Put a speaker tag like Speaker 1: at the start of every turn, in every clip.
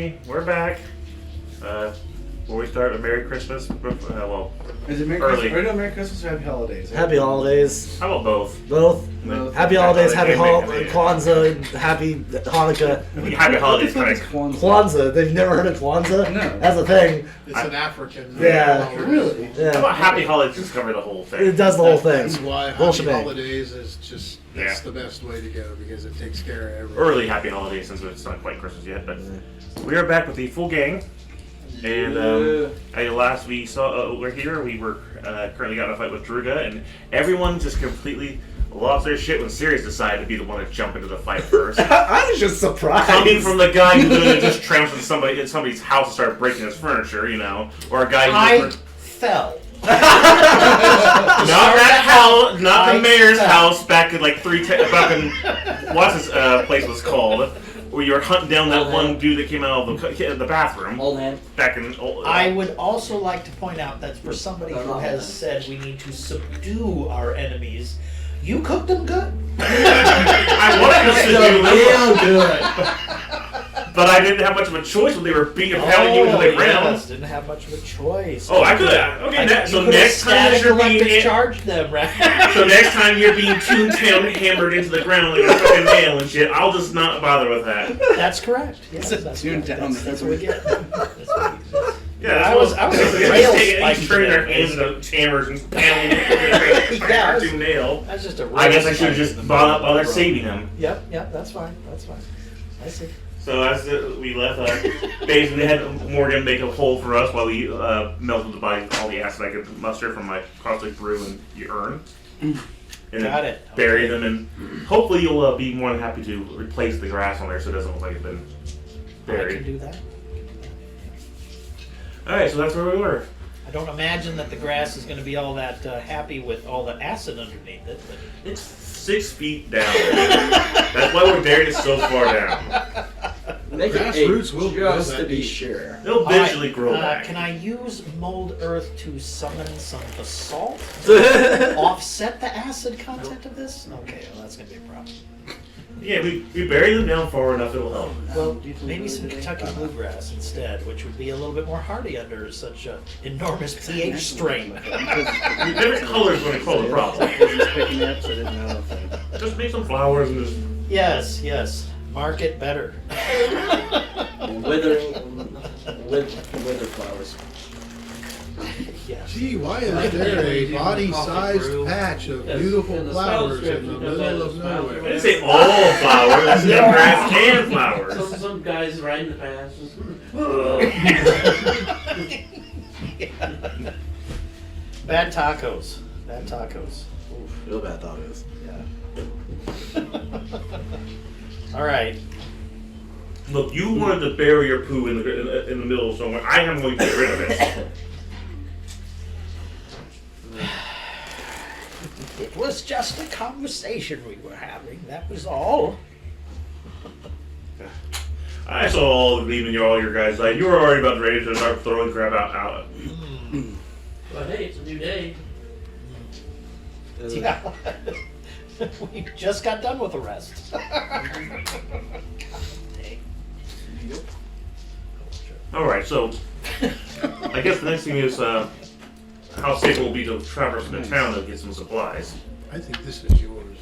Speaker 1: everybody. We're back. Before we start, a Merry Christmas. Well,
Speaker 2: Is it Merry
Speaker 1: early.
Speaker 2: Christmas? Or no, Merry Christmas or Happy Holidays?
Speaker 3: Happy holidays.
Speaker 1: How about both?
Speaker 3: Both.
Speaker 2: Both.
Speaker 3: Happy holidays, happy
Speaker 1: Happy
Speaker 3: Kwanzaa, happy Hanukkah.
Speaker 1: Happy holidays,
Speaker 2: What the fuck is
Speaker 1: Frank.
Speaker 3: Kwanzaa. They've never heard of Kwanzaa?
Speaker 2: No.
Speaker 3: That's a thing.
Speaker 4: It's an African.
Speaker 3: Yeah.
Speaker 2: Really?
Speaker 1: How
Speaker 3: Yeah.
Speaker 1: about Happy Holidays just cover the whole thing?
Speaker 3: It does the whole thing.
Speaker 4: That's why
Speaker 3: Whole
Speaker 4: Happy
Speaker 3: shebang.
Speaker 4: Holidays is just that's the best way to go because it takes care of everything.
Speaker 1: Early Happy Holidays since it's not quite Christmas yet, but we are back with the full gang. And last we saw we're here. We were currently got in a fight with Druga, and everyone just completely lost their shit when Sirius decided to be the one to jump into the fight first.
Speaker 3: I was just surprised.
Speaker 1: Coming from the guy who literally just trounced into somebody's house and started breaking his furniture, you know, or a guy who
Speaker 5: fell.
Speaker 1: not that house, not the mayor's house back in like back in what's his place was called. Where you were hunting down that one dude that came out of the bathroom.
Speaker 5: Old man.
Speaker 1: Back in.
Speaker 5: I would also like to point out that for somebody who has said we need to subdue our enemies, you cooked them good.
Speaker 1: I wanted to subdue them,
Speaker 5: good.
Speaker 1: but I didn't have much of a choice when they were pounding you into the ground.
Speaker 5: Yes, didn't have much of a choice.
Speaker 1: Oh, I could have. Okay, so
Speaker 5: you
Speaker 1: next time
Speaker 5: static
Speaker 1: you're being
Speaker 5: electric charged them, right?
Speaker 1: so next time you're being toontown hammered into the ground like a fucking nail and shit, I'll just not bother with that.
Speaker 5: That's correct. Yes, that's
Speaker 2: Tuned
Speaker 5: correct.
Speaker 2: down.
Speaker 5: That's what we get. That's what we get.
Speaker 1: Yeah,
Speaker 5: I was a rail spike
Speaker 1: He's turning their
Speaker 5: today.
Speaker 1: hands into hammers and pounding it with a cartoon nail.
Speaker 5: That's just a rail
Speaker 1: I guess I
Speaker 5: spike
Speaker 1: should have
Speaker 5: in
Speaker 1: just
Speaker 5: the
Speaker 1: bought up
Speaker 5: middle
Speaker 1: while
Speaker 5: of
Speaker 1: they're
Speaker 5: the road.
Speaker 1: saving him.
Speaker 5: Yep, that's fine. That's fine. I see.
Speaker 1: So as we left, basically had Morgan make a hole for us while we melted the body, all the acid I could muster from my caustic brew and urn. And
Speaker 5: Got it.
Speaker 1: bury
Speaker 5: Okay.
Speaker 1: them, and hopefully you'll be more than happy to replace the grass on there so it doesn't look like it's been
Speaker 5: I can
Speaker 1: buried.
Speaker 5: do that.
Speaker 1: Alright, so that's where we were.
Speaker 5: I don't imagine that the grass is going to be all that happy with all the acid underneath it. But
Speaker 1: It's 6 feet down. That's why we're buried it so far down.
Speaker 6: Make it
Speaker 4: Grassroots will grow
Speaker 6: just
Speaker 4: that
Speaker 6: to be
Speaker 4: deep.
Speaker 6: sure.
Speaker 1: It'll eventually grow
Speaker 5: Alright,
Speaker 1: back.
Speaker 5: can I use mold earth to summon some basalt to offset the acid content of this? Okay, well that's going to be a problem.
Speaker 1: Yeah, we bury them down far enough, it'll help.
Speaker 5: Well, maybe some Kentucky bluegrass instead, which would be a little bit more hardy under such an enormous pH strain.
Speaker 1: Different colors when it's called a problem.
Speaker 2: Just picking up, so I didn't know if I...
Speaker 1: Just make some flowers and just.
Speaker 5: Yes. Mark it better.
Speaker 6: Wither flowers.
Speaker 5: Yes.
Speaker 4: Gee, why is there a body-sized patch of beautiful flowers in the middle of
Speaker 1: I
Speaker 4: nowhere?
Speaker 1: didn't say all flowers, that's grass can flowers.
Speaker 7: Some guys riding the pass.
Speaker 5: Bad tacos. Oof.
Speaker 3: Real bad thought is.
Speaker 5: Yeah. All right.
Speaker 1: Look, you wanted to bury your poo in the middle of somewhere. I am going to get rid of it.
Speaker 5: It was just a conversation we were having. That was all.
Speaker 1: I saw all your guys like you were already about ready to start throwing crap out.
Speaker 7: But hey, it's a new day.
Speaker 5: Yeah. We just got done with the rest.
Speaker 1: Alright, so I guess the next thing is how safe it will be to traverse the town to get some supplies.
Speaker 4: I think this is yours.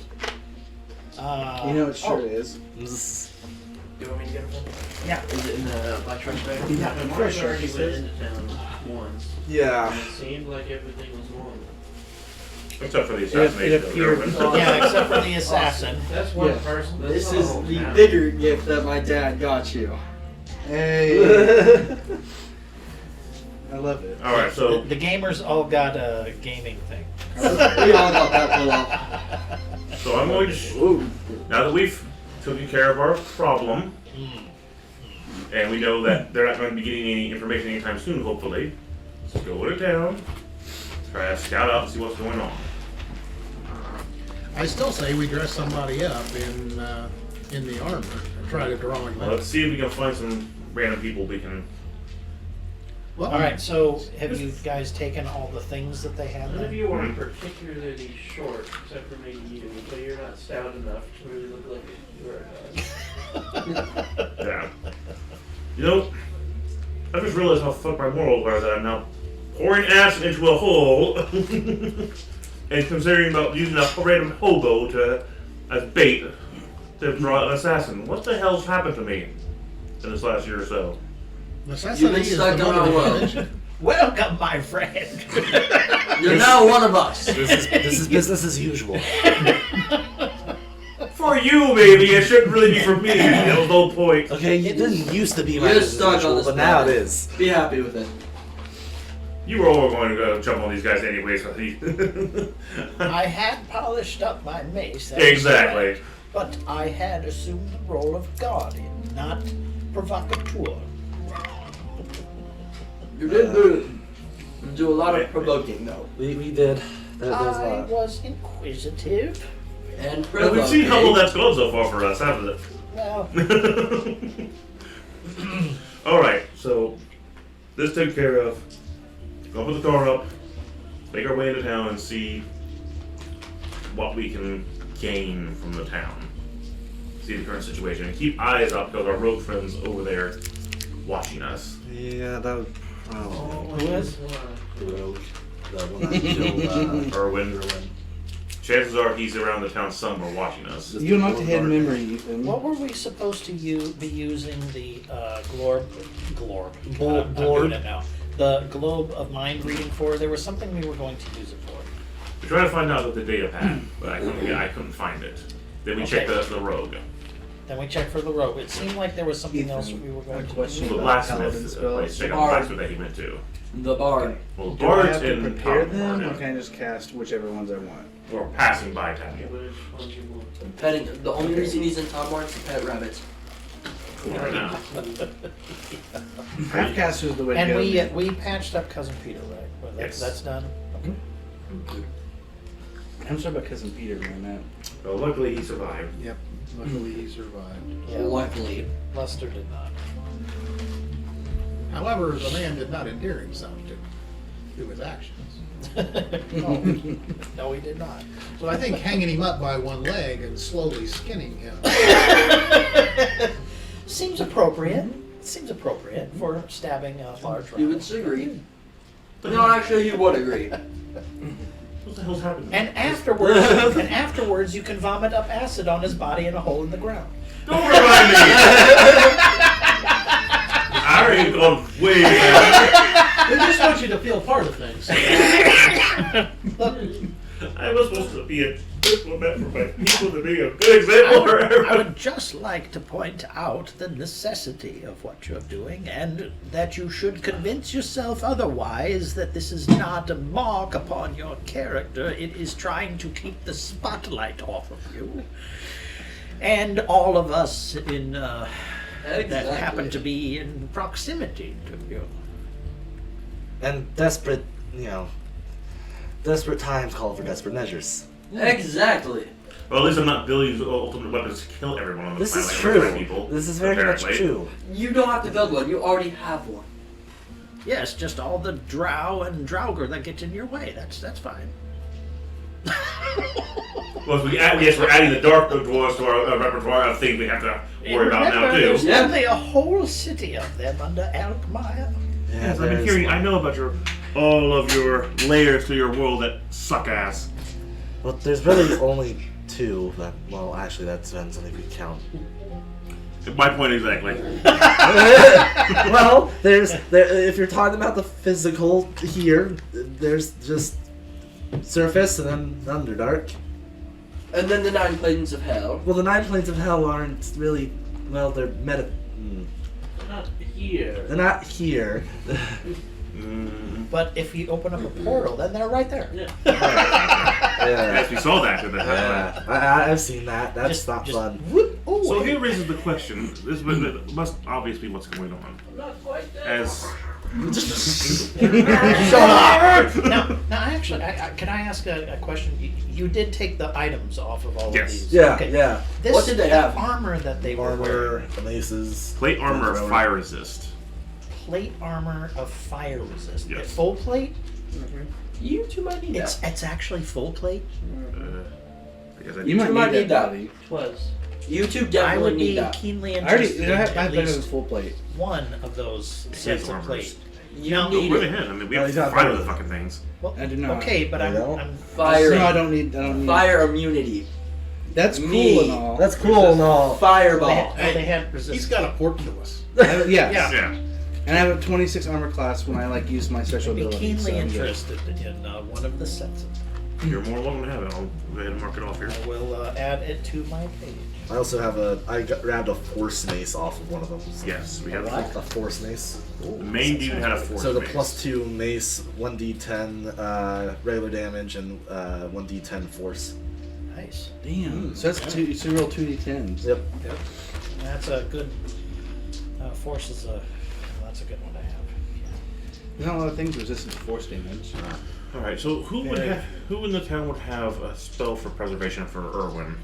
Speaker 2: You know it sure
Speaker 5: oh,
Speaker 2: is.
Speaker 7: You want me to get them?
Speaker 5: Yeah.
Speaker 7: Is it in the black trash bag?
Speaker 2: Yeah, I'm
Speaker 7: Mark
Speaker 2: pretty sure
Speaker 7: already
Speaker 2: he
Speaker 7: went
Speaker 2: says.
Speaker 7: into town once.
Speaker 3: Yeah.
Speaker 7: And it seemed like everything was normal.
Speaker 1: Except for the
Speaker 2: It
Speaker 1: assassination of
Speaker 2: appeared-
Speaker 1: German.
Speaker 5: Yeah, except for the assassin.
Speaker 7: That's one
Speaker 2: Yeah.
Speaker 7: person. That's
Speaker 6: This
Speaker 7: not
Speaker 6: is
Speaker 7: the whole
Speaker 6: the
Speaker 7: town.
Speaker 6: bigger gift that my dad got you.
Speaker 2: Hey. I love it.
Speaker 1: Alright, so
Speaker 5: The gamers all got a gaming thing.
Speaker 6: We all got that pull off.
Speaker 1: so I'm going to now that we've taken care of our problem, and we know that they're not going to be getting any information anytime soon, hopefully, let's go to town, try to scout out and see what's going on.
Speaker 4: I still say we dress somebody up in the armor and try to draw him
Speaker 1: Well,
Speaker 4: out.
Speaker 1: let's see if we can find some random people we can.
Speaker 4: Well,
Speaker 5: All right. So, have you guys taken all the things that they had
Speaker 7: None of
Speaker 5: there?
Speaker 7: you are particularly short, except for maybe you, but you're not stout enough to really look like you are a dog.
Speaker 1: Yeah. You know, I just realized how fucked my morals are that I'm now pouring acid into a hole and considering about using a random hobo as bait to draw an assassin. What the hell's happened to me in this last year or so?
Speaker 4: Necessity
Speaker 6: You've been
Speaker 4: is
Speaker 6: stuck
Speaker 4: the
Speaker 6: on our world.
Speaker 4: motivation.
Speaker 5: Welcome, my friend.
Speaker 6: You're now one of us.
Speaker 3: This is business as usual.
Speaker 1: For you, maybe. It shouldn't really be for me. That was the whole point.
Speaker 3: Okay, it didn't used to be my
Speaker 6: You're
Speaker 3: business
Speaker 6: stuck
Speaker 3: as usual,
Speaker 6: on this
Speaker 3: but now it
Speaker 6: planet.
Speaker 3: is.
Speaker 6: Be happy with it.
Speaker 1: You were all going to go jump on these guys anyway, so
Speaker 5: I had polished up my mace. that is
Speaker 1: Exactly.
Speaker 5: correct, but I had assumed the role of guardian, not provocateur.
Speaker 6: You did do a lot of provoking, though.
Speaker 3: We did. There's a
Speaker 5: I
Speaker 3: lot.
Speaker 5: was inquisitive.
Speaker 6: And
Speaker 1: Well, we've seen how well
Speaker 6: provoking.
Speaker 1: that's gone so far for us, hasn't
Speaker 5: Well,
Speaker 1: it? Alright, so this taken care of. Go put the car up, make our way into town and see what we can gain from the town. See the current situation. And keep eyes up because our rogue friends over there watching us.
Speaker 3: Yeah, that would probably
Speaker 5: who is?
Speaker 3: be rogue. The one that killed
Speaker 1: Erwin. Chances are he's around the town somewhere watching us.
Speaker 2: You knocked a hidden memory, Ethan.
Speaker 5: What were we supposed to be using the glorb?
Speaker 3: Glorb.
Speaker 5: I'm doing it now. The globe of mind reading for? There was something we were going to use it for.
Speaker 1: We tried to find out what the data pad, but I couldn't find it. Then we checked the rogue.
Speaker 5: Then we checked for the rogue. It seemed like there was something
Speaker 2: Ethan,
Speaker 5: else we were going
Speaker 2: a
Speaker 5: to
Speaker 2: question.
Speaker 1: The
Speaker 5: use.
Speaker 2: Paladin
Speaker 1: blacksmith
Speaker 2: spells.
Speaker 1: place. Check out the blacksmith that he went to.
Speaker 6: The bard.
Speaker 1: Well,
Speaker 2: Do I
Speaker 1: Bard's
Speaker 2: have to
Speaker 1: in
Speaker 2: prepare
Speaker 1: Tom
Speaker 2: them, or
Speaker 1: Bard,
Speaker 2: can I just cast whichever ones I want?
Speaker 1: or passing by town.
Speaker 7: Which one you want?
Speaker 6: Petting. The only reason he's in Tom Martin's to pet rabbits.
Speaker 1: Right now.
Speaker 2: Half cast is the way to
Speaker 5: And
Speaker 2: go.
Speaker 5: we patched up Cousin Peter, right? Well,
Speaker 1: Yes.
Speaker 5: that's done.
Speaker 2: I'm sorry about Cousin Peter, man.
Speaker 1: Well, luckily he survived.
Speaker 4: Yep. Luckily he survived.
Speaker 5: Yeah,
Speaker 6: Luckily.
Speaker 5: Lester did not.
Speaker 4: However, the man did not endear himself to his actions.
Speaker 5: No, he did not.
Speaker 4: So I think hanging him up by one leg and slowly skinning him.
Speaker 5: Seems appropriate. Seems appropriate for stabbing a large
Speaker 6: You would
Speaker 5: rat.
Speaker 6: agree. No, actually, he would agree.
Speaker 1: What the hell's happening?
Speaker 5: And afterwards, you can vomit up acid on his body in a hole in the ground.
Speaker 1: Don't remind me! I already gone way back.
Speaker 7: They just want you to feel part of things.
Speaker 1: I was supposed to be a diplomat for my people to be a good example for
Speaker 5: I
Speaker 1: everyone.
Speaker 5: would just like to point out the necessity of what you're doing and that you should convince yourself otherwise that this is not a mark upon your character. It is trying to keep the spotlight off of you. And all of us in that happen to be in proximity to you.
Speaker 3: And desperate times call for desperate measures.
Speaker 6: Exactly.
Speaker 1: Well, at least I'm not building ultimate weapons to kill everyone on the
Speaker 3: This
Speaker 1: planet.
Speaker 3: is
Speaker 1: like most
Speaker 3: true.
Speaker 1: People,
Speaker 3: This is very much
Speaker 1: apparently.
Speaker 3: true.
Speaker 6: You don't have to build one. You already have one.
Speaker 5: Yes, just all the drow and draugr that gets in your way. That's fine.
Speaker 1: Well, we're adding the dark dwarves to our repertoire of things we have to worry about now
Speaker 5: Remember,
Speaker 1: too.
Speaker 5: there's
Speaker 6: Yeah.
Speaker 5: only a whole city of them under Alkmaar.
Speaker 1: Yes, I've been hearing. I know about all of your layers to your world that suck ass.
Speaker 3: Well, there's really only two. Well, actually, that depends on if you count.
Speaker 1: My point exactly.
Speaker 3: Well, if you're talking about the physical here, there's just surface and then Underdark.
Speaker 6: And then the 9 planes of hell.
Speaker 3: Well, the 9 planes of hell aren't really. Well, they're
Speaker 7: Not here.
Speaker 3: They're not here.
Speaker 5: But if you open up a portal, then they're right there.
Speaker 7: Yeah.
Speaker 3: Yeah.
Speaker 1: Yes, we saw that.
Speaker 3: I've seen that. That's not
Speaker 5: just
Speaker 3: fun.
Speaker 5: whoop, oh,
Speaker 1: So
Speaker 5: wait.
Speaker 1: here raises the question. This must obviously be what's going on.
Speaker 7: Not quite there.
Speaker 1: As
Speaker 5: Shut up! Now, actually, can I ask a question? You did take the items off of all
Speaker 1: Yes.
Speaker 5: of these.
Speaker 3: Yeah,
Speaker 5: Okay.
Speaker 3: yeah.
Speaker 5: This
Speaker 6: What did they have?
Speaker 5: armor that they were
Speaker 3: Armor,
Speaker 5: wearing.
Speaker 3: the maces.
Speaker 1: plate armor, fire resist.
Speaker 5: Plate armor of fire resist.
Speaker 1: Yes.
Speaker 5: Full plate?
Speaker 6: You two might need that.
Speaker 5: It's actually full plate?
Speaker 1: I guess I
Speaker 2: You might
Speaker 6: You might
Speaker 2: need
Speaker 6: need
Speaker 2: that,
Speaker 6: that.
Speaker 2: buddy.
Speaker 7: Twas.
Speaker 6: You two
Speaker 5: I
Speaker 6: definitely
Speaker 5: would
Speaker 6: need
Speaker 5: be
Speaker 6: that.
Speaker 5: keenly
Speaker 2: I already
Speaker 5: interested
Speaker 2: I
Speaker 5: in
Speaker 2: have
Speaker 5: at
Speaker 2: better than
Speaker 5: least
Speaker 2: full plate.
Speaker 5: one of those sets of
Speaker 1: armors.
Speaker 5: plate.
Speaker 6: You
Speaker 5: No,
Speaker 6: need
Speaker 1: Look
Speaker 6: it.
Speaker 1: at him. I mean, we
Speaker 3: No,
Speaker 1: have
Speaker 3: he's not
Speaker 1: 5 of
Speaker 3: better
Speaker 1: the
Speaker 3: than
Speaker 1: fucking things.
Speaker 5: Well,
Speaker 2: I do not.
Speaker 5: Okay, but
Speaker 3: You
Speaker 5: I'm
Speaker 3: know?
Speaker 6: Fire.
Speaker 2: No, I don't need.
Speaker 6: Fire immunity.
Speaker 2: That's cool
Speaker 6: Me.
Speaker 2: and all.
Speaker 3: That's cool and all.
Speaker 6: Fireball.
Speaker 5: they had
Speaker 4: He's
Speaker 5: resistance.
Speaker 4: got a port to us.
Speaker 2: Yes.
Speaker 1: Yeah.
Speaker 2: And I have a 26 armor class when I like use my special
Speaker 5: I'd be
Speaker 2: ability.
Speaker 5: keenly
Speaker 2: so I'm good.
Speaker 5: interested in one of the sets of them.
Speaker 1: You're more welcome to have it. I'll go ahead and mark it off here.
Speaker 5: I will add it to my page.
Speaker 3: I also have grabbed a force mace off of one of them. So
Speaker 1: Yes, we have
Speaker 5: Alright.
Speaker 3: a force mace.
Speaker 1: the main dude had a force
Speaker 3: So the
Speaker 1: mace.
Speaker 3: +2 mace, 1d10 regular damage, and 1d10 force.
Speaker 5: Nice.
Speaker 2: Damn. So that's two. So you roll 2d10s.
Speaker 3: Yep.
Speaker 5: Yep. That's a good. Force is a. That's a good one to have.
Speaker 2: There's not a lot of things resistant to force damage.
Speaker 1: All right. So who
Speaker 2: Yeah.
Speaker 1: who in the town would have a spell for preservation for Irwin?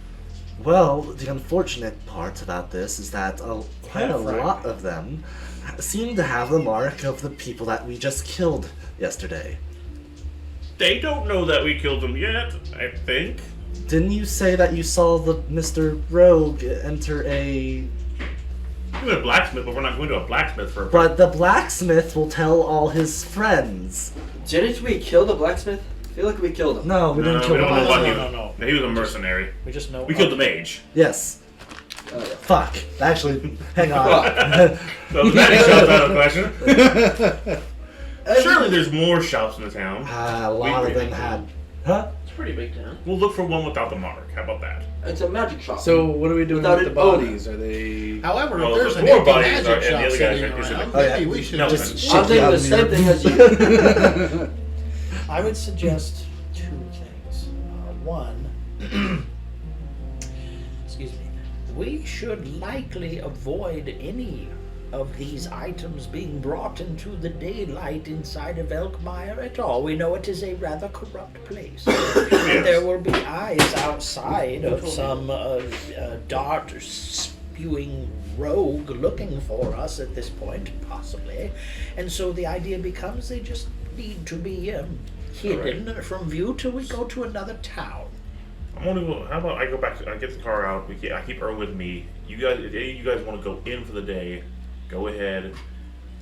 Speaker 3: Well, the unfortunate part about this is that quite a
Speaker 5: Frag.
Speaker 3: lot of them seem to have the mark of the people that we just killed yesterday.
Speaker 1: They don't know that we killed them yet. I think.
Speaker 3: Didn't you say that you saw the Mr. Rogue enter a...
Speaker 1: We went to a blacksmith, but we're not going to a blacksmith for a.
Speaker 3: But the blacksmith will tell all his friends.
Speaker 6: Didn't we kill the blacksmith? I feel like we killed him.
Speaker 3: No, we didn't kill the
Speaker 1: don't know what
Speaker 3: blacksmith.
Speaker 1: he was.
Speaker 5: No.
Speaker 1: He was a mercenary.
Speaker 5: We just know.
Speaker 1: We killed the mage.
Speaker 3: Yes.
Speaker 6: Oh, yeah.
Speaker 3: Fuck. Actually, hang on.
Speaker 1: So the mage shop's out of the question. Surely there's more shops in the town.
Speaker 3: A lot of them had... Huh?
Speaker 7: It's a pretty big town.
Speaker 1: We'll look for one without the mark. How about that?
Speaker 6: It's a magic shop.
Speaker 2: So what are we doing
Speaker 6: Without
Speaker 2: with
Speaker 6: an
Speaker 2: the
Speaker 6: owner.
Speaker 2: bodies? Are they?
Speaker 4: However,
Speaker 1: Well,
Speaker 4: if there's
Speaker 1: the
Speaker 4: an
Speaker 1: four
Speaker 4: empty
Speaker 1: bodies
Speaker 4: magic
Speaker 1: are- and the
Speaker 4: shop
Speaker 1: other guys
Speaker 4: sitting
Speaker 1: are considered-
Speaker 4: around,
Speaker 3: Oh, yeah.
Speaker 4: maybe we should
Speaker 1: No,
Speaker 4: just...
Speaker 3: Shit
Speaker 6: I'm thinking
Speaker 3: out
Speaker 6: the
Speaker 3: of
Speaker 6: same
Speaker 3: here.
Speaker 6: thing as you.
Speaker 5: I would suggest two things. One, excuse me, we should likely avoid any of these items being brought into the daylight inside of Elkmire at all. We know it is a rather corrupt place. There will be eyes outside of some dart spewing rogue looking for us at this point, possibly. And so the idea becomes they just need to be hidden from view till we go to another town.
Speaker 1: I'm only. How about I go back? I get the car out. I keep Irwin with me. You guys, if any of you guys want to go in for the day, go ahead.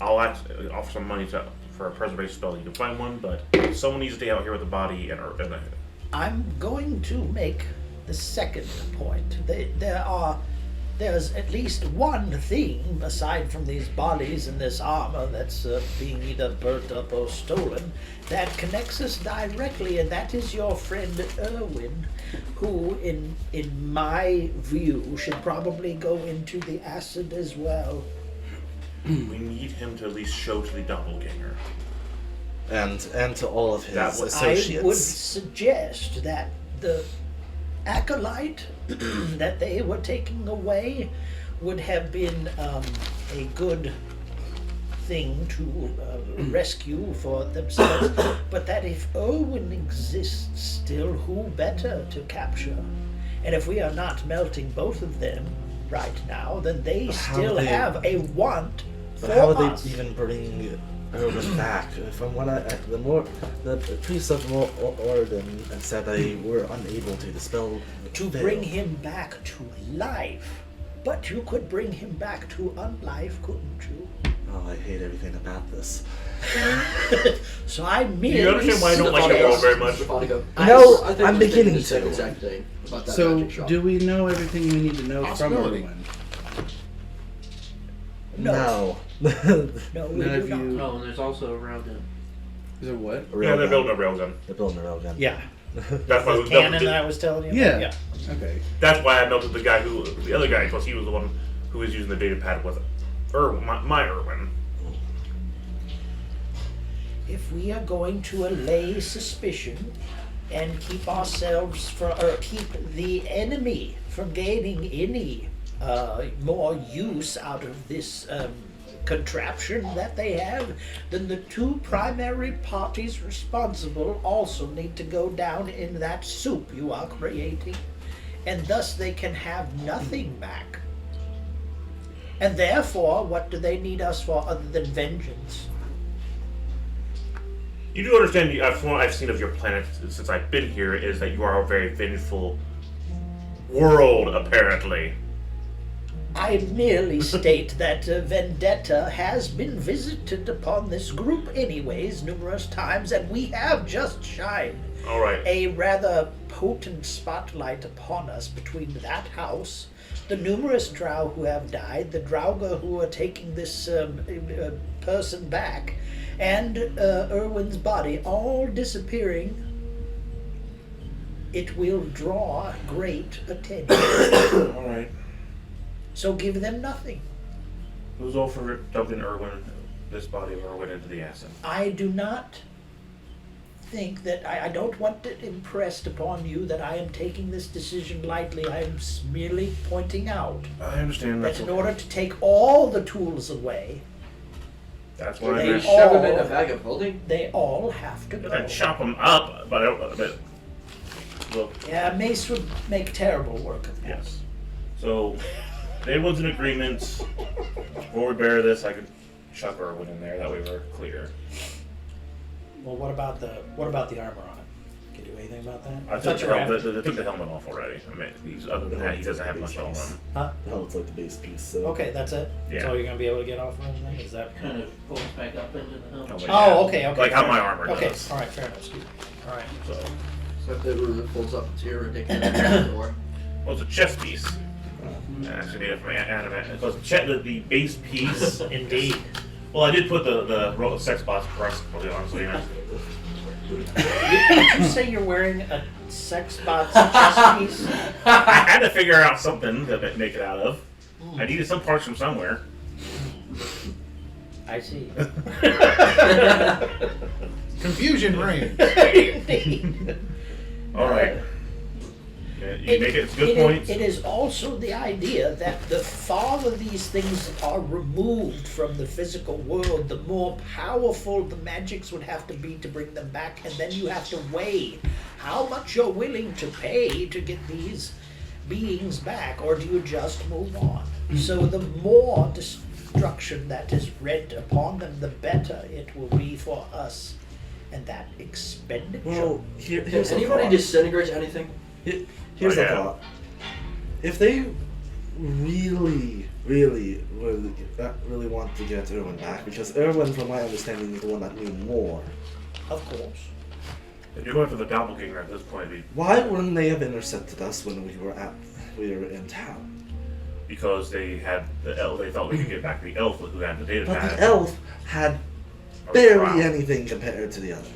Speaker 1: I'll offer some money for a preservation spell. You can find one, but someone needs to stay out here with the body and
Speaker 5: I'm going to make the second point. There's at least one thing, aside from these bodies and this armor that's being either burnt up or stolen, that connects us directly, and that is your friend Irwin, who, in my view, should probably go into the acid as well.
Speaker 1: we need him to at least show to the doppelganger.
Speaker 3: And to all of his
Speaker 1: That was-
Speaker 3: associates.
Speaker 5: I would suggest that the acolyte that they were taking away would have been a good thing to rescue for themselves, but that if Owen exists still, who better to capture? And if we are not melting both of them right now, then they
Speaker 3: But how
Speaker 5: still
Speaker 3: would they-
Speaker 5: have a want
Speaker 3: But
Speaker 5: for
Speaker 3: how would
Speaker 5: us.
Speaker 3: they even bring Irwin back? From what the priest of Orden said they were unable to dispel the
Speaker 5: To
Speaker 3: veil.
Speaker 5: bring him back to life. But you could bring him back to unlife, couldn't you?
Speaker 3: Oh, I hate everything about this.
Speaker 5: So I merely
Speaker 1: You understand why I don't like the world very much?
Speaker 3: No,
Speaker 6: I think
Speaker 3: I'm
Speaker 6: we're thinking
Speaker 3: beginning
Speaker 6: the same
Speaker 3: to.
Speaker 6: exact thing about that
Speaker 2: So
Speaker 6: magic shop.
Speaker 2: do we know everything we need to know from
Speaker 4: Possibility.
Speaker 2: Irwin?
Speaker 5: No.
Speaker 3: No.
Speaker 5: No, we
Speaker 2: None
Speaker 5: do
Speaker 2: of
Speaker 5: not.
Speaker 2: you.
Speaker 7: Oh, and there's also a railgun.
Speaker 2: Is it what?
Speaker 1: Yeah, they're building a railgun.
Speaker 3: They're building a railgun.
Speaker 5: Yeah.
Speaker 1: That's why
Speaker 5: The
Speaker 1: we
Speaker 5: cannon
Speaker 1: melted.
Speaker 5: that I was telling you
Speaker 2: Yeah.
Speaker 5: about?
Speaker 2: Okay.
Speaker 1: That's why I melted the other guy, because he was the one who was using the data pad with Irwin, my Irwin.
Speaker 5: If we are going to allay suspicion and keep ourselves from, or keep the enemy from gaining any more use out of this contraption that they have, then the two primary parties responsible also need to go down in that soup you are creating, and thus they can have nothing back. And therefore, what do they need us for other than vengeance?
Speaker 1: You do understand, from what I've seen of your planet since I've been here, is that you are a very vengeful world, apparently.
Speaker 5: I merely state that vendetta has been visited upon this group anyways numerous times, and we have just shined
Speaker 1: All right.
Speaker 5: a rather potent spotlight upon us between that house, the numerous drow who have died, the Draugr who are taking this person back, and Erwin's body all disappearing. It will draw great attention.
Speaker 1: All right.
Speaker 5: So give them nothing.
Speaker 1: Who's all for dumping Erwin, this body of Erwin, into the acid?
Speaker 5: I do not think that I don't want it impressed upon you that I am taking this decision lightly. I am merely pointing out
Speaker 1: I understand
Speaker 5: that in order to take all the tools away,
Speaker 1: That's what I
Speaker 6: They
Speaker 1: meant.
Speaker 6: shove him in a bag of holding?
Speaker 5: they all have to go.
Speaker 1: And chop them up, but I don't. Well,
Speaker 5: Yeah, Mace would make terrible work of that.
Speaker 1: yes. So, everyone's in agreement. Before we bury this, I could chuck Erwin in there. That way we're clear.
Speaker 5: Well, what about the armor on it? Can you do anything about that?
Speaker 1: I
Speaker 5: thought
Speaker 1: took,
Speaker 5: you were after-
Speaker 1: they took the helmet off already. I mean, other than that, he doesn't have much on him.
Speaker 5: Huh?
Speaker 3: No, it's like the base piece. So.
Speaker 5: Okay, that's it. That's
Speaker 1: Yeah.
Speaker 5: all you're gonna be able to get off of him. Then? Is that?
Speaker 7: Kind of pulls back up into the helmet.
Speaker 1: but
Speaker 5: Oh,
Speaker 1: yeah.
Speaker 5: okay, okay.
Speaker 1: Like how
Speaker 5: fair
Speaker 1: my
Speaker 5: enough.
Speaker 1: armor
Speaker 5: Okay,
Speaker 1: does.
Speaker 5: all right, fair enough. Excuse me. All right.
Speaker 1: So,
Speaker 6: Except that it folds up to your ridiculous door.
Speaker 1: well, it's a chest piece. I actually made it from anime. Because the base piece.
Speaker 5: Indeed.
Speaker 1: Well, I did put the sex bots crust on, so you know.
Speaker 5: Did you say you're wearing a sex bot's chest piece?
Speaker 1: I had to figure out something to make it out of. I needed some parts from somewhere.
Speaker 5: I see.
Speaker 4: Confusion reigns.
Speaker 5: Indeed.
Speaker 1: All right. Yeah, you make it good points.
Speaker 5: It is also the idea that the farther these things are removed from the physical world, the more powerful the magics would have to be to bring them back, and then you have to weigh how much you're willing to pay to get these beings back, or do you just move on? So the more destruction that is wreaked upon them, the better it will be for us. And that expenditure.
Speaker 3: Well, here's
Speaker 6: Does
Speaker 3: the
Speaker 6: anybody
Speaker 3: thought.
Speaker 6: disintegrate anything?
Speaker 3: Here's
Speaker 1: Oh,
Speaker 3: the
Speaker 1: yeah.
Speaker 3: thought. If they really want to get Erwin back, because Erwin, from my understanding, is the one that knew more.
Speaker 5: Of course.
Speaker 1: If you're going for the doppelganger at this point,
Speaker 3: Why wouldn't they have intercepted us when we were in town?
Speaker 1: because they had the elf, they thought we could get back the elf who had the data
Speaker 3: But
Speaker 1: pad.
Speaker 3: the elf had
Speaker 1: or
Speaker 3: barely
Speaker 1: drow.
Speaker 3: anything compared to the other.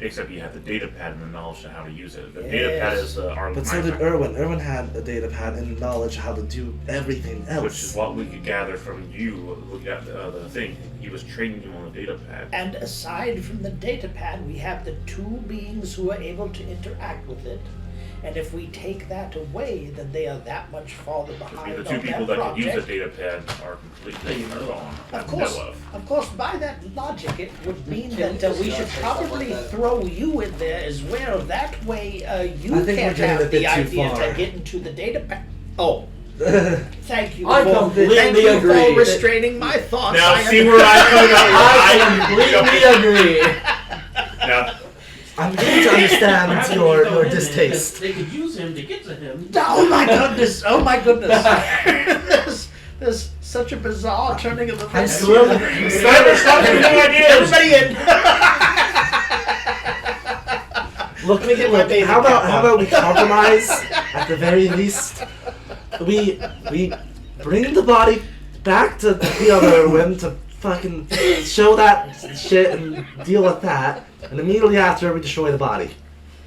Speaker 1: Except you had the data pad and the knowledge of how to use it. The data pad
Speaker 5: Yes.
Speaker 1: is our
Speaker 3: But so did Erwin. Erwin had a data pad and knowledge how to do everything else.
Speaker 1: which is what we could gather from you looking at the thing. He was training you on the data pad.
Speaker 5: And aside from the data pad, we have the two beings who are able to interact with it. And if we take that away, then they are that much farther
Speaker 1: I
Speaker 5: behind
Speaker 1: mean, the
Speaker 5: on
Speaker 1: two people
Speaker 5: that
Speaker 1: that could use the
Speaker 5: project.
Speaker 1: data pad are completely gone.
Speaker 5: Of
Speaker 1: Know
Speaker 5: course, by that logic, it would mean
Speaker 6: Can
Speaker 5: that
Speaker 6: we
Speaker 5: we should
Speaker 6: just say something
Speaker 5: probably
Speaker 6: like that?
Speaker 5: throw you in there as well. That way, you
Speaker 3: I think we're
Speaker 5: can't
Speaker 3: getting a
Speaker 5: have
Speaker 3: bit
Speaker 5: the
Speaker 3: too
Speaker 5: idea
Speaker 3: far.
Speaker 5: to get into the data pad. Oh, thank you.
Speaker 6: I
Speaker 5: for,
Speaker 6: completely
Speaker 5: thank you
Speaker 6: agree.
Speaker 5: for restraining my thoughts.
Speaker 1: Now
Speaker 5: I
Speaker 1: see
Speaker 5: am-
Speaker 1: where I
Speaker 6: I completely agree.
Speaker 1: Now,
Speaker 3: I'm beginning to understand
Speaker 7: How
Speaker 3: your
Speaker 7: did you throw him in?
Speaker 3: distaste.
Speaker 7: They could use him to get to him.
Speaker 5: Oh my goodness! Oh my goodness! there's such a bizarre turning of events.
Speaker 3: slowly-
Speaker 1: stop giving me ideas.
Speaker 5: Everybody in.
Speaker 3: Look,
Speaker 5: me get my bathing
Speaker 3: how
Speaker 5: cap
Speaker 3: about
Speaker 5: on.
Speaker 3: we compromise at the very least? We bring the body back to the other Erwin to fucking show that shit and deal with that, and immediately after we destroy the body.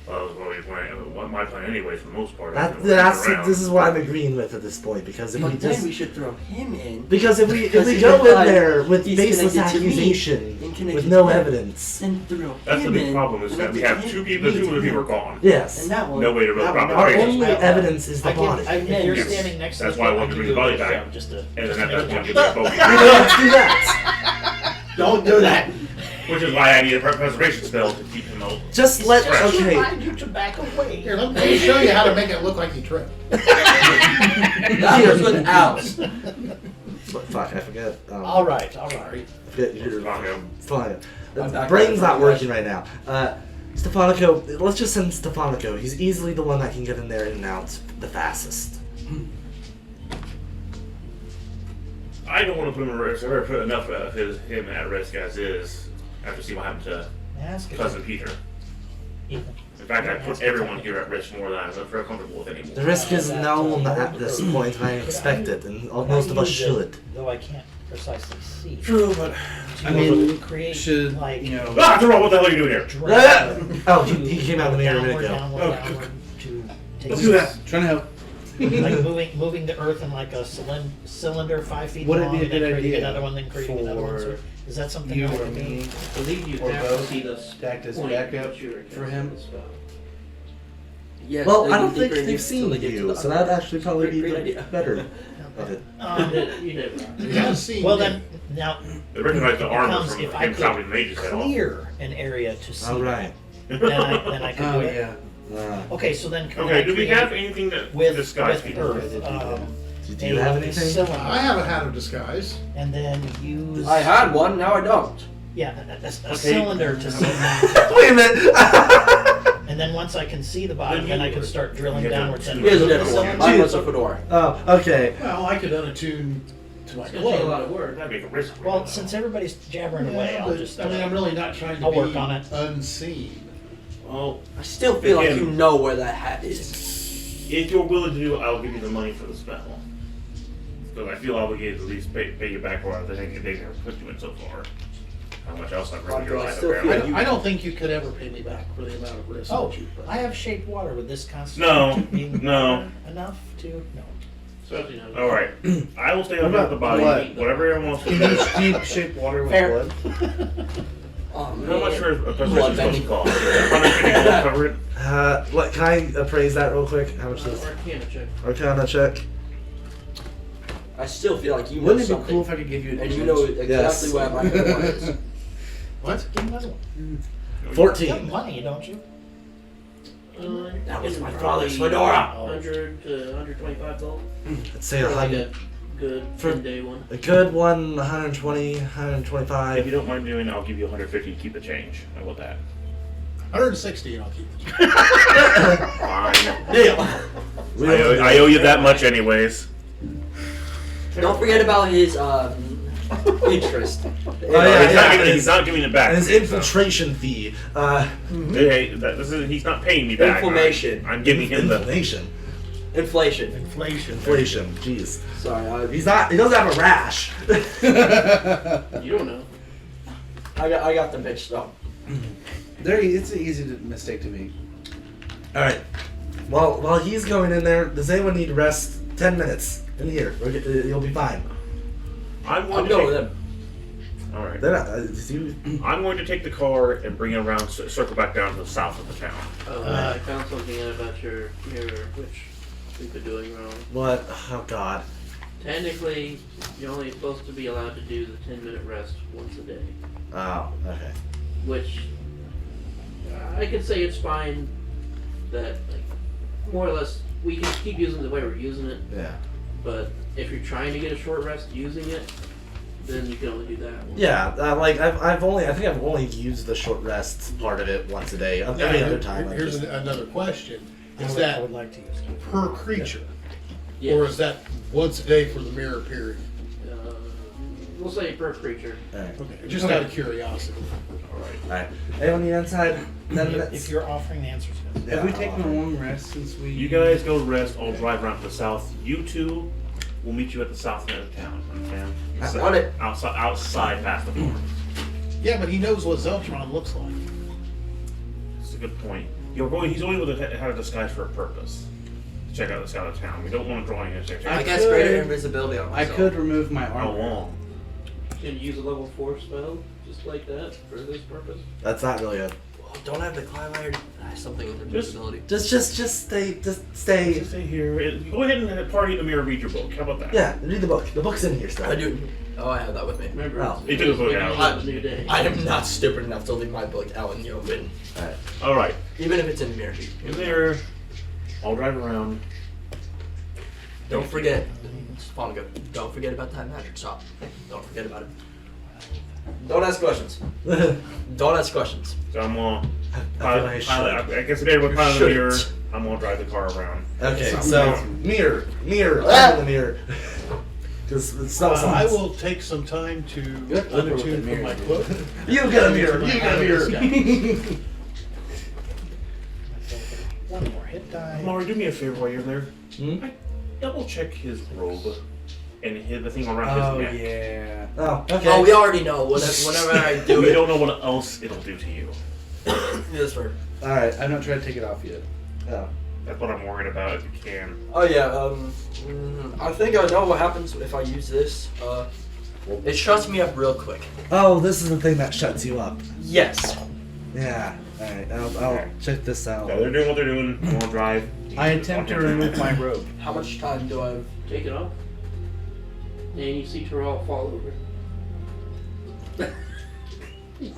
Speaker 1: Well, that was what we planned. What my plan anyway, for the most part.
Speaker 3: This is what I'm agreeing with at this point, because if we
Speaker 6: But then
Speaker 3: just
Speaker 6: we should throw him in.
Speaker 3: because if we
Speaker 6: Because
Speaker 3: go
Speaker 6: he's
Speaker 3: in
Speaker 6: like,
Speaker 3: there with
Speaker 6: he's
Speaker 3: baseless
Speaker 6: connected to me,
Speaker 3: accusation
Speaker 6: and connected
Speaker 3: with
Speaker 6: to
Speaker 3: no
Speaker 6: him.
Speaker 3: evidence,
Speaker 6: Then throw
Speaker 1: That's the
Speaker 6: him
Speaker 1: big
Speaker 6: in,
Speaker 1: problem is that we have two people. The two of you are gone.
Speaker 3: yes,
Speaker 6: And that one.
Speaker 1: No way to really
Speaker 6: that one-
Speaker 1: proper
Speaker 3: our
Speaker 1: trace.
Speaker 3: only evidence is the
Speaker 5: I
Speaker 3: body.
Speaker 5: if you're
Speaker 1: Yes.
Speaker 5: standing next to
Speaker 1: That's
Speaker 5: this
Speaker 1: why I
Speaker 5: guy,
Speaker 1: wanted to
Speaker 5: give
Speaker 1: bring
Speaker 5: you
Speaker 1: the body
Speaker 5: a little
Speaker 1: back.
Speaker 5: shove just to-
Speaker 1: And
Speaker 5: just
Speaker 1: then
Speaker 5: to
Speaker 1: at that
Speaker 5: make
Speaker 1: point,
Speaker 5: it
Speaker 1: you
Speaker 5: work.
Speaker 1: both.
Speaker 3: Let's do that.
Speaker 6: Don't do that.
Speaker 1: Which is why I need a preservation spell to keep him out.
Speaker 3: Just let
Speaker 5: Just
Speaker 3: okay.
Speaker 5: remind you to back away.
Speaker 4: Here, let me show you how to make it look like you tripped.
Speaker 6: That was with Al's.
Speaker 3: Fuck, I forget.
Speaker 5: All right.
Speaker 3: I forget your
Speaker 1: Stefano.
Speaker 3: Stefano.
Speaker 6: I'm
Speaker 3: The
Speaker 6: back
Speaker 3: brain's
Speaker 6: there.
Speaker 3: not working right now. Stefanico, let's just send Stefanico. He's easily the one that can get in there in and out the fastest.
Speaker 1: I don't want to put him at risk. I've already put enough of him at risk as is after seeing what happened to
Speaker 5: Ask it.
Speaker 1: Cousin Peter.
Speaker 5: Ethan.
Speaker 1: In fact, I put everyone here at risk more than I'm very comfortable with anymore.
Speaker 3: The risk is known at this point, and I expect it, and most of us should.
Speaker 5: Though I can't precisely see.
Speaker 1: True, but
Speaker 5: To
Speaker 2: I mean,
Speaker 5: create
Speaker 2: should,
Speaker 5: like
Speaker 2: you know...
Speaker 1: ah, Jerome, what the hell are you doing here?
Speaker 5: drag
Speaker 3: Oh, he came out of the mirror a minute
Speaker 5: downward,
Speaker 3: ago.
Speaker 5: downward to take
Speaker 1: Let's do that.
Speaker 2: Trying to help.
Speaker 5: like moving the earth in like a cylinder 5 feet
Speaker 2: Would it
Speaker 5: long,
Speaker 2: be a
Speaker 5: and then
Speaker 2: good
Speaker 5: creating
Speaker 2: idea
Speaker 5: another one, then creating another one? So is that something
Speaker 2: you
Speaker 5: that
Speaker 2: or
Speaker 5: could be?
Speaker 2: me,
Speaker 7: I believe you
Speaker 2: or
Speaker 7: have to
Speaker 2: both,
Speaker 7: see the
Speaker 2: to act as
Speaker 7: point
Speaker 2: backup
Speaker 7: that you're
Speaker 2: for him?
Speaker 7: casting the spell.
Speaker 6: Yes,
Speaker 3: Well,
Speaker 6: they
Speaker 3: I don't
Speaker 6: dig
Speaker 3: think
Speaker 6: deeper
Speaker 3: they've
Speaker 6: until
Speaker 3: seen
Speaker 6: they get to
Speaker 3: you,
Speaker 6: the
Speaker 3: so
Speaker 6: other-
Speaker 3: that'd actually probably be
Speaker 6: Great
Speaker 3: the
Speaker 6: idea.
Speaker 3: better of it.
Speaker 7: You did, Rob.
Speaker 4: He has seen
Speaker 5: Well
Speaker 4: me.
Speaker 5: then, now
Speaker 1: They recognize the
Speaker 5: it
Speaker 1: armor
Speaker 5: becomes
Speaker 1: from
Speaker 5: if I
Speaker 1: him chopping the
Speaker 5: could
Speaker 1: mage's head off.
Speaker 5: clear an area to see,
Speaker 3: All right.
Speaker 5: then I could
Speaker 2: Oh,
Speaker 5: do it.
Speaker 2: yeah.
Speaker 5: Okay, so then can I
Speaker 1: Okay, do we
Speaker 5: create
Speaker 1: have anything that
Speaker 5: with
Speaker 1: disguise
Speaker 5: with
Speaker 1: people?
Speaker 5: earth?
Speaker 3: Do you have
Speaker 5: a
Speaker 3: anything?
Speaker 5: cylinder,
Speaker 4: I haven't had a disguise.
Speaker 5: and then use
Speaker 6: I had one, now I don't.
Speaker 5: yeah a
Speaker 1: Okay.
Speaker 5: cylinder to see,
Speaker 3: Wait a minute!
Speaker 5: and then once I can see the bottom, then I can start drilling
Speaker 1: You have to-
Speaker 5: downwards. And
Speaker 6: Here's a
Speaker 5: remove the
Speaker 6: different one.
Speaker 5: cylinder.
Speaker 6: Mine was a fedora.
Speaker 3: Oh, okay.
Speaker 4: Well, I could unattune to my
Speaker 7: It's gonna take a
Speaker 4: cloak.
Speaker 7: lot of work.
Speaker 1: That'd make a risk.
Speaker 5: Well, since everybody's jabbering away,
Speaker 4: Yeah,
Speaker 5: I'll
Speaker 4: but,
Speaker 5: just.
Speaker 4: I mean, I'm really not trying to
Speaker 5: I'll
Speaker 4: be
Speaker 5: work on it.
Speaker 4: unseen.
Speaker 1: Well,
Speaker 6: I still feel like
Speaker 1: Again.
Speaker 6: you know where that hat is.
Speaker 1: if you're willing to do it, I'll give you the money for the spell. Because I feel obligated to at least pay you back for the thing they never put you in so far. How much else I've ruined your
Speaker 6: I
Speaker 1: life,
Speaker 6: still feel
Speaker 1: apparently.
Speaker 6: like
Speaker 4: I don't think you could ever pay me back for the amount of risk
Speaker 5: Oh,
Speaker 4: that you put.
Speaker 5: I have shaped water with this constant.
Speaker 1: No,
Speaker 5: being
Speaker 1: no.
Speaker 5: enough to no.
Speaker 7: Especially now.
Speaker 1: Alright. I will stay
Speaker 2: What
Speaker 1: on here with
Speaker 2: about
Speaker 1: the body.
Speaker 2: blood?
Speaker 1: Whatever everyone wants to
Speaker 2: Can
Speaker 1: do.
Speaker 2: you deep shape water with
Speaker 5: Fair.
Speaker 2: blood?
Speaker 6: Oh,
Speaker 1: How much for a presentation supposed to
Speaker 6: bending.
Speaker 1: cost? 150 gold to cover it?
Speaker 3: What, can I appraise that real quick? How much is
Speaker 7: Arcana check.
Speaker 3: Arcana check?
Speaker 6: I still feel like you know
Speaker 2: Wouldn't it be
Speaker 6: something.
Speaker 2: cool if I could give you an
Speaker 6: And you
Speaker 2: image?
Speaker 6: know exactly
Speaker 3: Yes.
Speaker 6: where my fedora is.
Speaker 4: What?
Speaker 5: Give me another one. You have
Speaker 3: 14.
Speaker 5: money, don't you?
Speaker 6: That was my
Speaker 7: Probably
Speaker 6: father's fedora.
Speaker 7: 100 to 125 gold.
Speaker 3: Let's say
Speaker 7: For like
Speaker 3: 100.
Speaker 7: a good
Speaker 3: For-
Speaker 7: 10-day one.
Speaker 3: A good one, 120,
Speaker 1: If you
Speaker 3: 125.
Speaker 1: don't mind doing it, I'll give you 150 to keep the change. How about that?
Speaker 4: 160 and I'll keep it.
Speaker 1: Fine.
Speaker 6: Deal.
Speaker 1: I owe you that much anyways.
Speaker 6: Don't forget about his interest.
Speaker 3: Oh, yeah,
Speaker 1: he's,
Speaker 3: yeah,
Speaker 1: not giving,
Speaker 3: and
Speaker 1: he's not giving it back.
Speaker 3: And his
Speaker 1: to me, so.
Speaker 3: infiltration fee.
Speaker 1: Hey, he's not paying me back.
Speaker 6: Inflammation.
Speaker 1: I'm giving him the.
Speaker 3: Inflation.
Speaker 6: Inflation.
Speaker 3: Inflation. Jeez.
Speaker 6: Sorry,
Speaker 3: He doesn't have a rash.
Speaker 7: You don't know.
Speaker 6: I got the bitch though.
Speaker 2: It's an easy mistake to me.
Speaker 3: Alright. Well, while he's going in there, does anyone need to rest 10 minutes in here? You'll be fine.
Speaker 1: I'm going
Speaker 6: I'll
Speaker 1: to
Speaker 6: go
Speaker 1: take,
Speaker 6: with him.
Speaker 1: All right.
Speaker 3: They're not,
Speaker 1: I'm going to take the car and bring it around, circle back down to the south of the town.
Speaker 7: I found something in about your mirror, which we've been doing wrong.
Speaker 3: what? Oh, God.
Speaker 7: Technically, you're only supposed to be allowed to do the 10-minute rest once a day.
Speaker 3: Oh, okay.
Speaker 7: Which I could say it's fine that, like, more or less, we can keep using it the way we're using it,
Speaker 3: Yeah.
Speaker 7: but if you're trying to get a short rest using it, then you can only do that once.
Speaker 3: Yeah, I think I've only used the short rest part of it once a day. Every other time, I
Speaker 4: Here's
Speaker 3: just,
Speaker 4: another question. Is
Speaker 5: I
Speaker 4: that
Speaker 5: would like to use it.
Speaker 4: per creature?
Speaker 7: Yeah.
Speaker 4: Or is that once a day for the mirror period?
Speaker 7: We'll say per creature.
Speaker 3: alright.
Speaker 4: Okay, just out of curiosity.
Speaker 3: Alright. Anyone need inside 10 minutes?
Speaker 5: If you're offering the answers, yes.
Speaker 3: Yeah,
Speaker 2: Have we taken
Speaker 3: I'll-
Speaker 2: a long rest since we...
Speaker 1: You guys go rest. I'll drive around to the south. You two will meet you at the south end of town. Understand?
Speaker 6: I want it.
Speaker 1: Outside past the farm.
Speaker 4: Yeah, but he knows what Zeltron looks like.
Speaker 1: That's a good point. He's only able to have a disguise for a purpose. To check out the south of town. We don't want to draw any attention.
Speaker 6: I
Speaker 2: I
Speaker 6: guess
Speaker 2: could-
Speaker 6: greater invisibility on
Speaker 2: I
Speaker 6: myself.
Speaker 2: could remove my
Speaker 1: How
Speaker 2: armor.
Speaker 1: long?
Speaker 7: Can you use a level 4 spell just like that for this purpose?
Speaker 3: That's not really a...
Speaker 6: Well, don't I have the climb iron? Something with invisibility.
Speaker 3: Just stay.
Speaker 1: Just stay here. Go ahead and party in the mirror. Read your book. How about that?
Speaker 3: Yeah, read the book. The book's in here still.
Speaker 6: I do. Oh, I have that with me.
Speaker 7: Remember,
Speaker 3: Oh.
Speaker 1: He took his book out.
Speaker 7: it's a new day.
Speaker 6: I am not stupid enough to leave my book out in the open,
Speaker 3: Alright.
Speaker 1: All right.
Speaker 6: even if it's in the mirror.
Speaker 1: In there. I'll drive around.
Speaker 6: Don't forget, Fonga, don't forget about that magic shop. Don't forget about it. Don't ask questions. Don't ask questions.
Speaker 1: So I'm gonna
Speaker 3: I feel like I should.
Speaker 1: I guess everyone pilot the mirror.
Speaker 6: Shouldn't.
Speaker 1: I'm gonna drive the car around.
Speaker 3: Okay,
Speaker 4: Sounds
Speaker 3: so
Speaker 4: amazing.
Speaker 3: mirror, I'm in the mirror. Because it still
Speaker 4: I
Speaker 3: sounds.
Speaker 4: will take some time to
Speaker 7: Good.
Speaker 4: unattune from my cloak.
Speaker 3: You get a mirror. You get a mirror.
Speaker 5: One more hit die.
Speaker 1: Maury, do me a favor while you're there.
Speaker 3: Hmm?
Speaker 1: Double check his robe and hit the thing around his neck.
Speaker 2: yeah.
Speaker 3: Oh,
Speaker 6: Oh,
Speaker 3: okay.
Speaker 6: we already know. Whenever I do
Speaker 1: We
Speaker 6: it,
Speaker 1: don't know what else it'll do to you.
Speaker 6: yes, sir.
Speaker 3: All right.
Speaker 2: I've not tried to take it off yet.
Speaker 3: Oh.
Speaker 1: That's what I'm worried about if you can.
Speaker 6: Oh yeah. I think I know what happens if I use this. It shuts me up real quick.
Speaker 3: Oh, this is the thing that shuts you up.
Speaker 6: Yes.
Speaker 3: Yeah. All right. I'll check this out.
Speaker 1: Yeah, they're doing what they're doing. You want to drive?
Speaker 2: I attempt to remove my robe.
Speaker 6: How much time do I?
Speaker 7: Take it off. And you see Terrell fall over.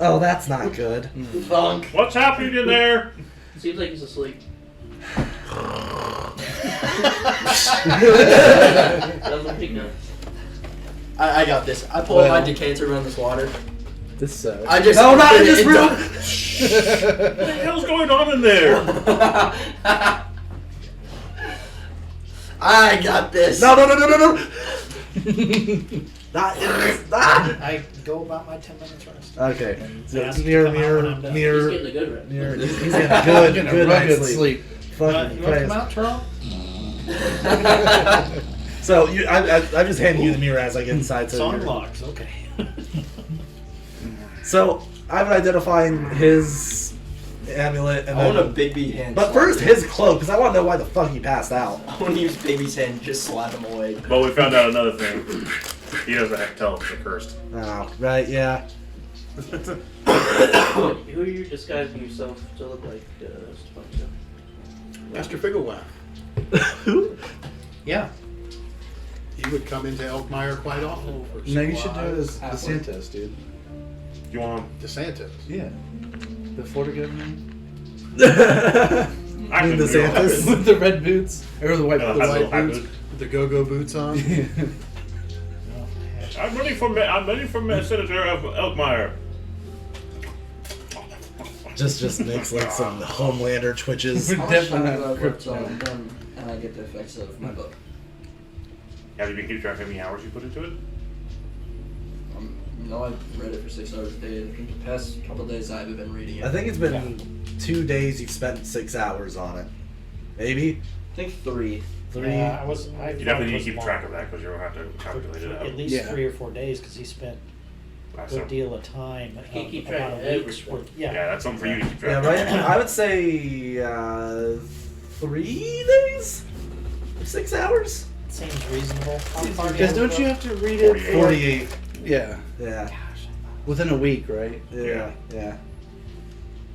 Speaker 3: Oh, that's not good.
Speaker 6: Funk.
Speaker 1: What's happening in there?
Speaker 7: Seems like he's asleep. Doesn't pick up.
Speaker 6: I got this. I pull my decanter around this water.
Speaker 2: This sucks.
Speaker 6: I just.
Speaker 3: No, not in this room.
Speaker 1: What the hell's going on in there?
Speaker 6: I got this.
Speaker 3: No. Not in this. Ah!
Speaker 5: I go about my 10 minutes rest.
Speaker 3: Okay. So
Speaker 5: Ask to
Speaker 3: mirror,
Speaker 5: come out when I'm done.
Speaker 7: He's
Speaker 3: mirror,
Speaker 7: getting a good rest.
Speaker 3: mirror. He's getting good,
Speaker 2: Getting a
Speaker 3: good
Speaker 2: real
Speaker 3: night's
Speaker 2: good
Speaker 3: sleep.
Speaker 2: sleep.
Speaker 3: Fucking
Speaker 5: You want to come
Speaker 3: Christ.
Speaker 5: out, Terrell?
Speaker 3: So I just hand you the mirror as I get inside. So
Speaker 5: Song
Speaker 3: you're-
Speaker 5: logs, okay.
Speaker 3: So I'm identifying his amulet and
Speaker 6: I want a
Speaker 3: then.
Speaker 6: Bigby hand.
Speaker 3: But
Speaker 6: slap
Speaker 3: first,
Speaker 6: him.
Speaker 3: his cloak, because I want to know why the fuck he passed out.
Speaker 6: I want to use Baby's hand and just slap him away.
Speaker 1: But we found out another thing. He doesn't have to tell if they're cursed.
Speaker 3: Oh, right, yeah.
Speaker 7: Who are you disguising yourself to look like, Sponge?
Speaker 4: Master Figglewaff.
Speaker 3: Who?
Speaker 2: Yeah.
Speaker 4: He would come into Elkmire quite often. For
Speaker 2: No, you should do it
Speaker 4: supplies.
Speaker 2: as DeSantis, dude.
Speaker 1: You want
Speaker 4: DeSantis.
Speaker 2: Yeah. The Florida governor.
Speaker 1: I
Speaker 3: mean
Speaker 1: can
Speaker 3: DeSantis?
Speaker 2: With the red boots. Or the white,
Speaker 1: has
Speaker 2: the
Speaker 1: a
Speaker 2: white
Speaker 1: little high
Speaker 2: boots.
Speaker 1: boot.
Speaker 4: With the go-go boots on.
Speaker 1: I'm ready for Senator of Elkmire.
Speaker 3: just makes like some Homelander twitches.
Speaker 2: We're
Speaker 6: How much
Speaker 2: definitely
Speaker 6: time do I
Speaker 2: not
Speaker 6: work till
Speaker 2: kryptonite.
Speaker 6: I'm done and I get the effects of my book?
Speaker 1: Have you been keeping track of how many hours you put into it?
Speaker 6: I've read it for 6 hours a day. I think the past couple of days I haven't been reading it.
Speaker 3: I think it's been 2 days you've spent 6 hours on it. Maybe?
Speaker 6: I think 3.
Speaker 3: 3?
Speaker 5: Yeah, I
Speaker 1: You
Speaker 5: thought
Speaker 1: definitely
Speaker 5: it
Speaker 1: need
Speaker 5: was
Speaker 1: to keep
Speaker 5: long.
Speaker 1: track of that because you're going to have to calculate it out.
Speaker 5: At least
Speaker 2: Yeah.
Speaker 5: 3 or 4 days because he spent a
Speaker 1: That's
Speaker 5: good
Speaker 1: something.
Speaker 5: deal of time.
Speaker 7: can't keep
Speaker 5: about
Speaker 7: track of
Speaker 5: a week's
Speaker 7: everything.
Speaker 5: worth.
Speaker 1: Yeah, that's something for you to keep track
Speaker 3: Yeah,
Speaker 1: of.
Speaker 3: right? I would say 3 days? 6 hours?
Speaker 5: Seems reasonable. How far do
Speaker 2: Because
Speaker 5: have
Speaker 2: don't
Speaker 5: to
Speaker 2: you
Speaker 5: go?
Speaker 2: have to read it?
Speaker 3: 48.
Speaker 2: Yeah.
Speaker 3: Yeah.
Speaker 2: Within a week, right?
Speaker 3: Yeah.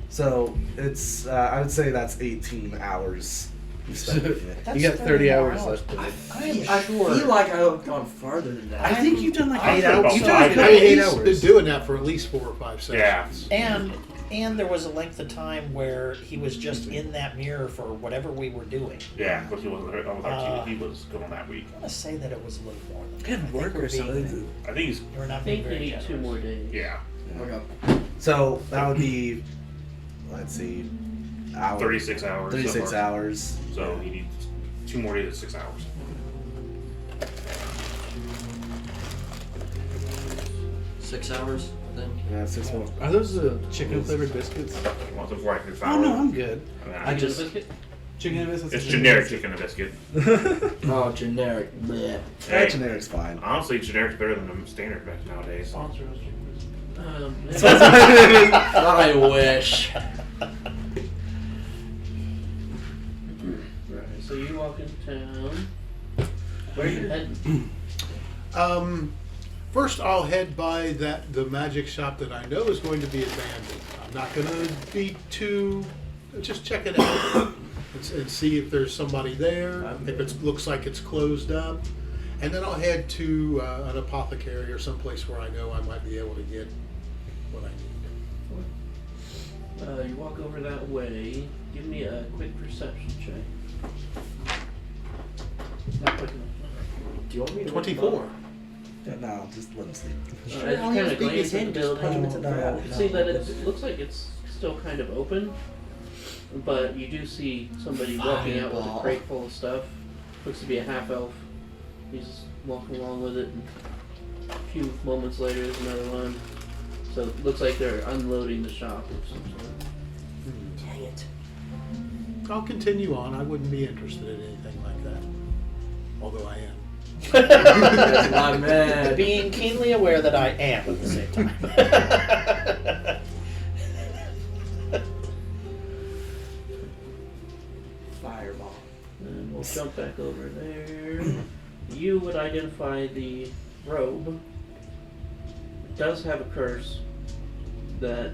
Speaker 3: So it's I would say that's 18 hours you spent reading it.
Speaker 5: That's
Speaker 2: You got 30 hours
Speaker 5: hours.
Speaker 2: left of it.
Speaker 5: I am
Speaker 6: I
Speaker 5: sure.
Speaker 6: feel like I've gone farther than that.
Speaker 2: I think you've done like
Speaker 5: I
Speaker 2: 8
Speaker 5: think
Speaker 2: hours.
Speaker 1: about
Speaker 2: You've done a
Speaker 1: five.
Speaker 2: couple 8
Speaker 4: He's
Speaker 2: hours.
Speaker 4: been doing that for at least 4 or 5
Speaker 1: Yeah.
Speaker 4: sessions.
Speaker 5: And there was a length of time where he was just in that mirror for whatever we were doing.
Speaker 1: Yeah, but he wasn't there. He was going that week.
Speaker 5: I'm gonna say that it was a little more than that.
Speaker 2: Good
Speaker 5: I think
Speaker 2: work
Speaker 5: we're
Speaker 2: or something.
Speaker 1: I think he's.
Speaker 5: We're not
Speaker 7: I
Speaker 5: being
Speaker 7: think you
Speaker 5: very
Speaker 7: need
Speaker 5: generous.
Speaker 7: 2 more days.
Speaker 1: Yeah.
Speaker 6: Okay.
Speaker 3: So that would be, let's see,
Speaker 1: 36 hours.
Speaker 3: 36
Speaker 1: so far.
Speaker 3: hours.
Speaker 1: So he needs 2 more days at 6 hours.
Speaker 6: 6 hours, I think.
Speaker 3: Yeah, 6 more.
Speaker 2: Are those the chicken flavored biscuits?
Speaker 1: He wants them before I can
Speaker 2: Oh
Speaker 1: follow.
Speaker 2: no, I'm good.
Speaker 3: I
Speaker 7: You
Speaker 3: just-
Speaker 7: get a biscuit?
Speaker 2: Chicken and biscuits.
Speaker 1: It's generic chicken and biscuit.
Speaker 6: Oh, generic. Bleh.
Speaker 3: That generic's fine.
Speaker 1: Honestly, generic's better than the standard back nowadays.
Speaker 7: Sponsor us, chicken biscuits.
Speaker 6: I wish.
Speaker 7: Right, so you walk into town. Where are you heading?
Speaker 4: First, I'll head by the magic shop that I know is going to be abandoned. I'm not going to be too. Just check it out and see if there's somebody there. If it looks like it's closed up, and then I'll head to an apothecary or someplace where I know I might be able to get what I need.
Speaker 7: You walk over that way. Give me a quick perception check. Not quick enough.
Speaker 6: Do you want me to
Speaker 4: 24.
Speaker 3: No, just let him sleep.
Speaker 7: As you kind of glance at the building,
Speaker 3: No,
Speaker 7: you can see that it looks like it's still kind of open, but you do see somebody walking out with a
Speaker 6: Fireball.
Speaker 7: crate full of stuff. Looks to be a half elf. He's walk along with it. And a few moments later, there's another one. So it looks like they're unloading the shop or some sort.
Speaker 6: Dang it.
Speaker 4: I'll continue on. I wouldn't be interested in anything like that. Although I am.
Speaker 6: That's my man.
Speaker 5: Being keenly aware that I am at the same time.
Speaker 6: Fireball.
Speaker 7: And we'll jump back over there. You would identify the robe. It does have a curse that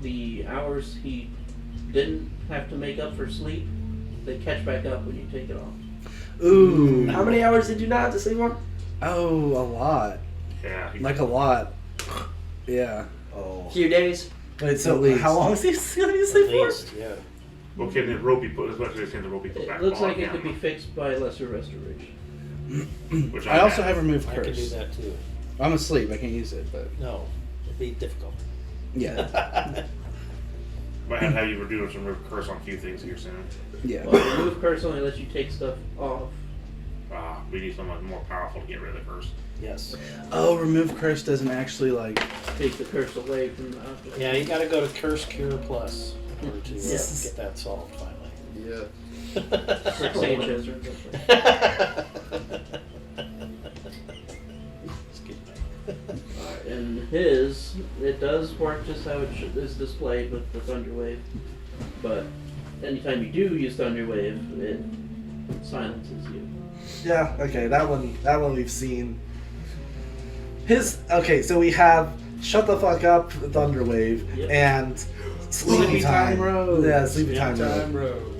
Speaker 7: the hours he didn't have to make up for sleep, they catch back up when you take it off.
Speaker 3: Ooh.
Speaker 6: How many hours did you not have to sleep on?
Speaker 2: Oh, a lot.
Speaker 1: Yeah.
Speaker 2: Like a lot. Yeah.
Speaker 3: Oh.
Speaker 6: A few days.
Speaker 3: Wait, so
Speaker 2: At least.
Speaker 3: how long is he going to sleep for?
Speaker 5: yeah.
Speaker 1: Well, can the rope be put? As much as can the rope be put
Speaker 7: It
Speaker 1: back
Speaker 7: looks
Speaker 1: on?
Speaker 7: like it
Speaker 1: Yeah.
Speaker 7: could be fixed by lesser restoration.
Speaker 1: Which
Speaker 2: I also have removed
Speaker 5: I can do
Speaker 2: curse.
Speaker 5: that too.
Speaker 2: I'm asleep. I can't use it, but
Speaker 5: No, it'd be difficult.
Speaker 2: yeah.
Speaker 1: Might have to have you doing some curse on a few things here soon.
Speaker 2: Yeah.
Speaker 7: Well, remove curse only lets you take stuff off.
Speaker 1: We need someone more powerful to get rid of the curse.
Speaker 5: Yes.
Speaker 2: Oh, remove curse doesn't actually like.
Speaker 7: Take the curse away from the object.
Speaker 5: Yeah, you got to go to Curse Cure Plus in order to
Speaker 7: Yes.
Speaker 5: get that solved finally.
Speaker 6: Yeah.
Speaker 7: Like Sanchez or something.
Speaker 5: Excuse me.
Speaker 7: Alright, and his, it does work just how it is displayed with the Thunderwave, but anytime you do use Thunderwave, it silences you.
Speaker 3: Yeah, okay, that one we've seen. Okay, so we have Shut the Fuck Up, Thunderwave,
Speaker 7: Yep.
Speaker 3: and Sleepy Time
Speaker 2: Road.
Speaker 3: Yeah, Sleepy Time Road.
Speaker 4: Road.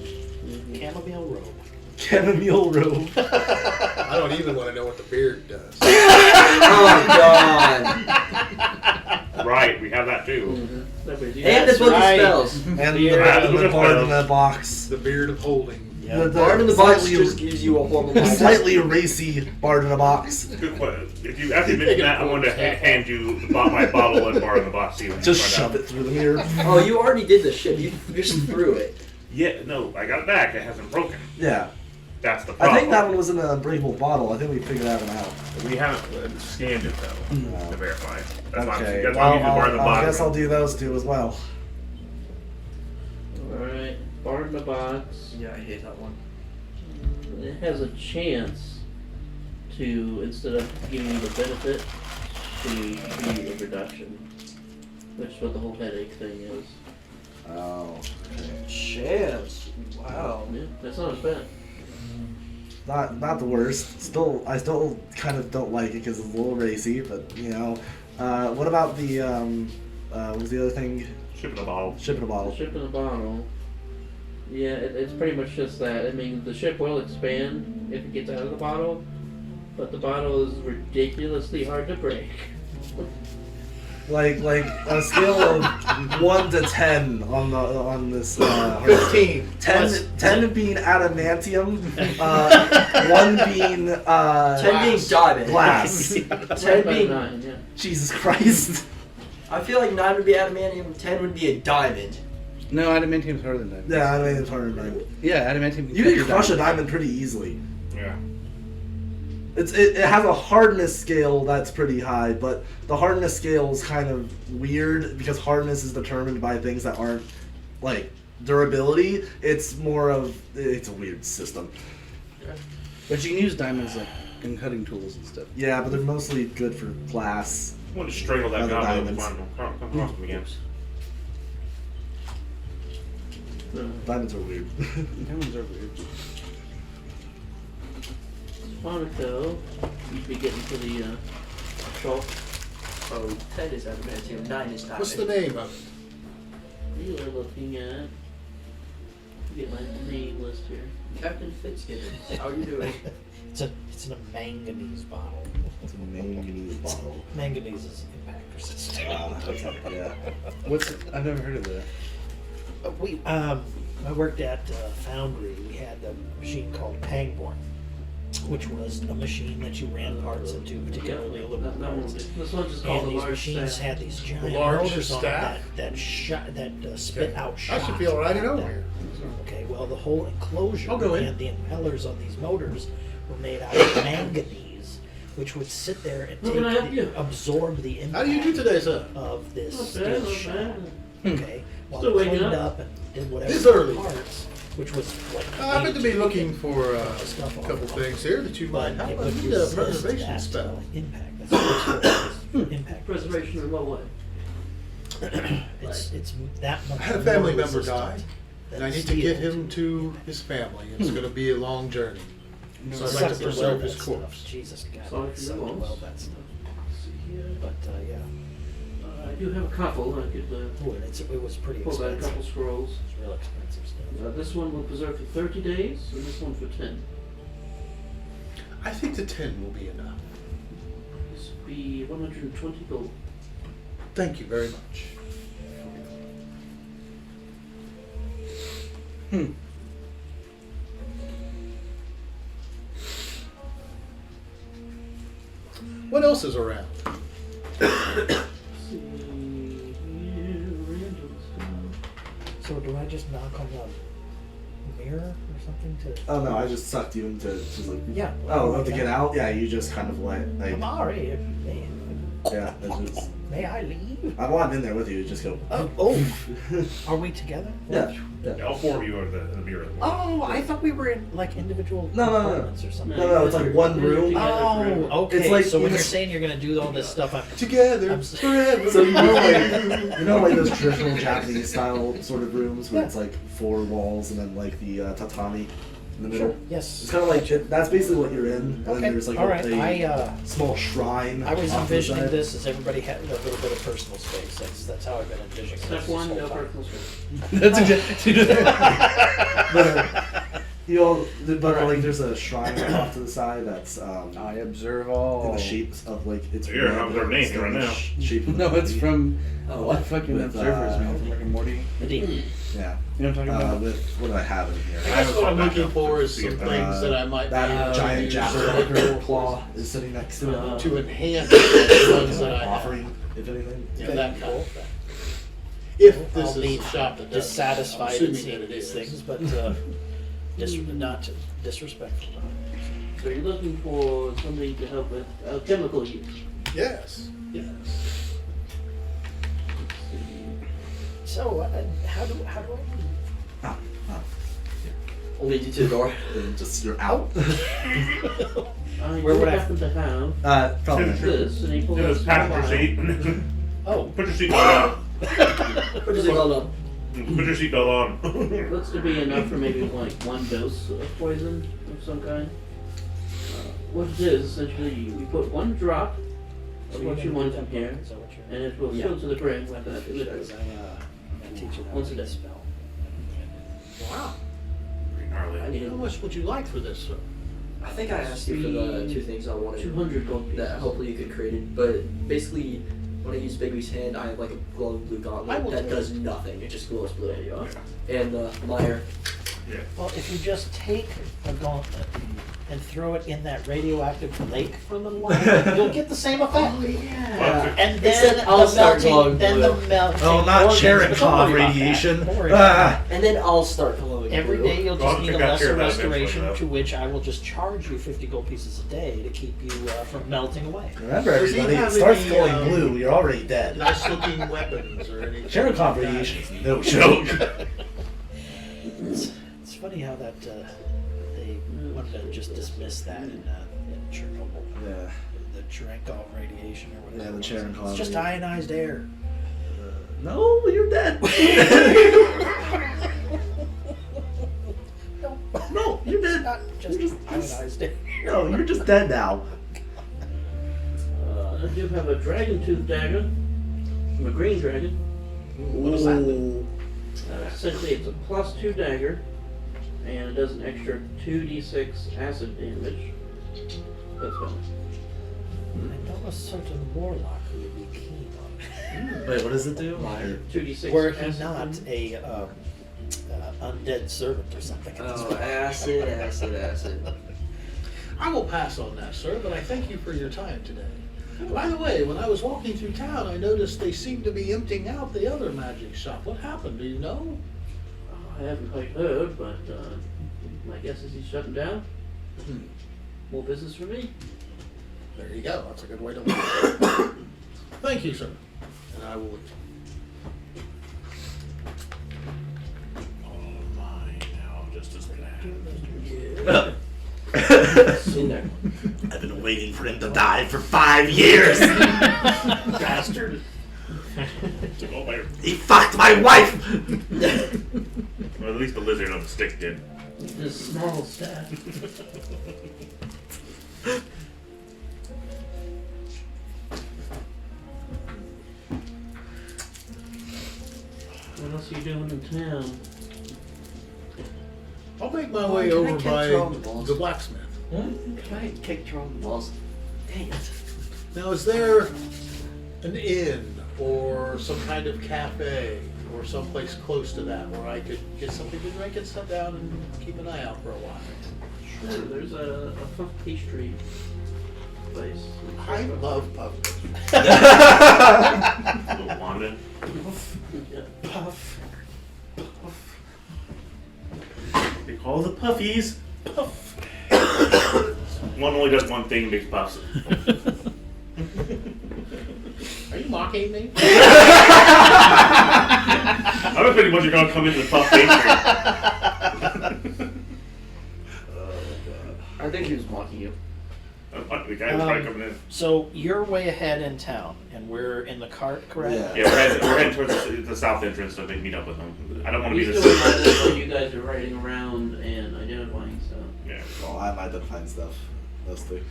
Speaker 5: Chamomile robe.
Speaker 3: Chamomile Robe.
Speaker 4: I don't even want to know what the beard does.
Speaker 6: Oh god.
Speaker 1: Right, we have that too.
Speaker 7: Nobody's using
Speaker 6: And the
Speaker 7: it.
Speaker 6: book of
Speaker 5: right.
Speaker 6: spells.
Speaker 3: And
Speaker 5: Beard.
Speaker 3: the board in the box.
Speaker 4: The beard of holding.
Speaker 3: The
Speaker 6: Bard in the box
Speaker 3: slightly-
Speaker 6: just gives you a horrible
Speaker 3: the
Speaker 6: mind.
Speaker 3: slightly racy bard in a box.
Speaker 1: Good question. If you after you mention that, I'm going to hand you my bottle and bar in the box. See when
Speaker 3: Just
Speaker 1: you
Speaker 3: shove
Speaker 1: find
Speaker 3: it through the mirror.
Speaker 6: Oh, you already did this shit. You just threw it.
Speaker 1: out. Yeah, no, I got it back. It hasn't broken.
Speaker 3: Yeah.
Speaker 1: That's the
Speaker 3: I
Speaker 1: problem.
Speaker 3: think that one was in an unbreakable bottle. I think we figured that one out.
Speaker 1: We haven't scanned it though to verify. That's why I'm
Speaker 3: Okay.
Speaker 1: that's why I'm using the bar in the
Speaker 3: I
Speaker 1: box.
Speaker 3: guess I'll do those two as well.
Speaker 7: Alright, bar in the box.
Speaker 6: Yeah, I hate that one.
Speaker 7: It has a chance to, instead of giving you the benefit, to give you a reduction. Which is what the whole headache thing is.
Speaker 3: Oh.
Speaker 6: Chance. Wow.
Speaker 7: Yeah, that's not as bad.
Speaker 3: Not the worst. I still kind of don't like it because it's a little racy, but you know. What about the what was the other thing?
Speaker 1: Ship in a bottle.
Speaker 3: Ship in a
Speaker 7: The
Speaker 3: bottle.
Speaker 7: ship in a bottle. Yeah, it's pretty much just that. I mean, the ship will expand if it gets out of the bottle, but the bottle is ridiculously hard to break.
Speaker 3: Like a scale of 1 to 10 on this.
Speaker 4: 15.
Speaker 3: 10 being adamantium, 1 being
Speaker 6: 10 being diamond.
Speaker 3: glass.
Speaker 6: 10
Speaker 7: By
Speaker 6: being.
Speaker 7: 9, yeah.
Speaker 3: Jesus Christ.
Speaker 6: I feel like 9 would be adamantium, 10 would be a diamond.
Speaker 2: No, adamantium's harder than diamond.
Speaker 3: Yeah, I mean it's harder than diamond.
Speaker 2: Yeah, adamantium.
Speaker 3: You can crush a diamond pretty easily.
Speaker 1: Yeah.
Speaker 3: It has a hardness scale that's pretty high, but the hardness scale is kind of weird because hardness is determined by things that aren't like durability. It's a weird system.
Speaker 2: But you can use diamonds like in cutting tools and stuff.
Speaker 3: Yeah, but they're mostly good for glass.
Speaker 1: I want to strangle that
Speaker 3: Other
Speaker 1: goblin.
Speaker 3: diamonds.
Speaker 1: Come across him again.
Speaker 3: Diamonds are weird.
Speaker 2: Diamonds are weird.
Speaker 7: Monaco, you'd be getting to the shop.
Speaker 6: Oh, 10 is adamantium, 9 is diamond.
Speaker 4: What's the name of it?
Speaker 7: You are looking at. Get my name list here.
Speaker 6: Captain Fitzgibbon. How are you doing?
Speaker 5: It's a manganese bottle.
Speaker 3: It's a manganese bottle.
Speaker 5: Manganese is impact resistant.
Speaker 3: Yeah.
Speaker 2: What's? I've never heard of that.
Speaker 5: I worked at Foundry. We had a machine called Pangborn, which was a machine that you ran parts into, particularly aluminum
Speaker 7: That
Speaker 5: parts.
Speaker 7: one, this one's just called
Speaker 5: And
Speaker 7: a
Speaker 5: these
Speaker 7: large
Speaker 5: machines
Speaker 7: staff.
Speaker 5: had these giant
Speaker 4: large
Speaker 5: motors on
Speaker 4: staff?
Speaker 5: them that spit out
Speaker 4: I
Speaker 5: shock.
Speaker 4: should be all right
Speaker 5: back
Speaker 4: in over
Speaker 5: then.
Speaker 4: here.
Speaker 5: Okay, well, the whole enclosure
Speaker 4: I'll go in.
Speaker 5: and the impellers on these motors were made out of manganese, which would sit there and
Speaker 7: How can I help
Speaker 5: take
Speaker 7: you?
Speaker 5: absorb the
Speaker 4: How
Speaker 5: impact
Speaker 4: do you do today, sir?
Speaker 5: of this
Speaker 7: Not bad,
Speaker 5: steel
Speaker 7: not
Speaker 5: shot.
Speaker 7: bad.
Speaker 5: Okay, while
Speaker 7: Still
Speaker 5: it
Speaker 7: waking
Speaker 5: cleaned
Speaker 7: up.
Speaker 5: up and did whatever
Speaker 4: It's early.
Speaker 5: parts, which was like
Speaker 4: I happen to be looking for a
Speaker 5: Stuff on
Speaker 4: couple
Speaker 5: it.
Speaker 4: things here that you
Speaker 5: but
Speaker 4: might help.
Speaker 5: it
Speaker 4: I
Speaker 5: would
Speaker 4: need a
Speaker 5: resist
Speaker 4: preservation
Speaker 5: that
Speaker 4: spell.
Speaker 5: impact. That's what it's for, impact.
Speaker 7: Preservation in what way?
Speaker 5: It's that much
Speaker 4: I had a family
Speaker 5: more
Speaker 4: member die,
Speaker 5: resistant
Speaker 4: and
Speaker 5: than
Speaker 4: I need to get
Speaker 5: steel.
Speaker 4: him to his family. It's going to be a long journey. So I'd like
Speaker 5: Sucks
Speaker 4: to
Speaker 5: to
Speaker 4: preserve
Speaker 5: weld
Speaker 4: his
Speaker 5: that
Speaker 4: corpse.
Speaker 5: stuff. Jesus, God,
Speaker 7: Sorry
Speaker 5: it
Speaker 7: for
Speaker 5: sucks
Speaker 7: your
Speaker 5: to
Speaker 7: loss.
Speaker 5: weld that stuff.
Speaker 7: Let's see here.
Speaker 5: But yeah,
Speaker 7: I do have a couple. I could
Speaker 5: oh, and it was pretty
Speaker 7: pull out a
Speaker 5: expensive.
Speaker 7: couple scrolls.
Speaker 5: It's real expensive stuff.
Speaker 7: This one will preserve for 30 days, and this one for 10.
Speaker 4: I think the 10 will be enough.
Speaker 7: This would be 120 gold.
Speaker 4: Thank you very much. What else is around?
Speaker 7: Let's see here, random stuff.
Speaker 5: So do I just knock on the mirror or something to?
Speaker 3: Oh no, I just sucked you into just like.
Speaker 5: Yeah.
Speaker 3: Oh, to get out? Yeah, you just kind of let like.
Speaker 5: Amari,
Speaker 3: Yeah, it's just.
Speaker 5: may I leave?
Speaker 3: I'm in there with you. Just go.
Speaker 5: Oh, are we together?
Speaker 3: Yeah.
Speaker 1: All four of you are in the mirror.
Speaker 5: Oh, I thought we were in like individual
Speaker 3: No,
Speaker 5: apartments or something.
Speaker 3: No, it's like one room.
Speaker 5: Oh, okay.
Speaker 3: It's like-
Speaker 5: so when you're saying you're gonna do all this stuff, I'm
Speaker 4: Together
Speaker 5: I'm-
Speaker 4: forever.
Speaker 3: So you know like those traditional Japanese style sort of rooms where
Speaker 5: Yeah.
Speaker 3: it's like four walls and then like the tatami in the middle.
Speaker 5: sure. Yes.
Speaker 3: It's kind of like that's basically what you're in, and then
Speaker 5: Okay.
Speaker 3: there's like
Speaker 5: All right.
Speaker 3: a small shrine.
Speaker 5: I was
Speaker 3: off to the
Speaker 5: envisioning
Speaker 3: side.
Speaker 5: this as everybody had a little bit of personal space. That's how I've been envisioning
Speaker 7: Step
Speaker 5: this
Speaker 7: one,
Speaker 5: whole
Speaker 7: no
Speaker 5: time.
Speaker 7: personal space.
Speaker 2: That's exactly.
Speaker 3: You all, but like there's a shrine off to the side that's
Speaker 2: I observe
Speaker 3: in
Speaker 2: all.
Speaker 3: the shape of like it's.
Speaker 1: You're
Speaker 3: red,
Speaker 1: observing anything right now.
Speaker 3: Shape of
Speaker 2: No, it's from
Speaker 6: Oh, what?
Speaker 2: fucking
Speaker 3: With,
Speaker 2: observers, man, from Rick and Morty.
Speaker 5: The deep.
Speaker 3: Yeah.
Speaker 2: You know what I'm talking about?
Speaker 3: With what do I have in here?
Speaker 4: I guess what I'm looking for is some things that I might
Speaker 3: That
Speaker 4: be able to
Speaker 3: giant
Speaker 4: use
Speaker 3: jack claw is sitting next to it.
Speaker 4: to enhance the ones that I have.
Speaker 3: Offering, if anything.
Speaker 4: Yeah, that kind of thing. If this
Speaker 5: I'll be
Speaker 4: is a shop that does,
Speaker 5: dissatisfied
Speaker 4: assuming
Speaker 5: in seeing
Speaker 4: that it
Speaker 5: these
Speaker 4: is.
Speaker 5: things, but not disrespectful.
Speaker 7: So you're looking for somebody to help with chemical use.
Speaker 4: Yes. Yes.
Speaker 5: So how do I?
Speaker 3: Oh, oh.
Speaker 6: I'll lead you to the door.
Speaker 3: And just you're out.
Speaker 7: I
Speaker 5: Where
Speaker 7: do
Speaker 5: would I-
Speaker 7: happen to have
Speaker 3: Probably.
Speaker 7: this, and he pulls
Speaker 1: Do
Speaker 7: out
Speaker 1: this
Speaker 7: a
Speaker 1: passenger
Speaker 7: small
Speaker 1: seat.
Speaker 5: Oh,
Speaker 1: Put your seatbelt on.
Speaker 6: What does it call up?
Speaker 1: Put your seatbelt on.
Speaker 7: vial. Looks to be enough for maybe like one dose of poison of some kind. What it is, essentially, you put one drop of what you want in here,
Speaker 5: Is that what you're?
Speaker 7: and it will fill to the brim with that liquid.
Speaker 5: I teach you that
Speaker 7: Once a
Speaker 5: with
Speaker 7: day.
Speaker 5: spell.
Speaker 4: Wow.
Speaker 1: Pretty gnarly.
Speaker 7: I need
Speaker 4: How
Speaker 7: a
Speaker 4: much would you like for this, sir?
Speaker 6: I think I asked you for the two things I wanted.
Speaker 7: 200 gold pieces.
Speaker 6: That hopefully you could create it. But basically, when I use Bigby's hand, I have like a glowing blue
Speaker 4: I
Speaker 6: gauntlet
Speaker 4: will
Speaker 6: that
Speaker 4: take
Speaker 6: does nothing. It just glows blue.
Speaker 7: There you are.
Speaker 6: And Meyer.
Speaker 1: Yeah.
Speaker 5: Well, if you just take a gauntlet and throw it in that radioactive lake for a little while, you'll get the same effect.
Speaker 1: Yeah.
Speaker 5: And then
Speaker 6: Except I'll
Speaker 5: the
Speaker 6: start
Speaker 5: melting,
Speaker 6: glowing
Speaker 5: then
Speaker 6: blue.
Speaker 5: the melting.
Speaker 3: Oh, not
Speaker 5: organs,
Speaker 3: Cherenkov
Speaker 5: but don't worry about that.
Speaker 3: radiation.
Speaker 5: Don't worry about that.
Speaker 6: And then I'll start glowing
Speaker 5: Every
Speaker 6: blue.
Speaker 5: day you'll
Speaker 1: Well,
Speaker 5: just need a
Speaker 1: check out
Speaker 5: lesser
Speaker 1: here, that eventually,
Speaker 5: restoration,
Speaker 1: though.
Speaker 5: to which I will just charge you 50 gold pieces a day to keep you from melting away.
Speaker 3: Remember,
Speaker 4: Does he
Speaker 3: everybody, it
Speaker 4: have
Speaker 3: starts
Speaker 4: any,
Speaker 3: glowing blue. You're already dead.
Speaker 4: Nice looking weapons or anything?
Speaker 3: Cherenkov
Speaker 4: like that?
Speaker 3: radiation is no joke.
Speaker 5: It's funny how that they wanted to just dismiss that in Chernobyl.
Speaker 3: Yeah.
Speaker 5: The Cherenkov radiation or whatever.
Speaker 3: Yeah, the
Speaker 5: it was.
Speaker 3: Cherenkov.
Speaker 5: It's just ionized air.
Speaker 3: No, you're dead. No, you're
Speaker 5: It's
Speaker 3: dead.
Speaker 5: not just
Speaker 3: You're
Speaker 5: ionized air.
Speaker 3: No, you're just dead now.
Speaker 7: I do have a dragon tooth dagger from a green dragon.
Speaker 4: What does that mean?
Speaker 7: Essentially, it's a +2 dagger, and it does an extra 2d6 acid damage. That's fine.
Speaker 5: I know a certain warlock who would be keen on
Speaker 3: Wait, what does it do?
Speaker 7: 2d6
Speaker 5: Were he
Speaker 7: acid
Speaker 5: not
Speaker 7: damage.
Speaker 5: a undead servant or something at this
Speaker 6: Oh,
Speaker 5: point?
Speaker 6: acid.
Speaker 4: I will pass on that, sir, but I thank you for your time today. By the way, when I was walking through town, I noticed they seemed to be emptying out the other magic shop. What happened? Do you know?
Speaker 7: I haven't quite heard, but my guess is he's shutting down.
Speaker 4: Hmm.
Speaker 7: More business for me.
Speaker 4: There you go. That's a good way to look at it. Thank you, sir. And I will leave.
Speaker 1: All mine now, just as
Speaker 6: In there.
Speaker 3: I've been waiting for him to die for 5 years.
Speaker 6: Bastard.
Speaker 3: He fucked my wife.
Speaker 1: Well, at least the lizard on the stick did.
Speaker 7: The small staff. What else are you doing in town?
Speaker 4: I'll make my way
Speaker 6: can I
Speaker 4: over
Speaker 6: catch
Speaker 4: by
Speaker 6: all the balls?
Speaker 4: the blacksmith.
Speaker 6: Can I kick throw the balls? Dang it.
Speaker 4: Now, is there an inn or some kind of cafe or someplace close to that where I could get something to drink and sit down and keep an eye out for a while?
Speaker 7: Sure, there's a puff pastry place.
Speaker 4: I love puff.
Speaker 1: Little Wanda.
Speaker 7: Yeah.
Speaker 1: Puff. They call the puffies puff. One only does one thing, makes puffs.
Speaker 4: Are you mocking me?
Speaker 1: I was thinking you're gonna come into the puff pastry.
Speaker 6: I think he was mocking you.
Speaker 1: The guy was probably coming in.
Speaker 5: So you're way ahead in town, and we're in the cart, correct?
Speaker 3: Yeah.
Speaker 1: Yeah, we're heading towards the south entrance so they can meet up with them. I don't want to be
Speaker 7: He's
Speaker 1: the
Speaker 7: doing that while you guys are riding around and identifying stuff.
Speaker 1: Yeah.
Speaker 3: Well, I'm identifying stuff. Those three.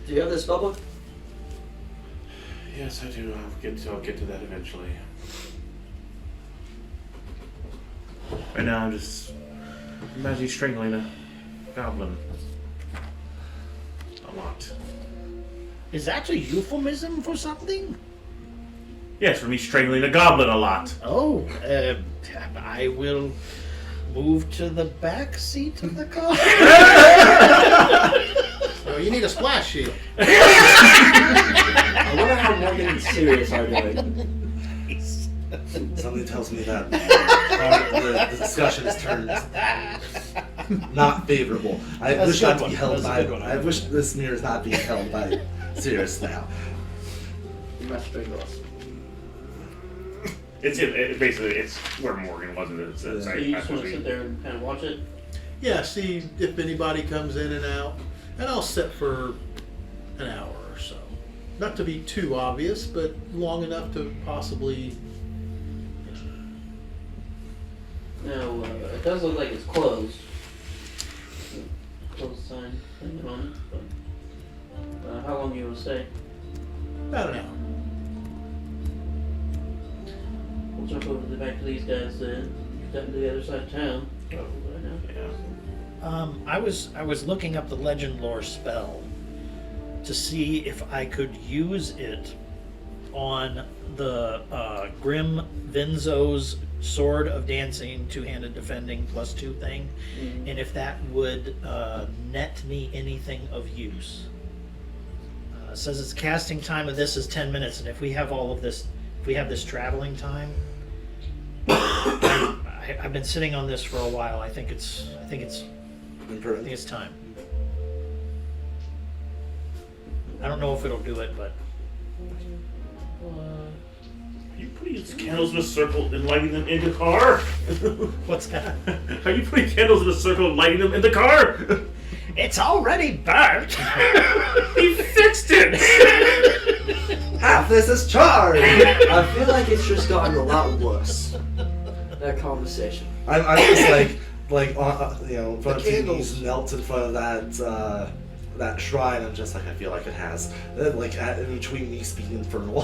Speaker 6: Do you have this spellbook?
Speaker 1: Yes, I do. I'll get to that eventually. Right now, I'm just imagining strangling a goblin. A lot.
Speaker 5: Is that a euphemism for something?
Speaker 1: Yes, for me strangling a goblin a lot.
Speaker 5: Oh, I will move to the back seat of the car.
Speaker 4: No, you need a splash shield.
Speaker 6: I wonder how Morgan and Sirius are doing.
Speaker 3: Something tells me that the discussion has turned not favorable. I
Speaker 5: That's
Speaker 3: wish
Speaker 5: a good
Speaker 3: not to be
Speaker 5: one.
Speaker 3: held
Speaker 5: That's a
Speaker 3: by.
Speaker 5: good one.
Speaker 3: I wish this mirror is not being held by Sirius now.
Speaker 6: You must drink us.
Speaker 1: It's basically it's where Morgan wasn't. It's
Speaker 3: Yeah.
Speaker 7: So you just want to sit there and kind of watch it?
Speaker 4: Yeah, see if anybody comes in and out. And I'll sit for an hour or so. Not to be too obvious, but long enough to possibly...
Speaker 7: No, it does look like it's closed. Closed sign thing on it. But, how long do you want to stay?
Speaker 4: About an hour.
Speaker 7: We'll jump over back to these guys then. Step to the other side of town. Probably right now.
Speaker 1: Yeah.
Speaker 5: I was looking up the legend lore spell to see if I could use it on the Grim Vinzo's Sword of Dancing, two-handed defending +2 thing, and if that would net me anything of use. It says its casting time of this is 10 minutes, and if we have all of this, if we have this traveling time, I've been sitting on this for a while. I think it's time. I don't know if it'll do it, but
Speaker 1: Are you putting these candles in a circle and lighting them in the car?
Speaker 5: what's that?
Speaker 1: Are you putting candles in a circle and lighting them in the car?
Speaker 5: It's already burnt.
Speaker 1: He fixed it.
Speaker 3: Half this is charged.
Speaker 6: I feel like it's just gotten a lot worse. That conversation.
Speaker 3: I'm just like you know, in front of
Speaker 4: candles.
Speaker 3: TVs, knelt in front of that shrine. I'm just like, I feel like it has like in between me speaking infernal.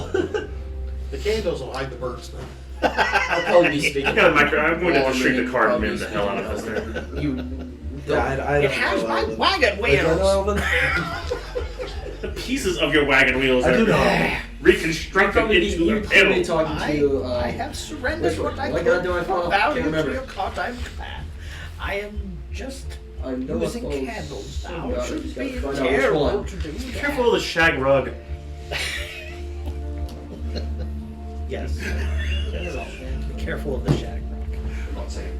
Speaker 4: The candles will hide the burnt stuff.
Speaker 6: I'll probably be speaking.
Speaker 1: I got a micro. I'm going to
Speaker 6: Well,
Speaker 1: just
Speaker 6: I mean,
Speaker 1: the car and
Speaker 6: probably
Speaker 1: man the hell out of us there.
Speaker 6: You.
Speaker 3: Yeah, I
Speaker 5: It
Speaker 3: don't
Speaker 5: has
Speaker 3: know.
Speaker 5: my wagon
Speaker 3: Like, I
Speaker 5: wheels.
Speaker 3: know, but-
Speaker 1: The pieces of your wagon wheels
Speaker 3: I
Speaker 1: are
Speaker 3: do know.
Speaker 1: reconstructed
Speaker 6: Probably
Speaker 1: into
Speaker 6: you
Speaker 1: a
Speaker 6: probably
Speaker 1: panel.
Speaker 6: talking to.
Speaker 5: I have surrendered
Speaker 6: which
Speaker 5: what
Speaker 6: one?
Speaker 5: I
Speaker 6: What
Speaker 5: could
Speaker 6: god do I follow?
Speaker 5: value
Speaker 6: Can't remember.
Speaker 5: to your card-time command. I am just
Speaker 6: I know
Speaker 5: using
Speaker 6: I suppose-
Speaker 5: candles
Speaker 6: Oh
Speaker 5: now.
Speaker 6: God,
Speaker 5: It
Speaker 6: I
Speaker 5: should
Speaker 6: just
Speaker 5: be
Speaker 6: gotta find out which
Speaker 5: terrible
Speaker 6: one.
Speaker 5: to do
Speaker 1: Be
Speaker 5: that.
Speaker 1: careful of the shag rug.
Speaker 5: Yes. Yes. Be careful of the shag rock.
Speaker 6: One second.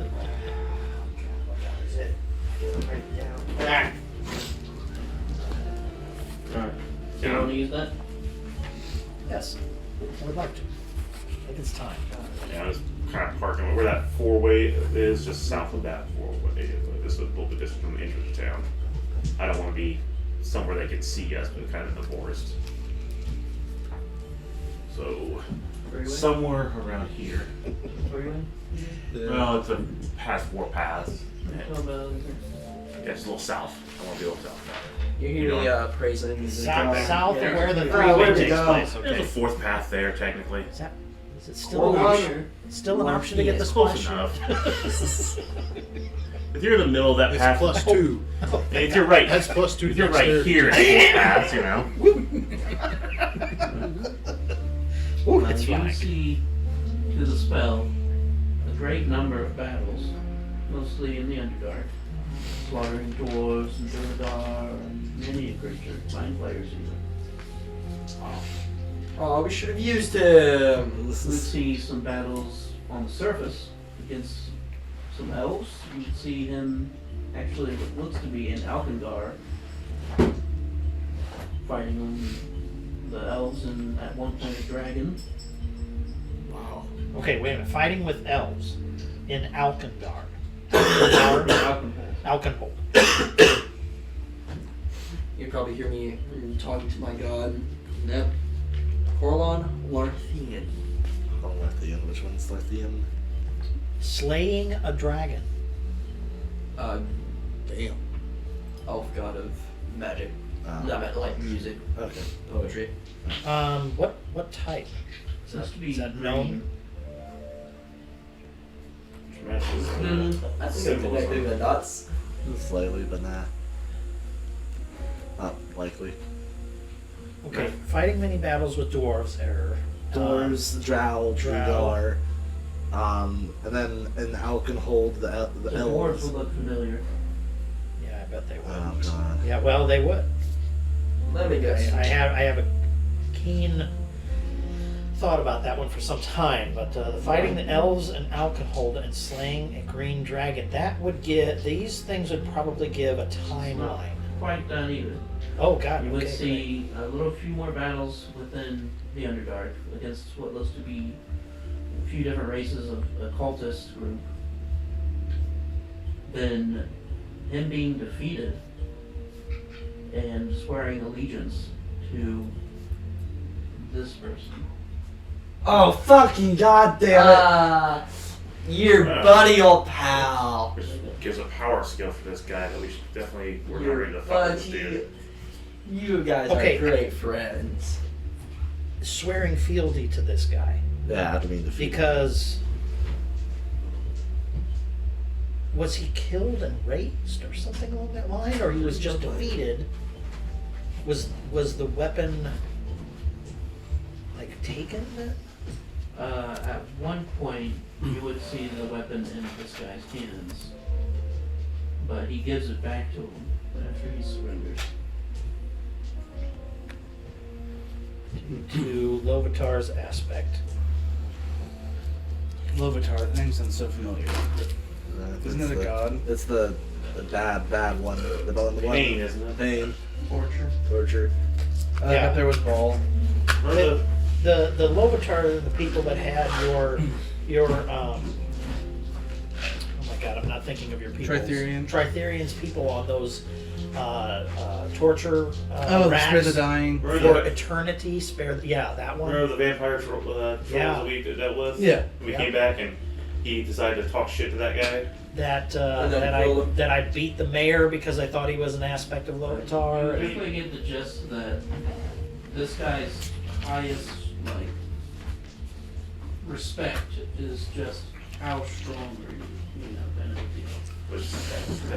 Speaker 7: You want to use that?
Speaker 5: Yes, I would like to. I think it's time.
Speaker 1: Yeah, I was kind of parking where that four-way is, just south of that four-way. Just a little bit distant from the entrance of town. I don't want to be somewhere they can see us, but kind of in the forest. So, somewhere around here. Well, it's a past 4 paths. Yeah, it's a little south. I want to be a little south.
Speaker 6: You hear me praising the
Speaker 5: South of where the
Speaker 6: where
Speaker 5: freeway
Speaker 6: to
Speaker 5: takes
Speaker 6: go?
Speaker 5: place.
Speaker 1: There's
Speaker 5: Okay.
Speaker 1: a 4th path there, technically.
Speaker 5: Is it still an option? Still an option to get the
Speaker 1: Close
Speaker 5: splash?
Speaker 1: enough. If you're in the middle of that
Speaker 4: It's
Speaker 1: path,
Speaker 4: +2.
Speaker 1: if you're right,
Speaker 4: That's +2.
Speaker 1: if you're right here, it's 4 paths, you know.
Speaker 5: Ooh, it's
Speaker 7: You
Speaker 5: fine.
Speaker 7: see through the spell a great number of battles, mostly in the Underdark, slaughtering dwarves and Duradar and many a creature, mind players even.
Speaker 6: Oh, we should have used him.
Speaker 7: You would see some battles on the surface against some elves. You would see him actually what looks to be in Alkengar fighting the elves and at one point a dragon.
Speaker 6: Wow.
Speaker 5: Okay, wait a minute. Fighting with elves in Alkendar.
Speaker 7: Alkenhold.
Speaker 5: Alkenhold.
Speaker 6: You probably hear me talking to my god. Yep. Corlon Larthian.
Speaker 3: Oh, Lithium. Which one's Lithium?
Speaker 5: Slaying a dragon.
Speaker 4: Damn.
Speaker 6: Elf god of magic.
Speaker 3: Oh.
Speaker 6: I meant like music,
Speaker 3: Okay.
Speaker 6: poetry.
Speaker 5: What type?
Speaker 7: Supposed to be
Speaker 5: Is that known?
Speaker 6: I think it's connected to the dots.
Speaker 3: Slightly, but nah. Not likely.
Speaker 5: Okay, fighting many battles with dwarves.
Speaker 3: Dwarves, Drow,
Speaker 5: Drow.
Speaker 3: Drugar, and then in Alkenhold, the
Speaker 7: The dwarves
Speaker 3: elves.
Speaker 7: will look familiar.
Speaker 5: Yeah, I bet they would.
Speaker 3: Oh god.
Speaker 5: Yeah, well, they would.
Speaker 6: Let me
Speaker 5: I
Speaker 6: guess.
Speaker 5: have a keen thought about that one for some time, but fighting the elves and Alkenhold and slaying a green dragon, that would give, these things would probably give a timeline.
Speaker 7: Quite done either.
Speaker 5: Oh god,
Speaker 7: You would
Speaker 5: okay,
Speaker 7: see a little few more battles within the Underdark against what looks to be a few different races of a cultist group. Then him being defeated and swearing allegiance to this person.
Speaker 3: Oh fucking goddamn
Speaker 6: Your buddy old pal.
Speaker 1: Which gives a power skill for this guy that we should definitely work
Speaker 6: Your
Speaker 1: ready to fuck with this
Speaker 6: buddy.
Speaker 1: dude.
Speaker 6: You guys
Speaker 5: Okay.
Speaker 6: are great friends.
Speaker 5: swearing fealty to this guy.
Speaker 3: Yeah, I have to mean defeat.
Speaker 5: Because was he killed and raised or something along that line, or he was just defeated? Was the weapon like taken?
Speaker 7: At one point, you would see the weapon in this guy's hands, but he gives it back to him after he surrenders.
Speaker 5: To Lovitar's aspect.
Speaker 2: Lovitar, that name sounds so familiar. Isn't
Speaker 3: It's
Speaker 2: it a
Speaker 3: the-
Speaker 2: god?
Speaker 3: It's the bad one. The one.
Speaker 1: Pain, isn't it?
Speaker 3: Pain.
Speaker 7: Torture.
Speaker 3: Torture.
Speaker 2: I
Speaker 5: Yeah.
Speaker 2: bet there was Ball.
Speaker 5: The Lovitar are the people that had your oh my god, I'm not thinking of your people.
Speaker 2: Tritherian?
Speaker 5: Tritherian's people on those torture
Speaker 2: Oh, the
Speaker 5: racks
Speaker 2: Spirit of the Dying.
Speaker 5: for
Speaker 1: Remember
Speaker 5: eternity. Yeah, that one.
Speaker 1: the vampire trolls
Speaker 5: Yeah.
Speaker 1: that we did that was?
Speaker 2: Yeah.
Speaker 1: We
Speaker 5: Yeah.
Speaker 1: came back and he decided to talk shit to that guy.
Speaker 5: That
Speaker 6: And then
Speaker 5: that I beat the mayor because I thought he was an aspect of
Speaker 7: You
Speaker 5: Lovitar. and-
Speaker 7: definitely get the gist that this guy's highest respect is just how strong are you know, kind of deal.
Speaker 1: Which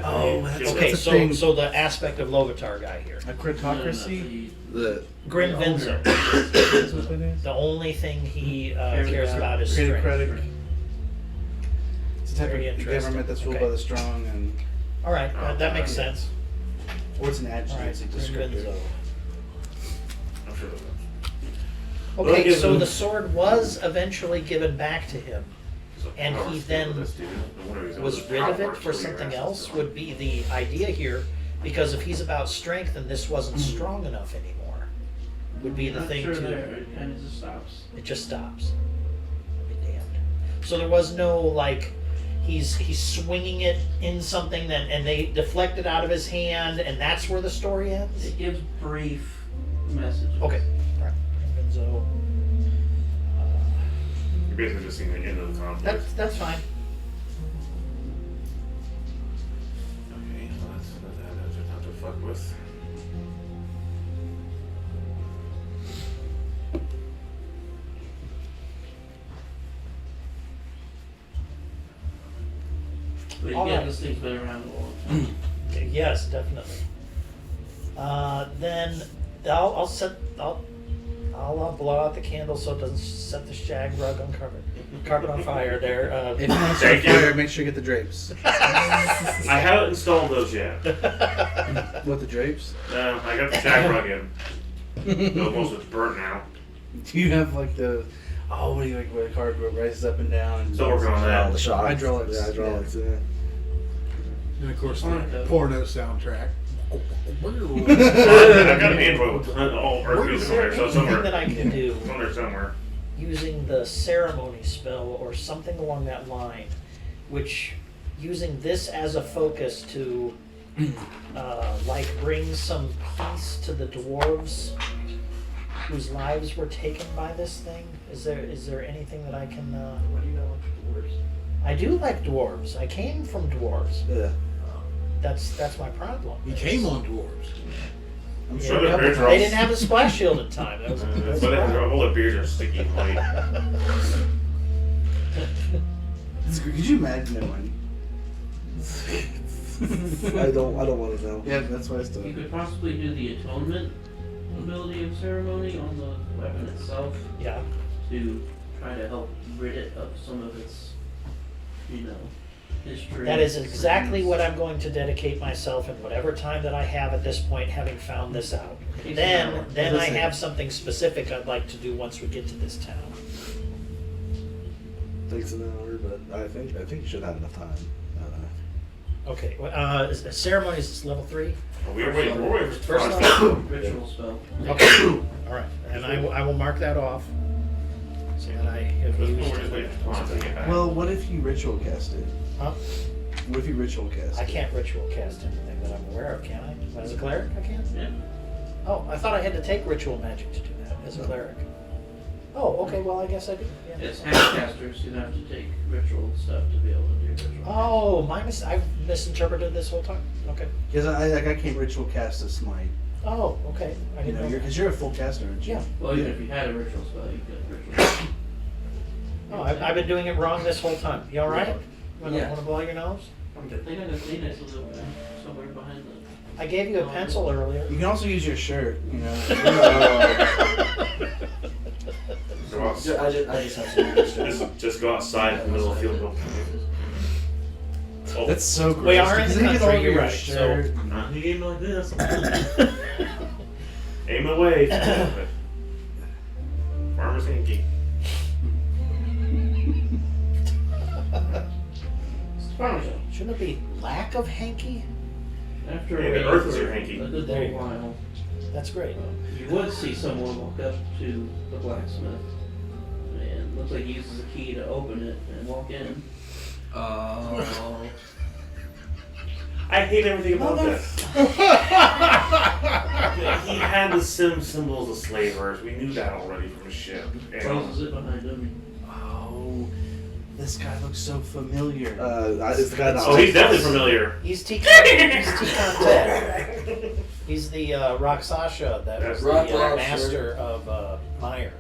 Speaker 5: Oh,
Speaker 1: definitely-
Speaker 5: okay.
Speaker 2: That's a thing.
Speaker 5: So the aspect of Lovitar guy here,
Speaker 2: A critocracy?
Speaker 3: The
Speaker 5: Grim
Speaker 7: The owner.
Speaker 5: Vinzo.
Speaker 2: That's what that is?
Speaker 5: The only thing he
Speaker 7: Cares
Speaker 5: cares about is strength.
Speaker 2: Creative It's a type
Speaker 5: Very
Speaker 2: of
Speaker 5: interesting.
Speaker 2: government that's ruled
Speaker 5: Okay.
Speaker 2: by the strong, and
Speaker 5: All right, that makes sense.
Speaker 2: or it's an
Speaker 5: All
Speaker 2: adjective,
Speaker 5: right,
Speaker 2: it's a
Speaker 5: Grim
Speaker 2: descriptor.
Speaker 5: Vinzo.
Speaker 1: I'm sure that
Speaker 5: Okay,
Speaker 1: give
Speaker 5: so
Speaker 1: him-
Speaker 5: the sword was eventually given back to him.
Speaker 1: was a
Speaker 5: And
Speaker 1: power
Speaker 5: he
Speaker 1: skill
Speaker 5: then
Speaker 1: with this dude. No wonder he's
Speaker 5: Was
Speaker 1: always
Speaker 5: rid of
Speaker 1: power
Speaker 5: it for
Speaker 1: skill
Speaker 5: something
Speaker 1: your
Speaker 5: else
Speaker 1: ass.
Speaker 5: would be the idea here, because if he's about strength and this wasn't strong enough anymore, would be the
Speaker 7: Not
Speaker 5: thing
Speaker 7: sure
Speaker 5: to.
Speaker 7: there. It kind of just stops.
Speaker 5: It just stops. I'll be damned. So there was no like, he's swinging it in something and they deflect it out of his hand, and that's where the story ends.
Speaker 7: It gives brief messages.
Speaker 5: Okay. All right. Enzo.
Speaker 1: You're basically just seeing the end of the conflict.
Speaker 5: That's fine.
Speaker 1: Okay, well, that's not to fuck with.
Speaker 7: But
Speaker 5: All
Speaker 7: again,
Speaker 5: right.
Speaker 7: this thing's been around a long time.
Speaker 5: Yes, definitely. Then I'll blow out the candle so it doesn't set the shag rug on carpet on fire there.
Speaker 2: If you want to start
Speaker 1: Thank you.
Speaker 2: fire, make sure you get the drapes.
Speaker 1: I haven't installed those yet.
Speaker 2: What, the drapes?
Speaker 1: No, I got the shag rug in. Though most of it's burnt now.
Speaker 2: Do you have like the, what do you like where the car rises up and down? And
Speaker 1: Still working on that.
Speaker 3: The shocks.
Speaker 2: Hydraulics.
Speaker 3: Yeah, hydraulics. Yeah.
Speaker 4: And of course,
Speaker 7: Alright,
Speaker 4: the porno soundtrack.
Speaker 1: I've got an Android with all Earth
Speaker 5: Is
Speaker 1: music on
Speaker 5: there
Speaker 1: there, so it's
Speaker 5: anything that
Speaker 1: somewhere.
Speaker 5: I can do
Speaker 1: It's on there somewhere.
Speaker 5: using the ceremony spell or something along that line, which using this as a focus to like bring some peace to the dwarves whose lives were taken by this thing? Is there anything that I can?
Speaker 6: What do you know about dwarves?
Speaker 5: I do like dwarves. I came from dwarves.
Speaker 3: Yeah.
Speaker 5: That's my problem.
Speaker 4: He came on dwarves.
Speaker 2: I'm
Speaker 5: Yeah,
Speaker 1: sure their beards are
Speaker 5: they
Speaker 1: all-
Speaker 5: didn't have a splash shield at the time. That was, that was
Speaker 1: But
Speaker 5: a problem.
Speaker 1: all the beards are sticky and white.
Speaker 2: Could you imagine that one?
Speaker 3: I don't want to know.
Speaker 2: Yeah, that's why I
Speaker 7: You
Speaker 2: still.
Speaker 7: could possibly do the atonement ability of ceremony on the weapon itself
Speaker 5: Yeah.
Speaker 7: to try to help rid it of some of its, history.
Speaker 5: That is exactly what I'm going to dedicate myself in whatever time that I have at this point, having found this out. Then I
Speaker 2: Listen.
Speaker 5: have something specific I'd like to do once we get to this town.
Speaker 3: Takes an hour, but I think you should have enough time.
Speaker 5: Okay. Ceremonies is level 3.
Speaker 1: We're waiting for
Speaker 5: First
Speaker 1: Franz.
Speaker 7: Ritual spell.
Speaker 5: Okay. All right. And I will mark that off. So that I have
Speaker 1: We're
Speaker 5: used
Speaker 1: just waiting for Franz to get back.
Speaker 2: Well, what if you ritual cast it?
Speaker 5: Huh?
Speaker 2: What if you ritual cast
Speaker 5: I
Speaker 2: it?
Speaker 5: can't ritual cast anything that I'm aware of, can I? As a cleric, I can?
Speaker 7: Yeah.
Speaker 5: Oh, I thought I had to take ritual magic to do that as a cleric. Oh, okay. Well, I guess I do. Yeah.
Speaker 7: It's half casters who have to take ritual stuff to be able to do ritual.
Speaker 5: Oh, I've misinterpreted this whole time. Okay.
Speaker 2: Because I can't ritual cast a smite.
Speaker 5: Oh, okay. I
Speaker 2: You
Speaker 5: didn't
Speaker 2: know,
Speaker 5: know.
Speaker 2: because you're a full caster, aren't you?
Speaker 5: Yeah.
Speaker 7: Well, even if you had a ritual spell, you could ritual.
Speaker 5: Oh, I've been doing it wrong this whole time. You all right?
Speaker 6: Yeah.
Speaker 5: Want to blow your nose?
Speaker 6: I'm
Speaker 7: I
Speaker 6: good.
Speaker 7: think I got a Kleenex a little bit somewhere behind the.
Speaker 5: I gave you a pencil earlier.
Speaker 2: You can also use your shirt, you know.
Speaker 1: Go out-
Speaker 6: I just have some extra.
Speaker 1: just go outside in the middle of the field. Oh,
Speaker 2: That's so gross.
Speaker 5: We are in
Speaker 2: because
Speaker 5: the
Speaker 2: then you get
Speaker 5: country,
Speaker 2: all
Speaker 5: you're
Speaker 2: your
Speaker 5: right,
Speaker 2: shirt.
Speaker 1: not a game like this. Aim away. Farmer's hanky.
Speaker 7: It's farm show.
Speaker 5: Shouldn't it be lack of hanky?
Speaker 7: After
Speaker 1: Yeah, the
Speaker 7: a
Speaker 1: earth is
Speaker 7: for
Speaker 1: your hanky.
Speaker 7: a good
Speaker 5: There you
Speaker 7: little
Speaker 5: go.
Speaker 7: while,
Speaker 5: That's great.
Speaker 7: you would see someone walk up to the blacksmith and looks like he uses a key to open it and walk in.
Speaker 6: Oh.
Speaker 1: I hate everything about this. He had the symbols of slavers. We knew that already from the ship. And
Speaker 7: Closes it behind him.
Speaker 2: Oh, this guy looks so familiar.
Speaker 3: Is the guy not?
Speaker 1: oh, he's definitely familiar.
Speaker 5: He's T-Con Ted. He's the Rakshasa that was the
Speaker 6: Rakshasa.
Speaker 5: master of Meyer.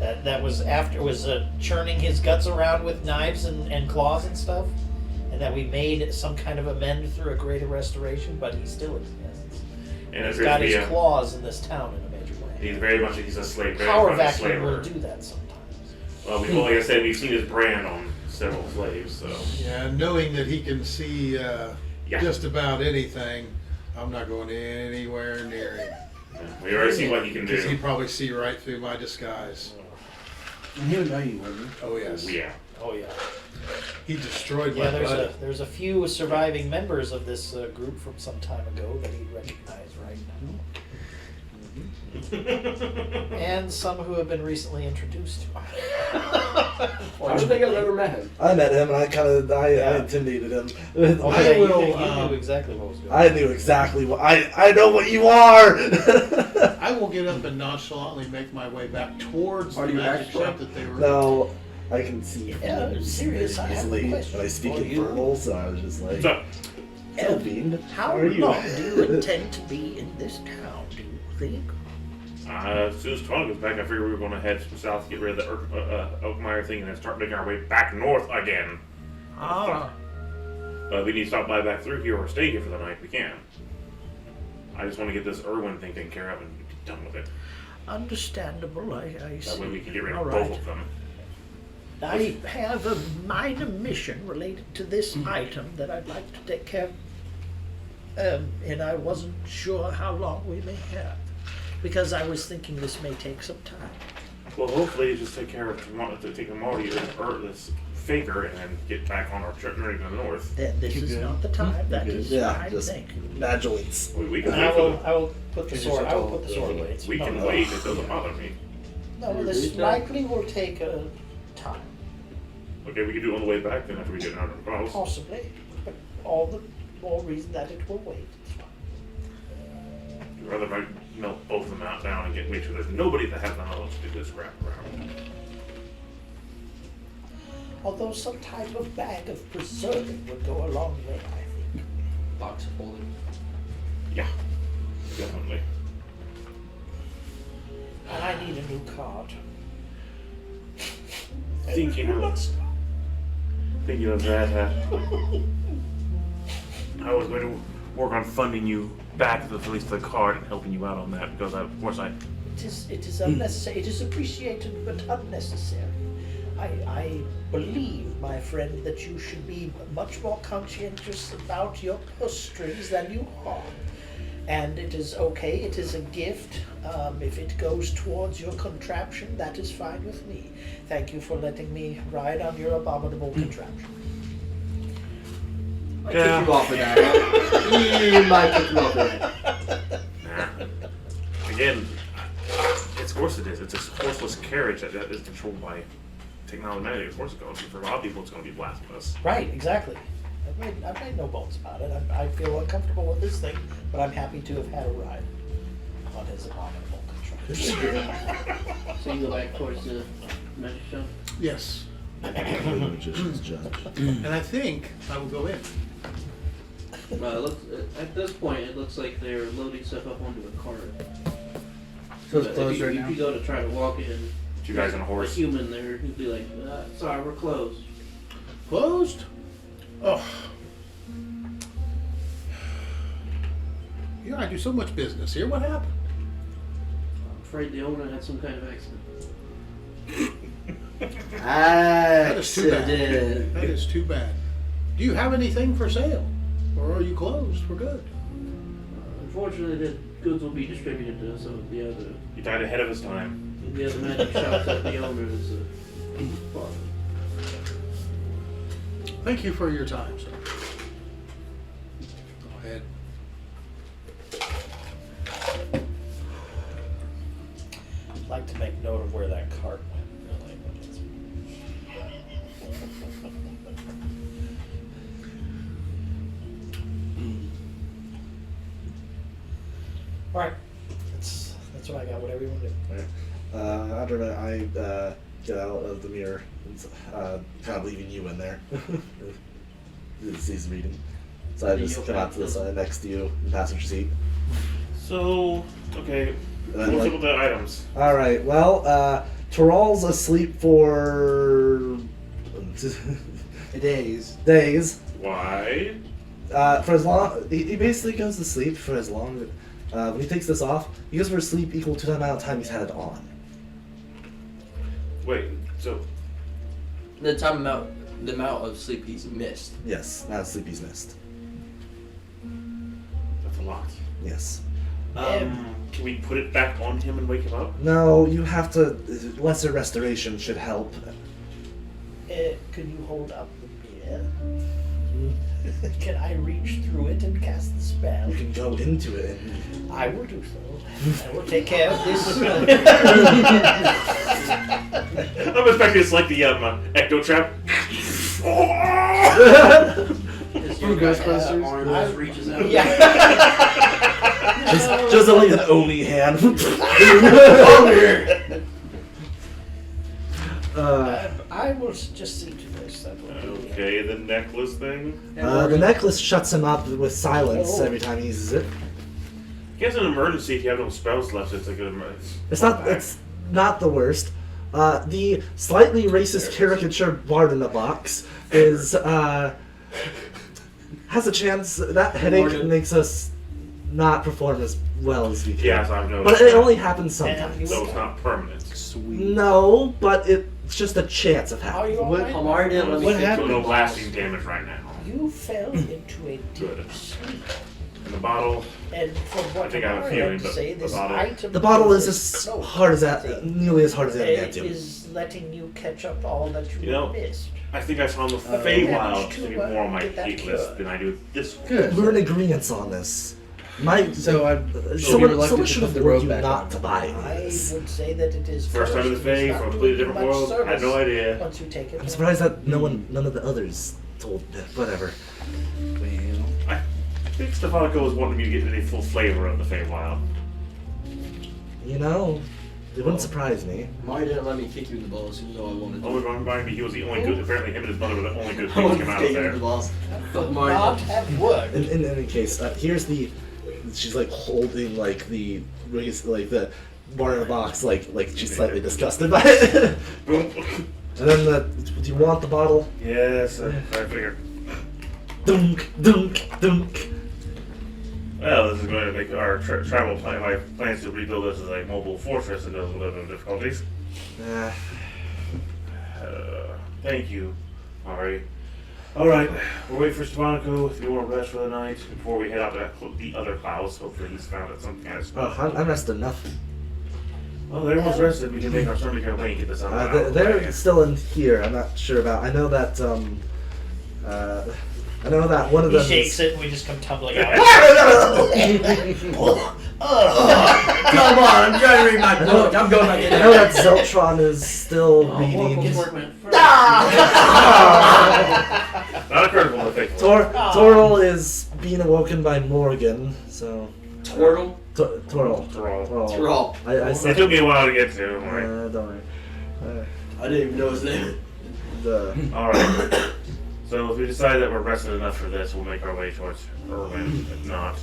Speaker 5: That was after churning his guts around with knives and claws and stuff, and that we made some kind of amend through a greater restoration, but he still exists.
Speaker 1: And
Speaker 5: He's
Speaker 1: appears
Speaker 5: got
Speaker 1: to be
Speaker 5: his
Speaker 1: a,
Speaker 5: claws in this town in a major way.
Speaker 1: he's very much he's a slave. Very
Speaker 5: Power
Speaker 1: much a
Speaker 5: vacuum will
Speaker 1: slaver.
Speaker 5: do that sometimes.
Speaker 1: Well, like I said, we've seen his brand on several slaves. So
Speaker 4: Yeah, knowing that he can see
Speaker 1: yeah,
Speaker 4: just about anything, I'm not going anywhere near him.
Speaker 1: we already see what he can
Speaker 4: Because he'd
Speaker 1: do.
Speaker 4: probably see right through my disguise.
Speaker 2: And he would know you, wouldn't he?
Speaker 4: Oh, yes.
Speaker 1: Yeah.
Speaker 5: Oh yeah.
Speaker 4: He destroyed
Speaker 5: Yeah,
Speaker 4: my buddy.
Speaker 5: there's a few surviving members of this group from some time ago that he'd recognize right now. And some who have been recently introduced to him.
Speaker 6: I don't think I've ever met him.
Speaker 3: I met him and I intimidated him.
Speaker 5: Oh,
Speaker 4: I
Speaker 5: yeah, you
Speaker 4: will,
Speaker 5: knew- you
Speaker 4: um,
Speaker 5: knew exactly what was going on.
Speaker 3: I knew exactly what I know what you are.
Speaker 4: I will get up and nonchalantly make my way back towards
Speaker 6: Are
Speaker 4: the
Speaker 6: you
Speaker 4: magic
Speaker 6: back for
Speaker 4: shop
Speaker 6: it?
Speaker 4: that they were.
Speaker 3: No, I can see
Speaker 5: Yeah,
Speaker 3: things
Speaker 5: serious, I have a
Speaker 3: easily
Speaker 5: question
Speaker 3: when I speak
Speaker 5: for you.
Speaker 3: infernal, so I was just like,
Speaker 1: So,
Speaker 3: Bean,
Speaker 5: How
Speaker 3: are you?
Speaker 5: long do you intend to be in this town, do you think?
Speaker 1: as soon as Twana goes back, I figured we were going to head south, get rid of the Oakmeyer thing, and then start making our way back north again.
Speaker 5: Ah.
Speaker 1: We need to stop by back through here or stay here for the night. We can. I just want to get this Irwin thing taken care of and be done with it.
Speaker 5: Understandable, I see.
Speaker 1: That way we can get rid
Speaker 5: All
Speaker 1: of
Speaker 5: right.
Speaker 1: both of them.
Speaker 5: I have a minor mission related to this item that I'd like to take care of. And I wasn't sure how long we may have. Because I was thinking this may take some time.
Speaker 1: Well, hopefully, just take care of tomorrow, to take tomorrow to get this faker and then get back on our trip to the north.
Speaker 5: Then this is not the time. That is
Speaker 3: Yeah,
Speaker 5: what I
Speaker 3: just
Speaker 5: think.
Speaker 3: bad joints.
Speaker 1: We can
Speaker 5: I
Speaker 1: wait for
Speaker 5: will.
Speaker 1: the,
Speaker 5: I will put the sword. I will put the sword away.
Speaker 1: we can wait. It doesn't bother me.
Speaker 5: No, this likely will take a time,
Speaker 1: Okay, we can do it on the way back then after we get out of the house.
Speaker 5: possibly, but all the more reason that it will wait. It's fine.
Speaker 1: I'd rather melt both of them out down and make sure there's nobody that has knowledge to do this crap around.
Speaker 5: Although some type of bag of preserving would go a long way, I think.
Speaker 6: Box of holding.
Speaker 1: Yeah, definitely.
Speaker 5: And I need a new card.
Speaker 1: Thinking of that, I was going to work on funding you back to at least the card and helping you out on that because of course I
Speaker 5: It is unnecessary. It is appreciated, but unnecessary. I believe, my friend, that you should be much more conscientious about your purse strings than you are. And it is okay, it is a gift. If it goes towards your contraption, that is fine with me. Thank you for letting me ride on your abominable contraption.
Speaker 6: I
Speaker 1: Yeah.
Speaker 6: kick you off of that. You might kick you off of that.
Speaker 1: nah. Again, of course it is. It's a horseless carriage that is controlled by technology. Magic. Of course it's going to be. For a lot of people, it's going to be blasphemous.
Speaker 5: Right, exactly. I've made no bones about it. I feel uncomfortable with this thing, but I'm happy to have had a ride on his abominable contraption.
Speaker 7: So you go back towards the magic shop?
Speaker 4: Yes.
Speaker 3: Magician's judge.
Speaker 4: And I think I will go in.
Speaker 7: Well, it looks, at this point, it looks like they're loading stuff up onto a cart.
Speaker 2: So it's
Speaker 7: But
Speaker 2: closed right
Speaker 7: if
Speaker 2: now?
Speaker 7: you go to try to walk in,
Speaker 1: Two guys on a
Speaker 7: a
Speaker 1: horse.
Speaker 7: human there, he'd be like, sorry, we're closed.
Speaker 4: Closed? Oh. You know, I do so much business here. What happened?
Speaker 7: I'm afraid the owner had some kind of accident.
Speaker 4: That is too bad.
Speaker 6: Accident.
Speaker 4: That is too bad. Do you have anything for sale? Or are you closed for good?
Speaker 7: Unfortunately, the goods will be distributed to some of the other
Speaker 1: Ahead of his time.
Speaker 7: magic shops that the owner is father.
Speaker 4: Thank you for your time, sir. Go ahead.
Speaker 5: I'd like to make note of where that cart went, really. Alright. That's what I got, whatever you want to do.
Speaker 3: After that, I get out of the mirror, and, kind of leaving you in there. He's reading. So I just come out to the side next to you, in the passenger seat.
Speaker 1: So, okay.
Speaker 3: And then,
Speaker 1: What's
Speaker 3: like,
Speaker 1: up with the items?
Speaker 3: all right. Well, Terrell's asleep for
Speaker 2: Days.
Speaker 3: days.
Speaker 1: Why?
Speaker 3: For as long, he basically goes to sleep for as long. When he takes this off, he goes for sleep equal to the amount of time he's had it on.
Speaker 1: Wait, so
Speaker 6: The amount of sleep he's missed.
Speaker 3: Yes, not sleep he's missed.
Speaker 1: that's a lot.
Speaker 3: Yes.
Speaker 1: Can we put it back on him and wake him up?
Speaker 3: No, you have to. Lesser restoration should help.
Speaker 5: Can you hold up the mirror? Can I reach through it and cast the spell?
Speaker 3: You can go into it. And...
Speaker 5: I will do so. I will take care of this.
Speaker 1: I'm expecting it's like the ecto trap.
Speaker 2: From Ghostbusters.
Speaker 7: Arm reaches out.
Speaker 5: Yeah.
Speaker 3: just like an Oni hand.
Speaker 5: I will just see to this. That will be
Speaker 1: Okay, the necklace thing.
Speaker 3: The necklace shuts him up with silence every time he uses it.
Speaker 1: I guess an emergency if you have no spells left, it's a good emergency.
Speaker 3: It's not the worst. The slightly racist caricature bard in the box is has a chance. That headache makes us not perform as well as we can.
Speaker 1: Yes, I've noticed.
Speaker 3: But it
Speaker 1: that.
Speaker 3: only happens sometimes.
Speaker 1: So it's not permanent.
Speaker 2: Sweet.
Speaker 3: No, but it's just a chance of
Speaker 5: Are
Speaker 3: happening.
Speaker 5: you
Speaker 2: What-
Speaker 5: alright?
Speaker 6: Amari didn't let me
Speaker 2: What
Speaker 6: think
Speaker 2: happened?
Speaker 1: So no lasting damage right now.
Speaker 5: You fell into a
Speaker 1: Good.
Speaker 5: deep sleep.
Speaker 1: And the bottle,
Speaker 5: And from what
Speaker 1: I think I have a
Speaker 5: Amari
Speaker 1: feeling,
Speaker 5: had to
Speaker 1: but
Speaker 5: say,
Speaker 1: the
Speaker 5: this
Speaker 1: bottle-
Speaker 5: item
Speaker 3: The bottle is
Speaker 5: this
Speaker 3: as
Speaker 5: cloak
Speaker 3: hard as that,
Speaker 5: thing
Speaker 3: nearly as hard as adamantium.
Speaker 5: is letting you catch up all that you,
Speaker 1: You know,
Speaker 5: missed.
Speaker 1: I think I found the
Speaker 5: managed
Speaker 1: Feywild
Speaker 5: to,
Speaker 1: to be more on my
Speaker 5: get that
Speaker 1: hate list
Speaker 5: cured.
Speaker 1: than I do this one.
Speaker 2: Good.
Speaker 3: We're in agreement on this. My
Speaker 2: So I'd be
Speaker 3: someone
Speaker 2: reluctant
Speaker 3: should
Speaker 2: to
Speaker 3: have
Speaker 2: put the
Speaker 3: warned
Speaker 2: robe
Speaker 3: you
Speaker 2: back
Speaker 3: not
Speaker 2: on.
Speaker 3: to buy
Speaker 5: I
Speaker 3: this.
Speaker 5: would say that it is
Speaker 1: First time in the
Speaker 5: cursed. It is
Speaker 1: Fae
Speaker 5: not
Speaker 1: from a
Speaker 5: doing
Speaker 1: completely
Speaker 5: you
Speaker 1: different
Speaker 5: much
Speaker 1: world. I had no
Speaker 5: service
Speaker 1: idea.
Speaker 5: Once you take it.
Speaker 3: I'm surprised that none of the others told. Whatever.
Speaker 1: I think Stefanico was wanting me to get the full flavor of the Feywild.
Speaker 3: You know, it wouldn't surprise me.
Speaker 6: Amari didn't let me kick you in the balls, even though I wanted to.
Speaker 1: Oh, remind me, he was the only good. Apparently, him and his brother were the only good
Speaker 6: I
Speaker 1: things
Speaker 6: wanted
Speaker 1: came
Speaker 6: to
Speaker 1: out
Speaker 6: kick
Speaker 1: of
Speaker 6: you in
Speaker 1: there.
Speaker 6: the balls. But Amari
Speaker 5: Not
Speaker 6: didn't.
Speaker 5: have worked.
Speaker 3: In any case, here's the. She's like holding like the the bar in the box, like she's slightly disgusted by it.
Speaker 1: Boom.
Speaker 3: And then do you want the bottle?
Speaker 1: Yes, I figured.
Speaker 3: Dunk, dunk, dunk.
Speaker 1: Well, this is going to make our travel plan. My plans to rebuild this as a mobile fortress and those little difficulties. Thank you, Ari. Alright, we'll wait for Stefanico if you want to rest for the night before we head out to the other clouds. Hopefully he's found it something else.
Speaker 3: I'm rested enough.
Speaker 1: Well, everyone's rested. We can make our sermon campaign and get this out of the
Speaker 3: They're
Speaker 1: way.
Speaker 3: still in here. I'm not sure about. I know that one of
Speaker 5: He
Speaker 3: them.
Speaker 5: shakes it and we just come tumbling out.
Speaker 6: Come on, I'm trying to read my book. I'm going back in
Speaker 3: I know that Zeltron is still reading.
Speaker 1: Not a critical, I think.
Speaker 3: Toril is being awoken by Morgan. So
Speaker 6: Tortle?
Speaker 3: Toril.
Speaker 6: Toril.
Speaker 3: I
Speaker 1: It
Speaker 3: said.
Speaker 1: took me a while to get to. Don't worry.
Speaker 3: Don't worry.
Speaker 6: I didn't even know his name.
Speaker 1: Alright. So if we decide that we're rested enough for this, we'll make our way towards Irwin. If not,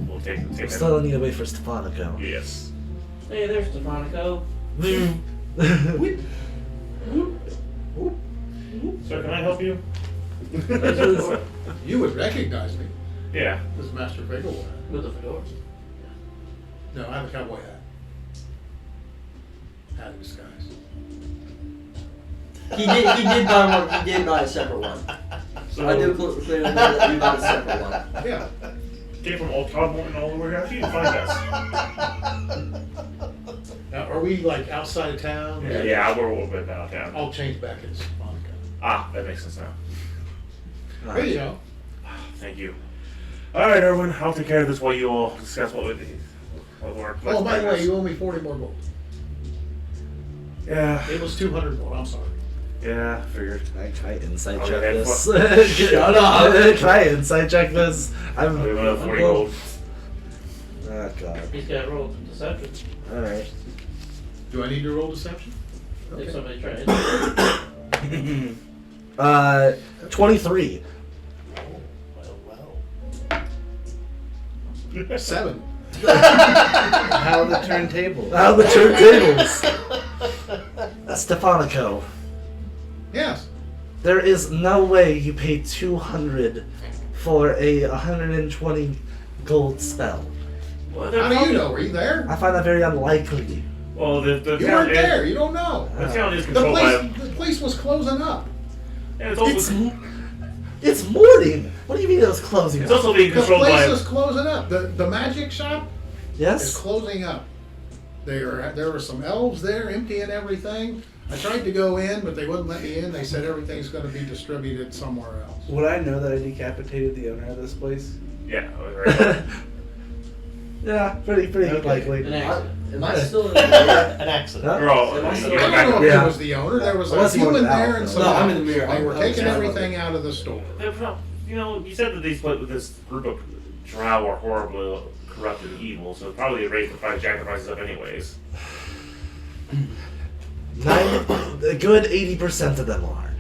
Speaker 1: we'll take
Speaker 3: We
Speaker 1: it.
Speaker 3: still need to wait for Stefanico.
Speaker 1: Yes.
Speaker 7: Hey, there's Stefanico.
Speaker 1: So can I help you?
Speaker 4: You would recognize me
Speaker 1: Yeah.
Speaker 4: as Master Fagelwire.
Speaker 7: With the fedora.
Speaker 4: No, I have a cowboy hat. Hat of disguise.
Speaker 6: He did buy one. He did buy a separate one.
Speaker 1: So
Speaker 6: I do clearly know that you bought a separate one.
Speaker 4: Yeah.
Speaker 1: came from Old Todd Morton all the way out here to find us.
Speaker 4: Now, are we like outside of town?
Speaker 1: Yeah, we're a little bit out of town.
Speaker 4: I'll change back into Monica.
Speaker 1: Ah, that makes sense now.
Speaker 4: There you go.
Speaker 1: Thank you. Alright, Erwin, I'll take care of this while you all discuss what we need.
Speaker 4: Oh, by the way, you owe me 40 more gold.
Speaker 1: Yeah,
Speaker 4: It was 200 gold. I'm sorry.
Speaker 1: yeah, figured.
Speaker 3: Can I try insight
Speaker 1: Oh,
Speaker 3: check
Speaker 1: yeah,
Speaker 3: this?
Speaker 6: Shut up.
Speaker 3: Can I insight check this? I'm.
Speaker 1: I'll give another 40 gold.
Speaker 3: Oh god.
Speaker 7: He's got rolled deception.
Speaker 3: All right.
Speaker 4: Do I need to roll deception?
Speaker 7: If somebody tries.
Speaker 3: 23.
Speaker 5: Well.
Speaker 4: 7.
Speaker 2: How the turntable?
Speaker 3: Now the turntables. Stefanico,
Speaker 4: Yes.
Speaker 3: there is no way you pay 200 for a 120 gold spell.
Speaker 1: Well,
Speaker 4: How do you know? Were you there?
Speaker 3: I find that very unlikely.
Speaker 1: Well, the
Speaker 4: You
Speaker 1: town
Speaker 4: weren't there. You don't know.
Speaker 1: The town is
Speaker 4: The
Speaker 1: controlled by.
Speaker 4: place was closing up.
Speaker 1: And it's also,
Speaker 3: It's morning. What do you mean it was closing?
Speaker 1: it's also being
Speaker 4: The
Speaker 1: controlled
Speaker 4: place
Speaker 1: by.
Speaker 4: is closing up. The magic shop is
Speaker 3: Yes.
Speaker 4: closing up. There were some elves there emptying everything. I tried to go in, but they wouldn't let me in. They said everything's going to be distributed somewhere else.
Speaker 2: Would I know that I decapitated the owner of this place?
Speaker 1: Yeah. Right.
Speaker 3: Yeah, pretty likely.
Speaker 7: An accident.
Speaker 6: Am I still in the mirror?
Speaker 5: An accident.
Speaker 3: Huh?
Speaker 1: We're all.
Speaker 6: Am I still-
Speaker 1: you
Speaker 4: I
Speaker 1: get back-
Speaker 4: don't know if
Speaker 3: Yeah.
Speaker 4: it was the owner. There was a
Speaker 3: Unless you
Speaker 4: human
Speaker 3: wanted
Speaker 4: there
Speaker 3: out,
Speaker 4: and
Speaker 3: though.
Speaker 4: some
Speaker 6: No, I'm in
Speaker 4: elves.
Speaker 6: the mirror.
Speaker 4: They were
Speaker 6: I was
Speaker 4: taking
Speaker 6: out of
Speaker 4: everything out of the store.
Speaker 1: You know, you said that they split with this group of drow are horribly corrupt and evil, so probably they raised the price, jack the prices up anyways.
Speaker 3: A good 80% of them are.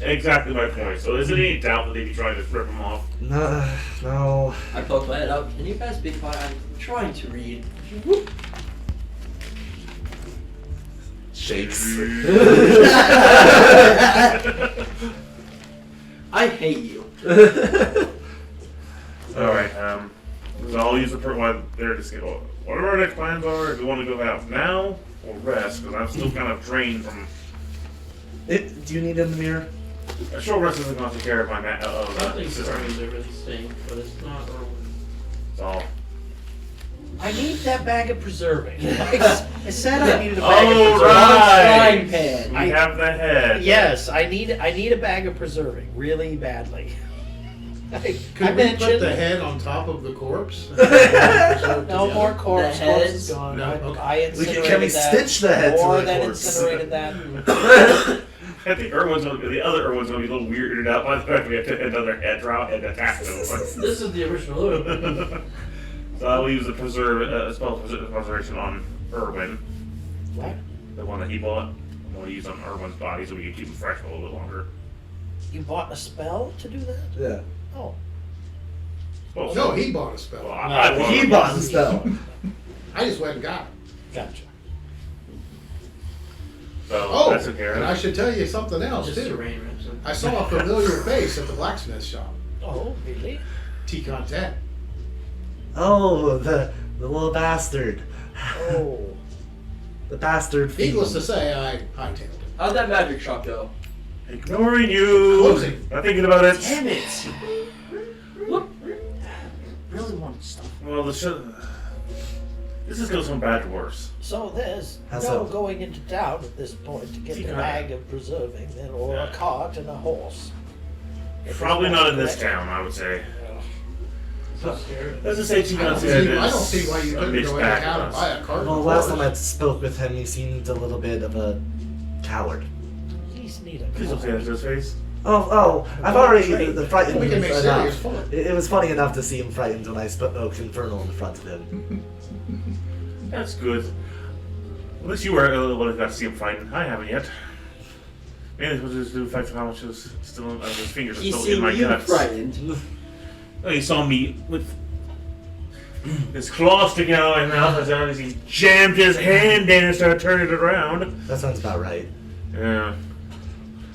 Speaker 1: Exactly my point. So is it any doubt that they'd be trying to rip them off?
Speaker 3: No.
Speaker 6: I poked my head up. Can you guys be quiet? I'm trying to read.
Speaker 3: Shakes.
Speaker 6: I hate you.
Speaker 1: Alright, so I'll use the one there to say, well, whatever our next plans are, if we want to go out now or rest, because I'm still kind of drained from.
Speaker 3: Do you need in the mirror?
Speaker 1: A short rest isn't going to take care of my
Speaker 7: I think
Speaker 1: system.
Speaker 7: Irwin's are really stink, but it's not Irwin.
Speaker 1: So.
Speaker 5: I need that bag of preserving. I said I needed a bag of
Speaker 1: Oh,
Speaker 5: preserving.
Speaker 1: right!
Speaker 6: Frying pan.
Speaker 1: We have the head.
Speaker 5: Yes, I need a bag of preserving really badly. I
Speaker 4: Could we put
Speaker 5: mentioned
Speaker 4: the head on top of the corpse?
Speaker 5: no more corpse.
Speaker 6: The
Speaker 5: Corpse
Speaker 6: heads?
Speaker 5: is gone.
Speaker 4: No,
Speaker 5: I
Speaker 4: okay.
Speaker 5: incinerated
Speaker 3: Can we
Speaker 5: that.
Speaker 3: stitch the head to
Speaker 5: More
Speaker 3: the
Speaker 5: than
Speaker 3: corpse?
Speaker 5: incinerated that.
Speaker 1: I think the other Irwin's going to be a little weirded out by the fact we have to another head drop and attack them.
Speaker 7: This is the original Irwin.
Speaker 1: So I will use the spell preservation on Irwin,
Speaker 5: What?
Speaker 1: the one that he bought. I'm going to use on Irwin's body so we can keep him fresh for a little bit longer.
Speaker 5: You bought a spell to do that?
Speaker 3: Yeah.
Speaker 5: Oh.
Speaker 1: Well,
Speaker 4: No, he bought a spell.
Speaker 1: well, I
Speaker 3: He bought the spell.
Speaker 4: I just went and got it.
Speaker 5: Gotcha.
Speaker 1: So
Speaker 4: Oh,
Speaker 1: that's okay.
Speaker 4: and I should tell you something else
Speaker 7: Just a
Speaker 4: too.
Speaker 7: rain rinse.
Speaker 4: I saw a familiar face at the blacksmith shop.
Speaker 5: Oh, really?
Speaker 4: T-Content.
Speaker 3: Oh, the little bastard.
Speaker 5: Oh.
Speaker 3: The bastard
Speaker 4: Needless to
Speaker 3: fiend.
Speaker 4: say, I hightailed it.
Speaker 6: How'd that magic shop go?
Speaker 1: Ignoring you.
Speaker 4: Closing.
Speaker 1: Not thinking about it.
Speaker 6: Damn it! Really wanted stuff.
Speaker 1: Well, this is going from bad to worse.
Speaker 5: So there's
Speaker 3: How
Speaker 5: no
Speaker 3: so?
Speaker 5: going into town at this point to get
Speaker 1: See,
Speaker 5: a bag of preserving, then, or a
Speaker 1: Yeah.
Speaker 5: cart and a horse. If
Speaker 1: Probably
Speaker 5: it's
Speaker 1: not in this
Speaker 5: correct.
Speaker 1: town, I would say.
Speaker 7: So scared.
Speaker 1: Let's just say
Speaker 4: I don't
Speaker 1: T-Content
Speaker 4: see,
Speaker 1: is
Speaker 4: I don't see why you
Speaker 1: a
Speaker 4: couldn't
Speaker 1: mixed
Speaker 4: go into
Speaker 1: bag
Speaker 4: town
Speaker 1: of
Speaker 4: and
Speaker 1: us.
Speaker 4: buy a cart.
Speaker 3: Well, last time I spoke with him, he seemed a little bit of a coward.
Speaker 5: He's neat.
Speaker 1: Please don't say that to his face.
Speaker 3: Oh, I've already frightened
Speaker 4: We can make
Speaker 3: enough.
Speaker 4: serious fun.
Speaker 3: It was funny enough to see him frightened when I spoke Infernal in front of him.
Speaker 1: That's good. At least you were one who got to see him fighting. I haven't yet. Mainly it was just the fact of how much was still his fingers are
Speaker 6: He's
Speaker 1: still in
Speaker 6: seen
Speaker 1: my
Speaker 6: you
Speaker 1: guts.
Speaker 6: frightened.
Speaker 1: Oh, he saw me with his claw sticking out of my mouth as he jammed his hand in and started turning it around.
Speaker 3: That sounds about right.
Speaker 1: Yeah.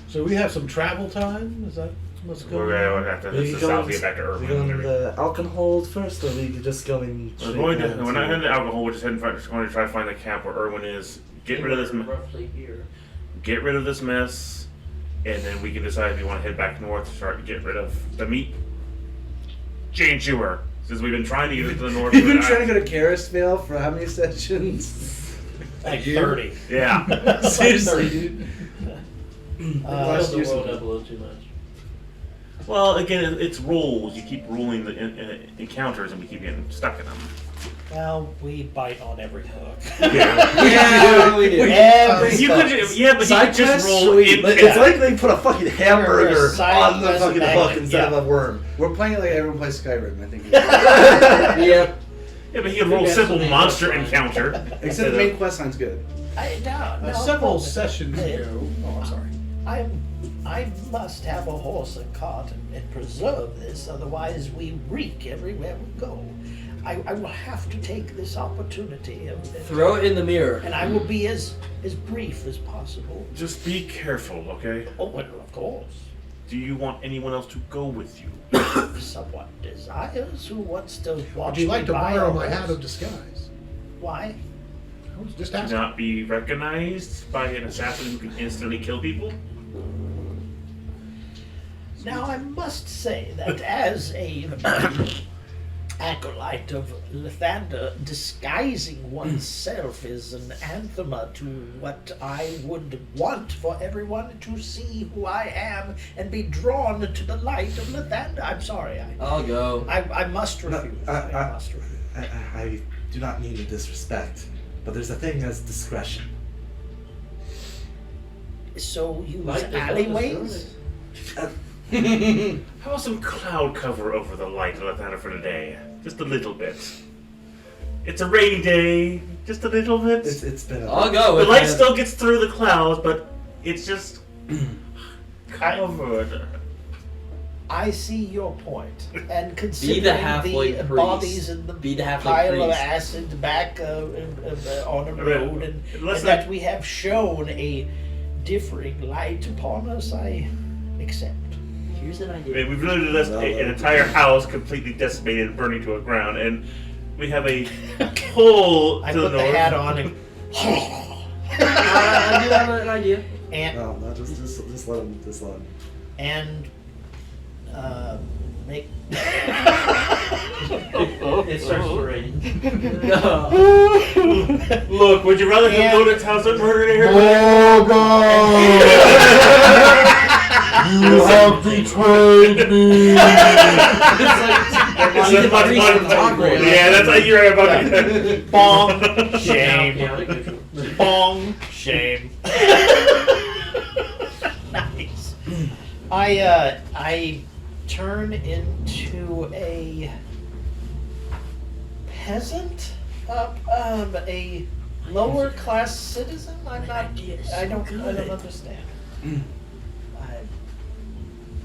Speaker 2: So we have some travel time? Is that what's
Speaker 1: We're
Speaker 2: going on?
Speaker 1: gonna have to
Speaker 3: We
Speaker 1: this
Speaker 3: could
Speaker 1: is
Speaker 3: go
Speaker 1: south
Speaker 3: in-
Speaker 1: to get back to
Speaker 3: we
Speaker 1: Irvine.
Speaker 3: go in
Speaker 1: and
Speaker 3: the Alconhold first, or we could just go in.
Speaker 1: We're going to. We're not heading to alcohol. We're just heading. Just going to try to find the camp where Irwin is. Get rid of this.
Speaker 7: Roughly here.
Speaker 1: Get rid of this mess, and then we can decide if we want to head back north to start to get rid of the meat. Chain chewer. Since we've been trying to get it to the north.
Speaker 2: You've been
Speaker 1: but
Speaker 2: trying to go to Carisvale for how many sessions?
Speaker 5: Like 30.
Speaker 1: Yeah.
Speaker 2: Seriously, dude.
Speaker 7: Filled
Speaker 2: Last
Speaker 7: the
Speaker 2: year
Speaker 7: world
Speaker 2: some-
Speaker 7: up a little too much.
Speaker 1: Well, again, it's rules. You keep ruling the encounters, and we keep getting stuck in them.
Speaker 5: Well, we bite on every hook.
Speaker 6: Yeah, we do.
Speaker 5: Every
Speaker 1: You
Speaker 5: hook.
Speaker 1: could, yeah, but you
Speaker 2: Side
Speaker 1: could just
Speaker 2: quests?
Speaker 1: roll
Speaker 2: Sweet.
Speaker 1: in.
Speaker 3: It's like they put a fucking hamburger
Speaker 5: Side
Speaker 3: on the
Speaker 5: quest
Speaker 3: fucking
Speaker 5: magnet,
Speaker 3: hook instead
Speaker 5: yeah.
Speaker 3: of a worm.
Speaker 2: We're playing it like everyone plays Skyrim, I think.
Speaker 6: Yep.
Speaker 1: Yeah, but you can roll
Speaker 7: Maybe that's
Speaker 1: simple
Speaker 7: the main
Speaker 1: monster
Speaker 7: quest line.
Speaker 1: encounter.
Speaker 2: Except the main quest line's good.
Speaker 5: No,
Speaker 4: Several
Speaker 5: no.
Speaker 4: sessions ago. Oh, I'm sorry.
Speaker 5: I must have a horse and cart and preserve this, otherwise we reek everywhere we go. I will have to take this opportunity
Speaker 6: Throw it in the mirror.
Speaker 5: and I will be as brief as possible.
Speaker 1: Just be careful, okay?
Speaker 5: Oh, well, of course.
Speaker 1: Do you want anyone else to go with you?
Speaker 5: Someone desires who wants to watch
Speaker 4: Would you like
Speaker 5: me
Speaker 4: to
Speaker 5: buy
Speaker 4: borrow
Speaker 5: a
Speaker 4: my
Speaker 5: horse.
Speaker 4: hat of disguise?
Speaker 5: Why?
Speaker 4: I was just
Speaker 1: To
Speaker 4: asking.
Speaker 1: not be recognized by an assassin who can instantly kill people?
Speaker 5: Now I must say that as acolyte of Lathander, disguising oneself is an anathema to what I would want for everyone to see who I am and be drawn to the light of Lathander. I'm sorry,
Speaker 6: I'll go.
Speaker 5: I must refuse. I must refuse.
Speaker 3: I do not mean to disrespect, but there's a thing as discretion.
Speaker 5: So use
Speaker 7: Light does not
Speaker 5: alleyways?
Speaker 1: How about some cloud cover over the light of Lathander for today? Just a little bit. It's a rainy day. Just a little bit.
Speaker 3: It's been.
Speaker 6: I'll go
Speaker 1: The
Speaker 6: with
Speaker 1: light
Speaker 6: it.
Speaker 1: still gets through the clouds, but it's just covered.
Speaker 5: I see your point, and
Speaker 6: Be
Speaker 5: considering
Speaker 6: the halfway
Speaker 5: the
Speaker 6: priest.
Speaker 5: bodies in the
Speaker 6: Be the halfway
Speaker 5: pile of
Speaker 6: priest.
Speaker 5: acid back on a
Speaker 1: Right.
Speaker 5: road, and
Speaker 1: Listen.
Speaker 5: that we have shown a differing light upon us, I accept.
Speaker 6: Here's an
Speaker 1: I
Speaker 6: idea.
Speaker 1: mean, we've literally left an entire house completely decimated and burning to the ground, and we have a hole
Speaker 5: I
Speaker 1: to
Speaker 5: put
Speaker 1: the
Speaker 5: the
Speaker 1: north.
Speaker 5: hat on and
Speaker 6: I do have an idea.
Speaker 5: and
Speaker 3: No, just let him.
Speaker 5: and make.
Speaker 7: It starts to rain.
Speaker 6: No.
Speaker 1: Look, would you rather him
Speaker 5: And-
Speaker 1: go to town and murder here?
Speaker 3: Oh God! You have betrayed me.
Speaker 1: It's a much more- Yeah, that's how you're about to.
Speaker 5: Bong,
Speaker 7: Now,
Speaker 5: shame.
Speaker 7: chaotic neutral.
Speaker 5: Bong, shame. Nice. I turn into a peasant, a lower class citizen. I'm not. I don't understand.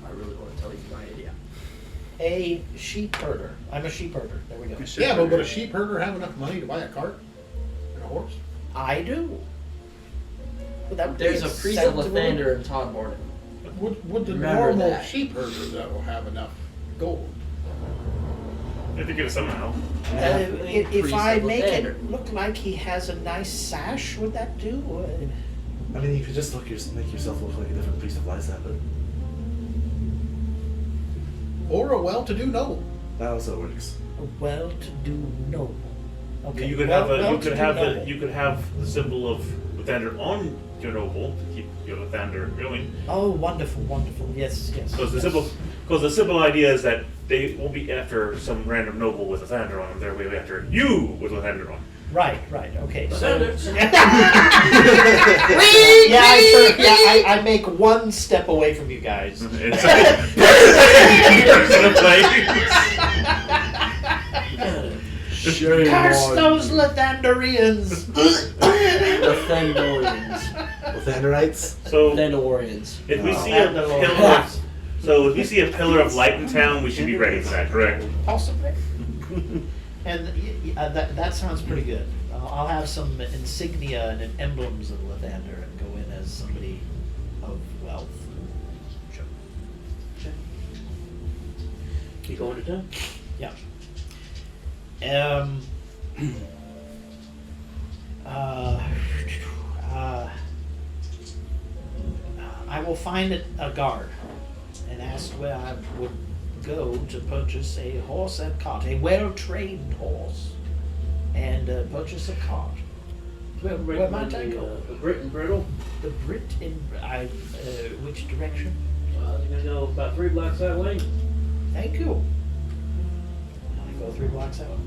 Speaker 6: I really want to tell you my idea.
Speaker 5: A sheep herder. I'm a sheep herder. There we go.
Speaker 4: Yeah, but would a sheep herder have enough money to buy a cart and a horse?
Speaker 5: I do. But that would be
Speaker 6: There's a priest of
Speaker 5: acceptable.
Speaker 6: Lathander in Todmorden.
Speaker 4: Would the
Speaker 6: Remember
Speaker 4: normal
Speaker 6: that.
Speaker 4: sheep herder though have enough gold?
Speaker 1: I think it somehow.
Speaker 5: If
Speaker 6: Priest
Speaker 5: I
Speaker 6: of
Speaker 5: make
Speaker 6: Lathander.
Speaker 5: it look like he has a nice sash, would that do?
Speaker 3: I mean, you could just make yourself look like a different priest of Lysander.
Speaker 4: Or a well-to-do noble?
Speaker 3: That also works.
Speaker 5: A well-to-do noble. Okay.
Speaker 1: You could have you could have the symbol of Lathander on your noble to keep your Lathander going.
Speaker 5: Oh, wonderful, wonderful. Yes, yes.
Speaker 1: Because the simple idea is that they won't be after some random noble with Lathander on them. They'll be after you with Lathander on.
Speaker 5: Right, right. Okay. So.
Speaker 7: Lathander.
Speaker 5: I make one step away from you guys.
Speaker 1: It's a
Speaker 5: Curse those Lathanderians!
Speaker 6: Lathandorians.
Speaker 3: Lathanderites?
Speaker 1: So
Speaker 6: Lathandorians.
Speaker 1: if we
Speaker 3: No.
Speaker 1: see a pillar, so if we see a pillar of light in town, we should be ready for that. Correct?
Speaker 5: Possibly. And that sounds pretty good. I'll have some insignia and emblems of Lathander and go in as somebody of wealth. Sure.
Speaker 7: You going to town?
Speaker 5: Yeah. I will find a guard and ask where I would go to purchase a horse and cart, a well-trained horse, and purchase a cart. Where might I go?
Speaker 7: The Brit and Brittle.
Speaker 5: The Brit in which direction?
Speaker 7: You're gonna go about 3 blocks that way.
Speaker 5: Thank you. I go 3 blocks out.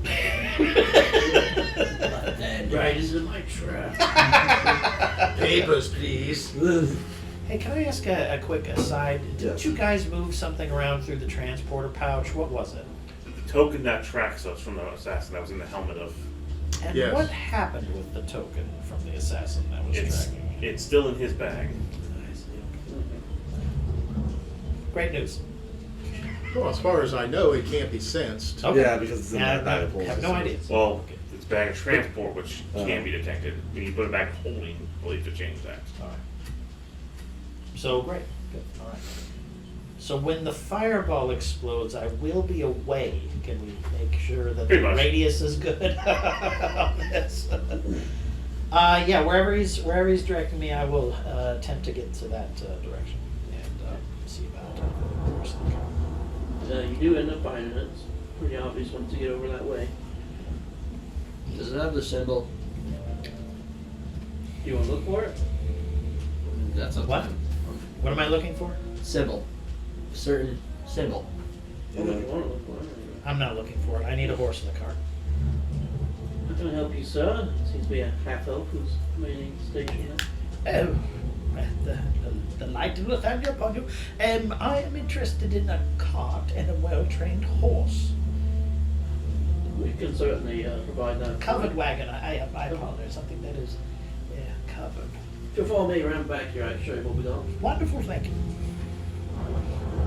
Speaker 7: Right into my trap.
Speaker 4: Papers, please.
Speaker 5: Hey, can I ask a quick aside? Didn't
Speaker 3: Yes.
Speaker 5: you guys move something around through the transporter pouch? What was it?
Speaker 1: The token that tracks us from the assassin that was in the helmet of.
Speaker 5: And
Speaker 4: Yes.
Speaker 5: what happened with the token from the assassin that was
Speaker 1: It's
Speaker 5: tracking me?
Speaker 1: it's still in his bag.
Speaker 5: Great news.
Speaker 4: Well, as far as I know, it can't be sensed.
Speaker 5: Okay.
Speaker 3: Yeah, because it's in
Speaker 5: Yeah,
Speaker 3: that bag of
Speaker 5: I
Speaker 3: holes.
Speaker 5: have no idea.
Speaker 1: Well, it's bag of transport, which
Speaker 3: Oh.
Speaker 1: can be detected. When you put it back in holding, I believe to change that.
Speaker 5: All right. So great. Good. All right. So when the fireball explodes, I will be away. Can we make sure that
Speaker 1: Pretty
Speaker 5: the
Speaker 1: much.
Speaker 5: radius is good on this? Yeah. Wherever he's directing me, I will attempt to get to that direction and see about the rest of the car.
Speaker 7: You do end up finding it. pretty obvious once you get over that way.
Speaker 6: Does it have the symbol?
Speaker 7: Do you want to look for it?
Speaker 6: That's a
Speaker 5: What? What am I looking for?
Speaker 6: symbol. Certain symbol.
Speaker 7: What would you want to look for it?
Speaker 5: I'm not looking for it. I need a horse in the cart.
Speaker 7: How can I help you, sir? Seems to be a half-elf who's remaining stationed there.
Speaker 5: Oh, the light of Lathander upon you. I am interested in a cart and a well-trained horse.
Speaker 7: We can certainly provide that.
Speaker 5: Covered wagon. I apologize. Something that is covered.
Speaker 7: If you'll follow me around back here, I can show you what we got.
Speaker 5: Wonderful, thank you.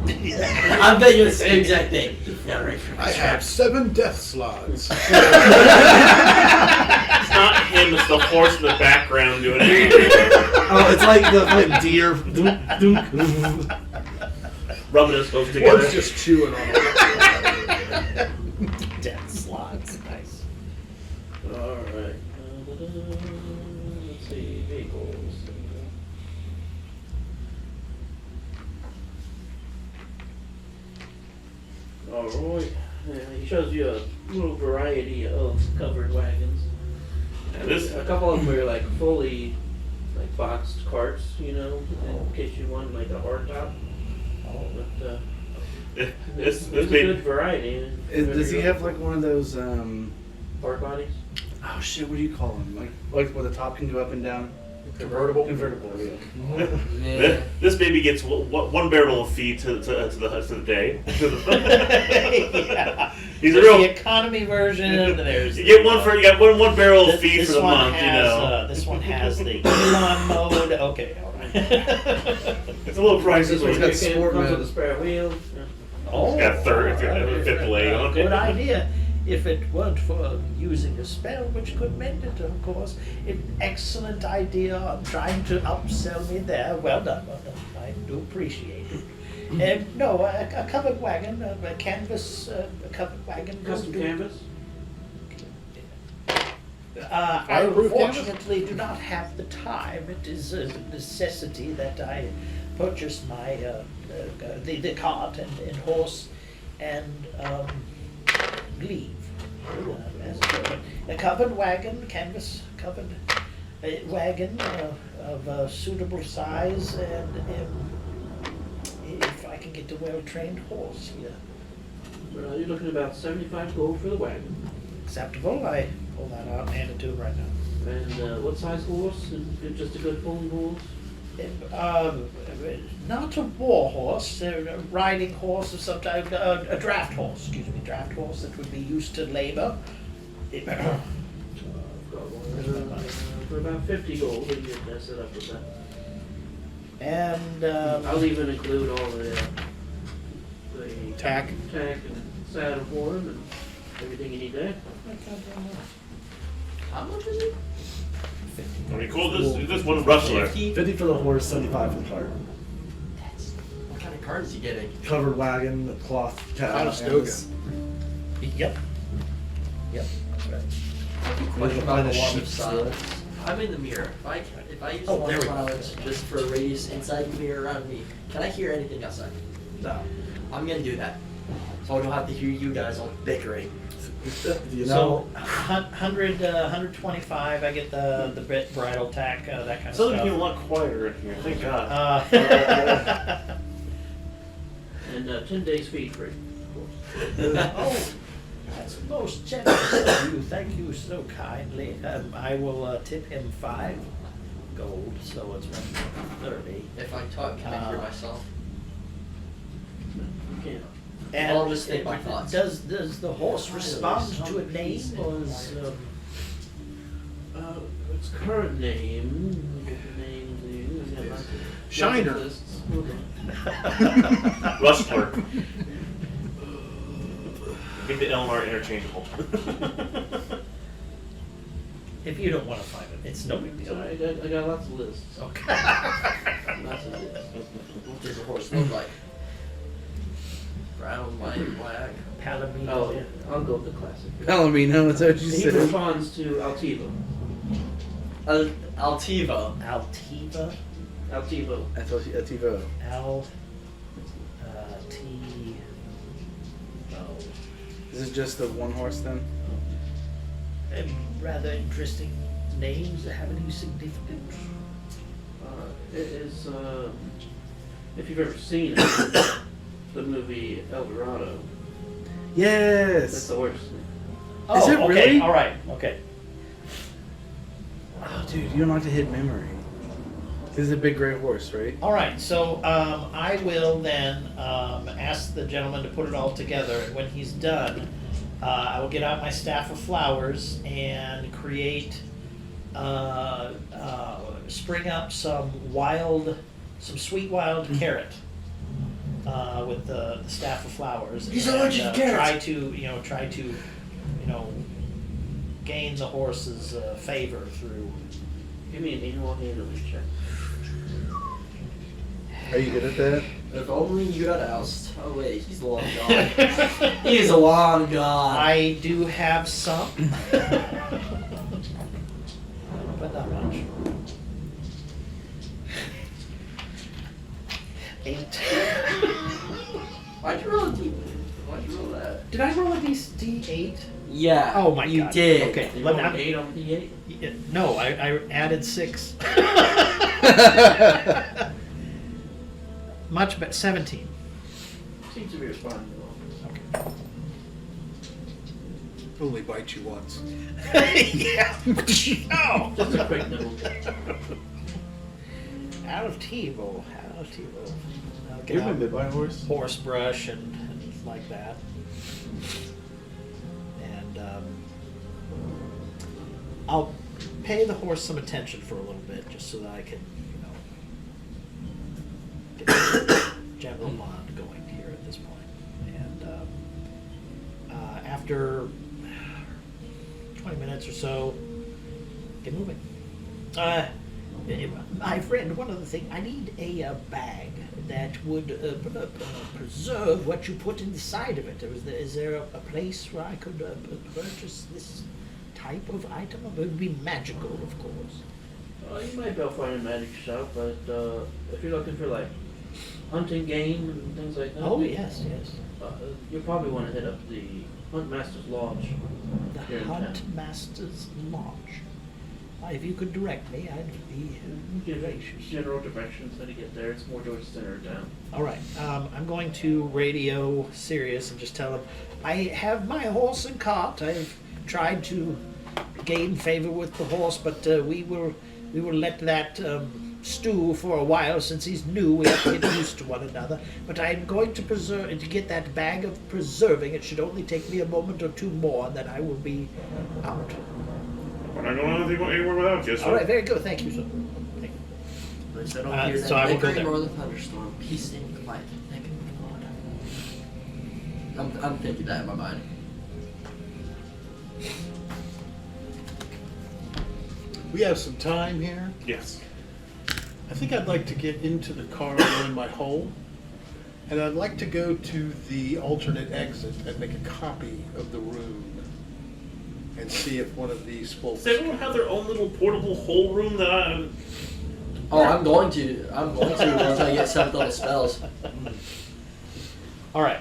Speaker 6: I bet you the same exact thing. Yeah, right.
Speaker 4: I have 7 death slots.
Speaker 1: It's not him, it's the horse in the background doing it.
Speaker 3: Oh, it's like the fucking deer. Dunk, dunk.
Speaker 1: Rubbing his hooves
Speaker 4: One's
Speaker 1: together.
Speaker 4: just chewing on it.
Speaker 5: Death slots. Nice.
Speaker 7: Alright. Let's see, vehicles. Alright. Yeah, he shows you a little variety of covered wagons.
Speaker 1: And this,
Speaker 7: A couple of them are like fully like boxed carts, you know, in case you want like a hard top. But
Speaker 1: this
Speaker 7: there's a
Speaker 1: baby.
Speaker 7: good variety.
Speaker 2: Does he have like one of those?
Speaker 7: Hard bodies?
Speaker 2: Oh shit! What do you call them? Like where the top can go up and down?
Speaker 4: Convertible?
Speaker 2: Convertible. Yeah.
Speaker 6: Yeah.
Speaker 1: This baby gets one barrel of feed to the day.
Speaker 5: Yeah.
Speaker 1: He's a
Speaker 5: There's
Speaker 1: real.
Speaker 5: the economy version. There's
Speaker 1: You get one barrel of feed
Speaker 5: this
Speaker 1: for the
Speaker 5: one
Speaker 1: month.
Speaker 5: has,
Speaker 1: You know,
Speaker 5: this one has the Elon mode. Okay, all right.
Speaker 1: it's a little pricey.
Speaker 2: This one's got
Speaker 7: Comes
Speaker 2: sport
Speaker 7: with
Speaker 2: mode.
Speaker 7: a spare wheel. Yeah.
Speaker 5: Oh,
Speaker 1: got it's got a fifth leg on it.
Speaker 5: Good idea. If it weren't for using a spell which could mend it, of course. An excellent idea. I'm trying to upsell me there. Well done. Well done. I do appreciate it. No, a covered wagon, a canvas, a covered wagon.
Speaker 7: Custom
Speaker 5: do-
Speaker 7: canvas?
Speaker 5: I
Speaker 4: Fireproof canvas?
Speaker 5: unfortunately do not have the time. It is a necessity that I purchase my the cart and horse and leave. A covered wagon, canvas covered wagon of a suitable size, and if I can get a well-trained horse here.
Speaker 7: Well, you're looking at about 75 gold for the wagon.
Speaker 5: Acceptable. I pull that out and hand it to him right now.
Speaker 7: And what size horse? Just a good pulling horse?
Speaker 5: Not a war horse, a riding horse of some type, a draft horse, draft horse that would be used to labor.
Speaker 7: I've got one for about 50 gold. We can get that set up with that.
Speaker 5: And
Speaker 7: I'll even include all the
Speaker 4: Tack.
Speaker 7: tack and saddle for him and everything you need there.
Speaker 6: How much is it?
Speaker 1: I mean, cool. This one rustler.
Speaker 3: 50 for the horse, 75 for the cart.
Speaker 6: What kind of card is he getting?
Speaker 3: Covered wagon, cloth,
Speaker 4: Conestoga.
Speaker 5: Yep. Yep, that's right.
Speaker 6: Question
Speaker 3: Find
Speaker 6: about
Speaker 3: a
Speaker 6: the wand
Speaker 3: sheep
Speaker 6: of
Speaker 3: store.
Speaker 6: silence. I'm in the mirror. If I use
Speaker 5: Oh,
Speaker 6: one
Speaker 5: there
Speaker 6: of
Speaker 5: we go.
Speaker 6: silence just for a radius inside the mirror around me, can I hear anything outside?
Speaker 3: No.
Speaker 6: I'm gonna do that. So I don't have to hear you guys all bickering.
Speaker 3: Do you know?
Speaker 5: So, 125, I get the bridle tack, that kind of
Speaker 1: Something
Speaker 5: stuff.
Speaker 1: became a lot quieter in here. Thank God.
Speaker 7: And 10 days feed free, of course.
Speaker 5: Oh, that's most generous of you. Thank you so kindly. I will tip him 5 gold, so it's 130.
Speaker 6: If I talk, can I hear myself?
Speaker 7: You can't.
Speaker 5: And
Speaker 6: I'll just think my thoughts.
Speaker 5: Does the horse respond to a name, or is
Speaker 7: Its current name, let me get the name to you. I've got lots of-
Speaker 4: Shiner.
Speaker 7: lots of lists. Hold on.
Speaker 1: Rustler. Make the Eleanor interchangeable.
Speaker 5: if you don't want to find it, it's no big deal.
Speaker 7: Sorry, I got lots of lists.
Speaker 5: Okay.
Speaker 7: Lots of lists.
Speaker 6: What does the horse look like? Brown, white, black.
Speaker 5: Palomino.
Speaker 7: Oh, yeah. I'll go with the classic.
Speaker 2: Palomino. That's what you
Speaker 7: He
Speaker 2: said.
Speaker 7: responds to Altivo.
Speaker 6: Altivo.
Speaker 5: Altiva.
Speaker 7: Altivo.
Speaker 2: That's what Tivo.
Speaker 5: Al. T.
Speaker 2: Is it just the one horse then?
Speaker 5: Rather interesting names that have any significance.
Speaker 7: It is, if you've ever seen it, the movie El Dorado. That's
Speaker 2: Yes.
Speaker 7: the horse.
Speaker 5: Oh,
Speaker 2: Is it
Speaker 5: okay.
Speaker 2: really?
Speaker 5: All right. Okay.
Speaker 2: Oh, dude, you unlocked a hidden memory. This is a big gray horse, right?
Speaker 5: All right. So I will then ask the gentleman to put it all together, and when he's done, I will get out my staff of flowers and create, spring up some sweet wild carrot with the staff of flowers.
Speaker 6: He's
Speaker 5: and,
Speaker 6: allergic to carrots.
Speaker 5: Try to gain the horse's favor through.
Speaker 7: Give me an animal handling check.
Speaker 2: Are you good at that?
Speaker 6: If only you got oust. Oh wait, he's long gone. He's long gone.
Speaker 5: I do have some, but not much. 8.
Speaker 6: Why'd you roll a D? Why'd you roll that?
Speaker 5: Did I roll a D8?
Speaker 6: Yeah.
Speaker 5: Oh my
Speaker 6: you
Speaker 5: god.
Speaker 6: did.
Speaker 5: Okay.
Speaker 7: You
Speaker 5: Let
Speaker 7: rolled
Speaker 5: me,
Speaker 7: 8 on D8?
Speaker 5: no, I added 6. Much better. 17.
Speaker 7: Seems to be responding well.
Speaker 5: Okay.
Speaker 4: Only bite you once.
Speaker 5: Yeah. Oh.
Speaker 7: Just a quick nibble.
Speaker 5: Out of TiVo. Out of TiVo. I'll get
Speaker 2: You ever
Speaker 5: out
Speaker 2: been bit by a horse?
Speaker 5: horse brush and like that. And I'll pay the horse some attention for a little bit, just so that I can, get the general bond going here at this point. And after 20 minutes or so, get moving. My friend, one other thing, I need a bag that would preserve what you put inside of it. Is there a place where I could purchase this type of item? It would be magical, of course.
Speaker 7: You might be able to find a magic shop, but if you're looking for like hunting game and things like that.
Speaker 5: Oh, yes, yes.
Speaker 7: You'll probably want to hit up the Huntmaster's Lodge.
Speaker 5: The
Speaker 7: here in town.
Speaker 5: Huntmaster's Lodge. If you could direct me, I'd be
Speaker 7: Give
Speaker 5: gracious.
Speaker 7: general directions how to get there. It's more towards the center of town.
Speaker 5: All right. I'm going to radio Sirius and just tell him I have my horse and cart. I've tried to gain favor with the horse, but we will let that stew for a while since he's new. We have to get used to one another. But I'm going to get that bag of preserving. It should only take me a moment or two more, and then I will be out.
Speaker 1: We're not going anywhere without you, so.
Speaker 5: All right. Very good. Thank you, sir. Thank you.
Speaker 6: I said,
Speaker 5: Uh,
Speaker 6: hear
Speaker 5: so
Speaker 6: that
Speaker 5: I will go
Speaker 6: bickering
Speaker 5: there.
Speaker 6: or the thunderstorm. Peace and quiet. Thank God. I'm thinking that in my mind.
Speaker 4: We have some time here.
Speaker 1: Yes.
Speaker 4: I think I'd like to get into the car in my home, and I'd like to go to the alternate exit and make a copy of the room and see if one of these folks.
Speaker 1: Does everyone have their own little portable hole room that I...
Speaker 6: Oh, I'm going to once I get 7th level spells.
Speaker 5: All right.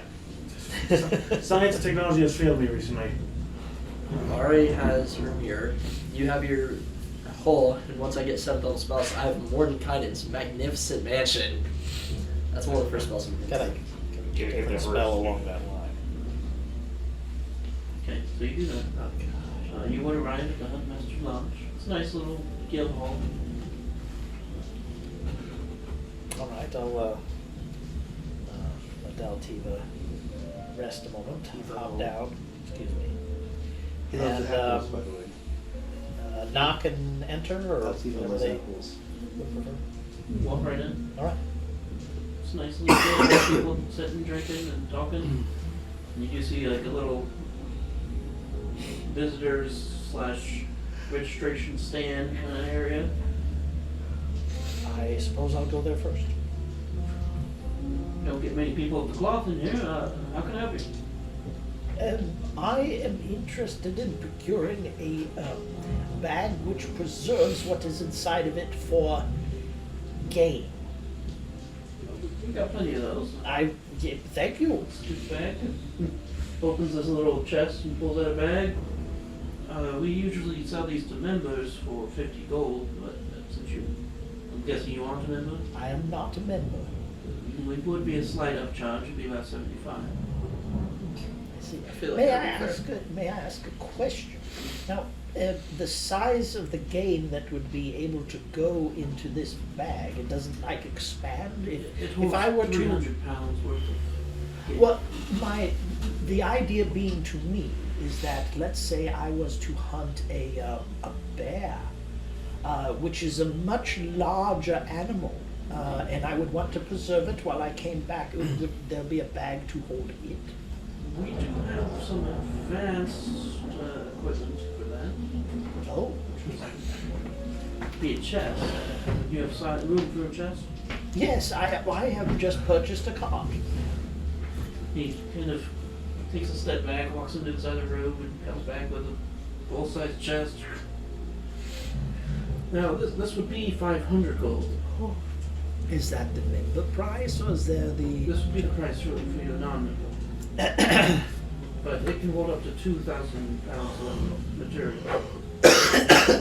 Speaker 1: Science and technology has failed me recently.
Speaker 6: Ari has her mirror. You have your hole, and once I get 7th level spells, I have Mordenkainen's magnificent mansion. That's one of the first spells I'm
Speaker 5: Got a
Speaker 6: going to take.
Speaker 5: different spell along that line.
Speaker 7: Okay, so you do that. You would arrive at the Huntmaster's Lodge. It's a nice little guild hall.
Speaker 5: All right, I'll let Daltiva rest a moment. Hop down. Excuse me.
Speaker 2: He loves
Speaker 5: And
Speaker 2: the apples, by the way.
Speaker 5: knock and enter, or
Speaker 2: Daltiva
Speaker 5: whatever
Speaker 2: loves
Speaker 5: they
Speaker 2: apples.
Speaker 5: would prefer.
Speaker 7: Walk right in.
Speaker 5: All right.
Speaker 7: It's nice little guild hall, people sitting, drinking, and talking. And you do see like a little visitors/registration stand kind of area.
Speaker 5: I suppose I'll go there first.
Speaker 7: Don't get many people at the cloth in here. How can I help you?
Speaker 5: I am interested in procuring a bag which preserves what is inside of it for game.
Speaker 7: We got plenty of those.
Speaker 5: Thank you.
Speaker 7: Scoot bag. opens this little chest and pulls out a bag. We usually sell these to members for 50 gold, but since I'm guessing you aren't a member,
Speaker 5: I am not a member.
Speaker 7: it would be a slight upcharge. It'd be about 75.
Speaker 5: I see.
Speaker 6: I feel like
Speaker 5: May I
Speaker 6: that'd be
Speaker 5: ask? May I ask a question? Now, the size of the game that would be able to go into this bag, it doesn't like expand. If I were to,
Speaker 7: 300 pounds worth of.
Speaker 5: well, the idea being to me is that, let's say I was to hunt a bear, which is a much larger animal, and I would want to preserve it while I came back. Would there be a bag to hold it?
Speaker 7: We do have some advanced equipment for that.
Speaker 5: Oh,
Speaker 7: Which would be a chest. You have room for a chest?
Speaker 5: yes, I have just purchased a cart.
Speaker 7: He kind of takes a step back, walks into inside the room, and comes back with a full-size chest. Now, this would be 500 gold.
Speaker 5: Is that the member price, or is there the?
Speaker 7: This would be the price for your non-member. But it can hold up to 2,000 pounds of material.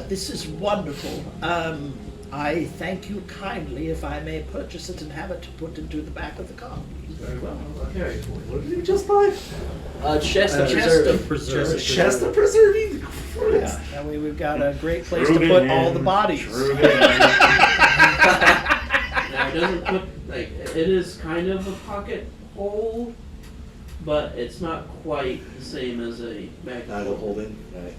Speaker 5: This is wonderful. I thank you kindly if I may purchase it and have it put into the back of the car.
Speaker 7: Very well. I'll carry it for you.
Speaker 3: What did you just buy?
Speaker 6: Chest of preserving.
Speaker 3: Chest of preserving?
Speaker 5: Yeah, that way we've got a great place to
Speaker 1: True
Speaker 5: put
Speaker 1: in.
Speaker 5: all the bodies.
Speaker 1: True in.
Speaker 7: Now, it doesn't put, it is kind of a pocket hole, but it's not quite the same as a bag
Speaker 3: Bag
Speaker 7: of
Speaker 3: of holding. Right.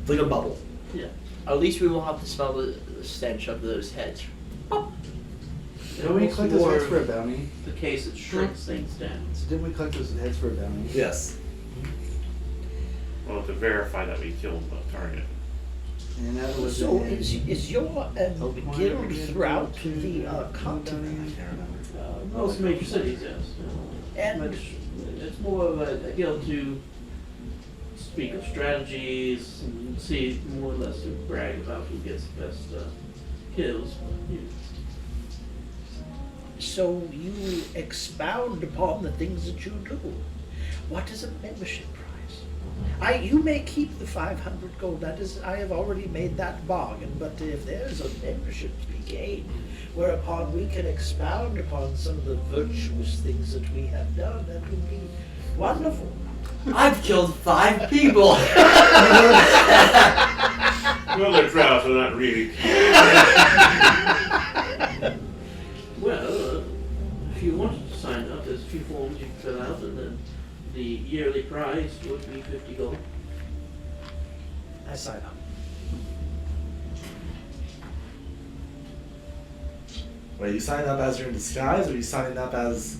Speaker 3: It's like a bubble.
Speaker 7: Yeah.
Speaker 6: At least we won't have to smell the stench of those heads.
Speaker 2: Didn't we collect those heads for a bounty?
Speaker 7: The case that shrinks things down.
Speaker 2: So didn't we collect those heads for a bounty?
Speaker 3: Yes.
Speaker 1: Well, to verify that we killed the target.
Speaker 2: And that was
Speaker 5: So
Speaker 2: in-
Speaker 5: is your guild throughout the continent?
Speaker 7: Most major cities, yes.
Speaker 5: And
Speaker 7: But it's more of a guild to speak of strategies and see more or less to brag about who gets the best kills.
Speaker 5: so you expound upon the things that you do. What is a membership price? You may keep the 500 gold. That is, I have already made that bargain. But if there's a membership to be gained, whereupon we can expound upon some of the virtuous things that we have done, that would be wonderful.
Speaker 6: I've killed 5 people.
Speaker 1: Well, they're trout, so not really.
Speaker 7: Well, if you wanted to sign up, there's a few forms you can fill out, and then the yearly price would be 50 gold.
Speaker 5: I sign up.
Speaker 3: Wait, you sign up as you're in disguise, or you signing up as?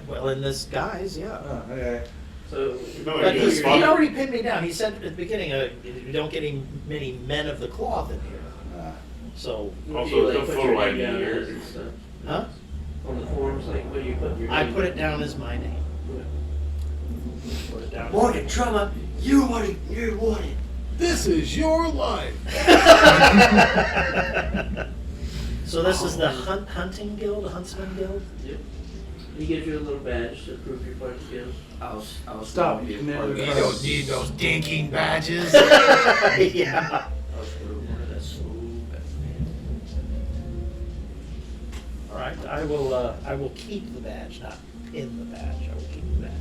Speaker 5: Well, in this guise, yeah.
Speaker 3: Oh, okay.
Speaker 7: So,
Speaker 1: No,
Speaker 5: But
Speaker 1: you
Speaker 5: he
Speaker 1: just spot-
Speaker 5: already pinned me down. He said at the beginning, you don't get many men of the cloth in here. So,
Speaker 1: Also,
Speaker 7: like,
Speaker 1: the
Speaker 7: put
Speaker 1: photo
Speaker 7: your
Speaker 1: ID
Speaker 7: name down
Speaker 1: here.
Speaker 7: as and stuff.
Speaker 5: huh?
Speaker 7: On the forms, like, what do you put your
Speaker 5: I
Speaker 7: name?
Speaker 5: put it down as my name. Put it down.
Speaker 6: Morgan Drummer, you want it.
Speaker 4: This is your life.
Speaker 5: So this is the hunting guild, huntsman guild.
Speaker 7: Yep. He gives you a little badge to prove you're part of the guild.
Speaker 6: I'll
Speaker 2: Stop.
Speaker 6: be a
Speaker 2: You can
Speaker 6: part of
Speaker 2: never
Speaker 6: it.
Speaker 2: don't
Speaker 4: need those dinking badges.
Speaker 5: Yeah. All right. I will keep the badge, not pin the badge. I will keep the badge.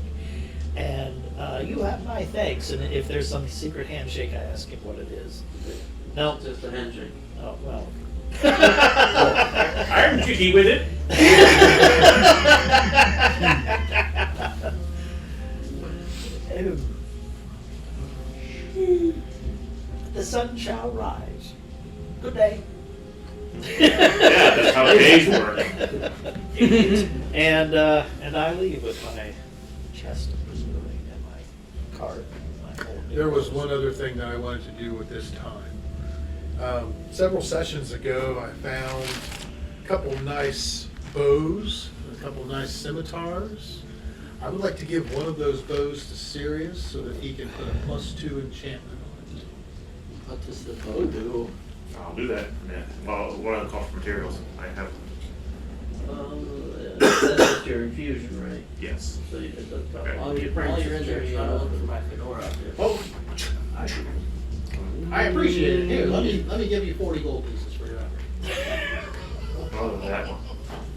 Speaker 5: And you have my thanks. And if there's some secret handshake, I ask him what it is. No.
Speaker 7: Just a handshake.
Speaker 5: Oh well.
Speaker 1: I'm jiggy with it.
Speaker 5: The sun shall rise. Good day.
Speaker 1: Yeah, that's how days work.
Speaker 5: And I leave with my chest of preserving and my card. My old
Speaker 4: There was one other thing that I wanted to do at this time. Several sessions ago, I found a couple nice bows, a couple nice scimitars. I would like to give one of those bows to Sirius so that he can put a +2 enchantment on it.
Speaker 6: What does the bow do?
Speaker 1: I'll do that. Yeah. Well, what are the cost materials? I have.
Speaker 7: That's just your infusion, right?
Speaker 1: Yes.
Speaker 7: So it doesn't count.
Speaker 1: Okay.
Speaker 6: While you're in there, try to look for my fedora.
Speaker 4: Oh, I appreciate it. Here, let me give you 40 gold pieces for your effort.
Speaker 1: Oh, that one.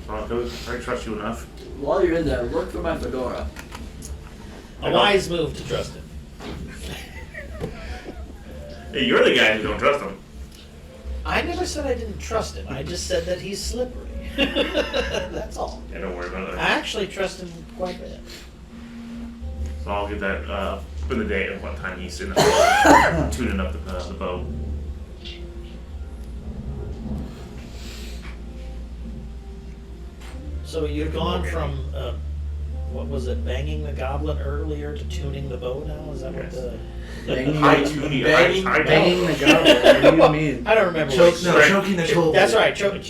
Speaker 1: I trust you enough.
Speaker 6: While you're in there, look for my fedora.
Speaker 5: A wise move to trust him.
Speaker 1: Hey, you're the guy who don't trust him.
Speaker 5: I never said I didn't trust him. I just said that he's slippery. That's all.
Speaker 1: Yeah, don't worry about
Speaker 5: I
Speaker 1: it.
Speaker 5: actually trust him quite a bit.
Speaker 1: So I'll get that in the day at what time he's in tuning up the bow.
Speaker 5: So you've gone from, what was it, banging the goblin earlier to tuning the bow now? Is that what
Speaker 1: Yes.
Speaker 5: the...
Speaker 1: High tuning, high
Speaker 2: Banging the goblin. What do you mean?
Speaker 5: I don't remember
Speaker 3: Choke,
Speaker 5: what
Speaker 3: no,
Speaker 1: Right.
Speaker 3: choking the goblin.
Speaker 5: That's right, choking
Speaker 1: the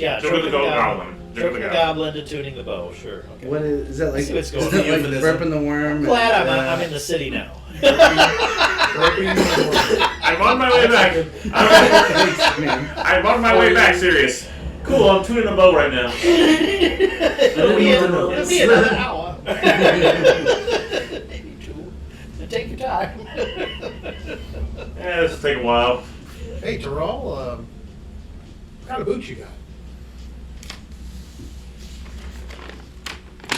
Speaker 1: goblin.
Speaker 5: Choking the goblin to tuning the bow, sure. Okay.
Speaker 2: What is that like?
Speaker 5: See what's
Speaker 2: Is
Speaker 5: going
Speaker 2: that
Speaker 5: on.
Speaker 2: like
Speaker 3: Euphemism.
Speaker 2: repping the worm?
Speaker 5: Glad
Speaker 2: and,
Speaker 5: I'm in the city now.
Speaker 1: I'm on my way back.
Speaker 2: Thanks, man.
Speaker 1: I'm on my way back, serious. Cool, I'm tuning the bow right now.
Speaker 5: It'll be another hour. Maybe two. Take your time.
Speaker 1: Yeah, this will take a while.
Speaker 4: Hey, Terrell, what kind of boots you got?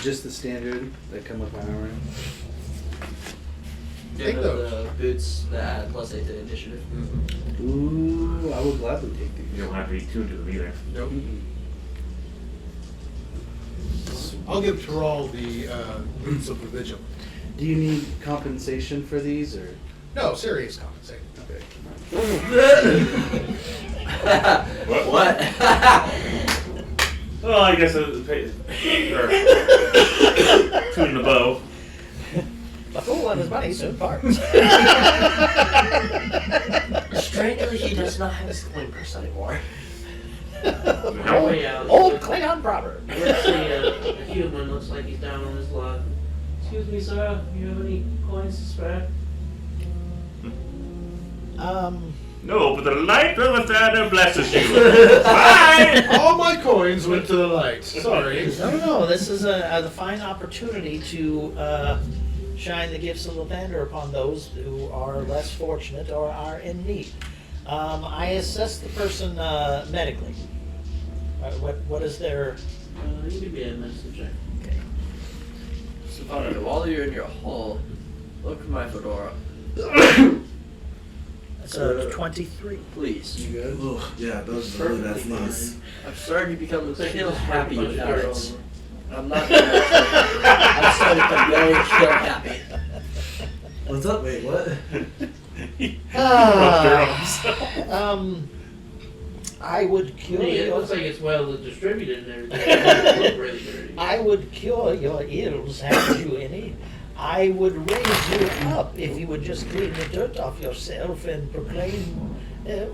Speaker 2: Just the standard that come with my armor.
Speaker 6: Give her
Speaker 4: those.
Speaker 6: the boots that add +8 to initiative.
Speaker 2: Ooh, I will gladly take these.
Speaker 1: You don't have to be tuned to them either.
Speaker 4: Nope. I'll give Terrell the boots of the vigilant.
Speaker 2: Do you need compensation for these, or?
Speaker 4: No, serious compensation.
Speaker 2: Okay.
Speaker 6: What?
Speaker 1: Well, I guess tuning the bow.
Speaker 5: A fool and his money soon parts.
Speaker 6: Strangely, he does not have his coin purse anymore.
Speaker 1: No.
Speaker 7: Way out.
Speaker 5: Old Klingon proverb.
Speaker 7: Let's say a human looks like he's down on his luck. Excuse me, sir. Do you have any coins to spare?
Speaker 1: No, but the light of the Father blesses you. Bye!
Speaker 4: All my coins went to the light. Sorry.
Speaker 5: No. This is a fine opportunity to shine the gifts of Lathander upon those who are less fortunate or are in need. I assess the person medically. What is their...
Speaker 7: You can be a medicine check.
Speaker 5: Okay.
Speaker 6: So, while you're in your hole, look for my fedora.
Speaker 5: That's 23.
Speaker 6: Please.
Speaker 2: You good?
Speaker 3: Ooh, yeah, those are really bad
Speaker 7: Perfectly
Speaker 3: sneeze.
Speaker 6: I'm starting to become kill happy
Speaker 7: Much
Speaker 6: without
Speaker 7: better
Speaker 6: it.
Speaker 7: on-
Speaker 6: I'm not gonna I'm starting to become very kill happy.
Speaker 3: What's up? Wait, what?
Speaker 5: I would cure
Speaker 7: Hey, it
Speaker 5: your...
Speaker 7: looks like it's well distributed and everything. It doesn't look really dirty.
Speaker 5: I would cure your ills, haven't you any? I would raise you up if you would just clean the dirt off yourself and proclaim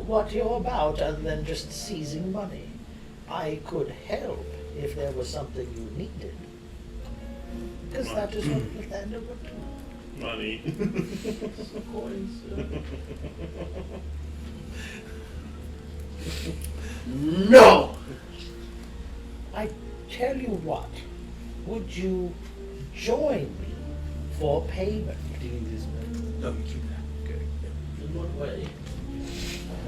Speaker 5: what you're about, other than just seizing money. I could help if there was something you needed. Because that is what Lathander would do.
Speaker 1: Money.
Speaker 7: Some coins.
Speaker 6: No!
Speaker 5: I tell you what, would you join me for payment?
Speaker 2: Do you need this? No, you keep that. Okay.
Speaker 7: In what way?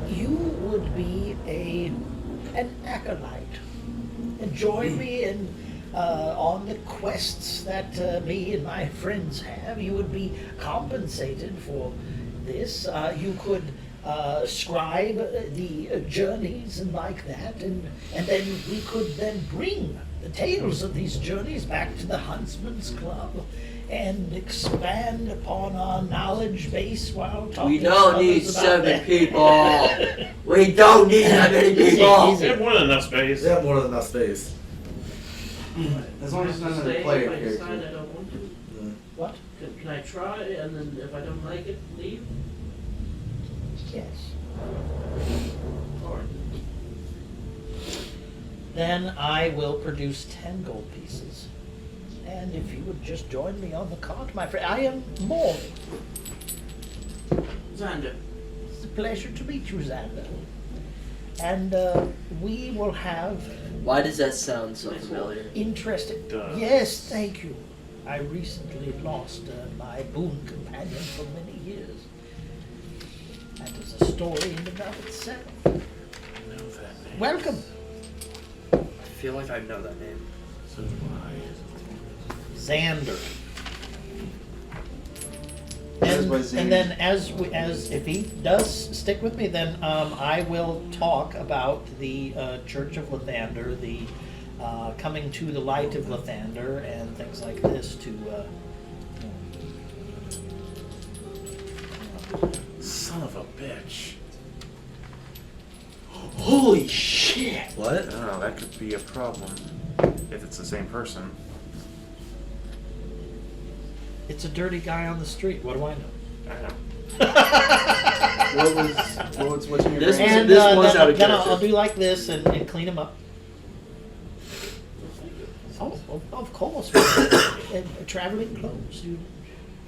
Speaker 5: You would be an acolyte and join me in on the quests that me and my friends have. You would be compensated for this. You could scribe the journeys and like that, and then we could then bring the tales of these journeys back to the Huntsman's Club and expand upon our knowledge base while talking
Speaker 6: We
Speaker 5: to
Speaker 6: don't
Speaker 5: others
Speaker 6: need
Speaker 5: about
Speaker 6: 7
Speaker 5: that.
Speaker 6: people. We don't need that many people.
Speaker 1: They have more than enough space.
Speaker 3: They have more than enough space.
Speaker 2: As long as it's not another
Speaker 7: Stay
Speaker 2: player
Speaker 7: if I decide I
Speaker 2: character.
Speaker 7: don't want to.
Speaker 5: What?
Speaker 7: Can I try and then if I don't like it, leave?
Speaker 5: Yes.
Speaker 7: Or
Speaker 5: Then I will produce 10 gold pieces. And if you would just join me on the cart, my friend, I am Morley.
Speaker 7: Xander.
Speaker 5: It's a pleasure to meet you, Xander. And we will have
Speaker 6: Why does that sound so familiar?
Speaker 5: interesting.
Speaker 1: does.
Speaker 5: Yes, thank you. I recently lost my boon companion for many years. That is a story in and of itself.
Speaker 1: I know that name.
Speaker 5: Welcome.
Speaker 6: I feel like I know that name.
Speaker 1: So do I.
Speaker 5: Xander.
Speaker 3: That's
Speaker 5: And,
Speaker 3: why Xander-
Speaker 5: and then as if he does stick with me, then I will talk about the Church of Lathander, the coming to the light of Lathander, and things like this to.
Speaker 1: Son of a bitch.
Speaker 3: Holy shit!
Speaker 6: What?
Speaker 1: Oh, that could be a problem. If it's the same person.
Speaker 5: It's a dirty guy on the street. What do I know?
Speaker 1: I know.
Speaker 2: What's in your
Speaker 6: This
Speaker 2: brain?
Speaker 5: And
Speaker 6: this one's
Speaker 5: then,
Speaker 6: out of
Speaker 5: then
Speaker 6: character.
Speaker 5: I'll do like this and clean him up. Oh, of course. Traveling clothes. You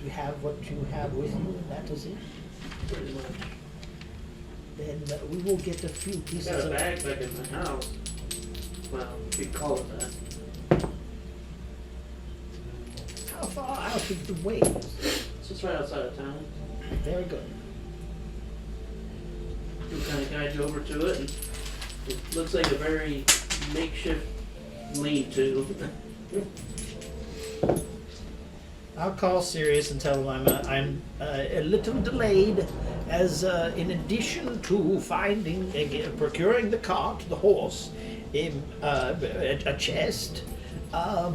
Speaker 5: have what you have with you, and that is it.
Speaker 7: Pretty much.
Speaker 5: Then we will get a few
Speaker 7: I
Speaker 5: pieces
Speaker 7: got a
Speaker 5: of.
Speaker 7: bag back in my house. Well, you could call it that.
Speaker 5: How far out of the way?
Speaker 7: It's just right outside of town.
Speaker 5: Very good.
Speaker 7: We'll kind of guide you over to it, and it looks like a very makeshift lean-to.
Speaker 5: I'll call Sirius and tell him I'm a little delayed, as in addition to finding, procuring the cart, the horse, a chest, a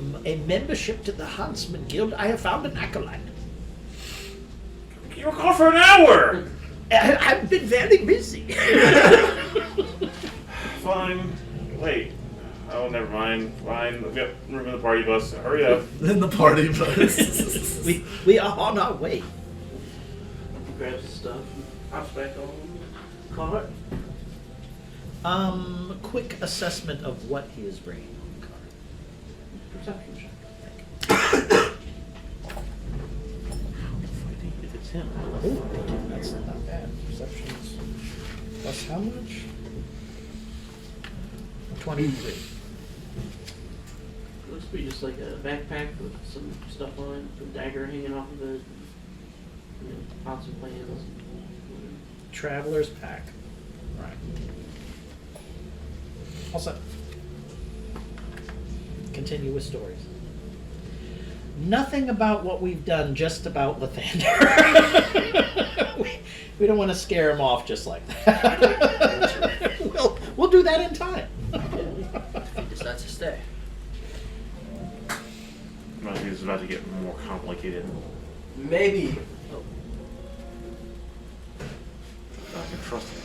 Speaker 5: membership to the Huntsman Guild, I have found an acolyte.
Speaker 1: You were gone for an hour!
Speaker 5: I've been very busy.
Speaker 1: Fine. Wait. Oh, never mind. Fine. Yep, room in the party bus. Hurry up.
Speaker 3: In the party bus.
Speaker 5: we are on our way.
Speaker 7: Grabs his stuff, hops back on the cart.
Speaker 5: Quick assessment of what he is bringing on the cart.
Speaker 7: Perception check.
Speaker 1: If it's him.
Speaker 5: Oh, that's not bad. Perceptions plus how much? 23.
Speaker 7: Looks to be just like a backpack with some stuff on it, a dagger hanging off of it, pots and pans.
Speaker 5: Traveler's pack. Right. All set. Continue with stories. Nothing about what we've done, just about Lathander. we don't want to scare him off just like that. we'll do that in time.
Speaker 6: If he decides to stay.
Speaker 1: I think it's about to get more complicated.
Speaker 6: Maybe.
Speaker 1: I can trust him.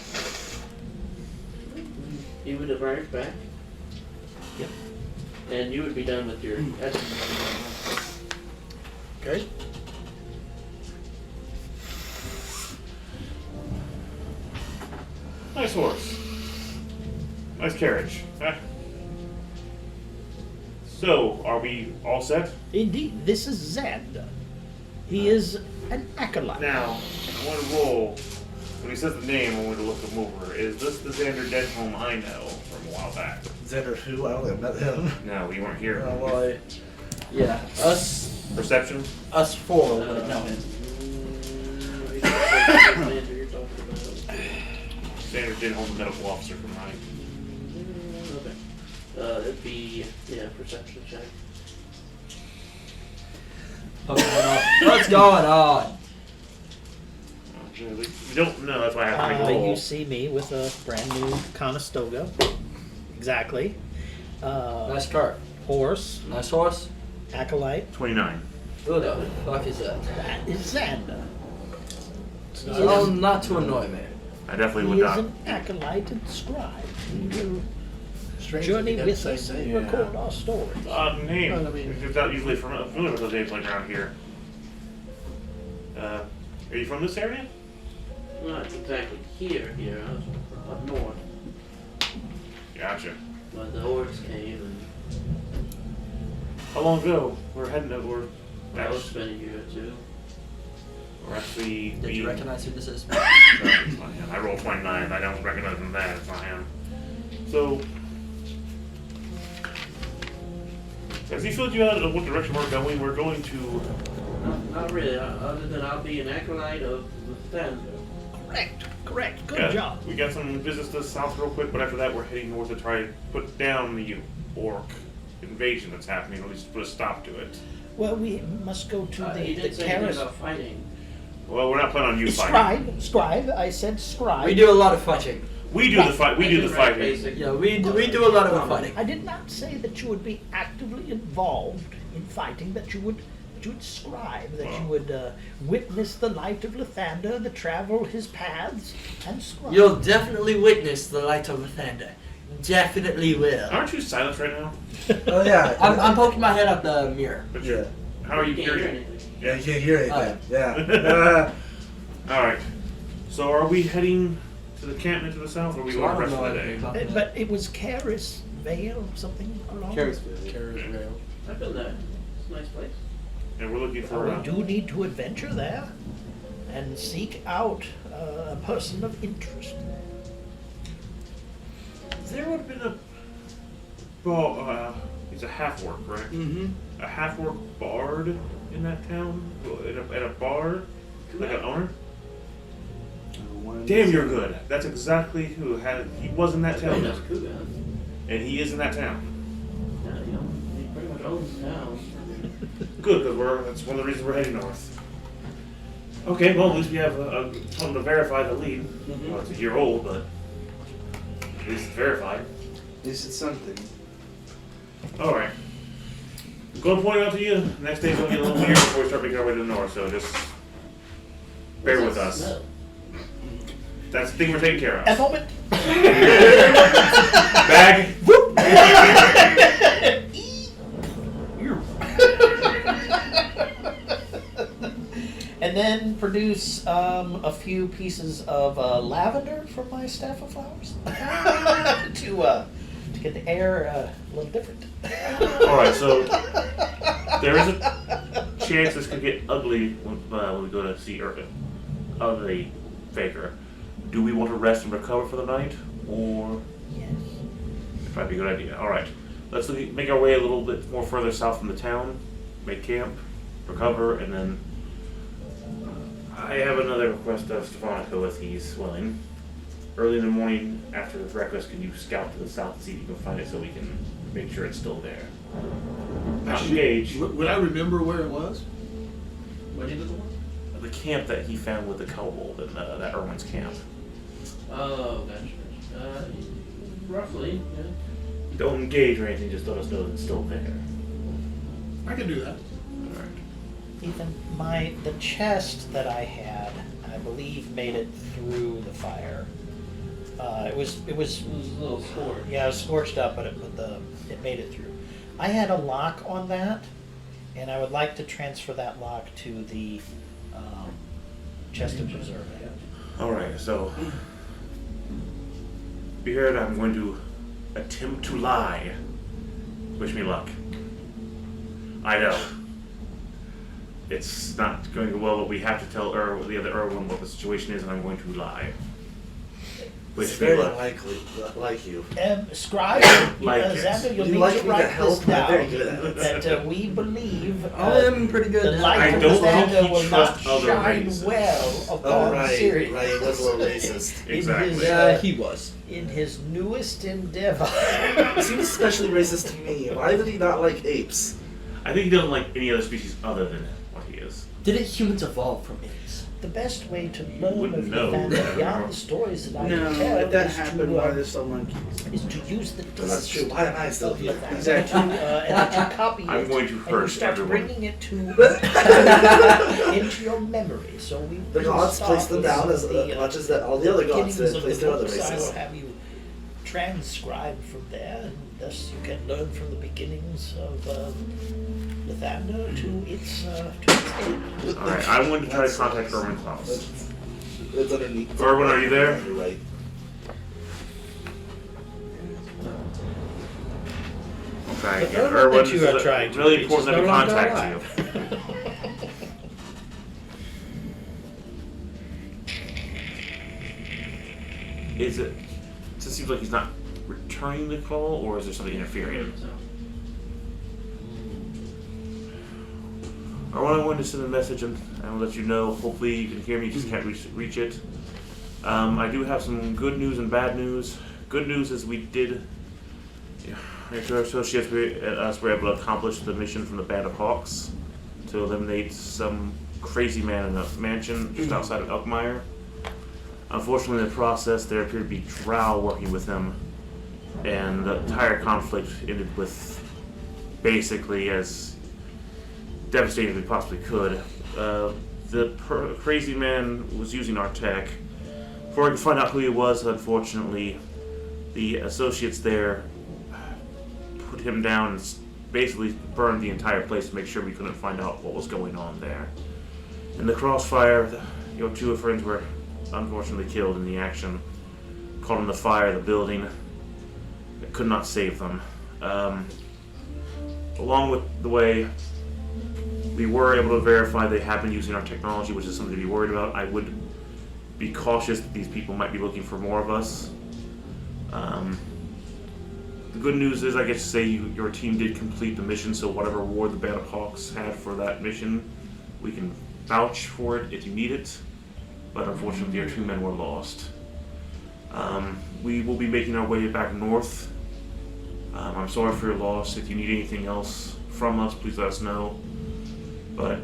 Speaker 7: He would arrive back,
Speaker 5: Yep.
Speaker 7: and you would be done with your estimate.
Speaker 4: Okay?
Speaker 1: Nice horse. Nice carriage. Huh? So, are we all set?
Speaker 5: Indeed, this is Xander. He is an acolyte.
Speaker 1: Now, I want to roll. When he says the name, I want to look him over. Is this the Xander Denholm I know from a while back?
Speaker 3: Xander who? I don't think I've met him.
Speaker 1: No, we weren't here.
Speaker 6: Yeah, us
Speaker 1: Perception?
Speaker 6: four would know him.
Speaker 7: You're talking about.
Speaker 1: Xander Denholm, medical officer from mine.
Speaker 7: Okay. It'd be, perception check.
Speaker 6: What's going on?
Speaker 1: We don't know, that's why I have to make a roll.
Speaker 5: You see me with a brand new Conestoga. Exactly.
Speaker 6: Nice cart.
Speaker 5: Horse,
Speaker 6: Nice horse.
Speaker 5: acolyte.
Speaker 1: 29.
Speaker 6: Who the fuck is that?
Speaker 5: That is Xander.
Speaker 6: Oh, not to annoy me.
Speaker 1: I definitely
Speaker 5: He
Speaker 1: would
Speaker 5: is
Speaker 1: not.
Speaker 5: an acolyte and scribe. He will
Speaker 2: Strange
Speaker 5: journey
Speaker 2: that you
Speaker 5: with
Speaker 2: got the
Speaker 5: us
Speaker 2: same
Speaker 5: and
Speaker 2: name.
Speaker 5: record our stories.
Speaker 1: Odd name.
Speaker 2: Well, I mean-
Speaker 1: It's not usually familiar with those names like around here. Are you from this area?
Speaker 7: Not exactly here, I was up north.
Speaker 1: Gotcha.
Speaker 7: But the orcs came and
Speaker 1: How long ago? We're heading over.
Speaker 7: well, it's been a year or two.
Speaker 1: We're actually.
Speaker 6: Did you recognize who this is?
Speaker 1: No, it's not him. I rolled 29. I don't recognize him. That it's not him. So, as he filled you out of what direction we're going, we're going to.
Speaker 7: Not really, other than I'll be an acolyte of the Thunder.
Speaker 5: Correct. Good job.
Speaker 1: We got some business to the south real quick, but after that, we're heading north to try to put down the orc invasion that's happening, or at least put a stop to it.
Speaker 5: Well, we must go to
Speaker 7: He
Speaker 5: the
Speaker 7: did say anything
Speaker 5: terrace.
Speaker 7: about fighting.
Speaker 1: Well, we're not planning on you fighting.
Speaker 5: Scribe. I said scribe.
Speaker 6: We do a lot of fighting.
Speaker 1: We do the fight. We do the fighting.
Speaker 7: Basic.
Speaker 6: Yeah, we do a lot of fighting.
Speaker 5: I did not say that you would be actively involved in fighting, that you would scribe, that you would witness the light of Lathander, that travel his paths, and scribe.
Speaker 6: You'll definitely witness the light of the thunder. Definitely will.
Speaker 1: Aren't you silenced right now?
Speaker 3: Oh yeah.
Speaker 6: I'm poking my head out the mirror.
Speaker 1: But
Speaker 3: Yeah.
Speaker 1: How are you
Speaker 7: Can't hear
Speaker 1: hearing?
Speaker 7: anything.
Speaker 3: Yeah, you can't hear anything.
Speaker 6: Oh,
Speaker 3: Yeah.
Speaker 1: All right. So, are we heading to the campment to the south, or are we going to rest for the day?
Speaker 5: But it was Caris Vale, something along.
Speaker 2: Carisville.
Speaker 7: I've been there. It's a nice place.
Speaker 1: And we're looking for.
Speaker 5: We do need to adventure there and seek out a person of interest.
Speaker 1: There would have been a. He's a half orc, correct?
Speaker 2: Mm-hmm.
Speaker 1: A half orc bard in that town, at a bar, like an owner. Damn, you're good. That's exactly who he was in that
Speaker 7: He
Speaker 1: town,
Speaker 7: knows Kuga.
Speaker 1: and he is in that town.
Speaker 7: Yeah, he pretty much owns the town.
Speaker 1: Good, because that's one of the reasons we're heading north. Okay, well, at least we have something to verify the lead.
Speaker 2: Mhm.
Speaker 1: Well, it's a year old, but at least it's verified.
Speaker 2: At least it's something.
Speaker 1: All right. I'm going to point it out to you. Next day's going to get a little weird before we start making our way to the north, so just bear with us.
Speaker 7: No.
Speaker 1: That's the thing we're taking care
Speaker 5: A
Speaker 1: of.
Speaker 5: moment.
Speaker 1: Bag.
Speaker 5: And then produce a few pieces of lavender from my staff of flowers to get the air a little different.
Speaker 1: All right, so there is a chance this could get ugly when we go to see the faker. Do we want to rest and recover for the night, or
Speaker 5: Yes.
Speaker 1: it might be a good idea? All right, let's make our way a little bit more further south from the town, make camp, recover, and then I have another request of Stefanica if he's willing. Early in the morning after the breakfast, can you scout to the south and see if you can find it so we can make sure it's still there? Not engaged.
Speaker 4: Would I remember where it was?
Speaker 7: What did you do?
Speaker 1: The camp that he found with the kobold in that Irwin's camp.
Speaker 7: Oh, gotcha. Roughly, yeah.
Speaker 1: Don't engage or anything, just let us know that it's still there.
Speaker 4: I can do that.
Speaker 5: Ethan, the chest that I had, I believe, made it through the fire. It was
Speaker 7: It was a little scorched.
Speaker 5: yeah, it was scorched up, but it made it through. I had a lock on that, and I would like to transfer that lock to the chest of preserving.
Speaker 1: Alright, so here I'm going to attempt to lie. Wish me luck. I know. It's not going to go well, but we have to tell the other Irwin what the situation is, and I'm going to lie.
Speaker 3: It's
Speaker 1: Wish me
Speaker 3: very
Speaker 1: luck.
Speaker 3: unlikely, like you.
Speaker 5: Scribe,
Speaker 1: Like it.
Speaker 5: Xander, you'll
Speaker 3: You
Speaker 5: need
Speaker 3: like
Speaker 5: to
Speaker 3: me to
Speaker 5: write
Speaker 3: help?
Speaker 5: this
Speaker 3: I'm
Speaker 5: down.
Speaker 3: very good at it.
Speaker 5: That we believe
Speaker 6: I am pretty good
Speaker 5: the
Speaker 6: at
Speaker 5: light
Speaker 1: I
Speaker 5: of
Speaker 1: don't
Speaker 5: the
Speaker 1: think
Speaker 5: Xander
Speaker 1: he
Speaker 5: will not
Speaker 1: trusts other
Speaker 5: shine
Speaker 1: races.
Speaker 5: well
Speaker 3: Oh,
Speaker 5: upon
Speaker 3: right,
Speaker 5: Sirius.
Speaker 3: right, he was a little racist.
Speaker 5: In
Speaker 1: Exactly.
Speaker 5: his,
Speaker 6: Yeah, he was.
Speaker 5: in his newest endeavor.
Speaker 3: He seems especially racist to me. Why did he not like apes?
Speaker 1: I think he doesn't like any other species other than what he is.
Speaker 6: Didn't humans evolve from apes?
Speaker 5: The best way to learn
Speaker 1: wouldn't
Speaker 5: of
Speaker 1: know.
Speaker 5: the family beyond the stories that I
Speaker 2: No,
Speaker 5: can tell
Speaker 2: that
Speaker 5: is
Speaker 2: happened
Speaker 5: to,
Speaker 2: while there's still monkeys.
Speaker 5: is to use the
Speaker 3: That's
Speaker 5: dust
Speaker 3: true. Why am I still
Speaker 5: of
Speaker 3: here?
Speaker 5: Lathander
Speaker 2: Exactly.
Speaker 5: and that you copy it.
Speaker 1: I'm going to
Speaker 5: and
Speaker 1: hurt
Speaker 5: you start
Speaker 1: everyone.
Speaker 5: bringing it to into your memory. So we
Speaker 3: The
Speaker 5: will
Speaker 3: gods
Speaker 5: start
Speaker 3: place them
Speaker 5: with
Speaker 3: down as
Speaker 5: the,
Speaker 3: much as that all the other gods
Speaker 5: beginnings
Speaker 3: did
Speaker 5: of
Speaker 3: place
Speaker 5: the
Speaker 3: their other
Speaker 5: books. I will
Speaker 3: races.
Speaker 5: have you transcribe from there, and thus you can learn from the beginnings of Lathander to its end.
Speaker 1: Alright, I'm going to try to
Speaker 3: That's-
Speaker 1: contact Irwin Klaus.
Speaker 3: It's underneath.
Speaker 1: Irwin, are you there?
Speaker 3: You're right.
Speaker 1: Okay,
Speaker 5: The
Speaker 1: yeah,
Speaker 5: Irwin
Speaker 1: Irwin,
Speaker 5: that you are
Speaker 1: it's
Speaker 5: trying to
Speaker 1: really
Speaker 5: reach
Speaker 1: important
Speaker 5: is
Speaker 1: that we
Speaker 5: no longer
Speaker 1: contact you. It just seems like he's not returning the call, or is there something interfering?
Speaker 7: So,
Speaker 1: I wanted to send a message and I'll let you know. Hopefully you can hear me, just can't reach it. I do have some good news and bad news. Good news is we did, our associates were able to accomplish the mission from the Band of Hawks to eliminate some crazy man in a mansion just outside of Elkmeyer. Unfortunately, in the process, there appeared to be Drow working with him, and the entire conflict ended with basically as devastating as we possibly could. The crazy man was using our tech. Before I could find out who he was, unfortunately, the associates there put him down and basically burned the entire place to make sure we couldn't find out what was going on there. In the crossfire, your two friends were unfortunately killed in the action. Caught in the fire of the building. I could not save them. Along with the way, we were able to verify they have been using our technology, which is something to be worried about. I would be cautious that these people might be looking for more of us. The good news is, I get to say your team did complete the mission, so whatever reward the Band of Hawks had for that mission, we can vouch for it if you need it. But unfortunately, your 2 men were lost. We will be making our way back north. I'm sorry for your loss. If you need anything else from us, please let us know. But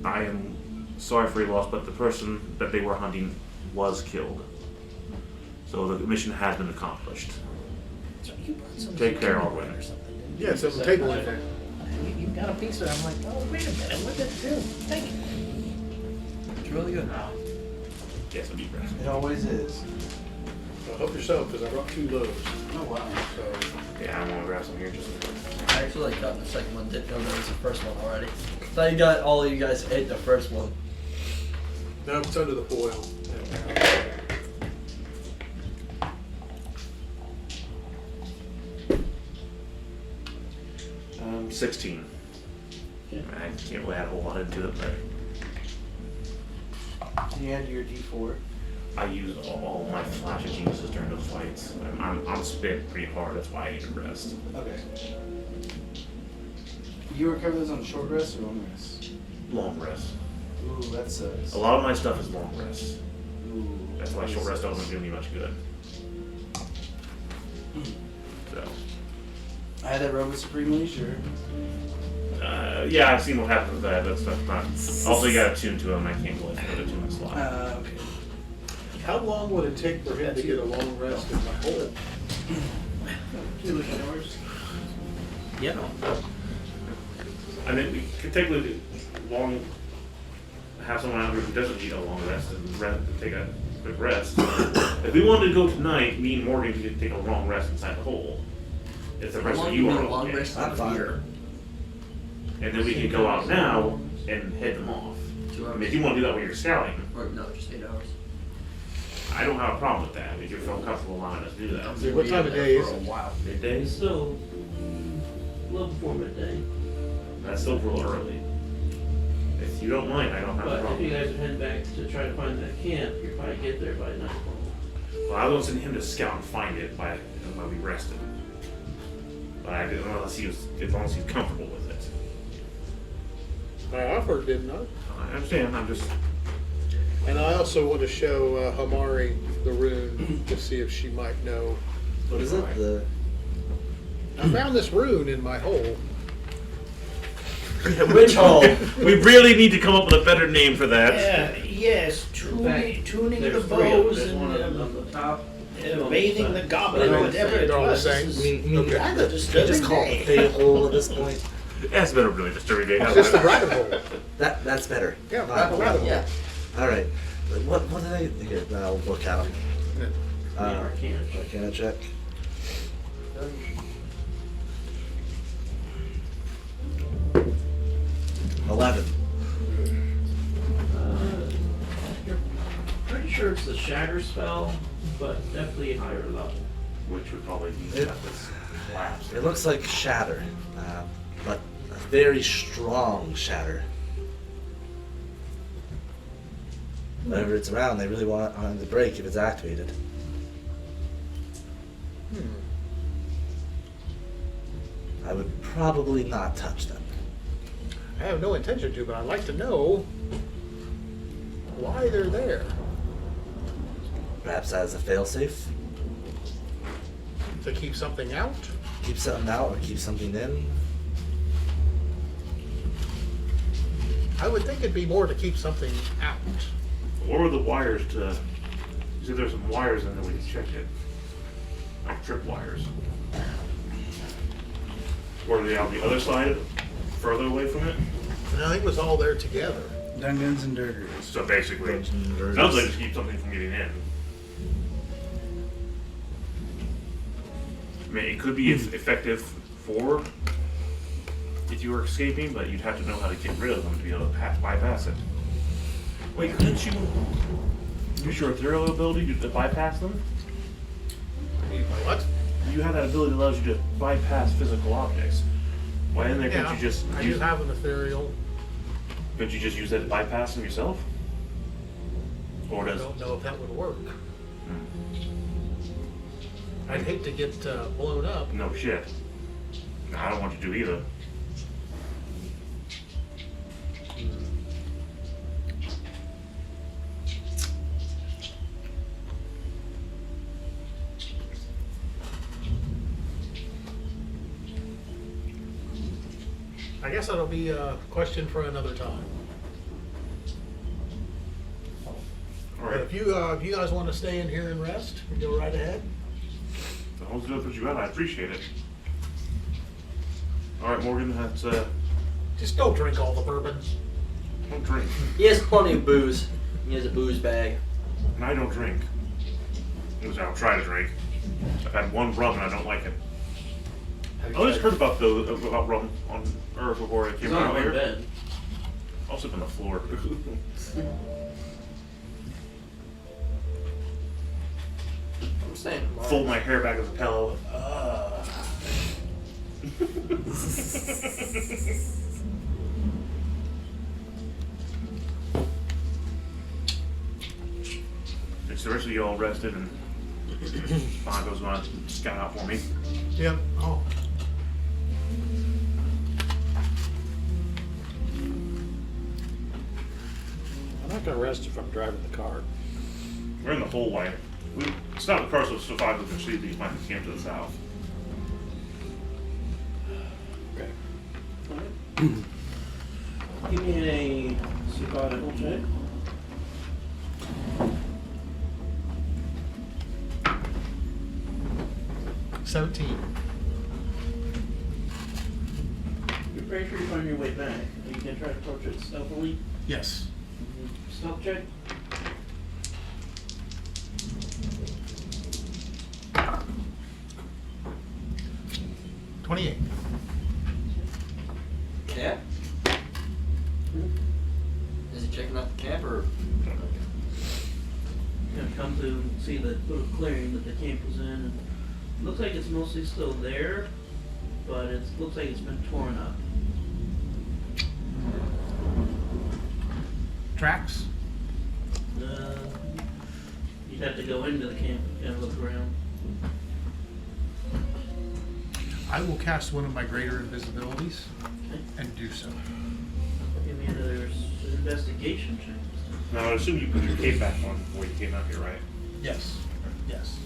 Speaker 1: I am sorry for your loss, but the person that they were hunting was killed. So the mission has been accomplished.
Speaker 5: So you brought some
Speaker 1: Take care,
Speaker 5: chicken
Speaker 1: Alwyn.
Speaker 5: or something, didn't
Speaker 4: Yeah,
Speaker 5: you?
Speaker 4: it's on the table in there.
Speaker 5: You got a piece of it. I'm like, oh, wait a minute. What did it do? Thank you.
Speaker 6: It's really good.
Speaker 1: Yes, a deep breath.
Speaker 3: It always is.
Speaker 4: Well, help yourself, because I brought 2 loaves.
Speaker 2: Oh wow.
Speaker 4: So,
Speaker 1: Yeah, I'm gonna grab some here just.
Speaker 6: I actually like got the second one. Didn't know that was the first one already. Thought you got all of you guys ate the first one.
Speaker 4: no, it's under the foil.
Speaker 1: 16.
Speaker 7: Yeah.
Speaker 1: I can't really add a whole lot into it, but
Speaker 2: Can you add your D4?
Speaker 1: I use all my flashes geniuses during those fights. I'm spent pretty hard, that's why I need to rest.
Speaker 2: Okay. You recover those on short rest or long rest?
Speaker 1: Long rest.
Speaker 2: Ooh, that sucks.
Speaker 1: A lot of my stuff is long rest.
Speaker 2: Ooh,
Speaker 1: That's why
Speaker 2: that
Speaker 1: short rest
Speaker 2: sucks.
Speaker 1: doesn't do me much good. So,
Speaker 2: I had that Robot Supreme Leisure.
Speaker 1: yeah, I've seen what happens with that. That's not. Also, you got to tune to him. I can't really put a 2-minute slot.
Speaker 2: Okay.
Speaker 4: How long would it take for him to get a long rest in my hole?
Speaker 7: 2 hours.
Speaker 5: You know.
Speaker 1: I mean, we could take a long. Have someone out here who doesn't need a long rest and take a quick rest. If we wanted to go tonight, me and Morgan could take a long rest inside the hole. If the rest of you are
Speaker 6: long
Speaker 1: okay.
Speaker 6: rest
Speaker 3: I'm
Speaker 6: out
Speaker 3: fine.
Speaker 6: here.
Speaker 1: And then we can go out now and head them off.
Speaker 6: 2
Speaker 1: I
Speaker 6: hours.
Speaker 1: mean, if you want to do that when you're scouting,
Speaker 6: Or no, just 8 hours.
Speaker 1: I don't have a problem with that. If you feel comfortable allowing us to do that.
Speaker 4: So what time of day is
Speaker 6: For a
Speaker 4: it?
Speaker 6: while.
Speaker 1: Midday?
Speaker 7: It's still a little before midday.
Speaker 1: That's still real early. If you don't mind, I don't have a
Speaker 7: But if
Speaker 1: problem.
Speaker 7: you guys are heading back to try to find that camp, you'll probably get there by 9 o'clock.
Speaker 1: Well, I was sending him to scout and find it while we rested. But I didn't as long as he's comfortable with it.
Speaker 4: I offered, didn't I?
Speaker 1: I understand. I'm just.
Speaker 4: And I also want to show Hamari the rune to see if she might know.
Speaker 3: What is it? The
Speaker 4: I found this rune in my hole.
Speaker 1: Which hole? We really need to come up with a better name for that.
Speaker 5: Yes,
Speaker 7: In fact,
Speaker 5: tuning the
Speaker 7: there's 3 of them.
Speaker 5: bows
Speaker 7: There's one
Speaker 5: and
Speaker 7: on the top.
Speaker 5: bathing the goblin,
Speaker 7: They're all
Speaker 5: whatever
Speaker 7: the
Speaker 5: it
Speaker 4: They're all the
Speaker 5: was.
Speaker 4: same?
Speaker 5: This
Speaker 3: I
Speaker 5: is-
Speaker 3: mean,
Speaker 4: Okay.
Speaker 5: I
Speaker 3: they just call it the hole at this point.
Speaker 1: That's been a really disturbing day.
Speaker 4: It's just a rabbit hole.
Speaker 3: That's better.
Speaker 4: Yeah,
Speaker 3: Fine.
Speaker 4: rabbit hole.
Speaker 6: Yeah.
Speaker 3: All right. What did I here? I'll look at them.
Speaker 7: Arcana check.
Speaker 3: Arcana check. 11.
Speaker 7: You're pretty sure it's the shatter spell, but definitely a higher level.
Speaker 1: Which would probably be
Speaker 3: It-
Speaker 1: this collapse.
Speaker 3: It looks like shatter, but a very strong shatter. Whenever it's around, they really want it to break if it's activated. I would probably not touch them.
Speaker 4: I have no intention to, but I'd like to know why they're there.
Speaker 3: Perhaps as a failsafe.
Speaker 4: To keep something out?
Speaker 3: Keep something out or keep something in.
Speaker 4: I would think it'd be more to keep something out.
Speaker 1: What were the wires to? You said there's some wires in there we can check it. Like trip wires. Or are they on the other side, further away from it?
Speaker 4: And I think it was all there together.
Speaker 2: Dungeons and Dirters.
Speaker 1: So basically,
Speaker 3: Dungeons and Dragons.
Speaker 1: sounds like to keep something from getting in. I mean, it could be effective for if you were escaping, but you'd have to know how to get rid of them to be able to bypass it. Wait, couldn't you use your ethereal ability to bypass them?
Speaker 4: What?
Speaker 1: You have that ability that allows you to bypass physical objects. Why in there
Speaker 4: Yeah,
Speaker 1: can't you just
Speaker 4: I do
Speaker 1: use,
Speaker 4: have an ethereal.
Speaker 1: couldn't you just use that to bypass them yourself? Or
Speaker 4: I
Speaker 1: does
Speaker 4: don't know if that would work. I'd hate to get blown up.
Speaker 1: no shit. No, I don't want you to either.
Speaker 4: I guess that'll be a question for another time.
Speaker 1: All
Speaker 4: But
Speaker 1: right.
Speaker 4: if you guys want to stay in here and rest, go right ahead.
Speaker 1: So I'll do what you got. I appreciate it. All right, Morgan. That's
Speaker 4: Just don't drink all the bourbon.
Speaker 1: don't drink,
Speaker 6: He has plenty of booze. He has a booze bag.
Speaker 1: and I don't drink. At least I don't try to drink. I've had one rum and I don't like it.
Speaker 6: Have you
Speaker 1: I always
Speaker 6: tried-
Speaker 1: heard about rum on Earth before it
Speaker 7: He's
Speaker 1: came
Speaker 7: on
Speaker 1: out
Speaker 7: my
Speaker 1: here.
Speaker 7: bed.
Speaker 1: I'll sleep on the floor.
Speaker 6: I'm staying tomorrow.
Speaker 1: Fold my hair back as a pillow. It's the rest of you all rested and Bongo's gonna scout out for me.
Speaker 4: Yep. Oh.
Speaker 5: I'm not gonna rest if I'm driving the car.
Speaker 1: We're in the whole way. We stopped the car so survived we can see these might camp to the south.
Speaker 5: Okay.
Speaker 7: Give me a survival check. You're pretty sure you're on your way back. Are you gonna try to approach it stealthily?
Speaker 4: Yes.
Speaker 7: Stealth check?
Speaker 4: $28.
Speaker 6: Camp? Is he checking out the camp or?
Speaker 7: Gonna come to see the little clearing that the camp was in, and it looks like it's mostly still there, but it looks like it's been torn up.
Speaker 4: Tracks?
Speaker 7: You'd have to go into the camp and look around.
Speaker 4: I will cast one of my greater invisibilities
Speaker 7: Okay.
Speaker 4: and do so.
Speaker 7: Give me another investigation check.
Speaker 1: Now I assume you put your cape back on before you came out here, right?
Speaker 4: Yes. Yes.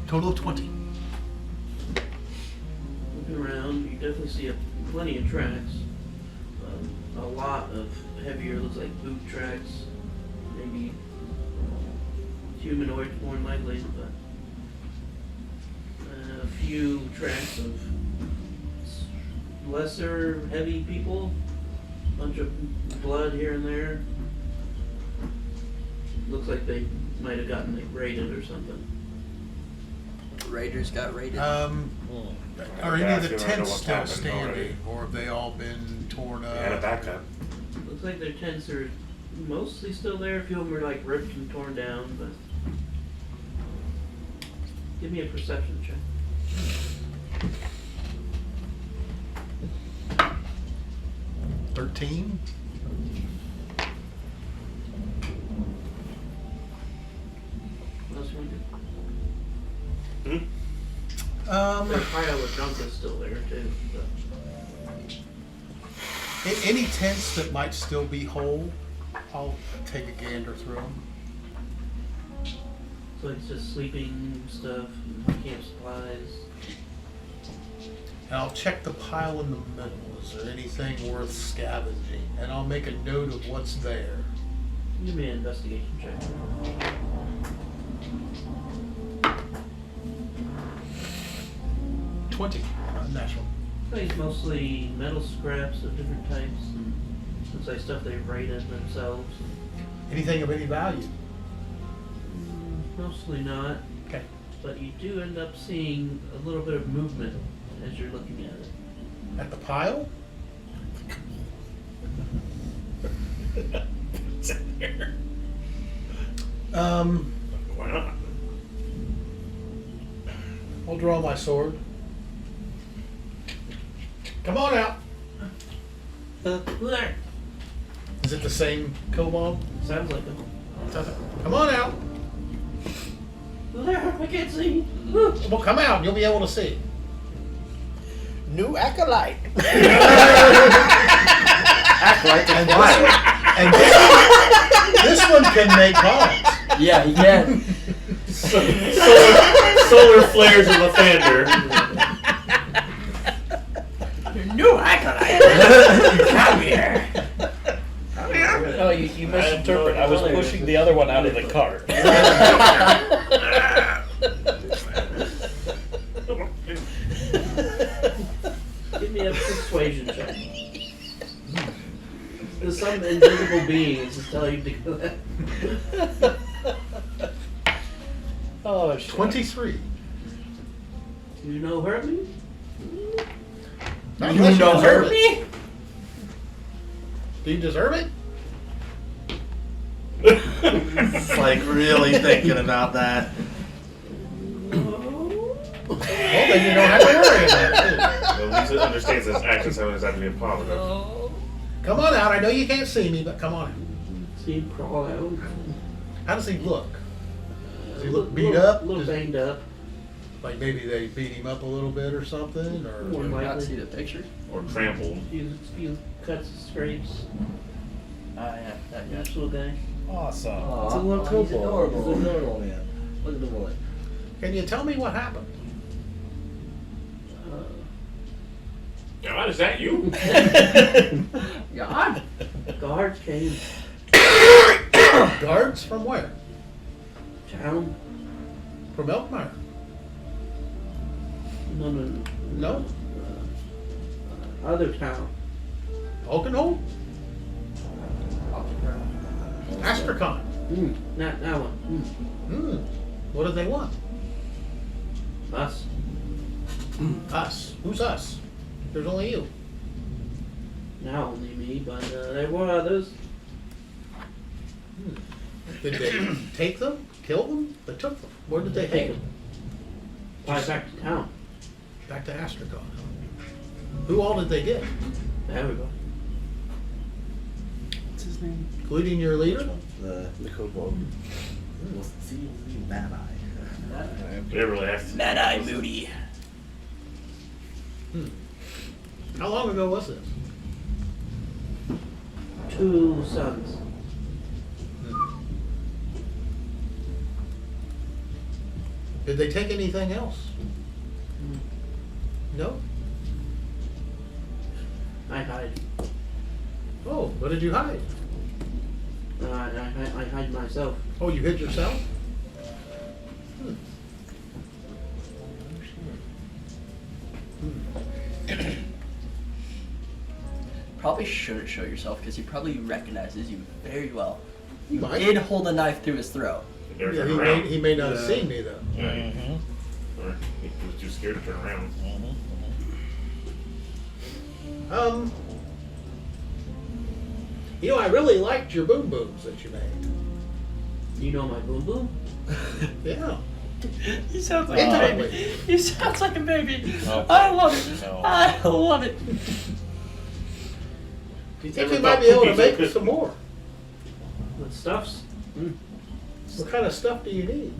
Speaker 4: Total of 20.
Speaker 7: Looking around, you definitely see plenty of tracks. A lot of heavier, looks like boot tracks, maybe humanoid more than likely, but a few tracks of lesser heavy people, bunch of blood here and there. Looks like they might have gotten raided or something.
Speaker 6: Raiders got raided.
Speaker 4: Are any
Speaker 1: Yeah,
Speaker 4: of the
Speaker 1: I feel like I know
Speaker 4: tents
Speaker 1: what's
Speaker 4: still
Speaker 1: happened already.
Speaker 4: standing, or have they all been torn
Speaker 1: They had a
Speaker 4: up?
Speaker 1: backup.
Speaker 7: Looks like their tents are mostly still there. A few of them are like ripped and torn down, but give me a perception check.
Speaker 4: 13?
Speaker 7: Their pile of junk is still there too. So.
Speaker 4: Any tents that might still be whole, I'll take a gander through them.
Speaker 7: So it's just sleeping stuff, and camp supplies.
Speaker 4: And I'll check the pile in the middle. Is there anything worth scavenging? And I'll make a note of what's there.
Speaker 7: Give me an investigation check.
Speaker 4: 20. Natural.
Speaker 7: I think it's mostly metal scraps of different types, and looks like stuff they've raided themselves.
Speaker 4: Anything of any value?
Speaker 7: Mostly not.
Speaker 4: Okay.
Speaker 7: But you do end up seeing a little bit of movement as you're looking at it.
Speaker 4: At the pile?
Speaker 1: Why not?
Speaker 4: I'll draw my sword. Come on out.
Speaker 7: There!
Speaker 4: Is it the same kobold?
Speaker 7: Sounds like them.
Speaker 4: Come on out.
Speaker 7: There! I can't see!
Speaker 4: Well, come out. You'll be able to see.
Speaker 5: New acolyte.
Speaker 3: Acolyte
Speaker 4: And
Speaker 3: and why?
Speaker 4: and this one can make bombs.
Speaker 6: Yeah, you can.
Speaker 1: Solar flares of Lathander.
Speaker 5: New acolyte.
Speaker 6: Come here.
Speaker 8: Oh, you misinterpret. I was pushing the other one out of the cart.
Speaker 7: Give me a persuasion check. There's some invisible being is telling you to go that.
Speaker 8: Oh, shit.
Speaker 4: 23.
Speaker 7: You know hurt me?
Speaker 4: Not
Speaker 5: You
Speaker 4: unless
Speaker 5: know
Speaker 4: deserve
Speaker 5: her?
Speaker 4: it. Do you deserve it?
Speaker 3: It's like really thinking about that.
Speaker 4: Well, then you don't have to worry about it.
Speaker 1: Well, Lisa understands his actions haven't exactly been positive.
Speaker 4: Come on out. I know you can't see me, but come on out.
Speaker 7: See him crawl out.
Speaker 4: How does he look? Does he look beat
Speaker 7: Little-
Speaker 4: up?
Speaker 7: A little
Speaker 4: Does-
Speaker 7: banged up.
Speaker 4: Like maybe they beat him up a little bit or something?
Speaker 7: More
Speaker 4: Or
Speaker 6: Did you not
Speaker 7: likely.
Speaker 6: see the picture?
Speaker 1: Or trampled.
Speaker 7: Few cuts and scrapes.
Speaker 6: Yeah.
Speaker 7: Nice little guy.
Speaker 8: Awesome.
Speaker 6: Aw,
Speaker 3: a little
Speaker 6: he's
Speaker 3: kobold.
Speaker 6: adorable.
Speaker 3: He's adorable, man.
Speaker 6: Look at the bullet.
Speaker 4: can you tell me what happened?
Speaker 1: God, is that you?
Speaker 6: God.
Speaker 7: Guards came.
Speaker 4: Guards from where?
Speaker 7: Town.
Speaker 4: From Elkmire?
Speaker 7: No.
Speaker 4: No?
Speaker 7: Other town.
Speaker 4: Oakenhold? Astrakhan?
Speaker 7: Not that one.
Speaker 4: Hmm. What do they want?
Speaker 7: Us.
Speaker 4: Us. Who's us? There's only you.
Speaker 7: Now only me, but there were others.
Speaker 4: Did they take them? Kill them? They took them. Where did they
Speaker 7: Take
Speaker 4: take
Speaker 7: them.
Speaker 4: them?
Speaker 7: Fly back to town.
Speaker 4: Back to Astrakhan. Who all did they get?
Speaker 7: Everybody.
Speaker 3: What's his name?
Speaker 4: Including your leader?
Speaker 3: The kobold. We'll see Mad Eye.
Speaker 1: We never really asked.
Speaker 5: Mad-Eye Moody.
Speaker 4: How long ago was this?
Speaker 7: 2 sons.
Speaker 4: Did they take anything else? No?
Speaker 7: I hide.
Speaker 4: Oh, what did you hide?
Speaker 7: I hide myself.
Speaker 4: Oh, you hid yourself?
Speaker 6: Probably shouldn't show yourself because he probably recognizes you very well.
Speaker 4: You might.
Speaker 6: Did hold a knife through his throat.
Speaker 1: He never
Speaker 4: Yeah,
Speaker 1: turned around.
Speaker 4: he may not have seen me though.
Speaker 1: Yeah, or he was too scared to turn around.
Speaker 4: You know, I really liked your boom booms that you made.
Speaker 7: You know my boom boom?
Speaker 4: Yeah.
Speaker 5: He sounds like a
Speaker 4: Intimately.
Speaker 5: baby. He sounds like a baby.
Speaker 8: Okay.
Speaker 5: I love it.
Speaker 8: No.
Speaker 5: I love it.
Speaker 4: Do you think
Speaker 1: Never
Speaker 4: we might
Speaker 1: felt
Speaker 4: be able to
Speaker 1: cookies
Speaker 4: make
Speaker 1: like
Speaker 4: some more?
Speaker 7: With stuffs?
Speaker 4: What kind of stuff do you need?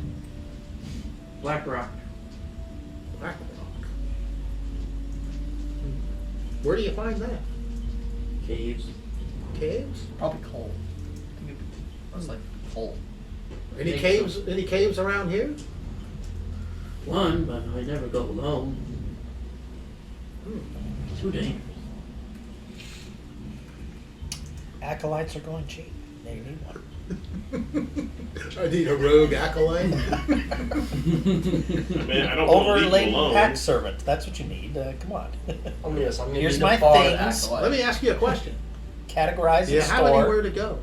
Speaker 7: Black rock.
Speaker 4: Black rock. Where do you find that?
Speaker 7: Caves.
Speaker 4: Caves?
Speaker 6: Probably coal. That's like coal.
Speaker 4: Any
Speaker 7: Think
Speaker 4: caves?
Speaker 7: so.
Speaker 4: Any caves around here?
Speaker 7: One, but I never go alone. Too dangerous.
Speaker 5: Acolytes are going cheap. They need one.
Speaker 4: I need a rogue acolyte.
Speaker 1: Man, I don't want to leave you
Speaker 5: Overladen
Speaker 1: alone.
Speaker 5: pack servant. That's what you need. Come on.
Speaker 6: Oh yes, I'm gonna
Speaker 5: Here's
Speaker 6: need
Speaker 5: my
Speaker 6: a bar
Speaker 5: things.
Speaker 6: acolyte.
Speaker 4: Let me ask you a question.
Speaker 5: Categorize
Speaker 4: Do you
Speaker 5: and
Speaker 4: have
Speaker 5: store.
Speaker 4: anywhere to go?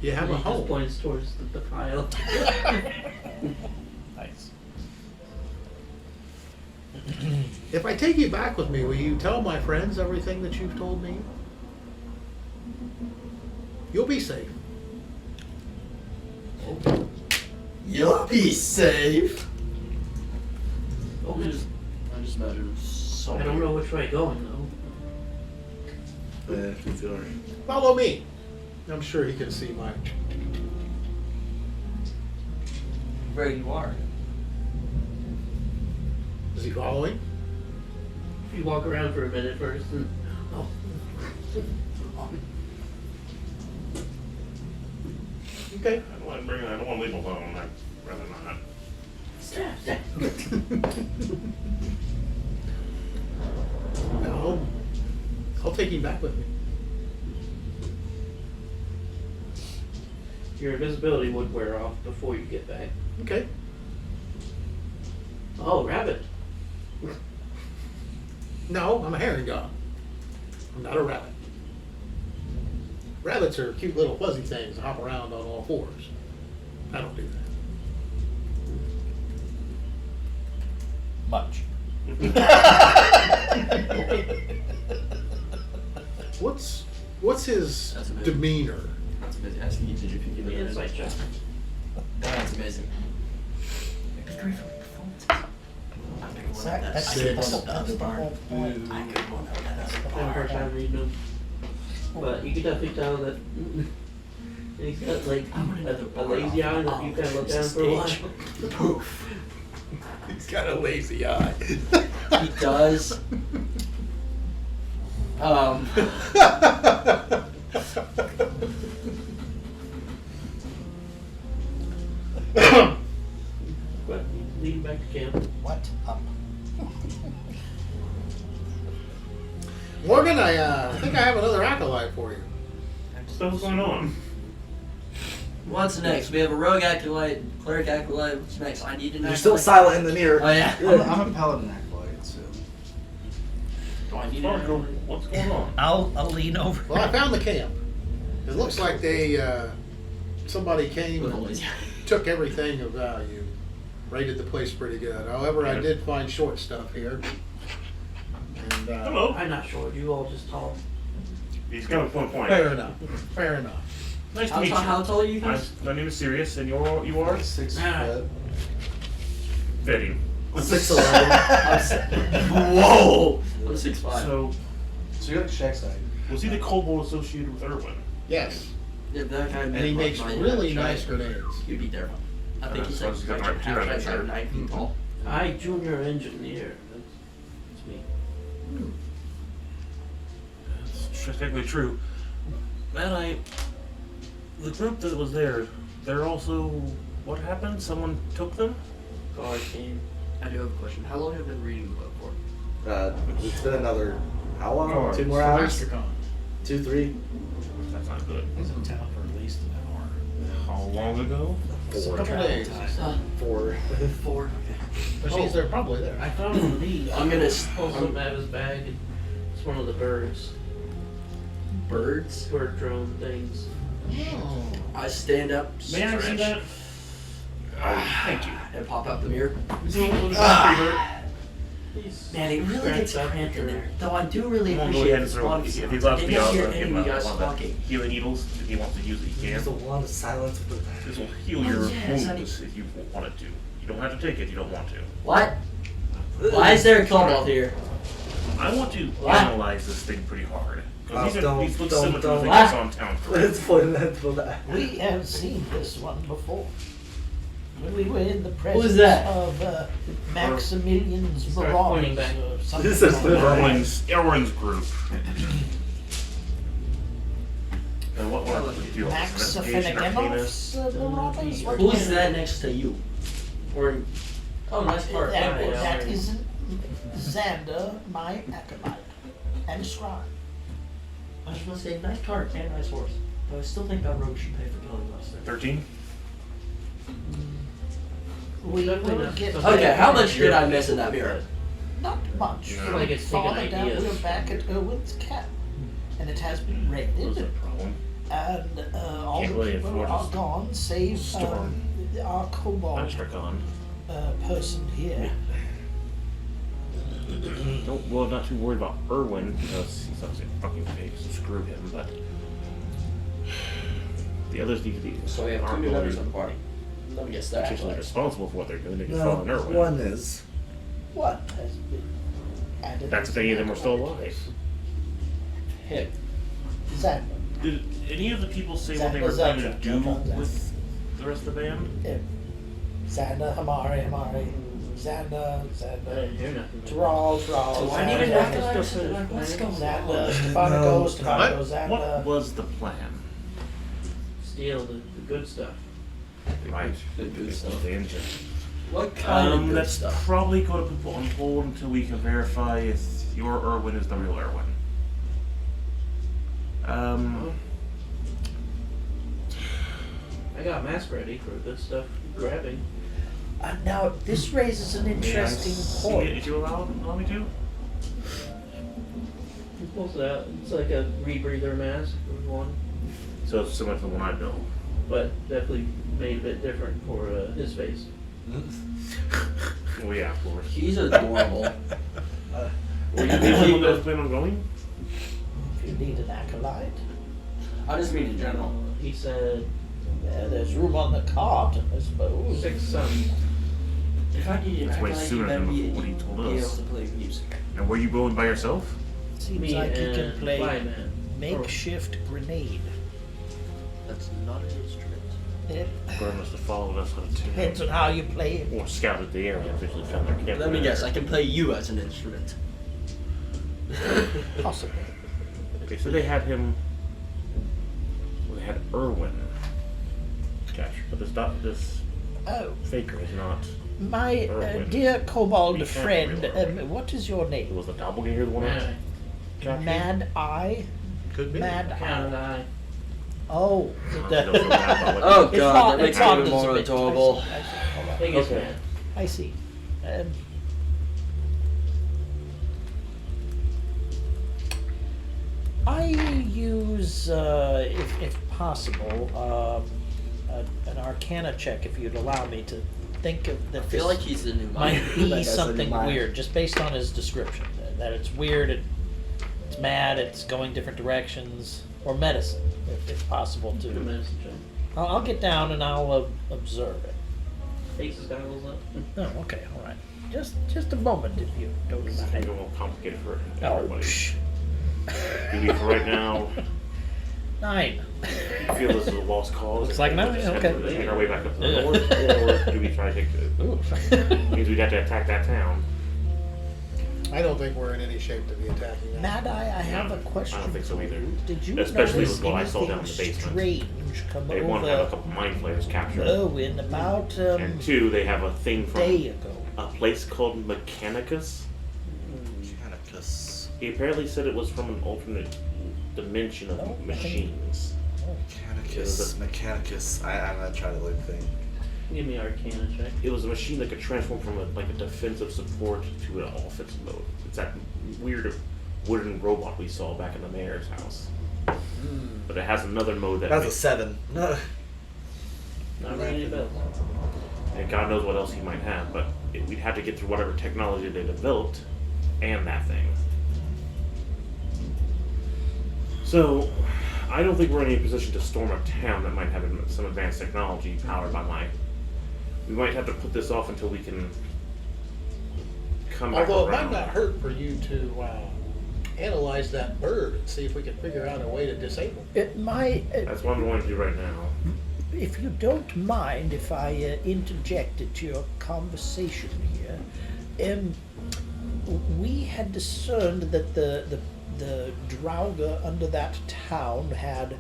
Speaker 4: Do you have a
Speaker 7: He just
Speaker 4: home?
Speaker 7: points towards the pile.
Speaker 5: Nice.
Speaker 4: If I take you back with me, will you tell my friends everything that you've told me? You'll be safe.
Speaker 6: You'll be safe.
Speaker 7: Oh,
Speaker 6: I just imagine so.
Speaker 7: I don't know which way going though.
Speaker 3: Yeah, it's alright.
Speaker 4: Follow me. I'm sure he can see my.
Speaker 6: where you are.
Speaker 4: Is he following?
Speaker 7: If you walk around for a minute first, and
Speaker 4: Okay.
Speaker 1: I don't want to leave alone. I'd rather not.
Speaker 4: I'll take him back with me.
Speaker 7: your invisibility would wear off before you get back.
Speaker 4: Okay.
Speaker 7: Oh, rabbit.
Speaker 4: No, I'm a herring dog. I'm not a rabbit. Rabbits are cute little fuzzy things that hop around on all fours. I don't do that.
Speaker 5: Much.
Speaker 4: What's his
Speaker 6: That's amazing.
Speaker 4: demeanor?
Speaker 6: That's amazing. Asking you, did you
Speaker 7: Give me an insight check.
Speaker 6: That's amazing.
Speaker 5: That's
Speaker 4: Six.
Speaker 5: the whole point.
Speaker 6: I could one out that.
Speaker 7: Same first time reading them. But you can definitely tell that he's got like a lazy eye that you kind of look down for a while.
Speaker 6: Poof.
Speaker 4: He's got a lazy eye.
Speaker 6: He does.
Speaker 7: But you lead him back to camp.
Speaker 5: What?
Speaker 4: Morgan, I think I have another acolyte for you.
Speaker 1: So what's going on?
Speaker 6: What's next? We have a rogue acolyte, cleric acolyte. What's next? I need an
Speaker 3: You're
Speaker 6: acolyte.
Speaker 3: still silent in the mirror.
Speaker 6: Oh yeah.
Speaker 2: I'm a paladin acolyte, so.
Speaker 6: Do I need an acolyte?
Speaker 1: What's going on?
Speaker 5: I'll lean over.
Speaker 4: Well, I found the camp. It looks like somebody came
Speaker 6: With a
Speaker 4: and
Speaker 6: lazy eye.
Speaker 4: took everything of value. Raided the place pretty good. However, I did find short stuff here. And,
Speaker 1: Hello.
Speaker 7: I'm not sure. You all just talk.
Speaker 1: He's got a point.
Speaker 4: Fair enough. Fair enough.
Speaker 1: Nice to meet you.
Speaker 6: How tall are you guys?
Speaker 1: My name is Sirius, and you are
Speaker 2: 6
Speaker 7: Ah.
Speaker 2: foot.
Speaker 1: fitting.
Speaker 3: 6'11".
Speaker 6: Whoa! I'm 6'5".
Speaker 1: So
Speaker 2: So you're like Shaq's height.
Speaker 1: was he the kobold associated with Irwin?
Speaker 4: Yes.
Speaker 6: Yeah, that guy.
Speaker 4: And he makes really nice grenades.
Speaker 6: You'd be terrifying. I think he's
Speaker 1: So
Speaker 6: like
Speaker 1: he's got
Speaker 6: stretching
Speaker 1: like
Speaker 6: half
Speaker 1: 200
Speaker 6: height, 9 feet tall.
Speaker 7: I junior engineer. That's me.
Speaker 1: That's technically true. Man, the group that was there, they're also, what happened? Someone took them?
Speaker 7: Guard came.
Speaker 6: I do have a question. How long have you been reading the book for?
Speaker 3: It's been another, how long?
Speaker 1: Oh,
Speaker 3: 2 more hours?
Speaker 4: Mastercon.
Speaker 3: 2, 3?
Speaker 1: That's not good.
Speaker 5: He's in town for at least an hour.
Speaker 1: How long ago?
Speaker 4: A couple days.
Speaker 3: 4.
Speaker 6: 4. Okay.
Speaker 4: Which means they're probably there.
Speaker 7: I found one of these.
Speaker 6: I'm gonna
Speaker 7: Pulls something out of his bag. And it's one of the birds.
Speaker 6: Birds.
Speaker 7: Bird drone things.
Speaker 4: Oh.
Speaker 6: I stand up,
Speaker 1: May I see
Speaker 6: stretch,
Speaker 1: that? Thank you.
Speaker 6: and pop out the mirror.
Speaker 7: These
Speaker 6: Man, it really
Speaker 7: scratched
Speaker 6: gets
Speaker 7: up
Speaker 6: cramped in
Speaker 7: or-
Speaker 6: there. Though I do really
Speaker 1: I'm gonna go
Speaker 6: appreciate
Speaker 1: ahead and
Speaker 6: this
Speaker 1: throw,
Speaker 6: body
Speaker 1: if
Speaker 6: stuff.
Speaker 1: he's allowed to
Speaker 6: I
Speaker 1: be
Speaker 6: didn't
Speaker 1: out,
Speaker 6: hear
Speaker 1: give
Speaker 6: any
Speaker 1: him
Speaker 6: of you guys
Speaker 1: one of the
Speaker 6: talking.
Speaker 1: healing needles. If he wants to use it, he can.
Speaker 3: There's a wand of silence.
Speaker 1: This will heal
Speaker 6: Oh,
Speaker 1: your
Speaker 6: yes, I
Speaker 1: wounds if you want it to. You don't have to take it if you don't want to.
Speaker 6: What? Why is there a cobalt here?
Speaker 1: I want to
Speaker 6: What?
Speaker 1: analyze this thing pretty hard. 'Cause these
Speaker 3: don't-
Speaker 1: look
Speaker 3: don't-
Speaker 1: similar to the
Speaker 3: don't.
Speaker 1: things I saw in town.
Speaker 3: It's for that.
Speaker 5: We have seen this one before. When we were in the
Speaker 6: Who's
Speaker 5: presence
Speaker 6: that?
Speaker 5: of Maximilian's
Speaker 7: Start pointing
Speaker 5: marauders
Speaker 7: back.
Speaker 5: or something
Speaker 3: This is
Speaker 5: like
Speaker 3: the
Speaker 5: that.
Speaker 1: Erwin's group. And what were you?
Speaker 5: Max
Speaker 1: Investigation, Arcana?
Speaker 5: Finneganov's marauders? What
Speaker 6: Who's
Speaker 5: was
Speaker 6: that next to you?
Speaker 7: Or
Speaker 6: Oh, nice part.
Speaker 5: That,
Speaker 7: Yeah,
Speaker 5: that
Speaker 7: yeah.
Speaker 5: isn't Xander, my acolyte and scribe.
Speaker 6: I was gonna say nice cart and nice horse, but I still think that rogue should pay for killing us.
Speaker 1: 13?
Speaker 5: We
Speaker 7: Definitely
Speaker 5: will
Speaker 7: not.
Speaker 5: get
Speaker 6: Okay, how much did I miss in that mirror?
Speaker 5: Not much.
Speaker 1: No.
Speaker 7: Like it's taken
Speaker 5: Farther down,
Speaker 7: ideas.
Speaker 5: we're back at Irwin's camp, and it has been
Speaker 1: What was the
Speaker 5: raided,
Speaker 1: problem?
Speaker 5: and all
Speaker 1: Can't
Speaker 5: the
Speaker 1: really
Speaker 5: people
Speaker 1: afford
Speaker 5: are
Speaker 1: this
Speaker 5: gone, save
Speaker 1: storm.
Speaker 5: our kobold
Speaker 1: Astragon.
Speaker 5: person here.
Speaker 1: Well, not too worried about Erwin because he's obviously fucking fake, so screw him, but the others need to be.
Speaker 6: So we have 2
Speaker 1: aren't
Speaker 6: new members
Speaker 1: really
Speaker 6: of the party. Let me guess that.
Speaker 1: particularly responsible for what they're doing. They can
Speaker 3: No,
Speaker 1: fall on Erwin.
Speaker 3: one is.
Speaker 5: What has been added?
Speaker 1: That's if any of them are still alive.
Speaker 6: Him.
Speaker 5: Xander.
Speaker 1: Did any of the people say what they
Speaker 5: Xander,
Speaker 1: were planning to
Speaker 5: Xander,
Speaker 1: do
Speaker 5: Xander.
Speaker 1: with the rest of the band?
Speaker 5: Xander, Hamari, Xander,
Speaker 7: You're nothing.
Speaker 5: Thrall,
Speaker 6: Do I need
Speaker 5: Xander,
Speaker 6: an acolyte? Like, what's going
Speaker 5: Xander,
Speaker 6: on?
Speaker 5: Stephano,
Speaker 3: No.
Speaker 5: Stephano,
Speaker 1: What
Speaker 5: Xander.
Speaker 1: was the plan?
Speaker 7: Steal the good stuff.
Speaker 1: Right.
Speaker 6: The good stuff.
Speaker 1: The engine.
Speaker 6: What kind of good
Speaker 1: Let's
Speaker 6: stuff?
Speaker 1: probably go to people on hold until we can verify if your Erwin is the real Erwin.
Speaker 7: I got mask ready for good stuff grabbing.
Speaker 5: Now, this raises an interesting
Speaker 1: See
Speaker 5: point.
Speaker 1: it if you allow me to?
Speaker 7: He pulls it out. It's like a rebreather mask or one,
Speaker 1: So it's similar to the one I built.
Speaker 7: but definitely made a bit different for his face.
Speaker 1: Well, yeah, of course.
Speaker 6: He's adorable.
Speaker 1: Were you the one that was planning on going?
Speaker 5: If you need an acolyte,
Speaker 6: I just mean in general.
Speaker 7: He said
Speaker 5: there's room on the cart, I suppose.
Speaker 7: 6 suns.
Speaker 6: If I needed
Speaker 1: It's way
Speaker 6: an acolyte,
Speaker 1: sooner
Speaker 6: you better
Speaker 1: than
Speaker 6: be,
Speaker 1: what he told
Speaker 6: be able
Speaker 1: us.
Speaker 6: to play music.
Speaker 1: And were you going by yourself?
Speaker 5: Seems
Speaker 7: Me
Speaker 5: like you
Speaker 7: and
Speaker 5: can play
Speaker 7: Flyman.
Speaker 5: makeshift grenade.
Speaker 6: That's not an instrument.
Speaker 5: It
Speaker 1: Gordon must have followed us on a
Speaker 5: depends on how you play it.
Speaker 1: or scouted the area and officially found their camp.
Speaker 6: Let me guess, I can play you as an instrument.
Speaker 5: Possibly.
Speaker 1: Okay, so they had him. Well, they had Erwin. Gotcha. But this
Speaker 5: Oh,
Speaker 1: faker is not.
Speaker 5: my
Speaker 1: Irwin.
Speaker 5: dear kobold
Speaker 1: He can't
Speaker 5: friend,
Speaker 1: be Irwin.
Speaker 5: what is your
Speaker 1: It
Speaker 5: name?
Speaker 1: was the doppelganger the one
Speaker 7: Yeah.
Speaker 1: that captured?
Speaker 5: Mad Eye?
Speaker 4: Could be.
Speaker 5: Mad
Speaker 7: Count
Speaker 5: Eye.
Speaker 7: eye.
Speaker 5: Oh,
Speaker 1: I don't feel bad about what
Speaker 6: Oh
Speaker 1: he did.
Speaker 6: god, that makes it
Speaker 5: font
Speaker 6: even
Speaker 5: is
Speaker 6: more
Speaker 5: a bit-
Speaker 6: adorable.
Speaker 5: I see. Hold on.
Speaker 7: Biggest
Speaker 1: Okay.
Speaker 7: man.
Speaker 5: I see. I use, if possible, an Arcana check, if you'd allow me to think of that.
Speaker 6: I feel like he's the new
Speaker 5: might
Speaker 6: mind.
Speaker 5: be
Speaker 3: That guy's
Speaker 5: something
Speaker 3: the new mind.
Speaker 5: weird, just based on his description. That it's weird, it's mad, it's going different directions, or medicine, if possible
Speaker 7: Good
Speaker 5: to.
Speaker 7: medicine check.
Speaker 5: I'll get down and I'll observe it.
Speaker 7: Takes his goggles up.
Speaker 5: Oh, okay, all right. Just a moment, if you don't
Speaker 1: It's
Speaker 5: mind.
Speaker 1: getting a little complicated for
Speaker 5: Oh,
Speaker 1: everybody.
Speaker 5: psh.
Speaker 1: Maybe for right now,
Speaker 5: 9.
Speaker 1: you feel this is a lost cause.
Speaker 5: Looks like
Speaker 1: and
Speaker 5: nine,
Speaker 1: we'll just
Speaker 5: okay.
Speaker 1: have to make our way back up to the
Speaker 5: Yeah.
Speaker 1: north, or do we try to take the?
Speaker 5: Ooh.
Speaker 1: Means we'd have to attack that town.
Speaker 4: I don't think we're in any shape to be attacking that.
Speaker 5: Mad Eye, I have a
Speaker 1: I
Speaker 5: question.
Speaker 1: don't think so either.
Speaker 5: Did you
Speaker 1: Especially
Speaker 5: notice
Speaker 1: with what I saw down in
Speaker 5: anything
Speaker 1: the basement.
Speaker 5: strange come
Speaker 1: They want to have a
Speaker 5: over
Speaker 1: couple mind flayers captured,
Speaker 5: Irwin about
Speaker 1: and two, they have a thing from
Speaker 5: day ago?
Speaker 1: a place called Mechanicus.
Speaker 3: Mechanicus.
Speaker 1: He apparently said it was from an alternate dimension of
Speaker 5: Oh, I think-
Speaker 1: machines.
Speaker 3: Mechanicus. Mechanicus. I'm gonna try the loop thing.
Speaker 7: Give me Arcana check.
Speaker 1: It was a machine that could transform from a defensive support to an offensive mode. It's that weird wooden robot we saw back in the mayor's house. But it has another mode that
Speaker 3: That's a
Speaker 1: makes,
Speaker 3: 7. No.
Speaker 7: Not ringing any bells.
Speaker 1: and God knows what else he might have, but we'd have to get through whatever technology they developed and that thing. So, I don't think we're in any position to storm a town that might have some advanced technology powered by my. We might have to put this off until we can come back
Speaker 4: Although it
Speaker 1: around.
Speaker 4: might not hurt for you to analyze that bird and see if we can figure out a way to disable it.
Speaker 5: It might.
Speaker 1: That's what I'm going to do right now.
Speaker 5: if you don't mind if I interject into your conversation here, we had discerned that the Drauga under that town had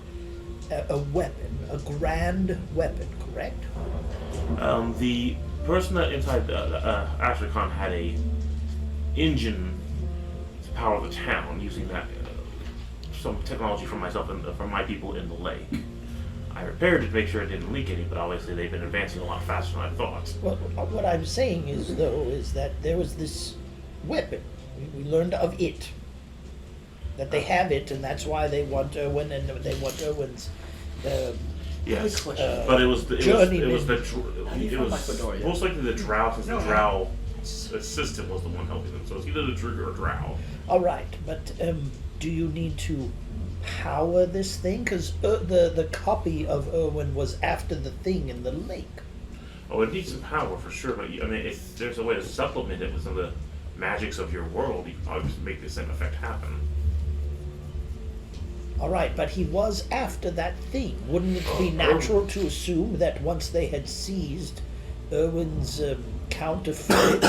Speaker 5: a weapon, a grand weapon, correct?
Speaker 1: The person that inside Astracon had a engine to power the town using that some technology from myself and from my people in the lake. I repaired it to make sure it didn't leak any, but obviously they've been advancing a lot faster than I thought.
Speaker 5: Well, what I'm saying is, though, is that there was this weapon. We learned of it. That they have it, and that's why they want Erwin, and they want Erwin's.
Speaker 1: Yes,
Speaker 6: question.
Speaker 1: but it was
Speaker 6: you found my
Speaker 1: most
Speaker 6: fedora yet?
Speaker 1: likely the drow, since the drow assistant was the one helping them. So it's either the trigger or drow.
Speaker 5: All right, but do you need to power this thing? Because the copy of Erwin was after the thing in the lake.
Speaker 1: Oh, it needs some power for sure, but I mean, if there's a way to supplement it with some of the magics of your world, you can probably just make the same effect happen.
Speaker 5: All right, but he was after that thing. Wouldn't it be natural to assume that once they had seized Erwin's counterfeit,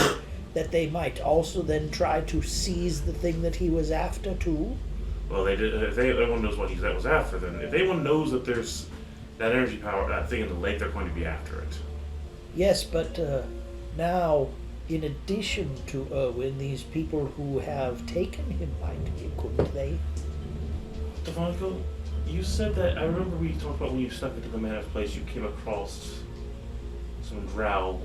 Speaker 5: that they might also then try to seize the thing that he was after too?
Speaker 1: Well, they did. If everyone knows what that was after, then if anyone knows that there's that energy power, that thing in the lake, they're going to be after it.
Speaker 5: Yes, but now, in addition to Erwin, these people who have taken him might be, couldn't they?
Speaker 1: Devonko, you said that. I remember we talked about when you snuck into the manor's place, you came across some drow.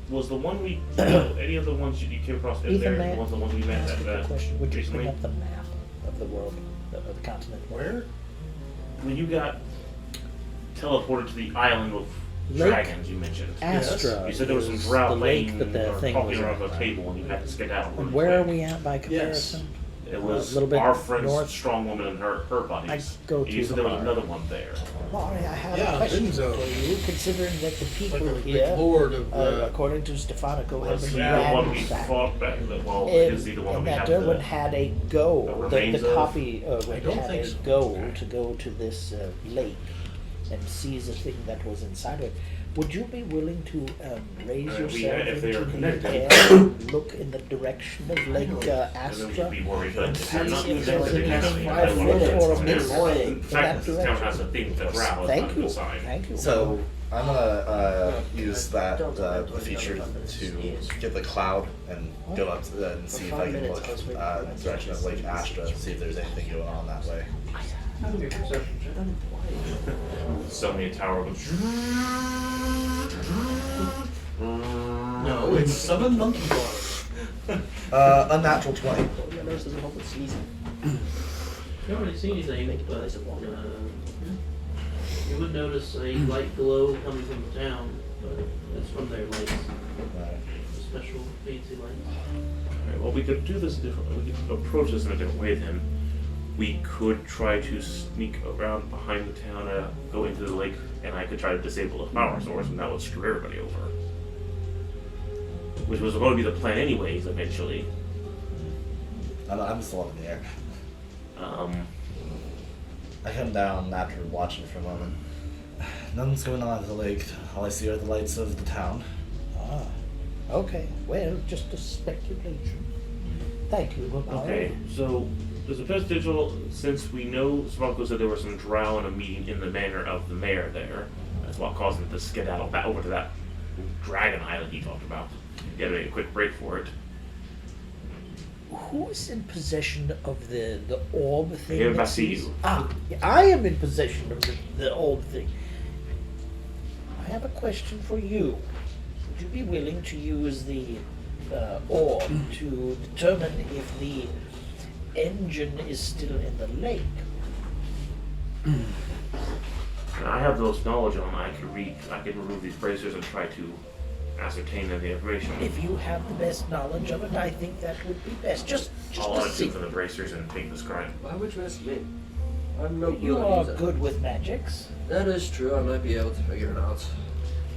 Speaker 1: Was the one we any of the ones you came across in there?
Speaker 5: Ethan,
Speaker 1: The ones we met
Speaker 5: ask a
Speaker 1: at
Speaker 5: quick question. Would you
Speaker 1: recently?
Speaker 5: bring up the map of the world, of the continent?
Speaker 4: Where?
Speaker 1: When you got teleported to the island of
Speaker 5: Lake
Speaker 1: dragons, you mentioned.
Speaker 5: Astra.
Speaker 1: You said there was some
Speaker 5: is
Speaker 1: drow
Speaker 5: the lake
Speaker 1: playing
Speaker 5: that the
Speaker 1: or
Speaker 5: thing
Speaker 1: talking
Speaker 5: was
Speaker 1: around
Speaker 5: on,
Speaker 1: the
Speaker 5: right?
Speaker 1: table, and you had to skedaddle.
Speaker 5: And
Speaker 1: really
Speaker 5: where are
Speaker 1: quick.
Speaker 5: we at by comparison?
Speaker 1: It was
Speaker 5: a little bit
Speaker 1: our friend's
Speaker 5: north.
Speaker 1: strong woman and her buddies.
Speaker 5: I go
Speaker 1: And you
Speaker 5: to
Speaker 1: said
Speaker 5: the
Speaker 1: there was
Speaker 5: bar.
Speaker 1: another one there.
Speaker 5: Mari, I have
Speaker 4: Yeah,
Speaker 5: a question
Speaker 4: Benzo.
Speaker 5: for you, considering that the people
Speaker 4: Like a big
Speaker 5: here,
Speaker 4: lord of
Speaker 5: according to Stefanico, have
Speaker 1: Was he
Speaker 5: been
Speaker 1: the one we
Speaker 5: ransacked.
Speaker 1: fought back? Well, is he the one
Speaker 5: And
Speaker 1: we
Speaker 5: that
Speaker 1: have
Speaker 5: Erwin
Speaker 1: the...
Speaker 5: had a go,
Speaker 1: the remains
Speaker 5: the
Speaker 1: of?
Speaker 5: copy Erwin
Speaker 4: I don't
Speaker 5: had
Speaker 4: think
Speaker 5: a
Speaker 4: so.
Speaker 5: go
Speaker 1: Okay.
Speaker 5: to go to this lake and seize the thing that was inside of it. Would you be willing to raise yourself
Speaker 1: if they
Speaker 5: into
Speaker 1: are
Speaker 5: the
Speaker 1: connected.
Speaker 5: air and look in the direction of Lake
Speaker 1: And then
Speaker 5: Astra?
Speaker 1: we'd be worried, but if you're not
Speaker 5: See if
Speaker 1: connected,
Speaker 5: there's
Speaker 1: they can't
Speaker 5: anything
Speaker 1: see.
Speaker 5: five
Speaker 1: I don't
Speaker 5: foot
Speaker 1: know.
Speaker 5: or a
Speaker 1: In
Speaker 5: minute
Speaker 1: fact,
Speaker 5: in that
Speaker 1: this town
Speaker 5: direction.
Speaker 1: has a thing with the drow on
Speaker 5: Thank
Speaker 1: the
Speaker 5: you.
Speaker 1: side.
Speaker 5: Thank you.
Speaker 3: So I'm gonna use that the feature to get the cloud and go up to that and see if I can look direction of Lake Astra, see if there's anything going on that way.
Speaker 7: Give me a perception check.
Speaker 1: Suddenly a tower goes...
Speaker 6: No, it's summon monkey bars.
Speaker 3: Unnatural 20.
Speaker 6: Yeah, notice there's a whole bunch of sneezing.
Speaker 7: You don't really see anything, but you would notice a light glow coming from the town, but it's from their lights,
Speaker 3: Right.
Speaker 7: special fancy lights.
Speaker 1: Alright, well, we could do this differently. We could approach this in a different way then. We could try to sneak around behind the town, go into the lake, and I could try to disable the power source, and that would screw everybody over. Which was going to be the plan anyways, eventually.
Speaker 3: I'm still up in the air.
Speaker 1: Um,
Speaker 3: I come down after watching for a moment. Nothing's going on at the lake. All I see are the lights of the town.
Speaker 5: Ah, okay. Well, just a speculation. Thank you, Mari.
Speaker 1: okay, so there's a potential, since we know Sparkle said there was some drow in a meeting in the manor of the mayor there. That's what caused them to skedaddle back over to that dragon island he talked about. You had to make a quick break for it.
Speaker 5: Who's in possession of the orb thing?
Speaker 1: Here,
Speaker 5: that
Speaker 1: back to
Speaker 5: sees-
Speaker 1: you.
Speaker 5: Ah, I am in possession of the orb thing. I have a question for you. Would you be willing to use the orb to determine if the engine is still in the lake?
Speaker 1: I have those knowledge on. I can remove these bracers and try to ascertain the information.
Speaker 5: If you have the best knowledge of it, I think that would be best. Just
Speaker 1: I'll
Speaker 5: to
Speaker 1: add
Speaker 5: see.
Speaker 1: two for the bracers and take the scribe.
Speaker 6: Why would you ask me? I'm no
Speaker 5: You
Speaker 6: good at
Speaker 5: are
Speaker 6: using it.
Speaker 5: good with magics,
Speaker 6: That is true. I might be able to figure it out.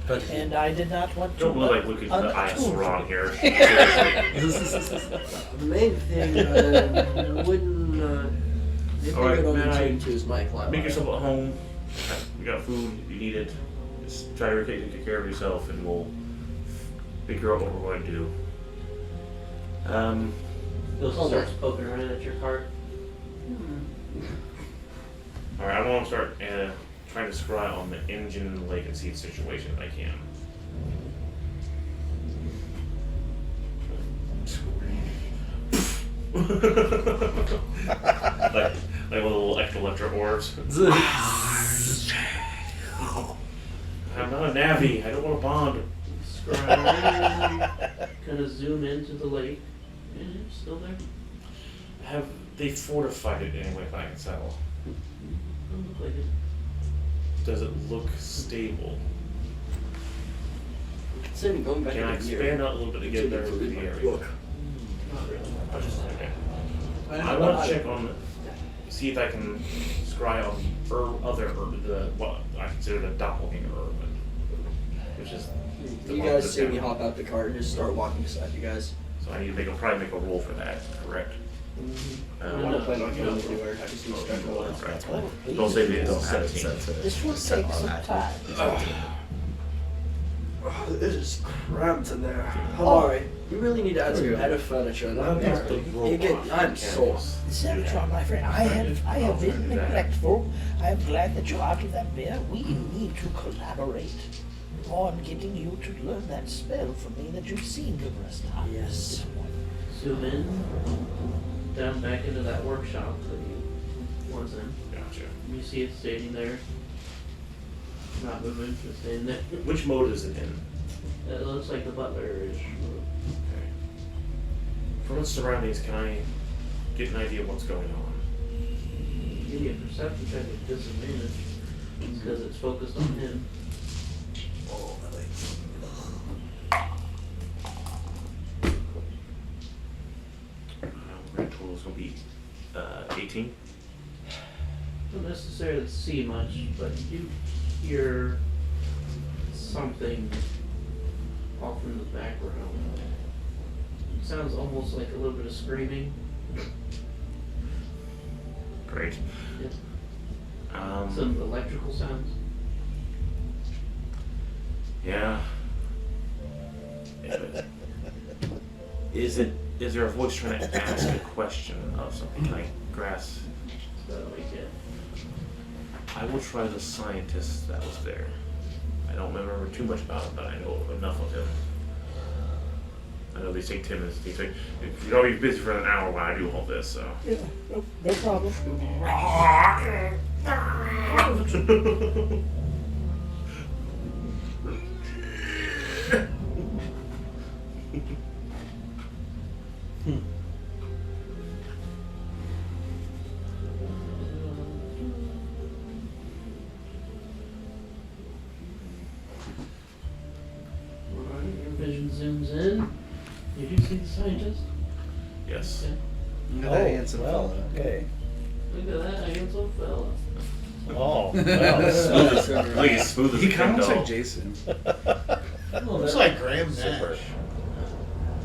Speaker 6: But
Speaker 5: and I did not want to.
Speaker 1: Don't look like looking for the eye of
Speaker 5: unattune
Speaker 1: Sauron
Speaker 5: you.
Speaker 1: here. Seriously.
Speaker 6: the main thing wouldn't. The thing
Speaker 1: Alright,
Speaker 6: I'd only
Speaker 1: man,
Speaker 6: tune to is my climb.
Speaker 1: Make yourself at home. We got food. You need it. Just try to take care of yourself, and we'll figure out what we're going to do.
Speaker 7: Bill starts poking around at your cart.
Speaker 1: All right, I want to start trying to scry on the engine latency situation if I can. like little electro orbs. I'm not a navvy. I don't want to bond.
Speaker 7: Scry. Kind of zoom into the lake. Yeah, still there.
Speaker 1: Have they fortified it anyway if I can tell?
Speaker 7: Don't look like it.
Speaker 1: Does it look stable?
Speaker 6: Considering going back
Speaker 1: Can I
Speaker 6: in the year.
Speaker 1: expand out a little bit to get there to the area?
Speaker 6: Look.
Speaker 7: Not really.
Speaker 1: I'll just okay. I want to check on, see if I can scry on the other urban, what I consider the doppelganger urban, which is the
Speaker 6: You
Speaker 1: one
Speaker 6: guys
Speaker 1: that's
Speaker 6: see me
Speaker 1: down.
Speaker 6: hop out the cart and just start walking beside you guys.
Speaker 1: So I need to probably make a roll for that, correct?
Speaker 6: I don't plan on going anywhere. I just need to start going.
Speaker 1: Right. Don't say it's
Speaker 3: Don't have it
Speaker 1: 17.
Speaker 3: set to
Speaker 5: This will
Speaker 3: set
Speaker 5: take
Speaker 3: on
Speaker 5: some
Speaker 3: that.
Speaker 5: time.
Speaker 2: It is cramped in there.
Speaker 6: Alright, we really need to add some better furniture in that there. You get, I'm sore.
Speaker 5: Sertron, my friend, I have been neglectful. I am glad that you're out of that bear. We need to collaborate on getting you to learn that spell from me that you've seen numerous times.
Speaker 6: Yes.
Speaker 7: Zoom in. Down back into that workshop that you was in.
Speaker 1: Gotcha.
Speaker 7: You see it standing there. Not moving, just standing there.
Speaker 1: Which mode is it in?
Speaker 7: It looks like the butler is.
Speaker 1: Okay. From its surroundings, can I get an idea of what's going on?
Speaker 7: Give you a perception check at disadvantage. It's because it's focused on him.
Speaker 1: Oh, grand total is going to be 18.
Speaker 7: Don't necessarily see much, but you do hear something off in the background. It sounds almost like a little bit of screaming.
Speaker 1: Great.
Speaker 7: Yeah. Some electrical sounds.
Speaker 1: Yeah. Is there a voice trying to ask a question of something? Can I grasp?
Speaker 7: So we get.
Speaker 1: I will try the scientist that was there. I don't remember too much about him, but I know enough of him. I know they say Tim is. They say you're always busy for an hour while I do all this. So.
Speaker 5: Yeah, no problem.
Speaker 7: Alright, your vision zooms in. You do see the scientist?
Speaker 1: Yes.
Speaker 7: Yeah.
Speaker 2: Look at that handsome
Speaker 5: well,
Speaker 2: fella.
Speaker 5: okay.
Speaker 7: Look at that handsome fella.
Speaker 5: Oh, well.
Speaker 1: Please, smooth as
Speaker 2: He
Speaker 1: a
Speaker 2: kind of looks
Speaker 1: doll.
Speaker 2: like Jason.
Speaker 4: Looks like Graham
Speaker 1: Super.
Speaker 4: Nash.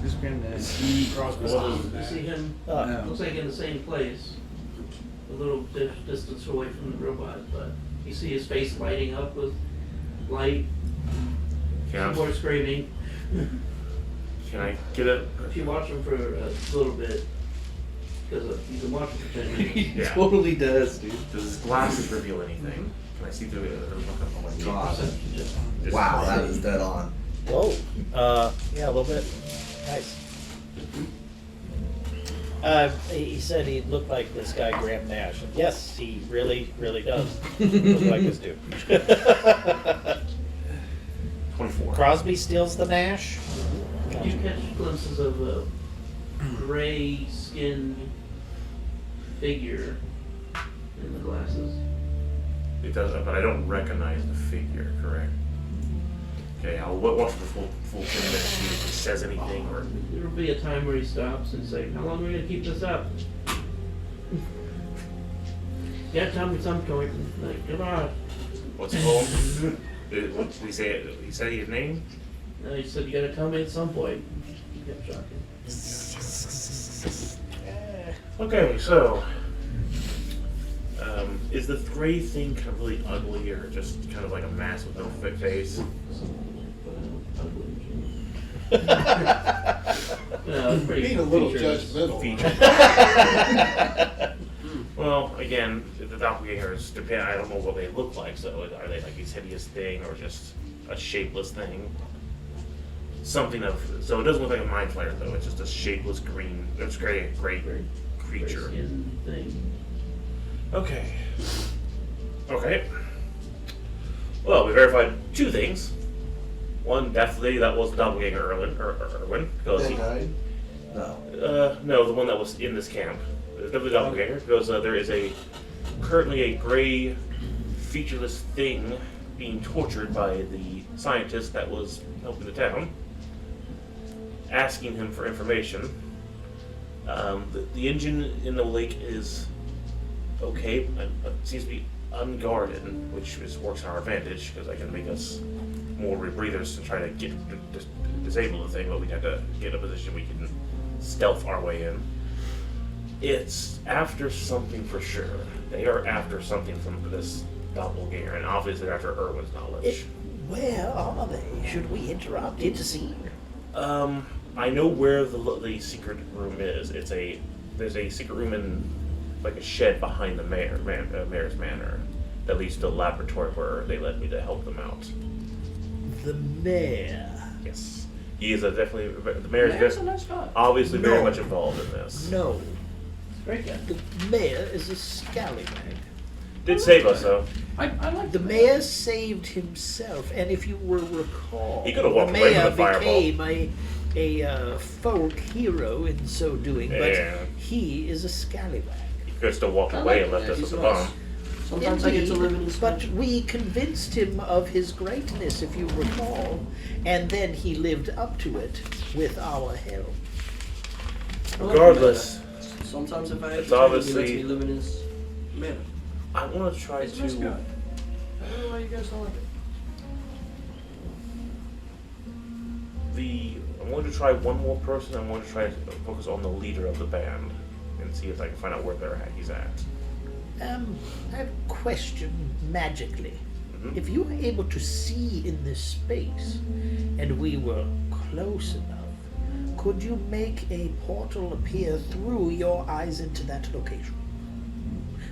Speaker 2: Who's Graham Nash?
Speaker 4: Crosby's
Speaker 7: You see him,
Speaker 2: No.
Speaker 7: looks like in the same place, a little distance away from the robot, but you see his face lighting up with light,
Speaker 1: Can
Speaker 7: some more screaming.
Speaker 1: I get it?
Speaker 7: If you watch him for a little bit, because you can watch him for 10 minutes.
Speaker 2: He
Speaker 1: Yeah.
Speaker 2: totally does, dude.
Speaker 1: Does his glasses reveal anything? Can I see through it? Oh my
Speaker 3: God.
Speaker 7: Perception check.
Speaker 1: Just-
Speaker 3: Wow, that is dead on.
Speaker 5: Whoa. Yeah, a little bit. Nice. He said he looked like this guy Graham Nash. And yes, he really, really does look like this dude.
Speaker 1: 24.
Speaker 5: Crosby steals the Nash.
Speaker 7: You catch glimpses of a gray-skinned figure in the glasses.
Speaker 1: It does, but I don't recognize the figure, correct? Okay, I'll watch the full 10 minutes, see if he says anything or.
Speaker 7: There will be a time where he stops and say, "How long are we gonna keep this up?" You gotta tell me something, like, come on.
Speaker 1: What's it called? Did he say it? He said his name?
Speaker 7: No, he said, you gotta tell me at some point. He kept shocking.
Speaker 1: Okay, so Is the gray thing kind of really ugly, or just kind of like a mass with no face?
Speaker 7: No, it's pretty
Speaker 4: Being a little
Speaker 7: features.
Speaker 4: judgmental.
Speaker 1: Well, again, the doppelgangers depend. I don't know what they look like. So, are they like these hideous thing, or just a shapeless thing? Something of. So it doesn't look like a mind flayer, though. It's just a shapeless green. It's gray creature.
Speaker 7: Skin thing.
Speaker 1: Okay. Okay. Well, we verified two things. One, definitely that was the doppelganger Erwin, because
Speaker 3: That
Speaker 1: he.
Speaker 3: died? No.
Speaker 1: No, the one that was in this camp. There's definitely the doppelganger, because there is currently a gray, featureless thing being tortured by the scientist that was helping the town, asking him for information. The engine in the lake is okay, it seems to be unguarded, which works in our advantage, because I can make us more rebreathers to try to disable the thing, but we'd have to get in a position we can stealth our way in. It's after something for sure. They are after something from this doppelganger, and obviously they're after Erwin's knowledge.
Speaker 5: Where are they? Should we interrupt, intercede?
Speaker 1: I know where the secret room is. There's a secret room in like a shed behind the mayor's manor that leads to the laboratory where they led me to help them out.
Speaker 5: The mayor.
Speaker 1: Yes, he is definitely the mayor's
Speaker 6: Mayor's a nice guy.
Speaker 1: obviously very much involved in this.
Speaker 5: No,
Speaker 7: Great guy.
Speaker 5: the mayor is a scallywag.
Speaker 1: Did save us though.
Speaker 6: I like
Speaker 5: The mayor saved himself, and if you will recall,
Speaker 1: He could've
Speaker 5: the
Speaker 1: walked away
Speaker 5: mayor
Speaker 1: from the fireball.
Speaker 5: became a folk hero in so doing,
Speaker 1: Yeah.
Speaker 5: but he is a scallywag.
Speaker 1: He could have still walked
Speaker 6: I
Speaker 1: away
Speaker 6: like
Speaker 1: and left
Speaker 6: that.
Speaker 1: us
Speaker 6: He's
Speaker 1: with the
Speaker 6: nice.
Speaker 1: bomb.
Speaker 6: Sometimes I get to live in his
Speaker 5: But
Speaker 6: country.
Speaker 5: we convinced him of his greatness, if you recall, and then he lived up to it with our help.
Speaker 1: Regardless,
Speaker 6: Sometimes if I
Speaker 1: It's
Speaker 6: have to, he lets
Speaker 1: obviously-
Speaker 6: me live in his manor.
Speaker 1: I want to try
Speaker 6: He's a nice guy.
Speaker 1: to.
Speaker 6: I don't know why you guys don't like it.
Speaker 1: I'm going to try one more person. I'm going to try to focus on the leader of the band and see if I can find out where he's at.
Speaker 5: I have a question magically.
Speaker 1: Mhm.
Speaker 5: If you were able to see in this space, and we were close enough, could you make a portal appear through your eyes into that location?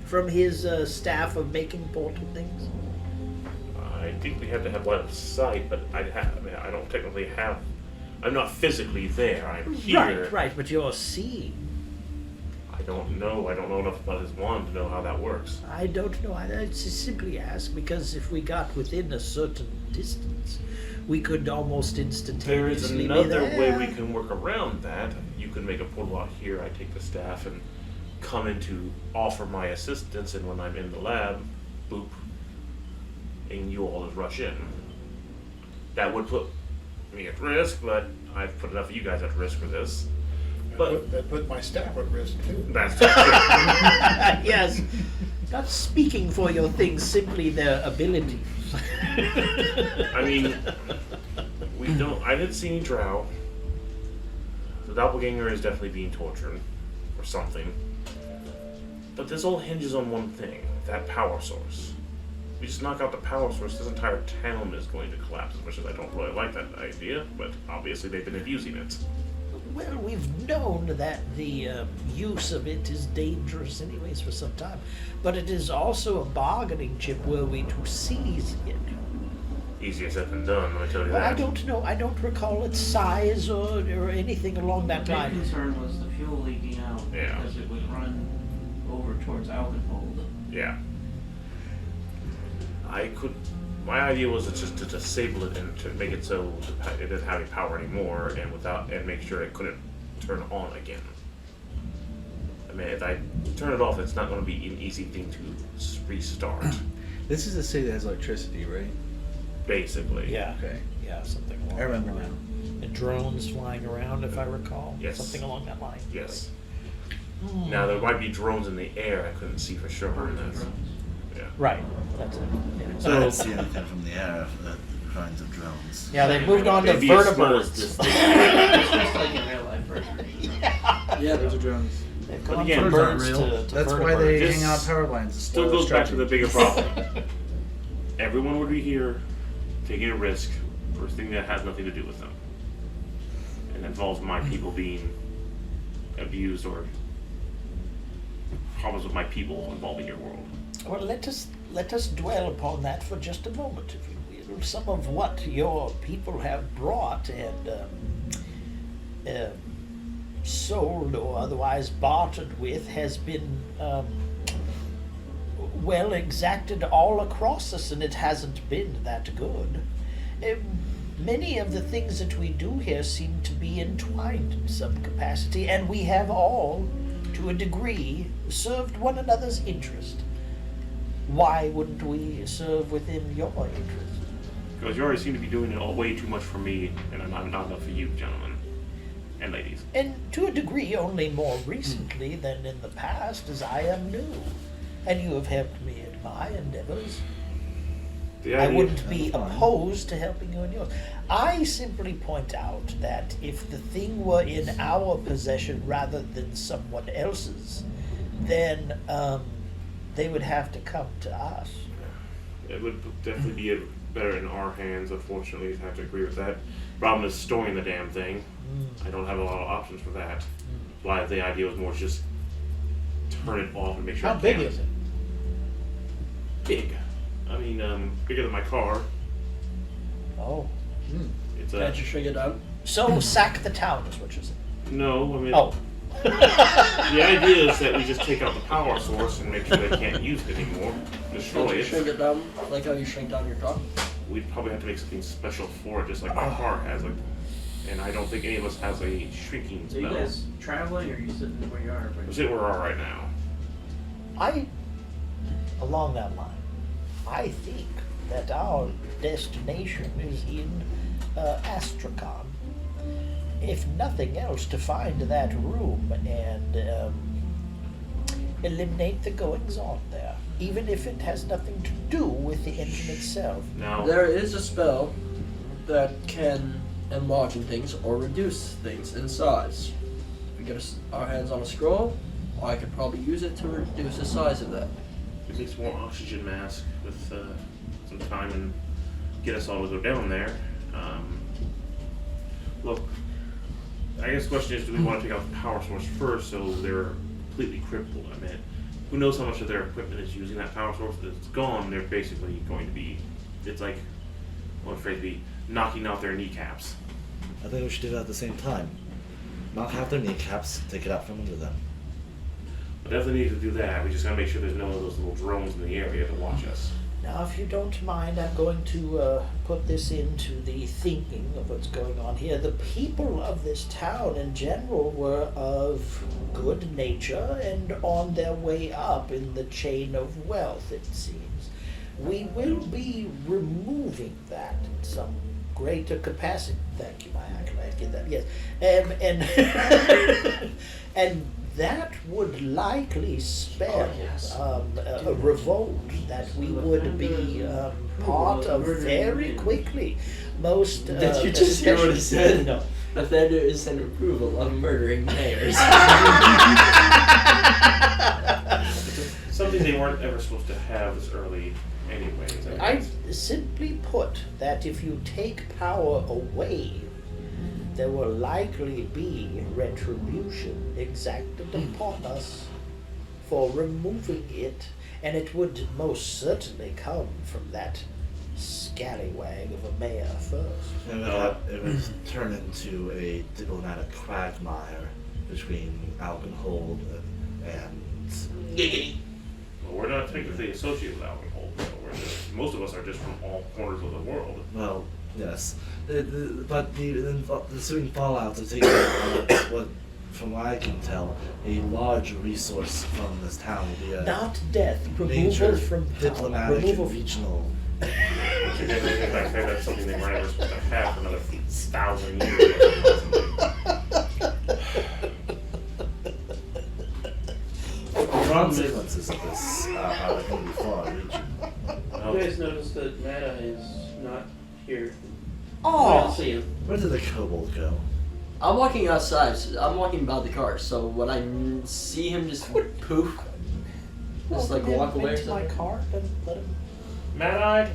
Speaker 5: From his staff of making portal things?
Speaker 1: I think we have to have line of sight, but I don't technically have. I'm not physically there. I'm here.
Speaker 5: Right, but you're seeing.
Speaker 1: I don't know. I don't know enough about his wand to know how that works.
Speaker 5: I don't know. I simply ask because if we got within a certain distance, we could almost
Speaker 1: There is
Speaker 5: instantaneously be
Speaker 1: another
Speaker 5: there.
Speaker 1: way we can work around that. You can make a portal out here. I take the staff and come in to offer my assistance, and when I'm in the lab, boop, and you all just rush in. That would put me at risk, but I've put enough of you guys at risk for this. But
Speaker 4: That put my staff at risk too.
Speaker 1: that's
Speaker 5: Yes. Not speaking for your things, simply their abilities.
Speaker 1: I mean, we don't. I didn't see any drow. The doppelganger is definitely being tortured, or something. But this all hinges on one thing: that power source. We just knock out the power source, this entire town is going to collapse. As much as I don't really like that idea, but obviously they've been abusing it.
Speaker 5: Well, we've known that the use of it is dangerous anyways for some time, but it is also a bargaining chip were we to seize it.
Speaker 1: Easier said than done, let me tell you
Speaker 5: But I
Speaker 1: that.
Speaker 5: don't know, I don't recall its size or anything along that
Speaker 7: The big
Speaker 5: line.
Speaker 7: concern was the fuel leaking out
Speaker 1: Yeah.
Speaker 7: because it would run over towards Algenhold.
Speaker 1: Yeah. My idea was just to disable it and to make it so it didn't have any power anymore, and make sure it couldn't turn on again. I mean, if I turn it off, it's not going to be an easy thing to restart.
Speaker 2: This is a city that has electricity, right?
Speaker 1: Basically.
Speaker 5: Yeah,
Speaker 2: Okay.
Speaker 5: yeah, something along
Speaker 2: I remember
Speaker 5: that
Speaker 2: now.
Speaker 5: line. And drones flying around, if I recall.
Speaker 1: Yes.
Speaker 5: Something along that line.
Speaker 1: Yes.
Speaker 5: Hmm.
Speaker 1: Now there might be drones in the air. I couldn't see for sure on this. Yeah.
Speaker 5: Right, that's it. Yeah.
Speaker 3: I don't see anything from the air that kinds of drones.
Speaker 5: Yeah, they moved on to
Speaker 1: They'd be as small as
Speaker 5: vertebrates.
Speaker 1: this
Speaker 7: It's just like in real life version.
Speaker 6: Yeah,
Speaker 2: Those are drones.
Speaker 5: They've
Speaker 1: But
Speaker 5: gone
Speaker 1: again,
Speaker 5: from birds
Speaker 8: birds aren't
Speaker 5: to
Speaker 2: That's why
Speaker 5: vertebrates.
Speaker 2: they
Speaker 1: This
Speaker 2: hang out power lines.
Speaker 1: Still goes back to the bigger problem. Everyone would be here taking a risk for a thing that has nothing to do with them. And involves my people being abused or problems with my people involving your world.
Speaker 5: Well, let us dwell upon that for just a moment, if you will. Some of what your people have brought and sold or otherwise bartered with has been well exacted all across us, and it hasn't been that good. Many of the things that we do here seem to be entwined in some capacity, and we have all, to a degree, served one another's interest. Why wouldn't we serve within your interest?
Speaker 1: Because you already seem to be doing it all way too much for me, and not enough for you, gentlemen and ladies.
Speaker 5: And to a degree only more recently than in the past, as I am new. And you have helped me in my endeavors.
Speaker 1: The
Speaker 5: I
Speaker 1: idea-
Speaker 5: wouldn't be opposed to helping you in yours. I simply point out that if the thing were in our possession rather than someone else's, then they would have to come to us.
Speaker 1: It would definitely be better in our hands, unfortunately. I have to agree with that. Problem is storing the damn thing. I don't have a lot of options for that. Why the idea was more just turn it off and make sure.
Speaker 2: How big is it?
Speaker 1: Big. I mean, bigger than my car.
Speaker 5: Oh.
Speaker 1: It's
Speaker 6: Can't you shrink it down?
Speaker 5: So sack the town is what you're saying.
Speaker 1: no. I mean,
Speaker 5: Oh.
Speaker 1: the idea is that we just take out the power source and make sure they can't use it anymore. Destroy
Speaker 6: Can't you shrink
Speaker 1: it.
Speaker 6: it down like how you shrink down your car?
Speaker 1: We'd probably have to make something special for it, just like my car has. Like, and I don't think any of us has a shrinking
Speaker 7: So you
Speaker 1: spell.
Speaker 7: guys traveling, or are you sitting where you are?
Speaker 1: We're sitting where we are right now.
Speaker 5: Along that line, I think that our destination is in Astrakhan. If nothing else, to find that room and eliminate the goings on there, even if it has nothing to do with the engine itself.
Speaker 1: Now,
Speaker 6: There is a spell that can enlargen things or reduce things in size. If we get our hands on a scroll, I could probably use it to reduce the size of that.
Speaker 1: we need some more oxygen mask with some time and get us all to go down there. Look, I guess the question is, do we want to take out the power source first so they're completely crippled? I mean, who knows how much of their equipment is using that power source? If it's gone, they're basically going to be, it's like, what phrase be, knocking out their kneecaps.
Speaker 3: I think we should do that at the same time. Not have their kneecaps, take it out from under them.
Speaker 1: We definitely need to do that. We just gotta make sure there's no of those little drones in the area to watch us.
Speaker 5: Now, if you don't mind, I'm going to put this into the thinking of what's going on here. The people of this town in general were of good nature and on their way up in the chain of wealth, it seems. We will be removing that in some greater capacity. Thank you, my acolyte. Get that? Yes. And and that would likely spell a revolt that we would be part of very quickly. Most
Speaker 6: Did you just hear what he
Speaker 5: especially-
Speaker 6: said?
Speaker 5: No.
Speaker 6: Offender is an approval of murdering mayors.
Speaker 1: Something they weren't ever supposed to have this early anyways.
Speaker 5: I simply put that if you take power away, there will likely be retribution exacted upon us for removing it, and it would most certainly come from that scallywag of a mayor first.
Speaker 3: It would turn into a diplomatic quagmire between Alpenhold and
Speaker 1: Well, we're not technically associated with Alcohol. We're just, most of us are just from all corners of the world.
Speaker 3: well, yes. But the ensuing fallout to take what, from what I can tell, a large resource from this town will be a
Speaker 5: Not death,
Speaker 3: major
Speaker 5: removal from power.
Speaker 3: diplomatic
Speaker 5: Removal
Speaker 3: and regional.
Speaker 1: Which again, I think that's something they weren't ever supposed to have for another 1,000 years.
Speaker 3: The consequences of this are going to be far-reaching.
Speaker 7: You guys notice that Mata is not here. We
Speaker 5: Oh,
Speaker 7: don't see him.
Speaker 3: Where did the kobold go?
Speaker 6: I'm walking outside. So I'm walking by the car. So when I see him just poof, just like walk away or
Speaker 5: into my
Speaker 6: something.
Speaker 5: car. Then let him.
Speaker 1: Mad-eyed?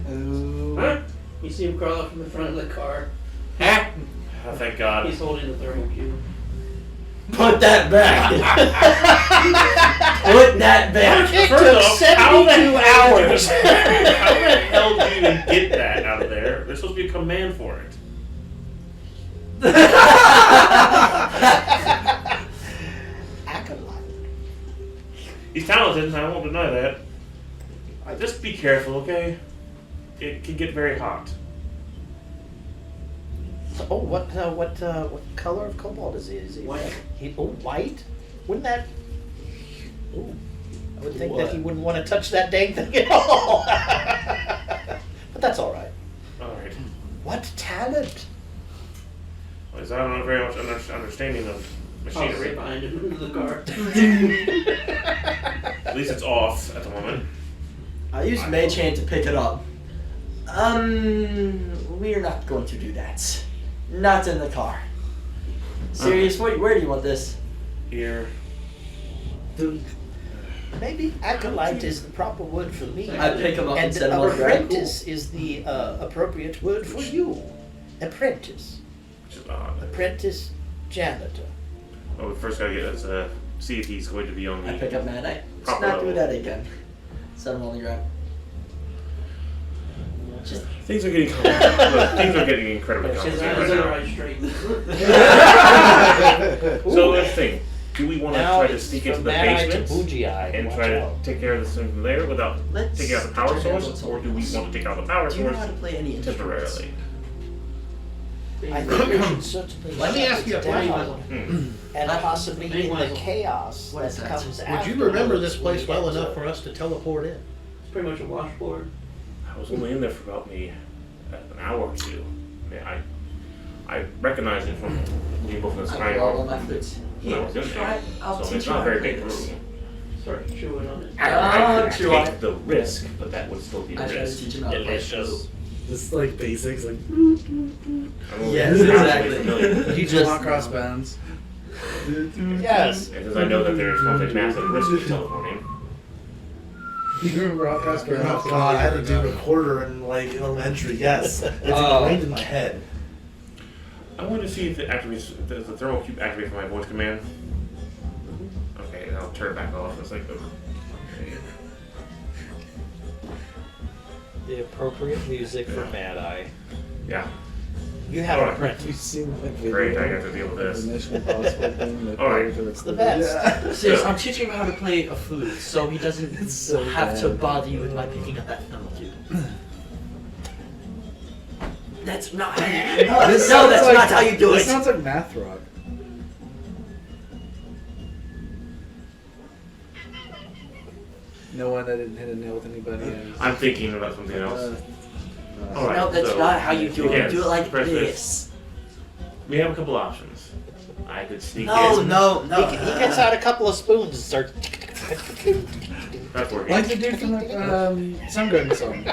Speaker 7: Huh? You see him crawl up from the front of the car.
Speaker 1: Ah! Oh, thank God.
Speaker 7: He's holding the thermal cube.
Speaker 6: Put that back. Put that back.
Speaker 5: It
Speaker 1: First
Speaker 5: took
Speaker 1: off, how the
Speaker 5: 72
Speaker 1: hell did you-
Speaker 5: hours.
Speaker 1: How the hell do you even get that out of there? There's supposed to be a command for it.
Speaker 5: Acolyte.
Speaker 1: He's talented, and I won't deny that. Just be careful, okay? It can get very hot.
Speaker 5: Oh, what color of cobalt is he? Is he
Speaker 7: White.
Speaker 5: white? Wouldn't that? Ooh, I would think that
Speaker 3: What?
Speaker 5: he wouldn't want to touch that dang thing at all. But that's all right.
Speaker 1: Alright.
Speaker 5: What talent?
Speaker 1: I don't know very much understanding of
Speaker 7: I'll sit
Speaker 1: machinery.
Speaker 7: behind him into the car.
Speaker 1: At least it's off at the moment.
Speaker 6: I used Mage Hand to pick it up. We're not going to do that. Not in the car. Serious? Where do you want this?
Speaker 1: Here.
Speaker 5: Maybe acolyte is the proper word for me.
Speaker 6: I pick him up and
Speaker 5: And
Speaker 6: set him on the ground.
Speaker 5: apprentice is the appropriate word for you. Apprentice.
Speaker 1: Which is odd.
Speaker 5: Apprentice janitor.
Speaker 1: Well, we first gotta get us see if he's going to be on
Speaker 6: I
Speaker 1: the
Speaker 6: pick up Mad Eye. Let's
Speaker 1: proper
Speaker 6: not do
Speaker 1: level.
Speaker 6: that again. Set him on the ground. Just
Speaker 1: Things are getting look, things are getting incredibly
Speaker 7: His
Speaker 1: complicated
Speaker 7: eyes
Speaker 1: right
Speaker 7: are
Speaker 1: now.
Speaker 7: right straight.
Speaker 1: So let's think. Do we want to
Speaker 8: Now
Speaker 1: try to
Speaker 8: it's
Speaker 1: sneak
Speaker 8: from
Speaker 1: into the
Speaker 8: Mad Eye to
Speaker 1: basement
Speaker 8: Bougie Eye.
Speaker 1: and
Speaker 8: Watch
Speaker 1: try to
Speaker 8: out.
Speaker 1: take care of this thing from there without
Speaker 6: let's
Speaker 1: taking out the power
Speaker 6: get your hands
Speaker 1: source,
Speaker 6: on
Speaker 1: or do we
Speaker 6: something
Speaker 1: want to take out the power
Speaker 6: else. Do you know how to
Speaker 1: source
Speaker 6: play any instruments?
Speaker 1: temporarily?
Speaker 5: I think we should certainly
Speaker 4: Let me
Speaker 5: shut
Speaker 4: ask you a
Speaker 5: it down
Speaker 4: question.
Speaker 5: and possibly in the
Speaker 7: Meanwhile,
Speaker 5: chaos
Speaker 6: what
Speaker 5: that
Speaker 6: is that?
Speaker 5: comes
Speaker 4: Would
Speaker 5: after.
Speaker 4: you remember this place well enough for us to teleport in?
Speaker 7: It's pretty much a washboard.
Speaker 1: I was only in there for about maybe an hour or two. I mean, I recognized it from being both in the
Speaker 6: I
Speaker 1: sky
Speaker 6: put all of
Speaker 1: and
Speaker 6: my flutes.
Speaker 1: when I
Speaker 6: Here,
Speaker 1: was in
Speaker 6: try.
Speaker 1: there.
Speaker 6: I'll
Speaker 1: So
Speaker 6: teach
Speaker 1: it's
Speaker 6: you
Speaker 1: not
Speaker 6: how
Speaker 1: a very
Speaker 6: to
Speaker 1: big
Speaker 6: play this.
Speaker 1: room.
Speaker 7: Start chewing on it.
Speaker 1: I could
Speaker 6: true.
Speaker 1: take the risk, but that would still be a
Speaker 6: I tried to
Speaker 1: risk.
Speaker 6: teach him how to play
Speaker 1: Delicious.
Speaker 6: flute.
Speaker 3: Just like basics, like
Speaker 1: I'm only
Speaker 6: Yes,
Speaker 1: naturally
Speaker 6: exactly.
Speaker 1: familiar.
Speaker 2: You
Speaker 6: Just-
Speaker 2: walk across bounds.
Speaker 5: Yes.
Speaker 1: And since I know that there's not a massive risk of teleporting,
Speaker 2: You remember walk across
Speaker 3: oh
Speaker 2: bounds?
Speaker 3: god, I had to do recorder in like elementary. Yes, it's ingrained in my head.
Speaker 1: I wanted to see if it activates, does the thermal cube activate for my voice command? Okay, and I'll turn it back off. It's like, okay.
Speaker 8: The appropriate music for Mad Eye.
Speaker 1: Yeah,
Speaker 5: You have
Speaker 1: Alright.
Speaker 5: a apprentice.
Speaker 2: You've seen that video.
Speaker 1: great, I got to deal with
Speaker 2: of
Speaker 1: this.
Speaker 2: the Mission Impossible thing. That
Speaker 1: Alright.
Speaker 5: It's the best.
Speaker 6: Serious, I'm teaching him how to play a flute, so he doesn't
Speaker 2: It's so
Speaker 6: have to
Speaker 2: bad.
Speaker 6: bother you with my picking up that thermal tube. That's not how you no,
Speaker 2: This
Speaker 6: no,
Speaker 2: sounds
Speaker 6: that's
Speaker 2: like-
Speaker 6: not how you do
Speaker 2: This
Speaker 6: it.
Speaker 2: sounds like math rock. No one that didn't hit a nail with anybody. And,
Speaker 1: I'm thinking about something else. Alright,
Speaker 6: No, that's
Speaker 1: so,
Speaker 6: not how you do it.
Speaker 1: again,
Speaker 6: Do it like
Speaker 1: press
Speaker 6: this.
Speaker 1: We have a couple options. I could sneak
Speaker 6: No,
Speaker 1: in.
Speaker 6: no, no.
Speaker 5: He gets out a couple of spoons and starts.
Speaker 1: That's working.
Speaker 2: like the dude from the Soundgarden song.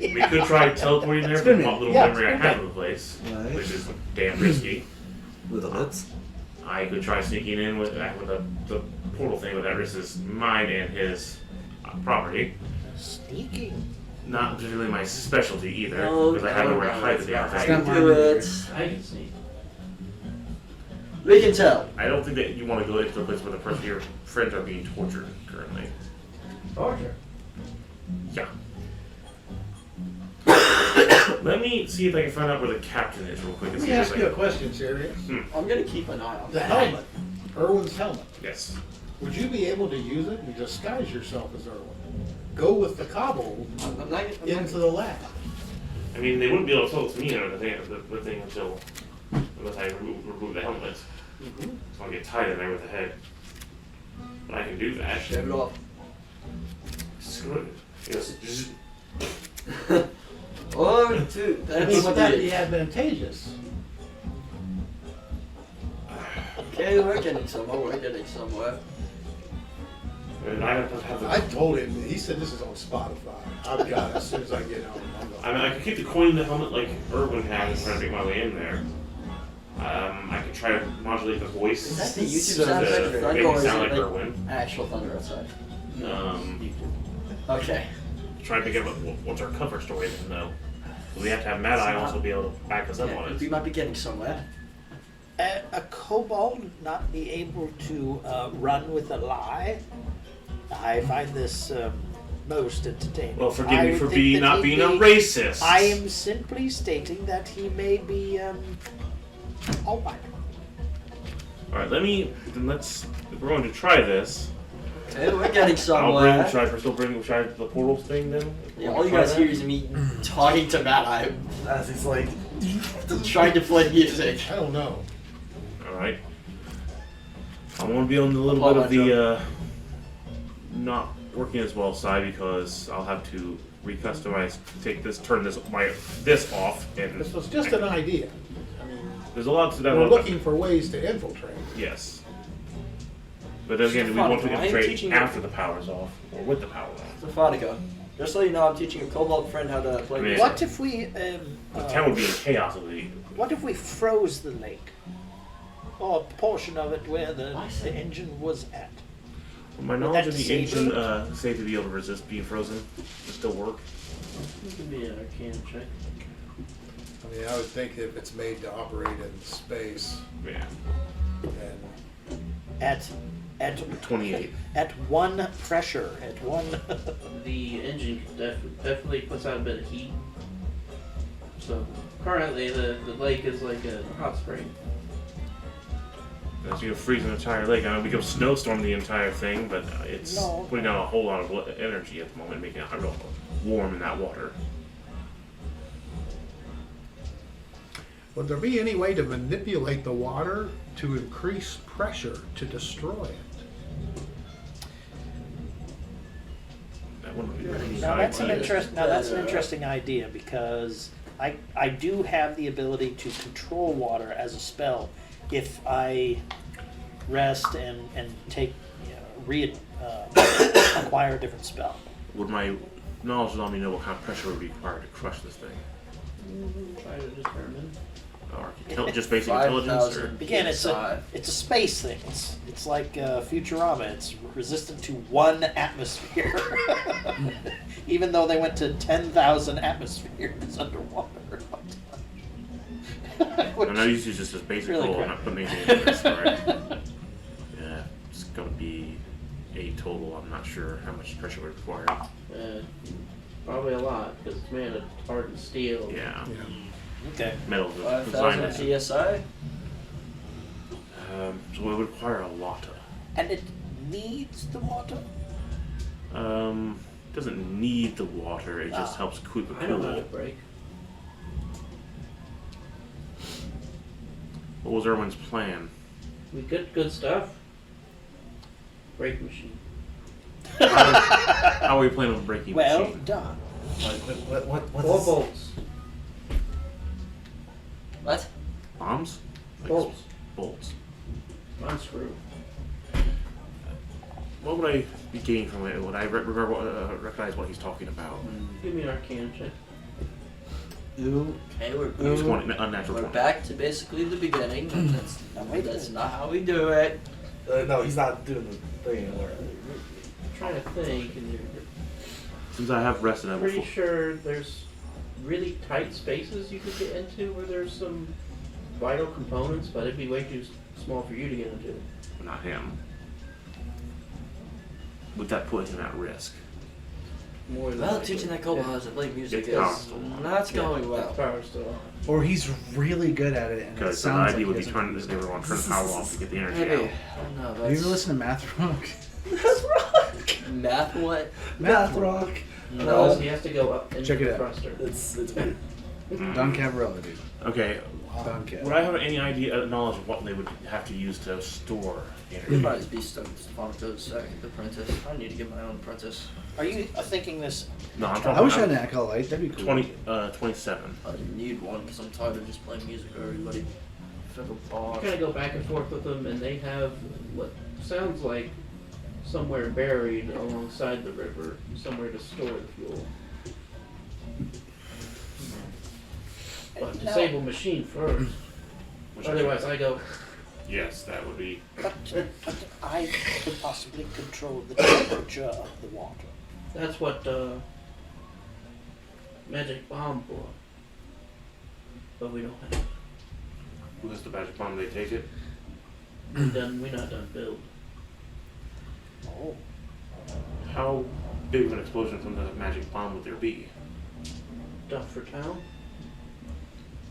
Speaker 1: We could try teleporting there
Speaker 2: Spin
Speaker 1: from
Speaker 2: me.
Speaker 1: what little
Speaker 5: Yeah,
Speaker 1: memory I
Speaker 5: spin
Speaker 1: have
Speaker 5: me.
Speaker 1: of the place,
Speaker 3: Nice.
Speaker 1: which is damn risky.
Speaker 3: With the lips.
Speaker 1: I could try sneaking in with the portal thing, but that risk is mine and his property.
Speaker 5: Sneaking.
Speaker 1: Not particularly my specialty either,
Speaker 6: No,
Speaker 1: because I have nowhere to hide the
Speaker 6: that's
Speaker 1: damn
Speaker 6: not how
Speaker 1: thing.
Speaker 6: you
Speaker 2: It's not
Speaker 6: do
Speaker 2: mine
Speaker 6: it.
Speaker 7: I can see.
Speaker 6: We can tell.
Speaker 1: I don't think that you want to go into a place where the person your friends are being tortured currently.
Speaker 7: Torture.
Speaker 1: Yeah. Let me see if I can find out where the captain is real quick and
Speaker 4: Let
Speaker 1: see
Speaker 4: me
Speaker 1: if
Speaker 4: ask
Speaker 1: there's
Speaker 4: you a
Speaker 1: like,
Speaker 4: question, Sirius.
Speaker 6: I'm gonna keep an eye on
Speaker 4: The
Speaker 6: that.
Speaker 4: helmet, Irwin's helmet.
Speaker 1: yes.
Speaker 4: Would you be able to use it and disguise yourself as Irwin? Go with the cobble
Speaker 6: I'm not
Speaker 4: into the lab.
Speaker 1: I mean, they wouldn't be able to tell it's me or the thing until unless I remove the helmet. So I'll get tied in there with the head. But I can do that.
Speaker 6: Shave it off.
Speaker 1: Screw it. He goes, "Zzz."
Speaker 6: Oh, dude,
Speaker 4: I
Speaker 6: that's
Speaker 4: mean,
Speaker 6: what
Speaker 4: would that
Speaker 6: that
Speaker 4: be advantageous?
Speaker 6: Okay, we're getting somewhere. We're getting somewhere.
Speaker 1: And I have the.
Speaker 4: I told him, he said this is on Spotify. I've got it as soon as I get home. I'm
Speaker 1: I mean, I could keep the coin in the helmet like Irwin had and try to make my way in there. I could try to modulate the voice.
Speaker 6: Is that the YouTube
Speaker 3: So
Speaker 6: sound effect
Speaker 1: to
Speaker 6: for thunder,
Speaker 1: make
Speaker 6: or
Speaker 1: it
Speaker 6: is
Speaker 1: sound
Speaker 6: it
Speaker 1: like
Speaker 6: like
Speaker 1: Irwin.
Speaker 6: actual thunder outside?
Speaker 1: Um,
Speaker 6: Okay.
Speaker 1: try to think of what's our cover story then, though. We have to have Mad Eye also be able to back us up on
Speaker 6: We
Speaker 1: it.
Speaker 6: might be getting somewhere.
Speaker 5: A kobold not be able to run with a lie? I find this most entertaining.
Speaker 1: Well, forgive
Speaker 5: I
Speaker 1: me
Speaker 5: would
Speaker 1: for
Speaker 5: think that
Speaker 1: not
Speaker 5: he'd
Speaker 1: being a
Speaker 5: be-
Speaker 1: racist.
Speaker 5: I am simply stating that he may be. All right.
Speaker 1: Alright, let's. If we're going to try this,
Speaker 6: Okay, we're getting
Speaker 1: I'll
Speaker 6: somewhere.
Speaker 1: try the portal thing then?
Speaker 6: Yeah, all you guys hear is me talking to Mad Eye,
Speaker 3: As he's like,
Speaker 6: trying to play music.
Speaker 4: I don't know.
Speaker 1: Alright. I'm gonna be on a little
Speaker 6: Hold
Speaker 1: bit
Speaker 6: on,
Speaker 1: of the not working as well side because I'll have to recustomize, turn this off, and
Speaker 4: This was just an idea. I mean,
Speaker 1: there's a lot to that.
Speaker 4: we're looking for ways to infiltrate.
Speaker 1: Yes. But then again, we
Speaker 6: Stefano,
Speaker 1: want to
Speaker 6: I am
Speaker 1: infiltrate
Speaker 6: teaching you-
Speaker 1: after the power's off, or with the power off.
Speaker 6: Stefanica, just so you know, I'm teaching a kobold friend how to play
Speaker 1: Yeah.
Speaker 6: music.
Speaker 5: What if we?
Speaker 1: The town would be in chaos if we.
Speaker 5: What if we froze the lake, or a portion of it where the engine was at?
Speaker 1: My
Speaker 5: Would
Speaker 1: knowledge
Speaker 5: that
Speaker 1: of the
Speaker 5: disable
Speaker 1: engine safe to be able to resist being frozen. Does it still work?
Speaker 7: It can be an arcana check.
Speaker 4: I mean, I would think if it's made to operate in space,
Speaker 1: Yeah.
Speaker 4: and
Speaker 5: At
Speaker 1: 28.
Speaker 5: At one pressure, at one.
Speaker 7: The engine definitely puts out a bit of heat. So currently the lake is like a hot spring.
Speaker 1: As you freeze an entire lake, I know we go snowstorm the entire thing, but it's
Speaker 5: No.
Speaker 1: putting out a whole lot of energy at the moment, making it real warm in that water.
Speaker 4: would there be any way to manipulate the water to increase pressure to destroy it?
Speaker 1: That wouldn't be very
Speaker 5: Now that's an
Speaker 1: idea.
Speaker 5: That's an interesting idea because I do have the ability to control water as a spell if I rest and take acquire a different spell.
Speaker 1: Would my knowledge allow me to know what kind of pressure would be required to crush this thing?
Speaker 7: Try to determine.
Speaker 1: Or just basic intelligence? Or?
Speaker 5: Again, it's a space thing. It's like Futurama. It's resistant to 1 atmosphere, even though they went to 10,000 atmospheres underwater.
Speaker 1: I know you use just this basic
Speaker 5: really
Speaker 1: roll,
Speaker 5: crap.
Speaker 1: not putting anything in this, right? Yeah, it's gonna be 8 total. I'm not sure how much pressure would require.
Speaker 7: Probably a lot because it's made of hardened steel.
Speaker 1: Yeah.
Speaker 5: Okay.
Speaker 1: Metal
Speaker 6: 5,000
Speaker 1: design.
Speaker 6: TSI.
Speaker 1: So it would require a lot of.
Speaker 5: And it needs the water.
Speaker 1: Doesn't need the water. It just helps keep it
Speaker 7: I know how to
Speaker 1: cool.
Speaker 7: break.
Speaker 1: What was Erwin's plan?
Speaker 7: We get good stuff. Break machine.
Speaker 1: How are we planning on breaking the
Speaker 5: Well
Speaker 1: machine?
Speaker 5: done.
Speaker 3: what
Speaker 7: 4
Speaker 3: is-
Speaker 7: bolts.
Speaker 6: What?
Speaker 1: Bombs? Like
Speaker 7: Bolts.
Speaker 1: Bolts.
Speaker 7: Unscrew.
Speaker 1: What would I be gaining from it? Would I recognize what he's talking about?
Speaker 7: Give me an arcana check.
Speaker 3: Ooh.
Speaker 6: Okay, we're
Speaker 1: He's one unnatural
Speaker 6: we're
Speaker 1: 20.
Speaker 6: back to basically the beginning. That's,
Speaker 5: Now wait a
Speaker 6: that's
Speaker 5: minute.
Speaker 6: not how we do it.
Speaker 3: No, he's not doing the thing anymore.
Speaker 7: I'm trying to think, and you're
Speaker 1: Since I have rested, I will.
Speaker 7: pretty sure there's really tight spaces you could get into where there's some vital components, but it'd be way too small for you to get into.
Speaker 1: Not him. Would that put him at risk?
Speaker 7: More than
Speaker 6: Well,
Speaker 7: likely.
Speaker 6: teaching that kobold how to play music
Speaker 1: It's
Speaker 6: is
Speaker 1: powerful.
Speaker 6: not going
Speaker 7: Yeah,
Speaker 6: well.
Speaker 7: power still on.
Speaker 2: Or he's really good at it, and it
Speaker 1: Because the
Speaker 2: sounds like
Speaker 1: idea
Speaker 2: he
Speaker 1: would be
Speaker 2: doesn't
Speaker 1: turn
Speaker 2: use
Speaker 1: they
Speaker 2: it.
Speaker 1: would want to turn the power off to get the energy
Speaker 6: Maybe.
Speaker 1: out.
Speaker 6: I don't know.
Speaker 2: Have you ever listened to Math Rock?
Speaker 6: Math what?
Speaker 2: Math Rock.
Speaker 7: No, he has to go up into
Speaker 2: Check it
Speaker 7: the
Speaker 2: out.
Speaker 7: thruster.
Speaker 2: It's weird.
Speaker 1: Mm.
Speaker 2: Don Cavarella, dude.
Speaker 1: Okay.
Speaker 2: Don Cav.
Speaker 1: Would I have any idea, knowledge of what they would have to use to store
Speaker 6: It
Speaker 1: energy?
Speaker 6: might just be Stefano's apprentice. I need to get my own apprentice.
Speaker 5: Are you thinking this?
Speaker 1: No, I'm
Speaker 2: I
Speaker 1: talking
Speaker 2: wish I had
Speaker 1: about
Speaker 2: an acolyte. That'd be cool.
Speaker 1: 27.
Speaker 6: I need one because I'm tired of just playing music for everybody. Fiddle
Speaker 7: You
Speaker 6: ball.
Speaker 7: kind of go back and forth with them, and they have what sounds like somewhere buried alongside the river, somewhere to store the fuel. But
Speaker 5: Now-
Speaker 7: disable machine first.
Speaker 1: Which
Speaker 7: Otherwise, I go.
Speaker 1: yes, that would be.
Speaker 5: But I could possibly control the temperature of the water.
Speaker 7: That's what magic bomb for. But we don't have.
Speaker 1: Who has the magic bomb? They take it.
Speaker 7: We not done build.
Speaker 5: Oh.
Speaker 1: How big of an explosion from the magic bomb would there be?
Speaker 7: Stuff for town.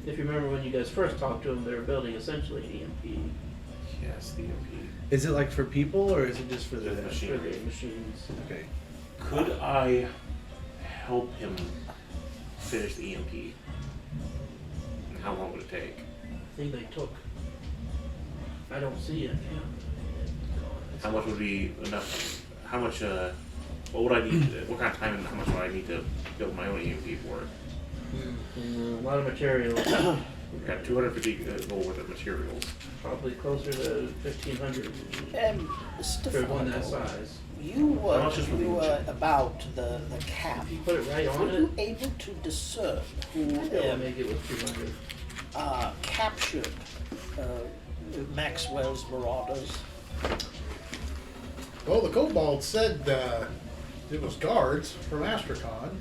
Speaker 7: If you remember when you guys first talked to them, they were building essentially an EMP
Speaker 1: Yes, the EMP.
Speaker 2: Is it like for people or is it just for the
Speaker 1: Just machine.
Speaker 7: for the machines.
Speaker 2: Okay.
Speaker 1: Could I help him finish the EMP? And how long would it take?
Speaker 7: I think they took. I don't see it. Yeah.
Speaker 1: How much would be enough? How much? What would I need? What kind of time and how much would I need to build my own EMP for it?
Speaker 7: A lot of materials.
Speaker 1: We got 250 gold worth of materials.
Speaker 7: Probably closer to 1,500
Speaker 5: Mr.
Speaker 7: for one that
Speaker 5: Fargo,
Speaker 7: size.
Speaker 5: you
Speaker 1: How much is for the
Speaker 5: were
Speaker 1: engine?
Speaker 5: about the cap.
Speaker 7: If you put it right on
Speaker 5: Were you
Speaker 7: it,
Speaker 5: able to discern who
Speaker 7: yeah, make it with 200.
Speaker 5: captured Maxwell's marauders?
Speaker 4: Well, the kobold said it was guards from Astracon.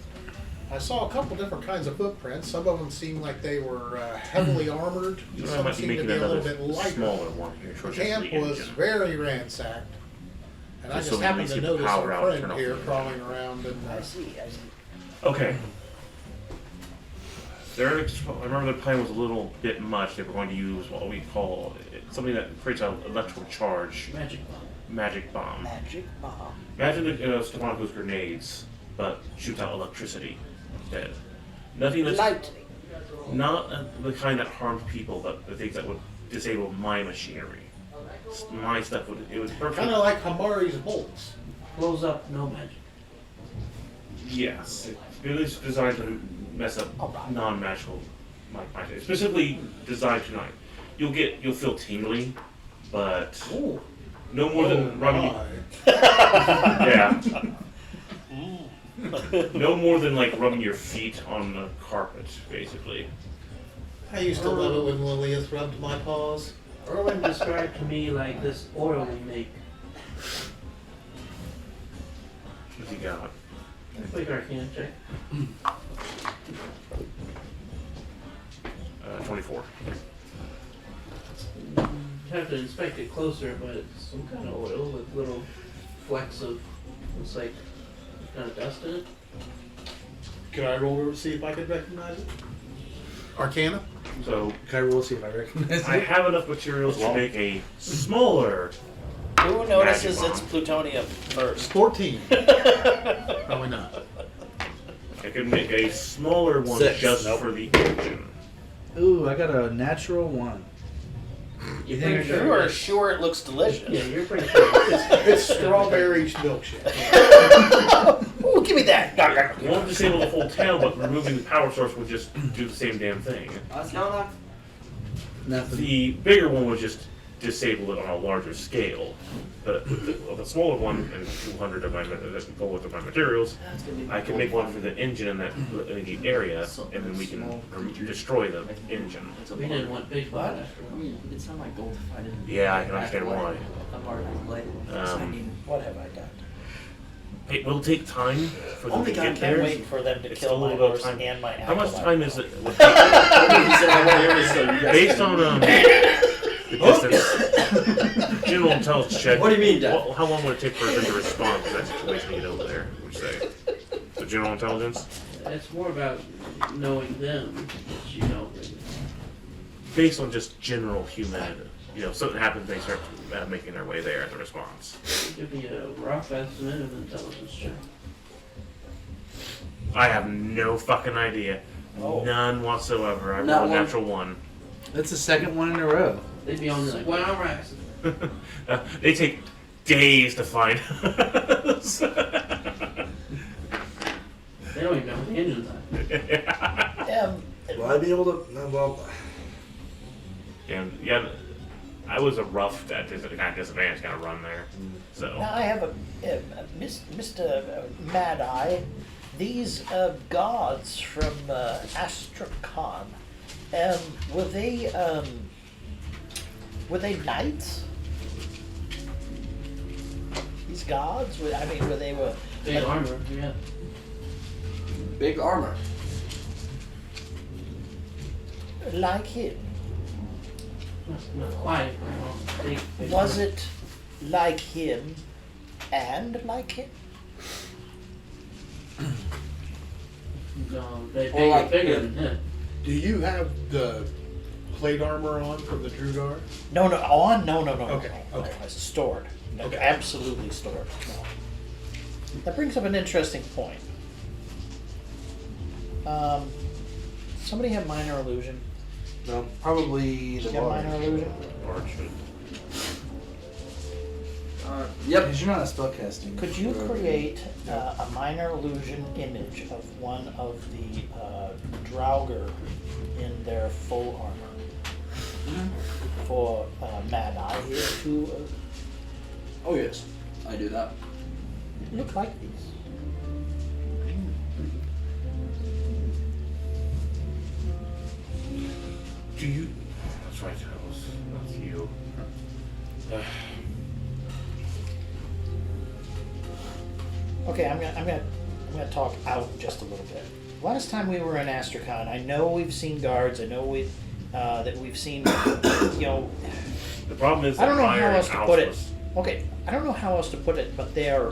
Speaker 4: I saw a couple different kinds of footprints. Some of them seemed like they were heavily armored.
Speaker 1: You know, I
Speaker 4: Some
Speaker 1: might be
Speaker 4: seemed to
Speaker 1: making
Speaker 4: be a little
Speaker 1: another
Speaker 4: bit lighter.
Speaker 1: smaller one here.
Speaker 4: The
Speaker 1: towards just
Speaker 4: camp
Speaker 1: the
Speaker 4: was
Speaker 1: engine.
Speaker 4: very ransacked. And I
Speaker 1: Just
Speaker 4: just
Speaker 1: so we
Speaker 4: happened
Speaker 1: can
Speaker 4: to
Speaker 1: see
Speaker 4: notice
Speaker 1: power
Speaker 4: our
Speaker 1: out, turn
Speaker 4: friend
Speaker 1: off
Speaker 4: here
Speaker 1: the-
Speaker 4: crawling around and
Speaker 5: I see.
Speaker 1: Okay. I remember the plan was a little bit much. They were going to use what we call something that creates an electrical charge.
Speaker 7: Magic bomb.
Speaker 1: Magic bomb.
Speaker 5: Magic bomb.
Speaker 1: Imagine Stefanicos grenades, but shoots out electricity instead. Nothing that's
Speaker 5: Lightning.
Speaker 1: not the kind that harms people, but the things that would disable my machinery. My stuff would perfect.
Speaker 4: kind of like Hamari's bolts.
Speaker 7: Blows up, no magic.
Speaker 1: Yes, it is designed to mess up
Speaker 5: Alright.
Speaker 1: non-magical magic. Specifically designed to not. You'll feel tingling, but
Speaker 4: Ooh.
Speaker 1: no more than rubbing.
Speaker 4: my.
Speaker 1: Yeah. No more than like rubbing your feet on the carpet, basically.
Speaker 4: I used to love it when Lilias rubbed my paws.
Speaker 7: Erwin described to me like this oil we make.
Speaker 1: What's he got?
Speaker 7: Quick arcana check.
Speaker 1: 24.
Speaker 7: You have to inspect it closer, but it's some kind of oil with little flecks of, looks like kind of dust in it.
Speaker 4: Can I roll to see if I could recognize it? Arcana?
Speaker 1: So
Speaker 2: Can I roll to see if I recognize
Speaker 1: I
Speaker 2: it?
Speaker 1: have enough materials to make a smaller.
Speaker 8: Who notices
Speaker 1: Magic
Speaker 8: it's
Speaker 1: bomb.
Speaker 8: plutonium first?
Speaker 4: 14. Probably not.
Speaker 1: I could make a smaller one
Speaker 2: 6.
Speaker 1: just
Speaker 2: Nope.
Speaker 1: for the engine.
Speaker 2: Ooh, I got a natural 1.
Speaker 7: You're
Speaker 2: think
Speaker 7: pretty
Speaker 8: You
Speaker 7: sure.
Speaker 8: are sure it looks delicious.
Speaker 7: Yeah, you're pretty sure.
Speaker 4: It's strawberry milkshake.
Speaker 8: Ooh, give me that.
Speaker 1: You won't disable the full tail, but removing the power source would just do the same damn thing.
Speaker 6: What's going on?
Speaker 2: Nothing.
Speaker 1: The bigger one would just disable it on a larger scale. But with the smaller one and 200 of my gold of my materials, I can make one for the engine in that in the area, and then we can destroy the engine.
Speaker 7: We didn't want big
Speaker 6: What?
Speaker 7: bodies.
Speaker 6: I mean, it's not my goal to find it.
Speaker 1: Yeah, I can understand why.
Speaker 6: I'm already late.
Speaker 5: I mean, what have I done?
Speaker 1: It will take time for them
Speaker 6: Oh
Speaker 1: to
Speaker 6: my God,
Speaker 1: get
Speaker 8: Can't
Speaker 1: there.
Speaker 8: wait for them to
Speaker 1: It's
Speaker 8: kill
Speaker 1: a
Speaker 8: my
Speaker 1: little bit of
Speaker 8: horse
Speaker 1: time.
Speaker 8: and my
Speaker 1: How much
Speaker 8: acolyte.
Speaker 1: time is it? would take- Based on the distance, general intelligence check.
Speaker 6: What do you mean, Dad?
Speaker 1: How long would it take for them to respond to that situation to get over there? Would you say? The general intelligence,
Speaker 7: It's more about knowing them, which you know.
Speaker 1: based on just general human, something happens, they start making their way there as a response.
Speaker 7: Give me a rough estimate of intelligence check.
Speaker 1: I have no fucking idea, none whatsoever. I
Speaker 6: Not
Speaker 1: rolled a
Speaker 6: one.
Speaker 1: natural one.
Speaker 2: That's the second one in a row.
Speaker 7: They'd be on like, well, I'm right.
Speaker 1: They take days to find us.
Speaker 7: They don't even know what the engine's on.
Speaker 3: Will I be able to? No, well,
Speaker 1: And yeah, I was a rough kind of disadvantage kind of run there. So
Speaker 5: Now I have Mr. Mad Eye. These guards from Astrakhan, were they Were they knights? These gods? Were they were
Speaker 7: Big armor, yeah.
Speaker 6: Big armor.
Speaker 5: like him?
Speaker 7: Not quite. Big
Speaker 5: Was it like him and like him?
Speaker 7: No, they
Speaker 6: Or like
Speaker 7: bigger
Speaker 6: him.
Speaker 7: than him.
Speaker 4: Do you have the plate armor on from the Drudar?
Speaker 5: No. No.
Speaker 4: Okay,
Speaker 5: No.
Speaker 4: okay.
Speaker 5: It's stored. No,
Speaker 4: Okay.
Speaker 5: absolutely stored. No. That brings up an interesting point. Somebody have minor illusion?
Speaker 3: No, probably
Speaker 5: Do
Speaker 3: the
Speaker 5: you have
Speaker 3: bard.
Speaker 5: minor illusion?
Speaker 1: Bard should.
Speaker 6: Yep.
Speaker 3: Because you're not a spellcasting.
Speaker 5: Could you create a minor illusion image of one of the Draugr in their full armor? For Mad Eye here to
Speaker 6: Oh yes, I do that.
Speaker 5: look like these.
Speaker 1: Do you? That's right, Charles. That's you.
Speaker 5: Okay, I'm gonna talk out just a little bit. Last time we were in Astrakhan, I know we've seen guards. I know that we've seen, you know.
Speaker 1: The problem is
Speaker 5: I don't
Speaker 1: that
Speaker 5: know how
Speaker 1: Meyer
Speaker 5: else
Speaker 1: and
Speaker 5: to put it.
Speaker 1: Alpha's-
Speaker 5: Okay, I don't know how else to put it, but they're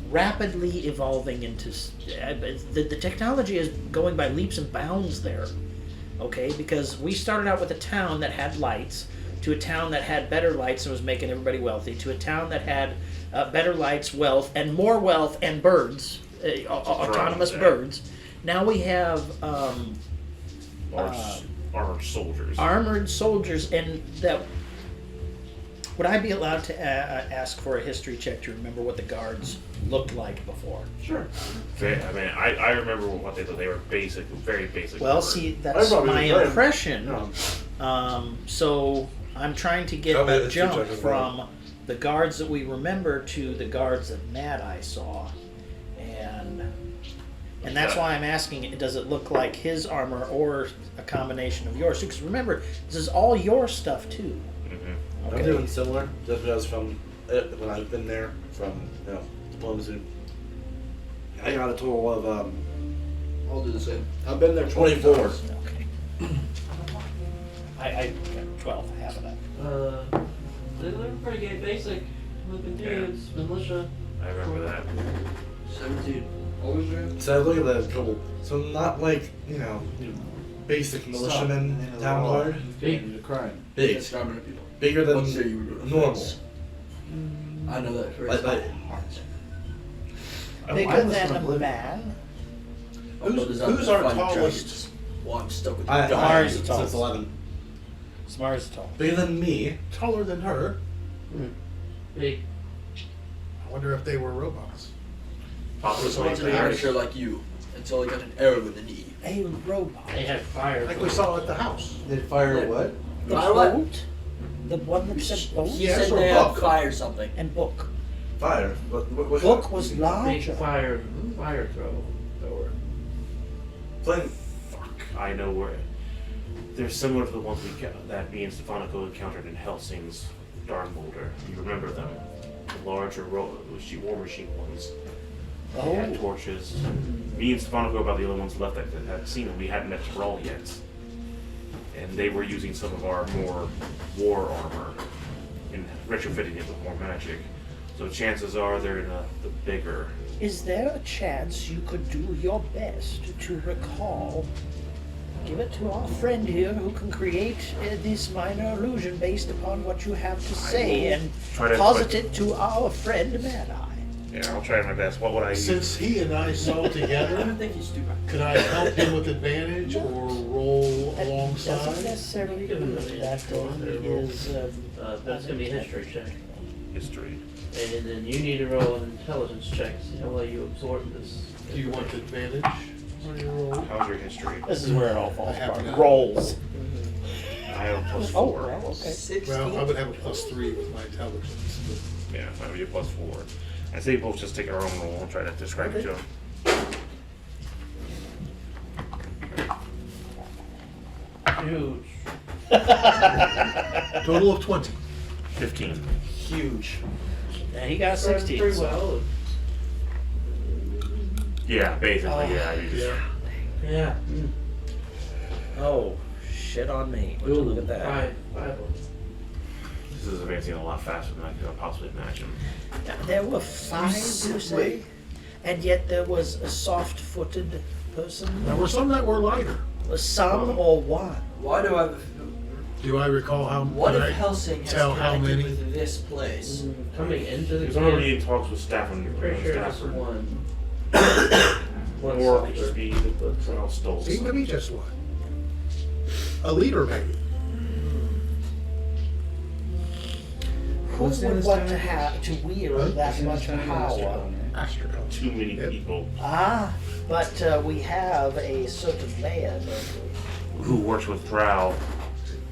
Speaker 5: rapidly evolving into. The technology is going by leaps and bounds there. Okay, because we started out with a town that had lights, to a town that had better lights and was making everybody wealthy, to a town that had better lights, wealth, and more wealth and birds, autonomous
Speaker 1: there.
Speaker 5: birds. Now we have
Speaker 1: large armored soldiers.
Speaker 5: armored soldiers, and that. Would I be allowed to ask for a history check to remember what the guards looked like before?
Speaker 1: Sure. I mean, I remember what they thought. They were basic, very basic.
Speaker 5: Well,
Speaker 1: armored.
Speaker 5: see, that's
Speaker 3: probably
Speaker 5: my
Speaker 3: would.
Speaker 5: impression.
Speaker 3: No.
Speaker 5: So I'm trying to get
Speaker 3: Tell me
Speaker 5: a
Speaker 3: the history
Speaker 5: jump
Speaker 3: check as well.
Speaker 5: from the guards that we remember to the guards that Mad Eye saw, and that's why I'm asking: does it look like his armor or a combination of yours? Because remember, this is all your stuff too.
Speaker 1: Mhm.
Speaker 3: I'm doing similar, just because from when I've been there, from diplomacy. I got a total of
Speaker 6: I'll do the same. I've been there
Speaker 3: 24.
Speaker 5: Okay. I 12. I have it.
Speaker 7: They're pretty good, basic looking dudes, militia.
Speaker 1: I remember that.
Speaker 6: 17. What was your?
Speaker 3: So I look at the total. So not like your basic militiaman town guard.
Speaker 7: Big.
Speaker 8: crime.
Speaker 3: Big,
Speaker 6: Yes, how many people?
Speaker 3: bigger than
Speaker 6: Let's say you were doing
Speaker 3: normal.
Speaker 6: this. I know that for
Speaker 3: Like- like-
Speaker 5: Bigger
Speaker 3: I was
Speaker 5: than
Speaker 3: gonna
Speaker 5: a
Speaker 3: believe-
Speaker 5: man.
Speaker 4: Who's our tallest?
Speaker 6: Well, I'm stuck with you.
Speaker 3: I
Speaker 5: Mars is
Speaker 3: since
Speaker 5: tall.
Speaker 3: 11.
Speaker 5: Smar's tall.
Speaker 3: Bigger than me.
Speaker 4: Taller than her.
Speaker 7: Big.
Speaker 4: I wonder if they were robots.
Speaker 1: Possibly.
Speaker 6: Someone's an amateur like you until he got an arrow in the knee.
Speaker 5: A robot.
Speaker 7: They had fire.
Speaker 4: Like we saw at the house.
Speaker 3: They fire
Speaker 6: Yeah.
Speaker 3: what?
Speaker 5: The
Speaker 6: Fire what?
Speaker 5: boat? The one that said boat?
Speaker 6: He
Speaker 4: Yes,
Speaker 6: said
Speaker 4: or
Speaker 6: they had
Speaker 4: book.
Speaker 6: fire something.
Speaker 5: And book.
Speaker 3: Fire. What
Speaker 5: Book was
Speaker 7: Big
Speaker 5: larger.
Speaker 7: fire thrower.
Speaker 1: Flame. Fuck. I know where. They're similar to the ones that me and Stefanico encountered in Helsing's Darnboulder. You remember them? The larger war machine ones. They had
Speaker 5: Oh.
Speaker 1: torches. Me and Stefanico were about the only ones left that had seen them. We hadn't met Thrall yet. And they were using some of our more war armor and retrofitting it with more magic. So chances are they're in the bigger.
Speaker 5: Is there a chance you could do your best to recall? Give it to our friend here who can create this minor illusion based upon what you have to say and
Speaker 1: try to
Speaker 5: posit it to our friend Mad Eye.
Speaker 1: Yeah, I'll try my best. What would I use?
Speaker 4: Since he and I saw
Speaker 6: I
Speaker 4: together,
Speaker 6: don't think he's stupid.
Speaker 4: could I help him with advantage or roll
Speaker 5: That doesn't
Speaker 4: alongside?
Speaker 5: necessarily mean that he is.
Speaker 7: That's gonna be a history check.
Speaker 1: History.
Speaker 7: And then you need to roll an intelligence check to see how well you absorb this.
Speaker 4: Do you want advantage on your roll?
Speaker 1: How's your history?
Speaker 5: This is where it all falls
Speaker 4: I have
Speaker 5: apart.
Speaker 4: none.
Speaker 5: Rolls.
Speaker 1: I have a plus
Speaker 5: Oh,
Speaker 1: 4.
Speaker 5: well, okay.
Speaker 6: 16.
Speaker 4: Well, I would have a +3 with my intelligence.
Speaker 1: Yeah, that would be a plus 4. I say both just take our own roll and try to describe it to him.
Speaker 7: Huge.
Speaker 4: Total of 20.
Speaker 1: 15.
Speaker 5: Huge. And he got
Speaker 7: Started
Speaker 5: 16.
Speaker 7: pretty
Speaker 5: so-
Speaker 7: well.
Speaker 1: Yeah, basically,
Speaker 5: Oh.
Speaker 1: yeah. You just,
Speaker 7: Yeah.
Speaker 5: Oh, shit on me. Would you look at that?
Speaker 7: Five.
Speaker 1: This is advancing a lot faster than I could possibly imagine.
Speaker 5: There were 5, you say? And yet there was a soft-footed person?
Speaker 4: There were some that were lighter.
Speaker 5: Some or one?
Speaker 6: Why do I?
Speaker 4: Do I recall how?
Speaker 6: What
Speaker 4: did
Speaker 6: if
Speaker 4: I
Speaker 6: Helsing has
Speaker 4: tell how
Speaker 6: connected
Speaker 4: many?
Speaker 6: with this place?
Speaker 7: Coming into the
Speaker 1: He's
Speaker 7: camp,
Speaker 1: already in talks with Stafford.
Speaker 7: I'm pretty sure it's
Speaker 1: Stafford.
Speaker 7: one. One
Speaker 1: Or it could just
Speaker 7: soldier.
Speaker 1: be someone else stole
Speaker 4: Seemed to
Speaker 1: something.
Speaker 4: be just one. A leader, maybe.
Speaker 5: Who would want to have to wield that much power?
Speaker 1: Too many
Speaker 4: Yep.
Speaker 1: people
Speaker 5: Ah, but we have a certain mayor, don't
Speaker 1: who works with Drow.
Speaker 5: we?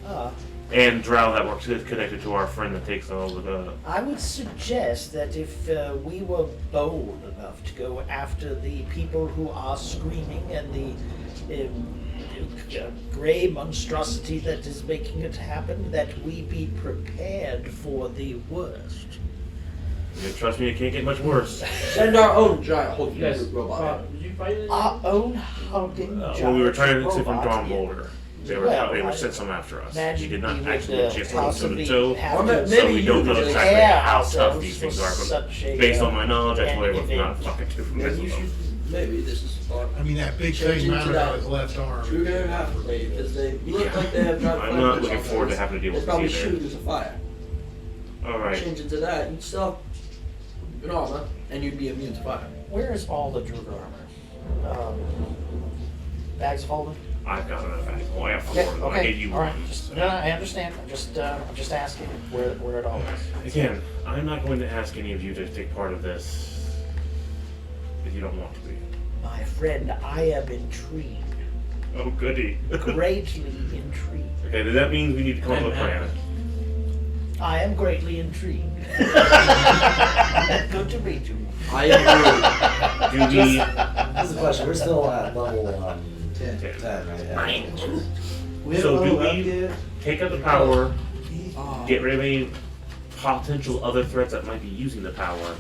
Speaker 5: Ah.
Speaker 1: And Drow that works is connected to our friend that takes all of the.
Speaker 5: I would suggest that if we were bold enough to go after the people who are screaming and the gray monstrosity that is making it happen, that we be prepared for the worst.
Speaker 1: Yeah, trust me, it can't get much worse.
Speaker 6: Send our own giant Hulk
Speaker 7: You guys,
Speaker 6: robot.
Speaker 7: did you fight it?
Speaker 5: Our own hulking
Speaker 1: When we were trying to
Speaker 5: giant
Speaker 1: escape from
Speaker 5: robot.
Speaker 1: Dawn Boulder, they
Speaker 5: Well,
Speaker 1: were
Speaker 5: I
Speaker 1: sent some after us.
Speaker 5: Imagine
Speaker 1: He did not
Speaker 5: we would,
Speaker 1: actually get a chance to look
Speaker 5: possibly
Speaker 1: to
Speaker 5: have
Speaker 6: Well,
Speaker 5: to
Speaker 1: so we
Speaker 6: maybe
Speaker 1: don't know
Speaker 6: you
Speaker 1: exactly
Speaker 5: prepare
Speaker 1: how tough
Speaker 5: ourselves
Speaker 1: these
Speaker 5: for
Speaker 1: things are.
Speaker 5: such a,
Speaker 1: But based on my knowledge, I
Speaker 5: an
Speaker 1: told everyone not
Speaker 5: event.
Speaker 1: fucking to
Speaker 6: Maybe
Speaker 1: mess
Speaker 6: you
Speaker 1: with them.
Speaker 6: should. Maybe this is fun.
Speaker 4: I mean, that big
Speaker 6: Change
Speaker 4: thing
Speaker 6: into
Speaker 4: mounted
Speaker 6: that.
Speaker 4: on his left arm.
Speaker 6: You're gonna have to play because they look like they have giant
Speaker 1: I'm
Speaker 6: fire
Speaker 1: not
Speaker 6: pits
Speaker 1: looking
Speaker 6: on
Speaker 1: forward to
Speaker 6: those.
Speaker 1: having to deal
Speaker 6: They
Speaker 1: with
Speaker 6: probably
Speaker 1: this either.
Speaker 6: shoot as a fire.
Speaker 1: Alright.
Speaker 6: Change into that, you'd still have an armor, and you'd be immune to fire.
Speaker 5: Where is all the Druger armor? Bags of holding?
Speaker 1: I've got enough bags. Well, I have four.
Speaker 5: Yeah,
Speaker 1: of them. I
Speaker 5: okay.
Speaker 1: gave you
Speaker 5: All right.
Speaker 1: one.
Speaker 5: Just, no, I understand. I'm just asking where it all is.
Speaker 1: Again, I'm not going to ask any of you to take part of this if you don't want to be.
Speaker 5: My friend, I am intrigued.
Speaker 1: Oh, goody.
Speaker 5: Greatly intrigued.
Speaker 1: Okay, then that means we need to come up with a plan.
Speaker 5: I am greatly intrigued. Good to meet you.
Speaker 6: I agree.
Speaker 1: Do we?
Speaker 3: That's the question. We're still at level
Speaker 6: 10.
Speaker 3: 10, right? Yeah.
Speaker 2: We have
Speaker 1: So
Speaker 2: a
Speaker 1: do
Speaker 2: level up
Speaker 1: we
Speaker 2: yet?
Speaker 1: take out the power,
Speaker 6: Oh.
Speaker 1: get rid of any potential other threats that might be using the power,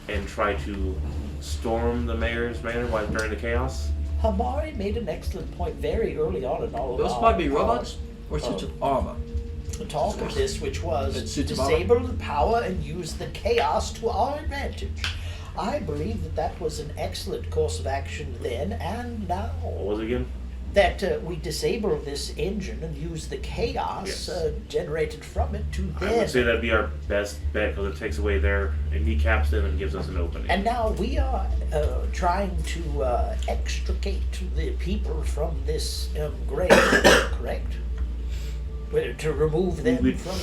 Speaker 1: and try to storm the mayor's manor while during the chaos?
Speaker 5: Hamari made an excellent point very early on in all of
Speaker 6: Those
Speaker 5: our-
Speaker 6: might be robots or suits of armor.
Speaker 5: the talk of this, which was
Speaker 6: It's suits of
Speaker 5: disable the power and use the chaos to our advantage. I believe that was an excellent course of action then and now.
Speaker 1: What was it again?
Speaker 5: That we disable this engine and use the chaos
Speaker 1: Yes.
Speaker 5: generated from it to
Speaker 1: I
Speaker 5: then.
Speaker 1: would say that'd be our best bet because it takes away their it kneecaps them and gives us an opening.
Speaker 5: And now we are trying to extricate the people from this grave, correct? To remove them
Speaker 1: we,
Speaker 5: from.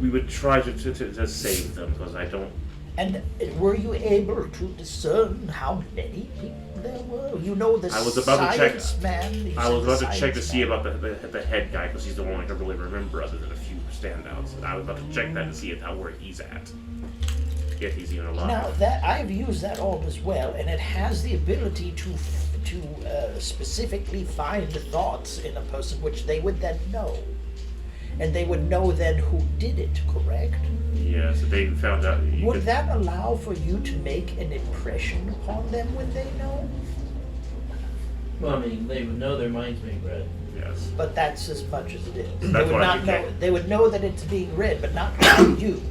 Speaker 1: we would try to save them because I don't.
Speaker 5: And were you able to discern how many people there were? You know the
Speaker 1: I was about to check-
Speaker 5: science man. you
Speaker 1: I
Speaker 5: said
Speaker 1: was
Speaker 5: the
Speaker 1: about to check to
Speaker 5: science
Speaker 1: see
Speaker 5: man.
Speaker 1: about the head guy because he's the one I can really remember other than a few standouts. And I was about to check that and see where he's at, if he's even alive.
Speaker 5: Now that I've used that orb as well, and it has the ability to specifically find thoughts in a person, which they would then know, and they would know then who did it. Correct?
Speaker 1: Yeah, so they found out. You
Speaker 5: Would
Speaker 1: could-
Speaker 5: that allow for you to make an impression upon them when they know?
Speaker 7: Well, I mean, they would know their minds being read.
Speaker 1: Yes.
Speaker 5: But that's as much as it is. They
Speaker 1: That's
Speaker 5: would
Speaker 1: what I
Speaker 5: not
Speaker 1: think,
Speaker 5: know.
Speaker 1: yeah.
Speaker 5: They would know that it's being read, but not by you.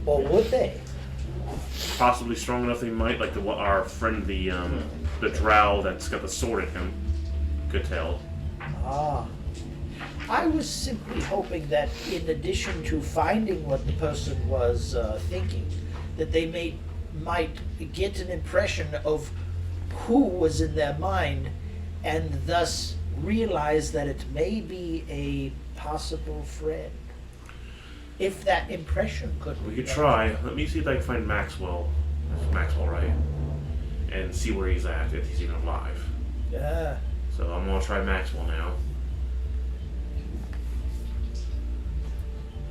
Speaker 5: Or would they?
Speaker 1: Possibly strong enough they might, like our friend the drow that's got the sword in him could tell.
Speaker 5: Ah. I was simply hoping that in addition to finding what the person was thinking, that they might get an impression of who was in their mind and thus realize that it may be a possible friend. If that impression could
Speaker 1: We
Speaker 5: be
Speaker 1: could
Speaker 5: made.
Speaker 1: try. Let me see if I can find Maxwell. That's Maxwell, right? And see where he's at, if he's even alive.
Speaker 5: Ah.
Speaker 1: So I'm gonna try Maxwell now.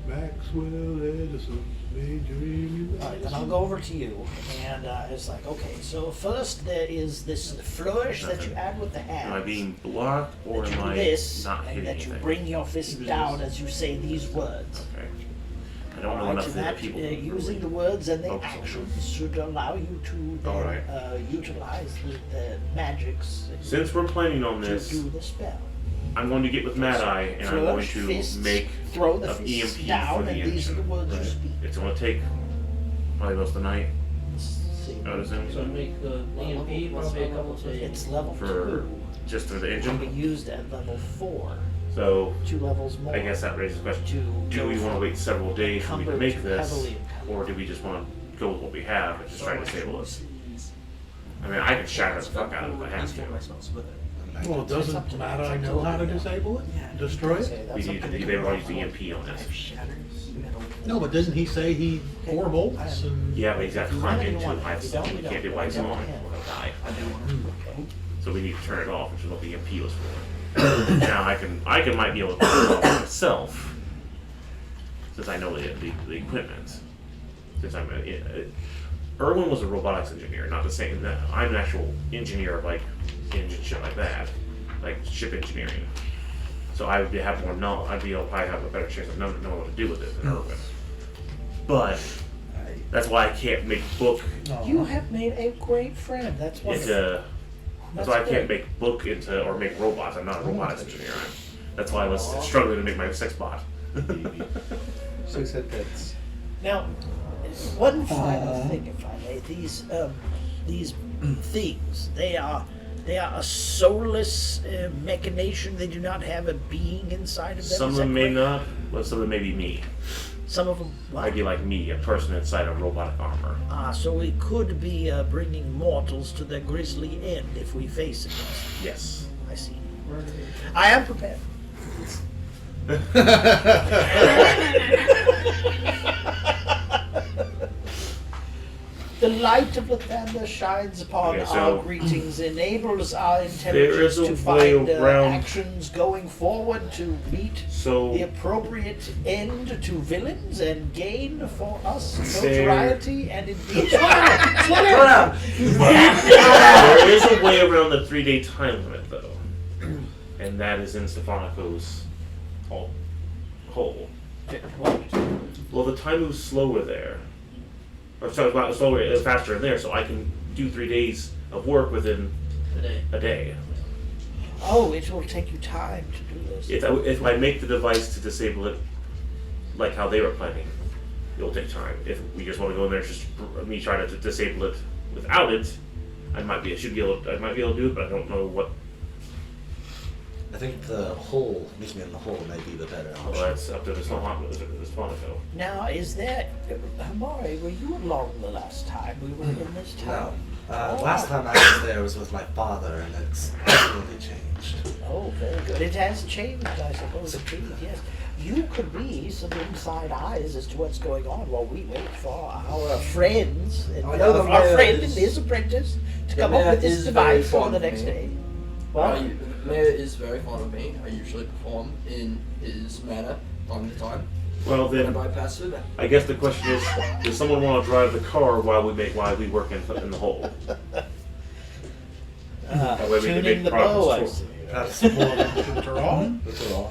Speaker 4: Max. Maxwell Edison made dream you.
Speaker 5: Alright, then I'll go over to you. And it's like, okay, so first there is this flourish that you add with the hands.
Speaker 1: Am I being blocked or
Speaker 5: that you
Speaker 1: am
Speaker 5: do
Speaker 1: I
Speaker 5: this,
Speaker 1: not
Speaker 5: and
Speaker 1: hitting
Speaker 5: that you
Speaker 1: anything?
Speaker 5: bring your fist down as you say these words.
Speaker 1: Okay. I don't know
Speaker 5: Alright,
Speaker 1: enough
Speaker 5: and
Speaker 1: of the
Speaker 5: that,
Speaker 1: people.
Speaker 5: using the words and the
Speaker 1: Okay.
Speaker 5: actions should allow you to then
Speaker 1: Alright.
Speaker 5: utilize the magics
Speaker 1: Since we're planning on
Speaker 5: to
Speaker 1: this,
Speaker 5: do the spell.
Speaker 1: I'm going to get with Mad Eye and I'm going
Speaker 5: Flourish,
Speaker 1: to
Speaker 5: fists,
Speaker 1: make
Speaker 5: throw the
Speaker 1: an
Speaker 5: fists
Speaker 1: EMP
Speaker 5: down,
Speaker 1: for the
Speaker 5: and these are the
Speaker 1: engine.
Speaker 5: words you speak.
Speaker 1: It's going to take probably most of the night,
Speaker 5: See,
Speaker 1: I would assume,
Speaker 7: So make the EMP probably a couple of days.
Speaker 5: it's level
Speaker 1: for
Speaker 5: 2.
Speaker 1: just for the
Speaker 5: It can be
Speaker 1: engine.
Speaker 5: used at level 4.
Speaker 1: So
Speaker 5: 2 levels more.
Speaker 1: I guess that raises the question:
Speaker 5: to
Speaker 1: do we
Speaker 5: go
Speaker 1: want to
Speaker 5: from
Speaker 1: wait several days for me to
Speaker 5: encumbered
Speaker 1: make
Speaker 5: to
Speaker 1: this,
Speaker 5: heavily encumbered.
Speaker 1: or do we just want to go with what we have and just try to disable it? I mean, I can shatter the fuck out of it if I have to.
Speaker 4: Well, doesn't Mad-Eye know how to disable it? Destroy it?
Speaker 5: Say, that's
Speaker 1: We need
Speaker 5: up
Speaker 1: to
Speaker 5: you.
Speaker 1: they want to use the EMP on this.
Speaker 4: No, but doesn't he say he four bolts and?
Speaker 1: Yeah, but he's got to climb
Speaker 5: If you
Speaker 1: into
Speaker 5: want,
Speaker 1: it.
Speaker 5: if you don't,
Speaker 1: He
Speaker 5: we
Speaker 1: can't do
Speaker 5: don't.
Speaker 1: while he's
Speaker 5: We
Speaker 1: on
Speaker 5: don't.
Speaker 1: it, or he'll die.
Speaker 5: Okay.
Speaker 1: So we need to turn it off, which is what the EMP was for. Now I might be able to turn it off myself, since I know the equipment. Since I'm Erwin was a robotics engineer, not the same. I'm an actual engineer of like engine shit like that, like ship engineering. So I would have more knowledge. I'd be able to probably have a better chance of knowing what to do with it than Erwin. But that's why I can't make book
Speaker 5: You have made a great friend. That's wonderful.
Speaker 1: into. That's
Speaker 5: That's
Speaker 1: why I can't
Speaker 5: good.
Speaker 1: make book into or make robots. I'm not a robotics engineer. That's why I was struggling to make my sex bot.
Speaker 2: 6 hit bits.
Speaker 5: Now, one final thing, if I may. These things, they are a soulless machination. They do not have a being inside of them.
Speaker 1: Some of
Speaker 5: is that
Speaker 1: them may
Speaker 5: correct?
Speaker 1: not, but some of them may be me.
Speaker 5: Some of them.
Speaker 1: Might be like me, a person inside of robotic armor.
Speaker 5: So we could be bringing mortals to their grisly end if we face it.
Speaker 1: Yes.
Speaker 5: I see. I am prepared. The light of Lathander shines upon
Speaker 1: Okay, so-
Speaker 5: our greetings, enables our
Speaker 1: There
Speaker 5: intelligence
Speaker 1: is a
Speaker 5: to
Speaker 1: way
Speaker 5: find
Speaker 1: around-
Speaker 5: actions going forward to meet the
Speaker 1: So
Speaker 5: appropriate end to villains and gain for us
Speaker 1: There-
Speaker 5: notoriety and indeed.
Speaker 1: there is a way around the 3-day time limit, though, and that is in Stefanico's hole. Well, the time moves slower there, or sorry, not slower, faster in there, so I can do 3 days of work within
Speaker 7: Today.
Speaker 1: a day.
Speaker 5: Oh, it will take you time to do this.
Speaker 1: If I make the device to disable it, like how they were planning, it'll take time. If we just want to go in there, just me trying to disable it without it, I might be able to do it, but I don't know what.
Speaker 3: I think the hole, making it in the hole, may be the better
Speaker 1: Well,
Speaker 3: option.
Speaker 1: that's up to the Stefanico.
Speaker 5: Now, is there, Hamari, were you along the last time we were in this
Speaker 3: No.
Speaker 5: town?
Speaker 3: Last time I was there was with my father, and it's definitely changed.
Speaker 5: Oh, very good. It has changed, I suppose, indeed, yes. You could be some inside eyes as to what's going on while we wait for our friends, and
Speaker 6: I know the
Speaker 5: our
Speaker 6: mayor
Speaker 5: friend
Speaker 6: is-
Speaker 5: and his apprentice to
Speaker 6: the
Speaker 5: come up
Speaker 6: mayor
Speaker 5: with this
Speaker 6: is very
Speaker 5: device for
Speaker 6: fond
Speaker 5: the
Speaker 6: of
Speaker 5: next
Speaker 6: me.
Speaker 5: day.
Speaker 6: The mayor is very fond of me. I usually perform in his manner time to time.
Speaker 1: Well, then
Speaker 6: Whenever I pass through there.
Speaker 1: I guess the question is, does someone want to drive the car while we work in the hole? That way we can
Speaker 5: Tuning
Speaker 1: make
Speaker 5: the bow, I
Speaker 1: progress.
Speaker 5: see.
Speaker 4: That's more than Terrell.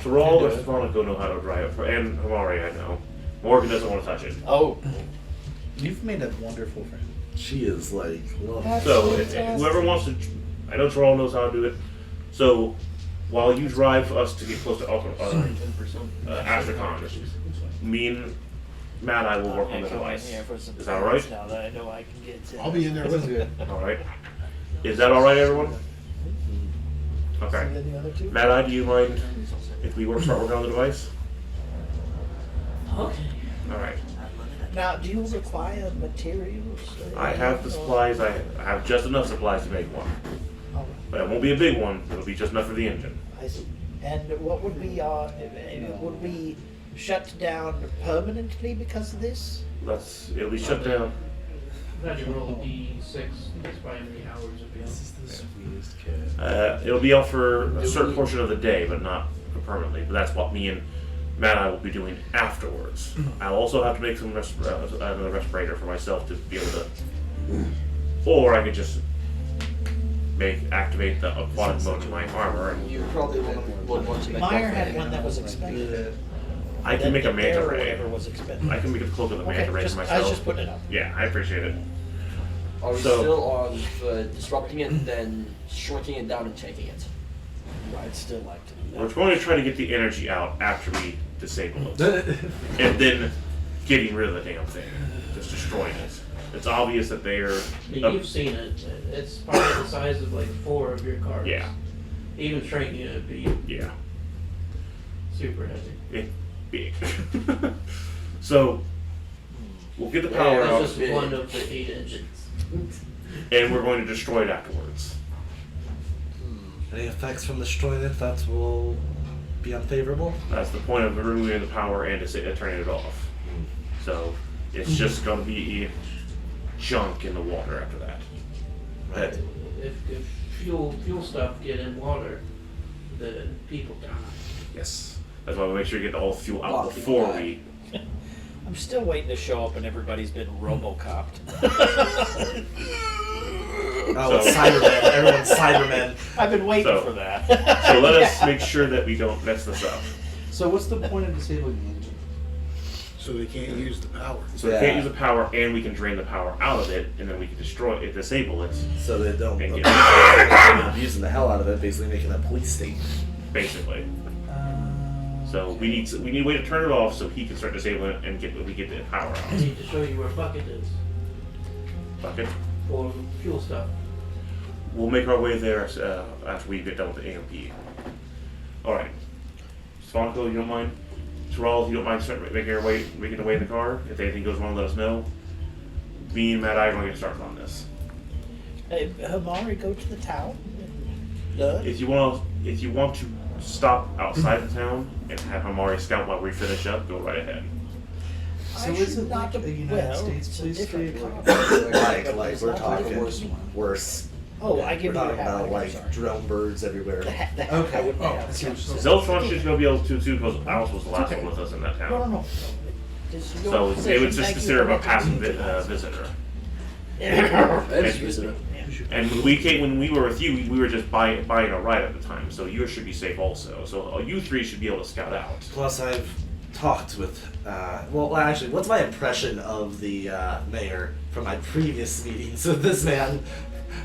Speaker 1: Terrell or Stefanico know how to drive it, and Hamari I know. Morgan doesn't want to touch it.
Speaker 5: Oh,
Speaker 2: You've made a wonderful friend.
Speaker 3: She is like, well,
Speaker 1: So if whoever wants to, I know Terrell knows how to do it. So while you drive us to get close to Astracon, me and Matt I will work on the device. Is that all right?
Speaker 5: Now that I know I can get.
Speaker 4: I'll be in there with you.
Speaker 1: All right. Is that all right, everyone? Okay.
Speaker 5: And the other two?
Speaker 1: Matt I, do you mind if we start working on the device?
Speaker 7: Okay.
Speaker 1: All right.
Speaker 5: Now, do you require materials?
Speaker 1: I have the supplies. I have just enough supplies to make one,
Speaker 5: Oh,
Speaker 1: but it won't be a big one. It'll be just enough for the engine.
Speaker 5: I see. And what would be would we shut down permanently because of this?
Speaker 1: It'll be shut down.
Speaker 7: Then you roll a D6 just by how many hours it
Speaker 2: This
Speaker 7: is.
Speaker 2: is the sweetest kid.
Speaker 1: It'll be out for a certain portion of the day, but not permanently. But that's what me and Matt and I will be doing afterwards. I'll also have to make some another respirator for myself to be able to, or I could just activate the aquatic mode in my armor. And
Speaker 6: You probably would want to make
Speaker 5: Meyer
Speaker 6: one for
Speaker 5: had one that
Speaker 6: anyone.
Speaker 5: was expended.
Speaker 1: I can make a manta
Speaker 5: Or
Speaker 1: ray.
Speaker 5: whatever was expended.
Speaker 1: I can make a cloak of the manta ray for
Speaker 5: I was
Speaker 1: myself.
Speaker 5: just putting it up.
Speaker 1: Yeah, I appreciate it.
Speaker 6: Are we
Speaker 1: So-
Speaker 6: still on disrupting it, then shrinking it down and taking it?
Speaker 5: I'd still like to do
Speaker 1: We're
Speaker 5: that.
Speaker 1: going to try to get the energy out after we disable it, and then getting rid of the damn thing, just destroying it. It's obvious that they're.
Speaker 7: You've seen it. It's probably the size of like 4 of your cars.
Speaker 1: Yeah,
Speaker 7: Even shrinking it would be
Speaker 1: yeah,
Speaker 7: super heavy.
Speaker 1: it's big. So we'll get the power
Speaker 6: Yeah,
Speaker 1: out,
Speaker 7: It's just one of the 8 engines.
Speaker 1: and we're going to destroy it afterwards.
Speaker 3: Any effects from destroying it that will be unfavorable?
Speaker 1: That's the point of removing the power and turning it off. So it's just going to be junk in the water after that.
Speaker 3: Right.
Speaker 7: If fuel stuff get in water, then people die.
Speaker 1: Yes. That's why we make sure you get all the fuel
Speaker 6: A lot
Speaker 1: out
Speaker 6: of people
Speaker 1: before
Speaker 6: die.
Speaker 1: we.
Speaker 5: I'm still waiting to show up and everybody's been robocopped.
Speaker 3: Oh, it's Cybermen. Everyone's Cybermen.
Speaker 5: I've been waiting
Speaker 1: So-
Speaker 5: for that.
Speaker 1: So let us make sure that we don't mess this up.
Speaker 2: So what's the point of disabling the engine?
Speaker 4: So they can't use the power.
Speaker 1: So we can't use the power, and we can drain the power out of it, and then we can destroy it, disable it,
Speaker 3: So they don't
Speaker 1: And
Speaker 3: abusing the hell out of it, basically making a police state.
Speaker 1: basically. So we need a way to turn it off so he can start disabling it and get the power
Speaker 7: I
Speaker 1: out.
Speaker 7: need to show you where bucket is
Speaker 1: Bucket.
Speaker 7: for fuel stuff.
Speaker 1: We'll make our way there after we get done with the AMP. All right. Sphonico, you don't mind? Terrell, you don't mind making our way in the car? If anything goes wrong, let us know. Me and Matt I are going to get started on this.
Speaker 5: Hey, Hamari, go to the town. And,
Speaker 1: If you want to stop outside the town and have Hamari scout while we finish up, go right ahead.
Speaker 2: So
Speaker 5: I
Speaker 2: is
Speaker 5: should
Speaker 2: it
Speaker 5: not
Speaker 2: like a
Speaker 5: have-
Speaker 2: United
Speaker 5: well,
Speaker 2: States
Speaker 5: it's a
Speaker 2: police
Speaker 5: different
Speaker 2: state?
Speaker 5: car.
Speaker 3: Like
Speaker 5: It's
Speaker 3: we're
Speaker 5: not like a
Speaker 3: talking
Speaker 5: worse one.
Speaker 3: worse.
Speaker 5: Oh, I give
Speaker 3: We're
Speaker 5: you
Speaker 3: talking
Speaker 5: half.
Speaker 3: about
Speaker 5: I'm
Speaker 3: like
Speaker 5: sorry.
Speaker 3: drone birds everywhere.
Speaker 5: Okay.
Speaker 2: Okay. Oh,
Speaker 5: Yeah.
Speaker 2: I see what you're saying.
Speaker 1: Zeltron should go be able to too because Alice was the last one with us in that
Speaker 5: No, no,
Speaker 1: town.
Speaker 5: no. This is your
Speaker 1: So
Speaker 5: position.
Speaker 1: it would just
Speaker 5: Thank you
Speaker 1: consider
Speaker 5: for
Speaker 1: a passive
Speaker 5: recognizing
Speaker 1: visitor.
Speaker 6: I just use it.
Speaker 1: And when we were with you, we were just buying a ride at the time, so you should be safe also. So you three should be able to scout out.
Speaker 3: Plus, I've talked with. Well, actually, what's my impression of the mayor from my previous meetings with this man?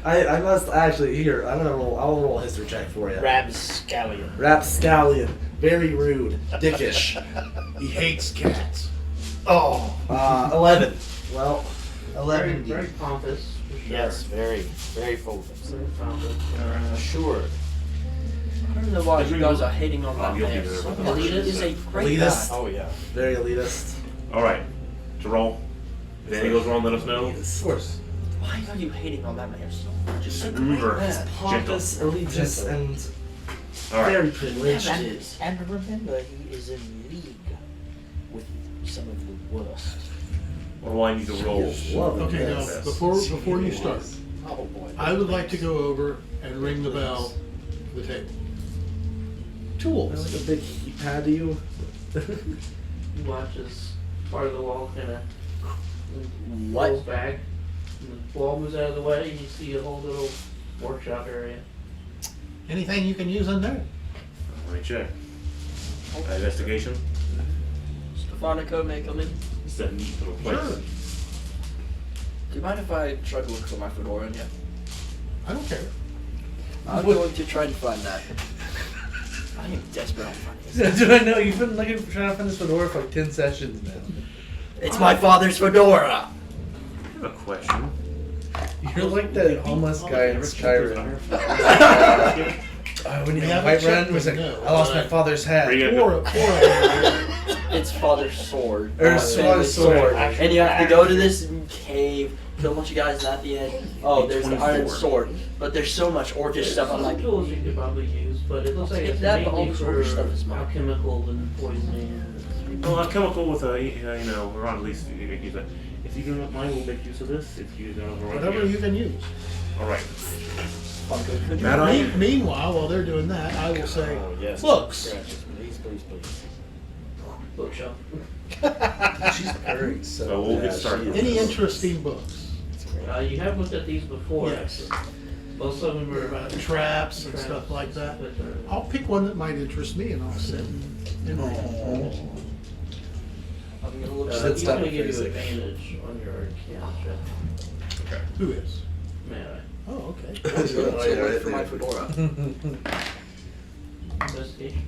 Speaker 3: I must actually here. I'll roll a history check for you.
Speaker 5: Rapscallion.
Speaker 3: Rapscallion, very rude, dickish.
Speaker 4: He hates cats.
Speaker 3: Oh, 11. Well,
Speaker 2: 11
Speaker 7: Very pompous. For sure.
Speaker 5: Yes, very full of himself.
Speaker 7: Very pompous.
Speaker 5: Assured.
Speaker 6: I don't know why you guys are hating on that
Speaker 1: you'll
Speaker 6: man.
Speaker 1: be there with
Speaker 6: He
Speaker 1: us.
Speaker 6: is a great
Speaker 3: Elitist.
Speaker 6: guy.
Speaker 5: Oh yeah.
Speaker 3: very elitist.
Speaker 1: All right, to roll. If anything goes wrong, let us know.
Speaker 3: Elitist.
Speaker 2: Of course.
Speaker 6: Why are you hating on that man so much?
Speaker 1: Just
Speaker 6: He's a
Speaker 1: smooth
Speaker 6: great
Speaker 1: or
Speaker 6: man.
Speaker 1: gentle.
Speaker 3: Pompous, elitist, and
Speaker 1: All right.
Speaker 3: very privileged.
Speaker 5: And remember, he is in league with some of the worst.
Speaker 1: What do I need to roll?
Speaker 3: Love
Speaker 4: Okay, now
Speaker 1: Yes.
Speaker 4: before you start,
Speaker 5: Oh boy.
Speaker 4: I would like to go over and ring the bell for the table. Tools.
Speaker 3: Like a big heat pad to you.
Speaker 7: You watch as part of the wall kind of
Speaker 6: What?
Speaker 7: rolls back. And the wall moves out of the way, and you see a whole little workshop area.
Speaker 4: Anything you can use in there?
Speaker 1: Let me check. Investigation.
Speaker 6: Stephanico may come in.
Speaker 1: It's a neat little place.
Speaker 4: Sure.
Speaker 6: Do you mind if I try to look for my fedora in here?
Speaker 4: I don't care.
Speaker 6: I'm going to try to find that. I am desperate on finding this.
Speaker 2: Do I know? You've been trying to find this fedora for like 10 sessions now.
Speaker 6: It's my father's fedora!
Speaker 1: I have a question.
Speaker 2: You're like that homeless guy in Skyrim. When you
Speaker 4: We
Speaker 2: have
Speaker 4: haven't
Speaker 2: White Run
Speaker 4: checked,
Speaker 2: was like,
Speaker 4: no.
Speaker 2: I lost my father's hat.
Speaker 1: Bring it.
Speaker 6: It's father's sword.
Speaker 2: Or
Speaker 6: My
Speaker 2: father's
Speaker 6: family's
Speaker 2: sword.
Speaker 6: And you have to go to this cave, kill a bunch of guys, and at the end, oh, there's the iron
Speaker 1: 24.
Speaker 6: sword. But there's so much orcish stuff. I'm
Speaker 7: Some
Speaker 6: like,
Speaker 7: tools you could probably use, but it looks like it's
Speaker 6: That, but all
Speaker 7: mainly
Speaker 6: this
Speaker 7: for
Speaker 6: other stuff is mine.
Speaker 7: alchemical and poisoning.
Speaker 1: Well, a chemical with we're on at least use that. If you don't mind, we'll make use of this. If you don't have
Speaker 4: Whatever you can use.
Speaker 1: All right.
Speaker 3: Matt, I
Speaker 4: Meanwhile, while they're doing that, I will say,
Speaker 5: Oh yes.
Speaker 4: looks.
Speaker 5: Scratches, please, please, please.
Speaker 7: bookshelf.
Speaker 3: She's purring so
Speaker 1: So we'll get
Speaker 3: bad.
Speaker 1: started.
Speaker 3: She is-
Speaker 4: Any interesting books?
Speaker 7: You have looked at these before,
Speaker 4: Yes.
Speaker 7: actually. Most of them are about
Speaker 4: Traps and stuff like that. I'll pick one that might interest me and I'll sit and read.
Speaker 6: I'm gonna look.
Speaker 3: That's
Speaker 7: He's
Speaker 3: not
Speaker 7: going to give you
Speaker 3: basic.
Speaker 7: advantage on your arcana check.
Speaker 4: Who is?
Speaker 7: May I?
Speaker 4: Oh, okay.
Speaker 6: I'm going
Speaker 3: Oh,
Speaker 6: to
Speaker 3: yeah,
Speaker 6: look
Speaker 3: right
Speaker 6: for my
Speaker 3: there.
Speaker 6: fedora.
Speaker 7: Investigation.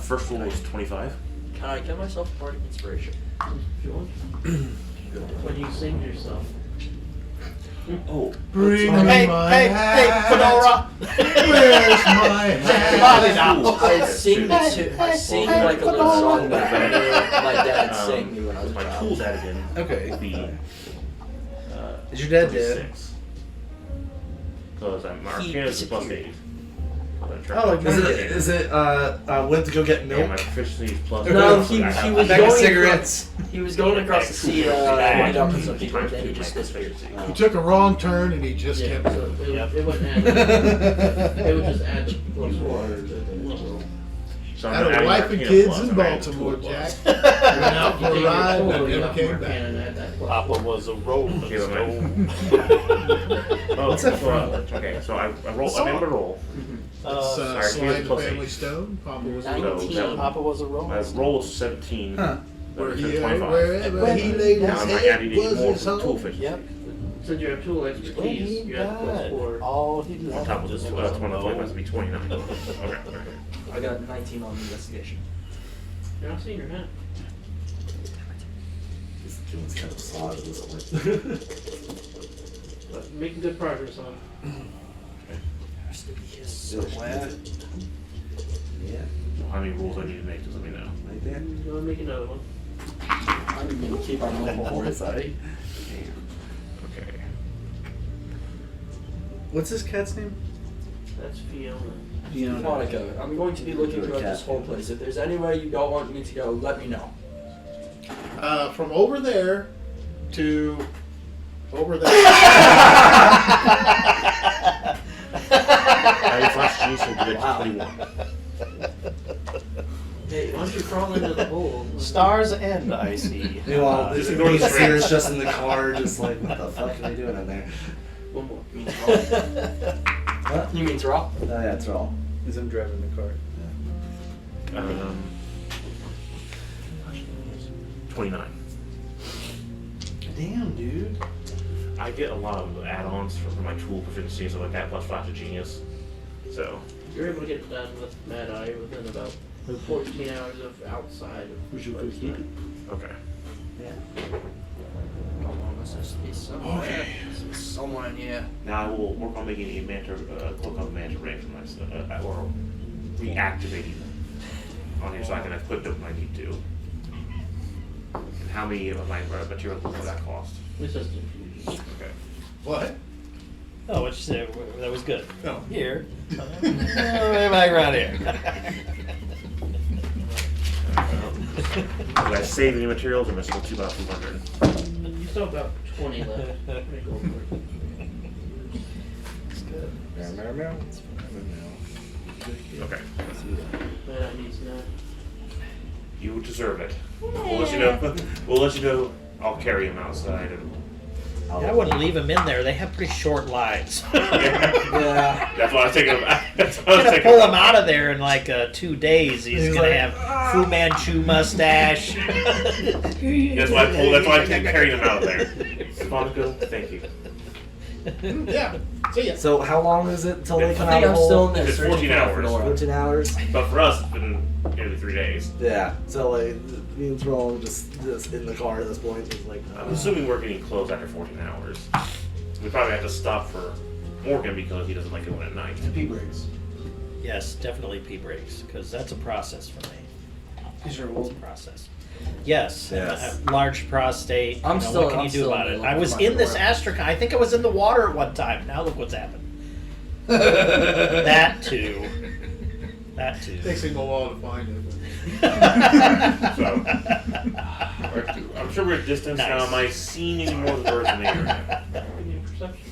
Speaker 1: First roll was 25.
Speaker 6: Can I get myself a bardic inspiration?
Speaker 7: If you want. When you sing yourself.
Speaker 1: Oh,
Speaker 4: Bring
Speaker 5: Hey,
Speaker 4: me my
Speaker 5: hey,
Speaker 4: hat.
Speaker 5: Fedora!
Speaker 4: Where's my hat?
Speaker 6: I sing I sing like a little song that I heard my dad sing me when I was a
Speaker 1: my
Speaker 6: child.
Speaker 1: tools added in
Speaker 3: Okay.
Speaker 1: would be
Speaker 3: Is your dad dead?
Speaker 1: 6. Because my arcana is plus 8.
Speaker 3: Oh, like is it went to go get
Speaker 1: And my
Speaker 3: milk?
Speaker 1: proficiency is plus
Speaker 6: No,
Speaker 1: 8.
Speaker 6: he
Speaker 1: I have
Speaker 6: was
Speaker 3: Bag of
Speaker 6: going
Speaker 3: cigarettes.
Speaker 6: He was going across the sea to meet up with some people, and then he just disappeared.
Speaker 4: He took a wrong turn and he just
Speaker 7: Yeah,
Speaker 4: kept
Speaker 7: so
Speaker 4: going.
Speaker 7: it wouldn't add. It would just add plus 4 to the level.
Speaker 1: So
Speaker 4: I
Speaker 1: I'm
Speaker 4: had a
Speaker 1: adding
Speaker 4: wife
Speaker 1: arcana
Speaker 4: and kids
Speaker 1: plus,
Speaker 4: in
Speaker 1: I'm adding
Speaker 4: Baltimore,
Speaker 1: tool
Speaker 4: Jack.
Speaker 1: plus.
Speaker 4: Went out for
Speaker 7: You
Speaker 4: a
Speaker 7: take
Speaker 4: ride
Speaker 7: your
Speaker 4: and
Speaker 7: total, you
Speaker 4: never
Speaker 7: got
Speaker 4: came
Speaker 7: more
Speaker 4: back.
Speaker 7: arcana and add that plus
Speaker 8: Papa
Speaker 7: 4.
Speaker 8: was a rolling
Speaker 1: Okay,
Speaker 8: stone.
Speaker 3: What's that from?
Speaker 1: Okay, so I roll. I'm able to roll.
Speaker 4: It's
Speaker 1: Sorry,
Speaker 4: Sly
Speaker 1: here's
Speaker 4: and the
Speaker 1: plus
Speaker 4: Family
Speaker 1: 8.
Speaker 4: Stone. Papa was
Speaker 1: So that
Speaker 8: Papa was a
Speaker 1: my
Speaker 8: rolling
Speaker 1: roll was 17.
Speaker 3: Huh.
Speaker 4: where
Speaker 1: That was
Speaker 4: he,
Speaker 1: 25.
Speaker 4: wherever he laid
Speaker 1: Now
Speaker 4: his
Speaker 1: I'm
Speaker 4: head
Speaker 1: adding
Speaker 4: was
Speaker 1: more
Speaker 4: his
Speaker 1: from tool
Speaker 4: home.
Speaker 1: efficiency.
Speaker 8: Yep.
Speaker 7: Since you have tool
Speaker 8: When
Speaker 7: expertise,
Speaker 8: he
Speaker 7: you have plus
Speaker 8: died,
Speaker 7: 4.
Speaker 8: all he
Speaker 1: On
Speaker 8: left
Speaker 1: top of this,
Speaker 8: was
Speaker 1: 20 must be 29. Okay.
Speaker 6: I got 19 on the investigation.
Speaker 7: You're not seeing your hat.
Speaker 3: This kid's kind of sod, isn't it?
Speaker 7: But making good progress on
Speaker 3: Somewhere. Yeah,
Speaker 1: How many rolls I need to make? Just let me know.
Speaker 3: like that.
Speaker 7: it. Go and make another one.
Speaker 6: I'm going to keep our normal horse.
Speaker 3: Sorry.
Speaker 1: Okay.
Speaker 2: What's this cat's name?
Speaker 7: That's Fiona.
Speaker 6: Monica, I'm going to be looking throughout this whole place. If there's anywhere you don't want me to go, let me know.
Speaker 4: From over there to over there.
Speaker 1: I flash G, so good at 21.
Speaker 7: Hey, why don't you crawl into the hole?
Speaker 8: Stars end, I see.
Speaker 3: Meanwhile,
Speaker 1: Just
Speaker 3: this
Speaker 1: ignore the
Speaker 3: babysitter is
Speaker 1: strings.
Speaker 3: just in the car, just like, what the fuck are they doing in there?
Speaker 7: One more.
Speaker 3: What?
Speaker 6: You mean Raw?
Speaker 3: Oh yeah, it's all.
Speaker 2: As I'm driving the car.
Speaker 1: 29.
Speaker 3: Damn, dude.
Speaker 1: I get a lot of add-ons for my tool proficiency and stuff like that, plus Flash of Genius. So,
Speaker 7: You're able to get it done with Mad Eye within about 14 hours of outside of
Speaker 2: Would you go
Speaker 7: lifestyle.
Speaker 2: keep it?
Speaker 1: okay.
Speaker 6: Somewhere in here.
Speaker 1: Now I will work on making a manta, cloak of manta ray for myself, or reactivating on here so I can equip it when I need to. And how many of my materials will that cost?
Speaker 7: Resistant fusion.
Speaker 1: Okay.
Speaker 4: What?
Speaker 8: Oh, what you said, that was good.
Speaker 4: No.
Speaker 8: Here. Way back around here.
Speaker 1: Did I save any materials or am I still about 200?
Speaker 7: You still have about 20 left. Let me go for it.
Speaker 8: It's good.
Speaker 3: Meow, meow, meow. It's
Speaker 1: Okay.
Speaker 7: Mad Eye needs none.
Speaker 1: You deserve it. We'll let you know. We'll let you know. I'll carry him outside. And,
Speaker 5: I wouldn't leave them in there. They have pretty short lives.
Speaker 3: Yeah.
Speaker 1: That's what I was thinking about. That's what I
Speaker 5: I'm
Speaker 1: was
Speaker 5: gonna
Speaker 1: thinking
Speaker 5: pull him
Speaker 1: about.
Speaker 5: out of there in like 2 days. He's
Speaker 3: He's
Speaker 5: gonna
Speaker 3: like,
Speaker 5: have Fu Manchu mustache.
Speaker 1: That's why I pulled. That's why I carried him out of there. Monica, thank you.
Speaker 4: Yeah. See ya.
Speaker 3: So how long is it until they
Speaker 1: I
Speaker 3: come
Speaker 6: I
Speaker 3: out
Speaker 6: think
Speaker 3: of
Speaker 6: I'm
Speaker 3: the
Speaker 6: still
Speaker 3: hole?
Speaker 6: in there.
Speaker 1: It's
Speaker 6: searching
Speaker 1: 14
Speaker 6: for
Speaker 1: hours.
Speaker 6: Fedora.
Speaker 3: 14 hours?
Speaker 1: But for us, it's been nearly 3 days.
Speaker 3: Yeah. So like, me and Troll just in the car at this point. It's like,
Speaker 1: I'm assuming we're getting close after 14 hours. We probably have to stop for Morgan because he doesn't like going at night.
Speaker 2: The pee breaks.
Speaker 5: Yes, definitely pee breaks, because that's a process for me.
Speaker 2: Is your
Speaker 5: It's a
Speaker 2: old?
Speaker 5: process. Yes,
Speaker 3: Yes.
Speaker 5: large prostate.
Speaker 6: I'm
Speaker 5: you know,
Speaker 6: still-
Speaker 5: what can
Speaker 6: I'm
Speaker 5: you do
Speaker 6: still
Speaker 5: about
Speaker 6: in
Speaker 5: it?
Speaker 6: the
Speaker 5: I was
Speaker 6: my
Speaker 5: in this
Speaker 6: fedora.
Speaker 5: astrocon. I think I was in the water at one time. Now look what's happened. That too. That too.
Speaker 4: Takes him a while to find it.
Speaker 1: So, I'm sure we're at distance now.
Speaker 5: Nice.
Speaker 1: Am I seeing any more of the birds in the area?
Speaker 7: Give me a perception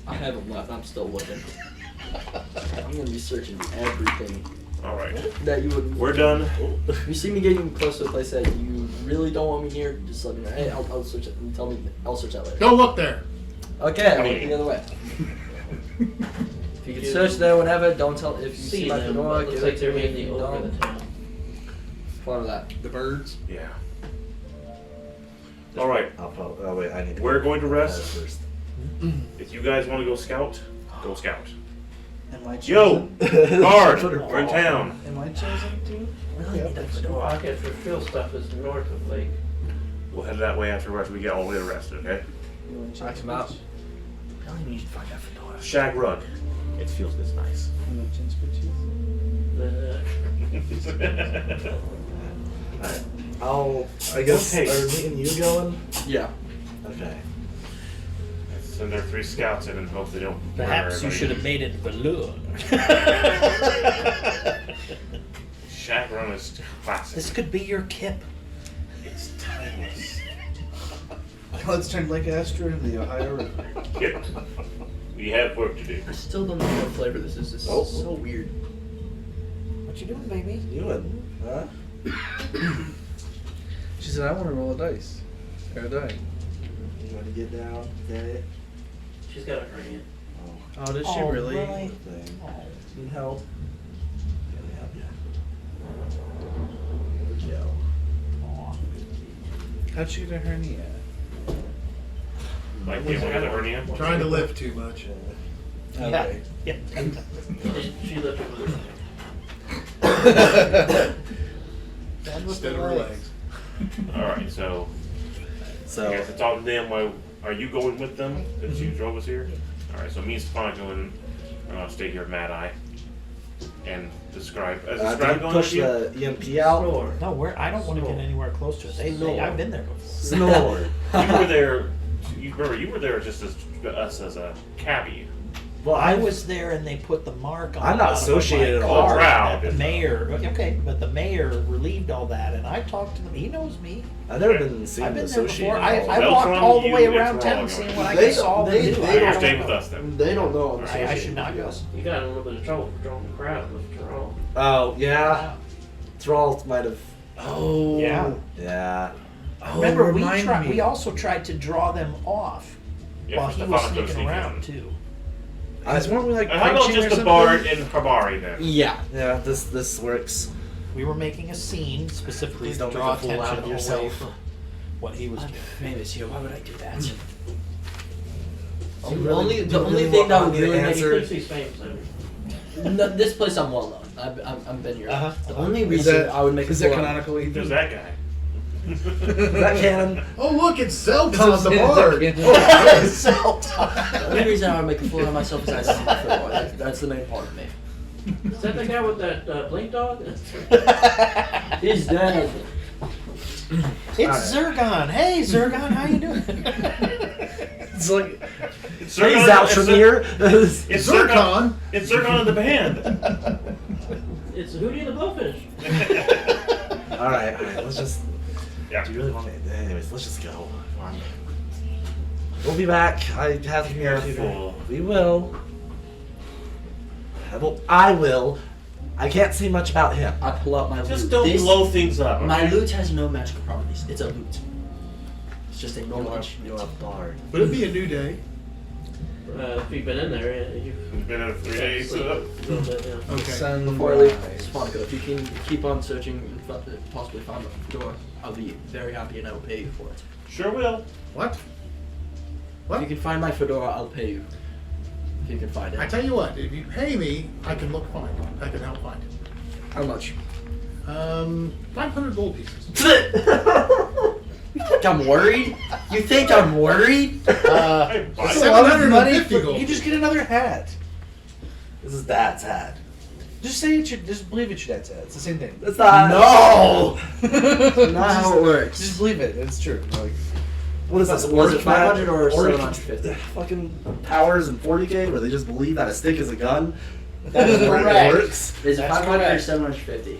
Speaker 7: check.
Speaker 6: haven't left. I'm still looking. I'm gonna be searching everything
Speaker 1: All right.
Speaker 6: that you would.
Speaker 1: We're done.
Speaker 6: If you see me getting close to a place that you really don't want me near, just let me know. Hey, I'll search it and tell me. I'll search that later.
Speaker 4: Don't look there.
Speaker 6: Okay, I'm looking the other way. If you can search there whenever, don't tell. If you see my
Speaker 7: them,
Speaker 6: fedora,
Speaker 7: but
Speaker 6: give
Speaker 7: looks
Speaker 6: it
Speaker 7: like
Speaker 6: to
Speaker 7: they're
Speaker 6: me. If
Speaker 7: mainly
Speaker 6: you
Speaker 7: over the
Speaker 6: don't,
Speaker 7: town.
Speaker 6: follow that.
Speaker 4: The birds.
Speaker 1: Yeah. All right.
Speaker 3: I'll probably. Oh wait, I need to.
Speaker 1: We're going to rest.
Speaker 3: first.
Speaker 1: If you guys want to go scout, go scout.
Speaker 2: Am I
Speaker 1: Yo,
Speaker 2: chosen?
Speaker 1: guard, we're in town.
Speaker 2: Am I chosen too?
Speaker 6: Really need that
Speaker 7: The
Speaker 6: fedora.
Speaker 7: pocket for fill stuff is north of Lake.
Speaker 1: We'll head that way after we get all the way to rest, okay?
Speaker 2: You want to
Speaker 6: Knock
Speaker 2: change
Speaker 6: him out.
Speaker 2: speech?
Speaker 6: Really need to find that fedora.
Speaker 1: Shag rug. It feels this nice.
Speaker 2: You want to change speeches?
Speaker 3: Alright. I guess.
Speaker 1: Okay.
Speaker 3: Are me and you going?
Speaker 6: Yeah.
Speaker 3: Okay.
Speaker 1: Send our 3 scouts in and hope they don't.
Speaker 5: Perhaps you
Speaker 1: murder
Speaker 5: should have
Speaker 1: everybody.
Speaker 5: made it balloon.
Speaker 1: Shag rug is classic.
Speaker 5: This could be your kip.
Speaker 1: It's timeless.
Speaker 2: Let's turn Lake Astor into the Ohio River.
Speaker 1: Yep. We have work to do.
Speaker 6: I still don't know what flavor this is. This is
Speaker 3: Oh.
Speaker 6: so weird.
Speaker 5: What you doing, baby?
Speaker 3: You and huh?
Speaker 2: She said, I want to roll a dice. Or a die.
Speaker 3: You want to get down? Get it?
Speaker 7: She's got a hernia.
Speaker 2: Oh, does she really?
Speaker 3: Thing. Need help? Can we help you? There we go.
Speaker 2: How'd she get a hernia?
Speaker 1: Like, you want a hernia?
Speaker 4: Trying to lift too much.
Speaker 2: Oh,
Speaker 5: Yeah.
Speaker 2: right.
Speaker 5: Yeah.
Speaker 7: She lifted with her.
Speaker 4: Instead of her legs.
Speaker 1: Alright, so.
Speaker 3: So.
Speaker 1: You guys have talked to them. Are you going with them since you drove us here? Alright, so me and Stefan going. I'm going to stay here at Mad Eye. And describe. Is
Speaker 3: Did
Speaker 1: describe
Speaker 3: you
Speaker 1: going
Speaker 3: push
Speaker 1: with you?
Speaker 3: the EMP out?
Speaker 7: Snore.
Speaker 5: No, I don't want to get anywhere close to it. I've been there before.
Speaker 3: Snore.
Speaker 1: You were there. You remember you were there just as us as a cabbie.
Speaker 5: Well, I was there and they put the mark on.
Speaker 3: I'm
Speaker 5: the
Speaker 3: not
Speaker 5: bottom of
Speaker 3: associated
Speaker 5: my
Speaker 3: at all.
Speaker 5: car
Speaker 1: Proud.
Speaker 5: that the mayor. Okay, but the mayor relieved all that, and I talked to him. He knows me.
Speaker 3: I've never been seen
Speaker 5: I've been there
Speaker 3: associated.
Speaker 5: before. I
Speaker 3: at all.
Speaker 1: That's
Speaker 5: walked
Speaker 1: wrong
Speaker 5: all
Speaker 1: with
Speaker 5: the
Speaker 1: you,
Speaker 5: way
Speaker 1: it's
Speaker 5: around
Speaker 1: wrong
Speaker 5: town
Speaker 1: with
Speaker 5: seeing
Speaker 1: you.
Speaker 5: what I
Speaker 6: They
Speaker 5: could solve.
Speaker 6: don't-
Speaker 5: and do.
Speaker 6: they
Speaker 5: I
Speaker 1: You're
Speaker 6: don't
Speaker 5: don't
Speaker 1: staying
Speaker 5: know.
Speaker 1: with us then.
Speaker 6: They don't know I'm
Speaker 5: I
Speaker 6: associated
Speaker 5: should not
Speaker 6: with
Speaker 5: go.
Speaker 6: you.
Speaker 7: You got in a little bit of trouble for drawing the crowd with Tyrell.
Speaker 3: Oh, yeah. Thrall might have.
Speaker 2: Oh.
Speaker 5: Yeah.
Speaker 3: Yeah.
Speaker 2: Oh,
Speaker 5: Remember,
Speaker 2: remind me.
Speaker 5: we also tried to draw them off
Speaker 1: Yeah,
Speaker 5: while
Speaker 1: for
Speaker 5: he was
Speaker 1: Stefan to
Speaker 5: sneaking
Speaker 1: sneak
Speaker 5: around
Speaker 1: in.
Speaker 5: too.
Speaker 2: Guys, weren't we like
Speaker 1: How about
Speaker 2: preaching
Speaker 1: just
Speaker 2: or
Speaker 1: the
Speaker 2: something?
Speaker 1: Bard and Habari then?
Speaker 6: Yeah.
Speaker 3: Yeah, this works.
Speaker 5: We were making a scene specifically
Speaker 3: Please
Speaker 5: to
Speaker 3: don't
Speaker 5: draw
Speaker 3: make a fool
Speaker 5: attention
Speaker 3: out of
Speaker 5: away
Speaker 3: yourself.
Speaker 5: from what he was doing.
Speaker 6: Famous here. Why would I do that?
Speaker 3: Do
Speaker 6: The
Speaker 3: you
Speaker 6: only
Speaker 3: do you
Speaker 6: only
Speaker 3: really
Speaker 6: thing that
Speaker 3: want
Speaker 6: would
Speaker 3: me to
Speaker 6: really make
Speaker 3: answer?
Speaker 7: Quincy's famous.
Speaker 6: no, this place I'm well known. I've been here.
Speaker 5: Uh-huh.
Speaker 6: The only
Speaker 2: Is
Speaker 6: reason
Speaker 2: that,
Speaker 6: I would make
Speaker 2: is
Speaker 6: a
Speaker 2: that
Speaker 6: fool out-
Speaker 2: canonical,
Speaker 1: Who's
Speaker 2: Ethan?
Speaker 1: that guy?
Speaker 3: Is that canon?
Speaker 4: Oh, look, it's Zelton the
Speaker 2: Is that
Speaker 4: bard.
Speaker 6: The only reason I would make a fool out of myself is I see the fedora. That's the main part of me.
Speaker 7: Is that the guy with that blink dog?
Speaker 6: He's dead.
Speaker 5: It's Zergon. Hey, Zergon, how you doing?
Speaker 2: It's like,
Speaker 1: It's
Speaker 3: Hey,
Speaker 1: Zergon-
Speaker 3: Zaltramir.
Speaker 1: It's Zergon.
Speaker 4: Zircon.
Speaker 1: It's Zergon in the band.
Speaker 7: It's Hootie and the Blowfish.
Speaker 3: Alright, let's just.
Speaker 1: Yeah.
Speaker 3: Do you really want me? Anyways, let's just go. Come on. We'll be back. I have here.
Speaker 1: Careful.
Speaker 3: We will. I will. I can't say much about him.
Speaker 6: I pull out my
Speaker 1: Just
Speaker 6: loot.
Speaker 1: don't
Speaker 6: This-
Speaker 1: blow things up.
Speaker 6: My
Speaker 1: okay?
Speaker 6: loot has no magical properties. It's a loot. It's just a normal
Speaker 3: You're a
Speaker 6: instrument.
Speaker 3: bard.
Speaker 4: But it'd be a new day.
Speaker 7: If you've been in there, you've
Speaker 1: It's been 3 days.
Speaker 7: a little bit, yeah.
Speaker 4: Okay.
Speaker 2: sunrise.
Speaker 6: Before I leave, Sponica, if you can keep on searching and possibly find the door, I'll be very happy and I will pay you for it.
Speaker 1: Sure will.
Speaker 4: What?
Speaker 6: If
Speaker 4: What?
Speaker 6: you can find my fedora, I'll pay you. If you can find it.
Speaker 4: I tell you what, if you pay me, I can look find it. I can help find it.
Speaker 6: How much?
Speaker 4: 500 gold pieces.
Speaker 6: You think I'm worried? You think I'm worried?
Speaker 1: Hey,
Speaker 2: That's
Speaker 1: buddy.
Speaker 2: a lot of money.
Speaker 4: 750 gold.
Speaker 2: You just get another hat.
Speaker 3: This is Dad's hat.
Speaker 2: Just say it's your. Just believe it's your dad's hat. It's the same thing.
Speaker 3: It's not.
Speaker 6: No!
Speaker 2: Not
Speaker 6: Not how it works.
Speaker 2: Just believe it. It's true. Like,
Speaker 3: What is this?
Speaker 6: Was it
Speaker 3: Orc
Speaker 6: 500 or
Speaker 3: Orc
Speaker 6: 750?
Speaker 3: Fucking powers in 40k where they just believe that a stick is a gun. That is where it
Speaker 5: correct.
Speaker 3: works.
Speaker 6: Is it
Speaker 5: That's
Speaker 6: 500 or
Speaker 5: correct.
Speaker 6: 750?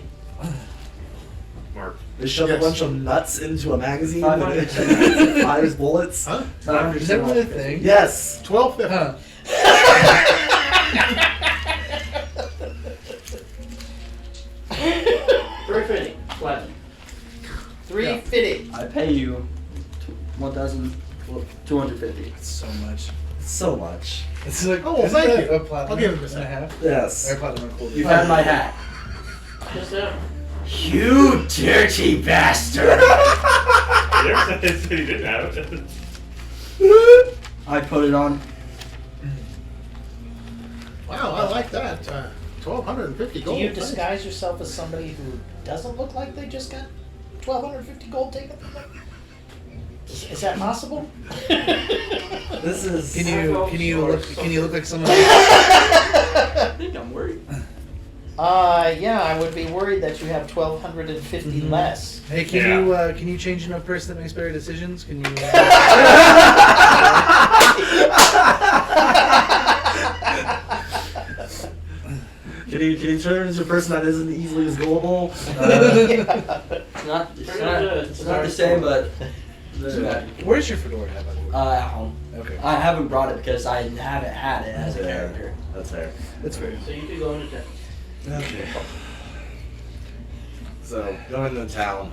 Speaker 1: Mark.
Speaker 3: They shove
Speaker 4: Yes.
Speaker 3: a bunch of nuts into a magazine
Speaker 6: 500.
Speaker 3: and it fires bullets.
Speaker 4: Huh?
Speaker 6: 500
Speaker 2: is that really a
Speaker 6: 750.
Speaker 2: thing?
Speaker 3: Yes.
Speaker 4: 1250.
Speaker 2: Huh.
Speaker 7: $350 platinum.
Speaker 5: 350.
Speaker 6: I pay you 1,250.
Speaker 2: That's so much.
Speaker 3: So much.
Speaker 2: It's like,
Speaker 4: Oh,
Speaker 2: isn't
Speaker 4: thank
Speaker 2: that
Speaker 4: you.
Speaker 2: a platinum
Speaker 4: I'll give him a
Speaker 2: and a
Speaker 4: second.
Speaker 2: half?
Speaker 3: Yes.
Speaker 2: Or platinum and a quarter.
Speaker 6: You've had my hat.
Speaker 7: Just now.
Speaker 5: You dirty bastard!
Speaker 1: He didn't have it.
Speaker 6: I put it on.
Speaker 4: Wow, I like that. 1,250
Speaker 5: Do
Speaker 4: gold.
Speaker 5: you
Speaker 4: thanks.
Speaker 5: disguise yourself as somebody who doesn't look like they just got 1,250 gold taken from them? Is that possible?
Speaker 3: This is.
Speaker 2: Can you look like someone?
Speaker 6: I think I'm worried.
Speaker 5: Yeah, I would be worried that you have 1,250 less.
Speaker 2: Hey, can you change enough person that makes better decisions? Can you?
Speaker 3: Can you turn into a person that isn't easily as gullible?
Speaker 6: It's not the same, but doesn't matter.
Speaker 2: Where's your fedora hat, by the way?
Speaker 6: At home.
Speaker 2: Okay.
Speaker 6: I haven't brought it because I haven't had it as a character.
Speaker 3: That's fair.
Speaker 2: That's fair.
Speaker 7: So you could go into town.
Speaker 3: Okay. So going to town.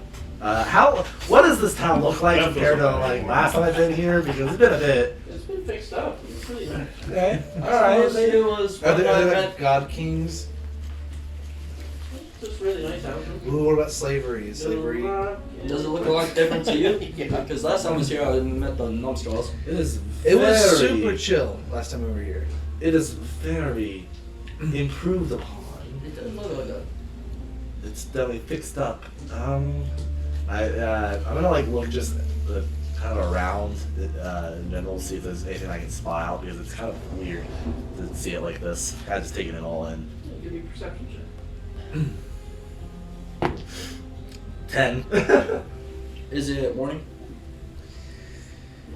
Speaker 3: What does this town look like compared to like last time I've been here? Because it's been a bit.
Speaker 7: It's been fixed up. It's really nice.
Speaker 2: Okay.
Speaker 6: Alright, maybe it was
Speaker 2: Are they
Speaker 6: I
Speaker 2: like God Kings?
Speaker 7: It's just really nice houses.
Speaker 2: Ooh, what about slavery? Is slavery?
Speaker 6: Does it look a lot different to you? Because last time I was here, I met the numbskulls.
Speaker 3: It is.
Speaker 2: It was
Speaker 3: very-
Speaker 2: super chill last time we were here.
Speaker 3: It is very improved upon.
Speaker 6: It doesn't look like that.
Speaker 3: It's definitely fixed up. I'm gonna like look just kind of around in general, see if there's anything I can spy out because it's kind of weird to see it like this. Kind of just taking it all in.
Speaker 7: Give me a perception check.
Speaker 3: 10.
Speaker 6: Is it morning?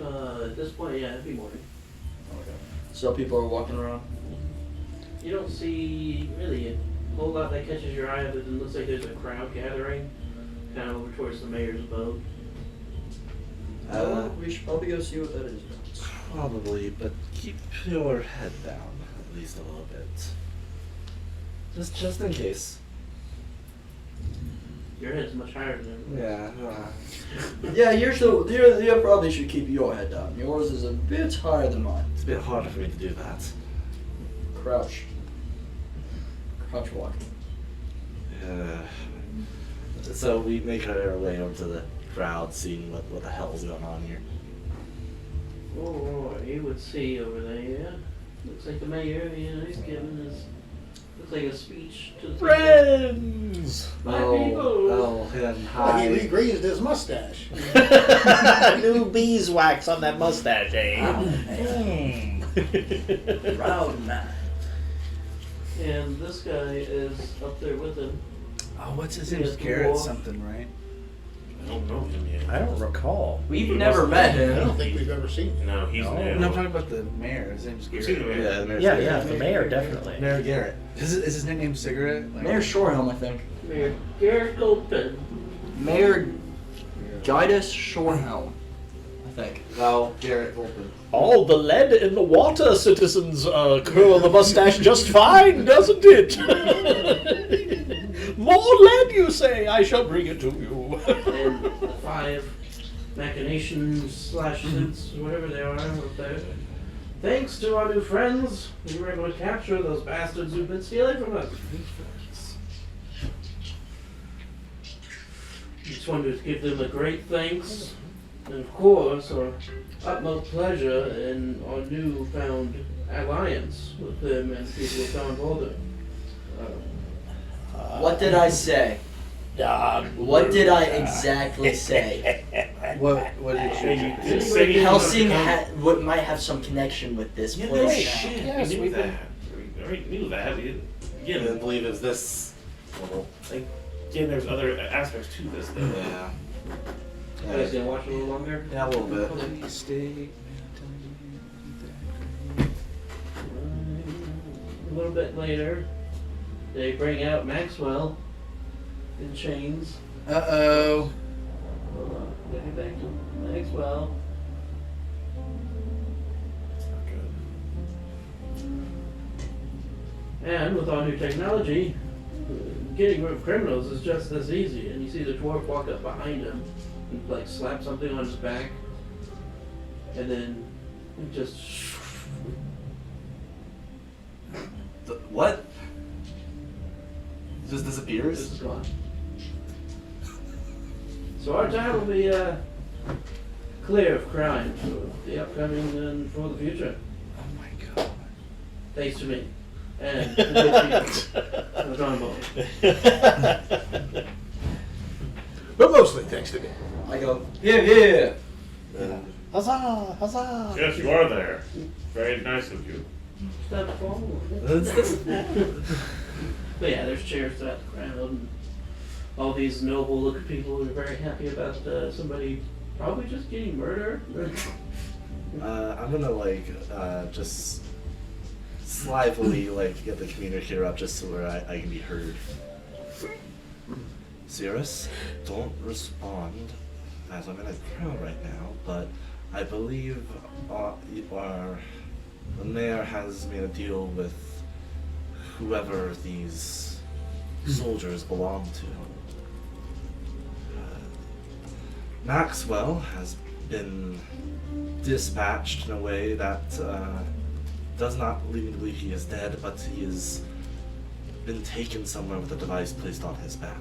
Speaker 7: At this point, yeah, it'd be morning.
Speaker 6: Okay. So people are walking around.
Speaker 7: You don't see really a whole lot that catches your eye, other than looks like there's a crowd gathering, kind of over towards the mayor's abode.
Speaker 6: We should probably go see what that is.
Speaker 3: Probably, but keep your head down at least a little bit. Just in case.
Speaker 7: Your head's much higher than
Speaker 3: Yeah.
Speaker 6: Yeah, you probably should keep your head down. Yours is a bit higher than mine.
Speaker 3: It's a bit harder for me to do that.
Speaker 6: Crouch. Crouch walk.
Speaker 3: So we make our way over to the crowd, seeing what the hell's going on here.
Speaker 7: Oh, you would see over there. Looks like the mayor, he's giving his, looks like a speech to the people.
Speaker 5: Friends!
Speaker 7: My people.
Speaker 3: Oh, and
Speaker 4: Well,
Speaker 3: hi.
Speaker 4: he greased his mustache.
Speaker 5: New beeswax on that mustache, eh?
Speaker 6: Proud man.
Speaker 7: And this guy is up there with him.
Speaker 2: Oh, what's his
Speaker 7: He
Speaker 2: name?
Speaker 7: has
Speaker 2: It's
Speaker 7: the
Speaker 2: Garrett
Speaker 7: wall.
Speaker 2: something, right?
Speaker 1: I don't know him yet.
Speaker 8: I don't recall.
Speaker 6: We've never met
Speaker 4: I
Speaker 6: him.
Speaker 4: don't think we've ever seen him.
Speaker 1: No, he's
Speaker 8: No.
Speaker 1: new.
Speaker 2: No, I'm talking about the mayor. His name's
Speaker 1: We've seen the
Speaker 2: Garrett.
Speaker 1: mayor.
Speaker 3: Yeah, Mayor
Speaker 8: Yeah,
Speaker 3: Garrett.
Speaker 8: yeah, the mayor, definitely.
Speaker 3: Mayor Garrett.
Speaker 2: Is his nickname Cigarette? Like,
Speaker 6: Mayor Shorehelm, I think.
Speaker 7: Mayor Garrett Goldpen.
Speaker 6: Mayor Gaius Shorehelm, I think.
Speaker 3: No, Garrett Volpin.
Speaker 8: All the lead in the water, citizens, curl the mustache just fine, doesn't it? More lead, you say? I shall bring it to you.
Speaker 7: And the 5 machinations slash suits, whatever they are up there. Thanks to our new friends, we were able to capture those bastards who've been stealing from us. Just wanted to give them a great thanks, and of course, our utmost pleasure in our newfound alliance with them and people of Don Boulder.
Speaker 6: What did I say? What did I exactly say?
Speaker 2: What did you?
Speaker 1: Just say you
Speaker 6: Helsing
Speaker 1: know-
Speaker 6: might have some connection with this
Speaker 1: Yeah,
Speaker 6: place
Speaker 1: no
Speaker 6: now.
Speaker 1: shit.
Speaker 5: Yes,
Speaker 1: we knew
Speaker 5: we've
Speaker 1: that.
Speaker 5: been-
Speaker 1: We already knew that. We didn't.
Speaker 3: I didn't
Speaker 1: Again,
Speaker 3: believe it was this.
Speaker 1: again, there's other aspects to this. Though.
Speaker 3: Yeah.
Speaker 7: You guys gonna watch a little longer?
Speaker 3: Yeah, a little bit.
Speaker 2: Please stay.
Speaker 7: A little bit later, they bring out Maxwell in chains.
Speaker 2: Uh-oh.
Speaker 7: Hold on, getting back to Maxwell. And with all new technology, getting rid of criminals is just as easy. And you see the dwarf walk up behind him and like slap something on his back, and then just.
Speaker 3: What? It just disappears?
Speaker 7: This is gone. So our town will be clear of crime for the upcoming and for the future.
Speaker 2: Oh my god.
Speaker 7: Thanks to me. And the good people of the Drawing Board.
Speaker 4: But mostly thanks to me.
Speaker 6: I go, yeah.
Speaker 8: Huzzah! Huzzah!
Speaker 1: Yes, you are there. Very nice of you.
Speaker 7: Step forward. But yeah, there's chairs throughout the crowd, and all these noble-looking people who are very happy about somebody probably just getting murdered.
Speaker 3: I'm gonna like just slyly like get the communicator up just so where I can be heard. Cirrus, don't respond as I'm in a crowd right now, but I believe the mayor has made a deal with whoever these soldiers belong to. Maxwell has been dispatched in a way that does not lead me to believe he is dead, but he has been taken somewhere with a device placed on his back.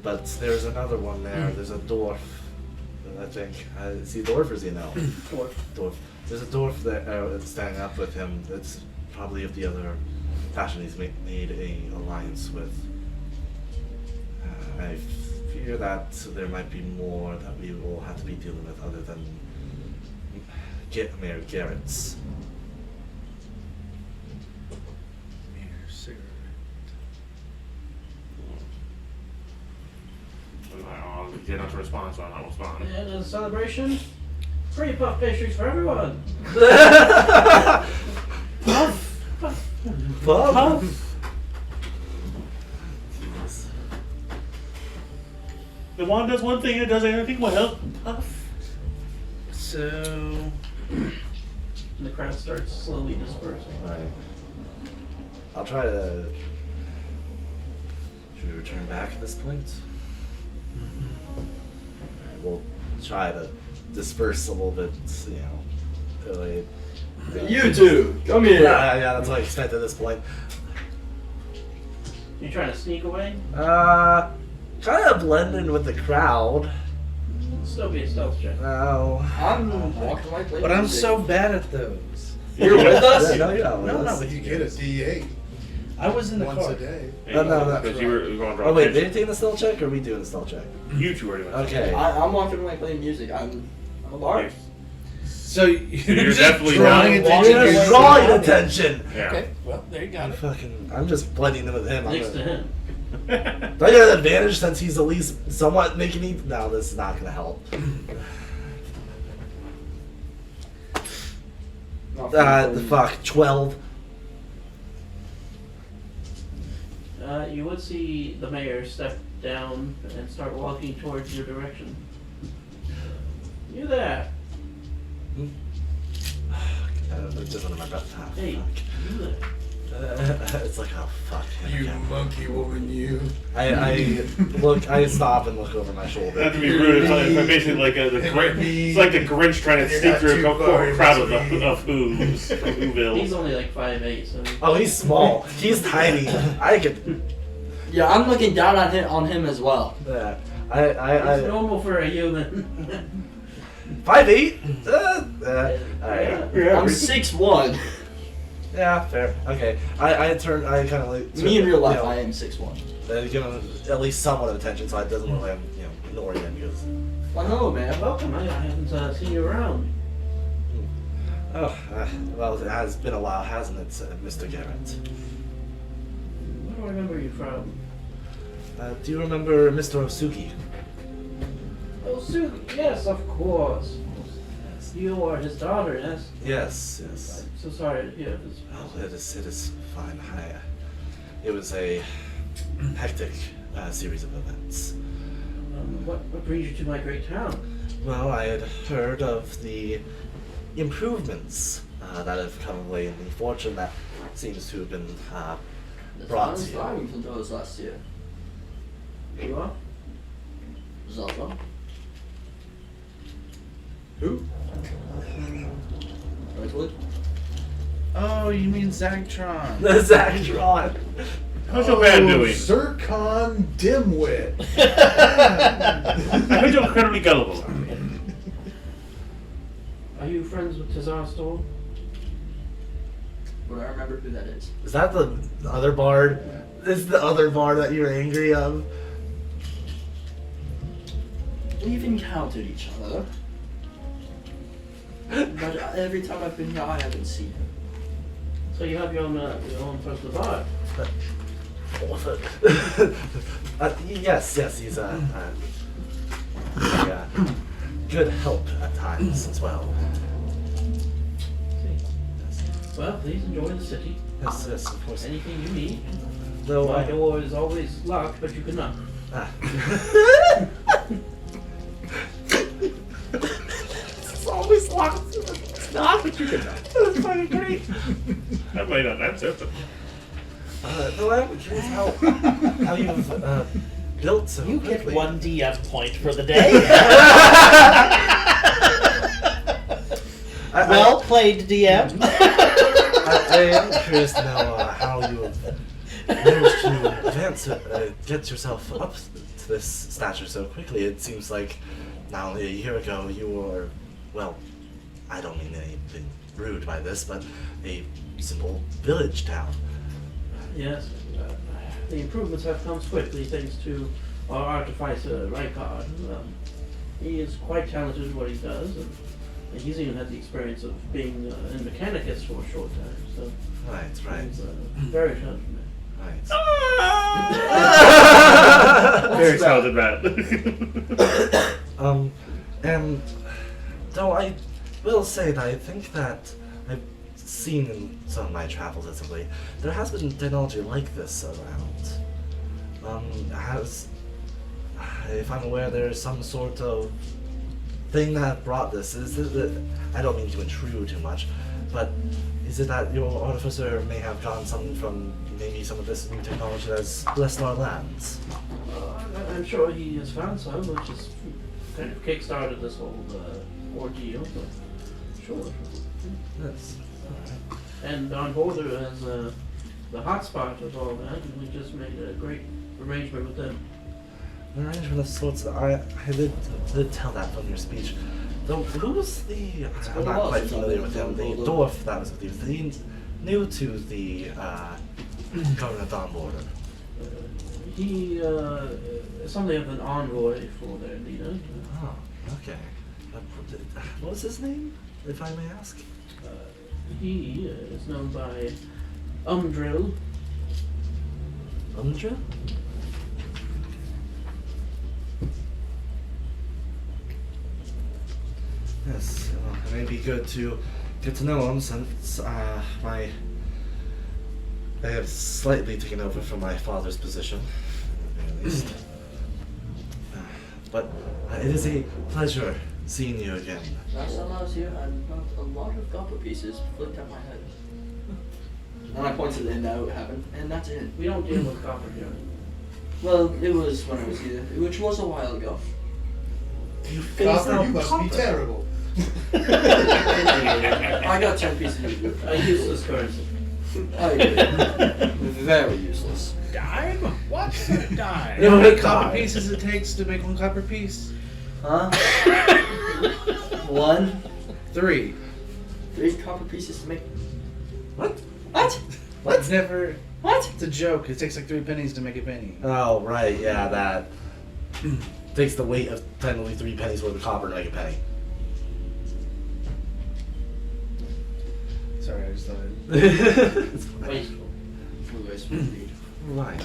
Speaker 3: But there's another one there. There's a dwarf, I think. Is he a dwarf or is he an elf? Dwarf. There's a dwarf that's standing up with him. That's probably of the other faction he's made a alliance with. I fear that there might be more that we will have to be dealing with other than Mayor Garrett's.
Speaker 1: I'll get not to respond, so I'll not respond.
Speaker 7: And as a celebration, free puff pastries for everyone.
Speaker 3: Puff!
Speaker 1: The wand does one thing, it does anything well. Puff.
Speaker 2: So
Speaker 7: And the crowd starts slowly dispersing.
Speaker 3: Alright. I'll try to. Should we return back at this point? Alright, we'll try to disperse a little bit, Like,
Speaker 6: You two, come here.
Speaker 3: yeah, that's what I expect at this point.
Speaker 7: You trying to sneak away?
Speaker 3: Kind of blend in with the crowd.
Speaker 7: Still be a stealth check.
Speaker 3: No.
Speaker 6: I'm walking like
Speaker 2: but I'm so bad at those.
Speaker 6: You're with us?
Speaker 3: Yeah, no, you're not with
Speaker 2: No,
Speaker 3: us.
Speaker 2: no,
Speaker 4: You get a D8
Speaker 2: I was in the
Speaker 4: once
Speaker 2: car.
Speaker 4: a day.
Speaker 3: No.
Speaker 1: Because you were going to draw
Speaker 3: Oh wait,
Speaker 1: attention.
Speaker 3: they taking the stealth check or are we doing the stealth check?
Speaker 1: You two are doing it.
Speaker 3: Okay.
Speaker 6: I'm walking like playing music. I'm a bard.
Speaker 2: So you're
Speaker 1: you're
Speaker 2: just
Speaker 1: definitely
Speaker 2: drawing
Speaker 1: not
Speaker 2: attention.
Speaker 3: You're
Speaker 2: to
Speaker 3: just
Speaker 2: yourself.
Speaker 3: drawing attention!
Speaker 1: Yeah.
Speaker 2: Okay, well there you got it.
Speaker 3: I'm just blending in with him.
Speaker 7: Next to him.
Speaker 3: Do I get an advantage since he's at least somewhat making me? No, this is not gonna help. The fuck, 12.
Speaker 7: You would see the mayor step down and start walking towards your direction. You there?
Speaker 3: It's just under my breath. Ah,
Speaker 7: Hey,
Speaker 3: fuck.
Speaker 7: you there?
Speaker 3: It's like, oh fuck.
Speaker 4: You
Speaker 3: Okay.
Speaker 4: monkey woman, you.
Speaker 3: I stop and look over my shoulder.
Speaker 1: Not to be rude, it's basically like it's like the Grinch trying to sneak through a crowd of who's from
Speaker 7: He's
Speaker 1: Whoville.
Speaker 7: only like 5'8", so
Speaker 3: Oh, he's small. He's tiny. I could.
Speaker 6: Yeah, I'm looking down on him as well.
Speaker 3: Yeah.
Speaker 7: it's normal for a human.
Speaker 3: 5'8"? Alright.
Speaker 1: Yeah.
Speaker 6: I'm 6'1".
Speaker 3: Yeah, fair. Okay. I kind of like.
Speaker 6: Me in real life,
Speaker 3: you know,
Speaker 6: I am 6'1".
Speaker 3: Give him at least somewhat of attention so it doesn't look like I'm, ignoring him because.
Speaker 6: Well, no, man.
Speaker 7: Welcome, I haven't seen you around.
Speaker 3: Oh, well, it has been a while, hasn't it, Mr. Garrett?
Speaker 7: Where do I remember you from?
Speaker 3: Do you remember Mr. Osuki?
Speaker 7: Oh, Sue, yes, of course. You are his daughter, yes?
Speaker 3: Yes, yes.
Speaker 7: I'm so sorry to hear this.
Speaker 3: Oh, it is fine. It was a hectic series of events.
Speaker 7: What brings you to my great town?
Speaker 3: Well, I had heard of the improvements that have come away in the fortune that seems to have been
Speaker 6: The
Speaker 3: brought
Speaker 6: town
Speaker 3: to
Speaker 6: is
Speaker 3: you.
Speaker 6: thriving from those last year.
Speaker 7: You are?
Speaker 6: Zelda.
Speaker 4: Who?
Speaker 6: Redwood.
Speaker 2: Oh, you mean Zagtron?
Speaker 3: The Zactron.
Speaker 1: How's your man doing?
Speaker 4: Zircon Dimwit.
Speaker 1: I heard you're incredibly gullible.
Speaker 7: Are you friends with Tazar Storm?
Speaker 6: Would I remember who that is?
Speaker 3: Is that the other bard? This is the other bard that you're angry of?
Speaker 6: We've encountered each other. But every time I've been here, I haven't seen him.
Speaker 7: So you have your own personal bard.
Speaker 3: Yes, he's a good help at times as well.
Speaker 7: Well, please enjoy the city.
Speaker 3: Yes, of course.
Speaker 7: Anything you need.
Speaker 3: Though
Speaker 7: My door is always locked, but you can knock.
Speaker 3: It's always locked. It's not, but you can knock. That's fucking great.
Speaker 1: That might not answer.
Speaker 3: Though I'm curious how you've built so
Speaker 8: You
Speaker 3: quickly.
Speaker 8: get 1 DM point for the day. Well played, DM.
Speaker 3: I am curious to know how you have managed to advance, get yourself up to this stature so quickly. It seems like not only a year ago you were, well, I don't mean anything rude by this, but a simple village town.
Speaker 7: Yes. The improvements have come swiftly thanks to our artificer, Rykard. He is quite talented in what he does, and he's even had the experience of being in Mechanicus for a short time, so
Speaker 3: Right.
Speaker 7: he's very talented man.
Speaker 3: Right.
Speaker 1: Very talented man.
Speaker 3: And though I will say that I think that I've seen in some of my travels as of late, there has been technology like this around. If I'm aware, there's some sort of thing that brought this. Is it that, I don't mean to intrude too much, but is it that your artificer may have gotten something from maybe some of this new technology that's blessed our lands?
Speaker 7: I'm sure he has found some, which has kind of kick-started this whole ordeal, but sure.
Speaker 3: Yes.
Speaker 7: And on Boulder as the hotspot of all that, and we just made a great arrangement with them.
Speaker 3: An arrangement of sorts. I did tell that from your speech. Though, who was the? I'm not quite familiar with him. The dwarf that was with you. Was he new to the government on border?
Speaker 7: He is something of an envoy for their leader.
Speaker 3: Oh, okay. What was his name, if I may ask?
Speaker 7: He is known by Umdrill.
Speaker 3: Umdra? Yes, well, it may be good to get to know him since I have slightly taken over from my father's position, at least. But it is a pleasure seeing you again.
Speaker 6: Last time I was here, I got a lot of copper pieces flicked at my head. And I pointed it out heaven, and that's it.
Speaker 7: We don't deal with copper here.
Speaker 6: Well, it was when I was here, which was a while ago.
Speaker 3: You phased
Speaker 4: Copper,
Speaker 3: out
Speaker 4: you must
Speaker 3: copper.
Speaker 4: be terrible.
Speaker 6: I got 10 pieces of wood.
Speaker 7: A useless currency.
Speaker 6: Very useless.
Speaker 8: Dime? What's a dime?
Speaker 2: You know how many copper pieces it takes to make one copper piece?
Speaker 6: Huh? 1,
Speaker 2: 3.
Speaker 6: 3 copper pieces to make.
Speaker 3: What?
Speaker 6: What?
Speaker 2: It's never.
Speaker 6: What?
Speaker 2: It's a joke. It takes like 3 pennies to make a penny.
Speaker 3: Oh, right, yeah, that takes the weight of technically 3 pennies worth of copper to make a penny.
Speaker 2: Sorry, I just thought it.
Speaker 3: It's fine.
Speaker 7: Wasteful.
Speaker 6: Wasteful indeed.
Speaker 3: Right.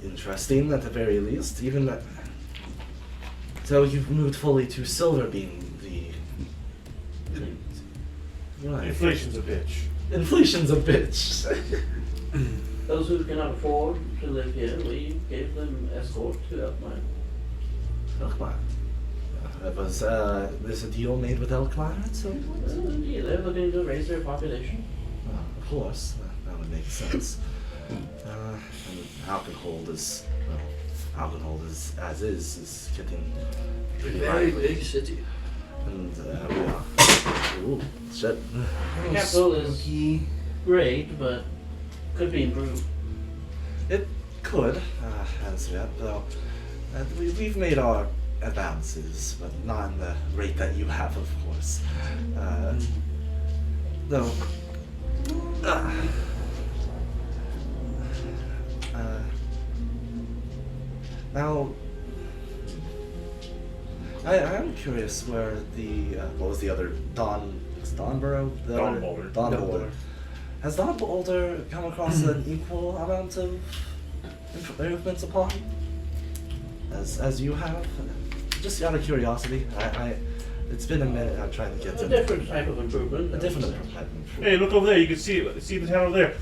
Speaker 3: Interesting at the very least. Even that. So you've moved fully to silver being the. Right.
Speaker 1: Inflation's a bitch.
Speaker 3: Inflation's a bitch.
Speaker 7: Those who cannot afford to live here, we gave them escort to Elkmine.
Speaker 3: Elkmire. Was this a deal made with Elkmire at some point?
Speaker 7: Yeah, they're looking to raise their population.
Speaker 3: Of course, that would make sense. And Alkenhold is, well, Alkenhold is, as is getting pretty
Speaker 6: Very
Speaker 3: lively.
Speaker 6: big city.
Speaker 3: And we are. Ooh, shit.
Speaker 7: The capital is great, but could be improved.
Speaker 3: It could, as yet, though. We've made our advances, but not in the rate that you have, of course. Though. Now, I'm curious where the what was the other Donborough?
Speaker 1: Don Boulder.
Speaker 3: Don Boulder. Has Don Boulder come across an equal amount of improvements upon as you have? Just out of curiosity, it's been a minute. I'm trying to get
Speaker 7: A
Speaker 3: to
Speaker 7: different type of improvement.
Speaker 3: a different type of improvement.
Speaker 1: Hey, look over there. You can see the town over there.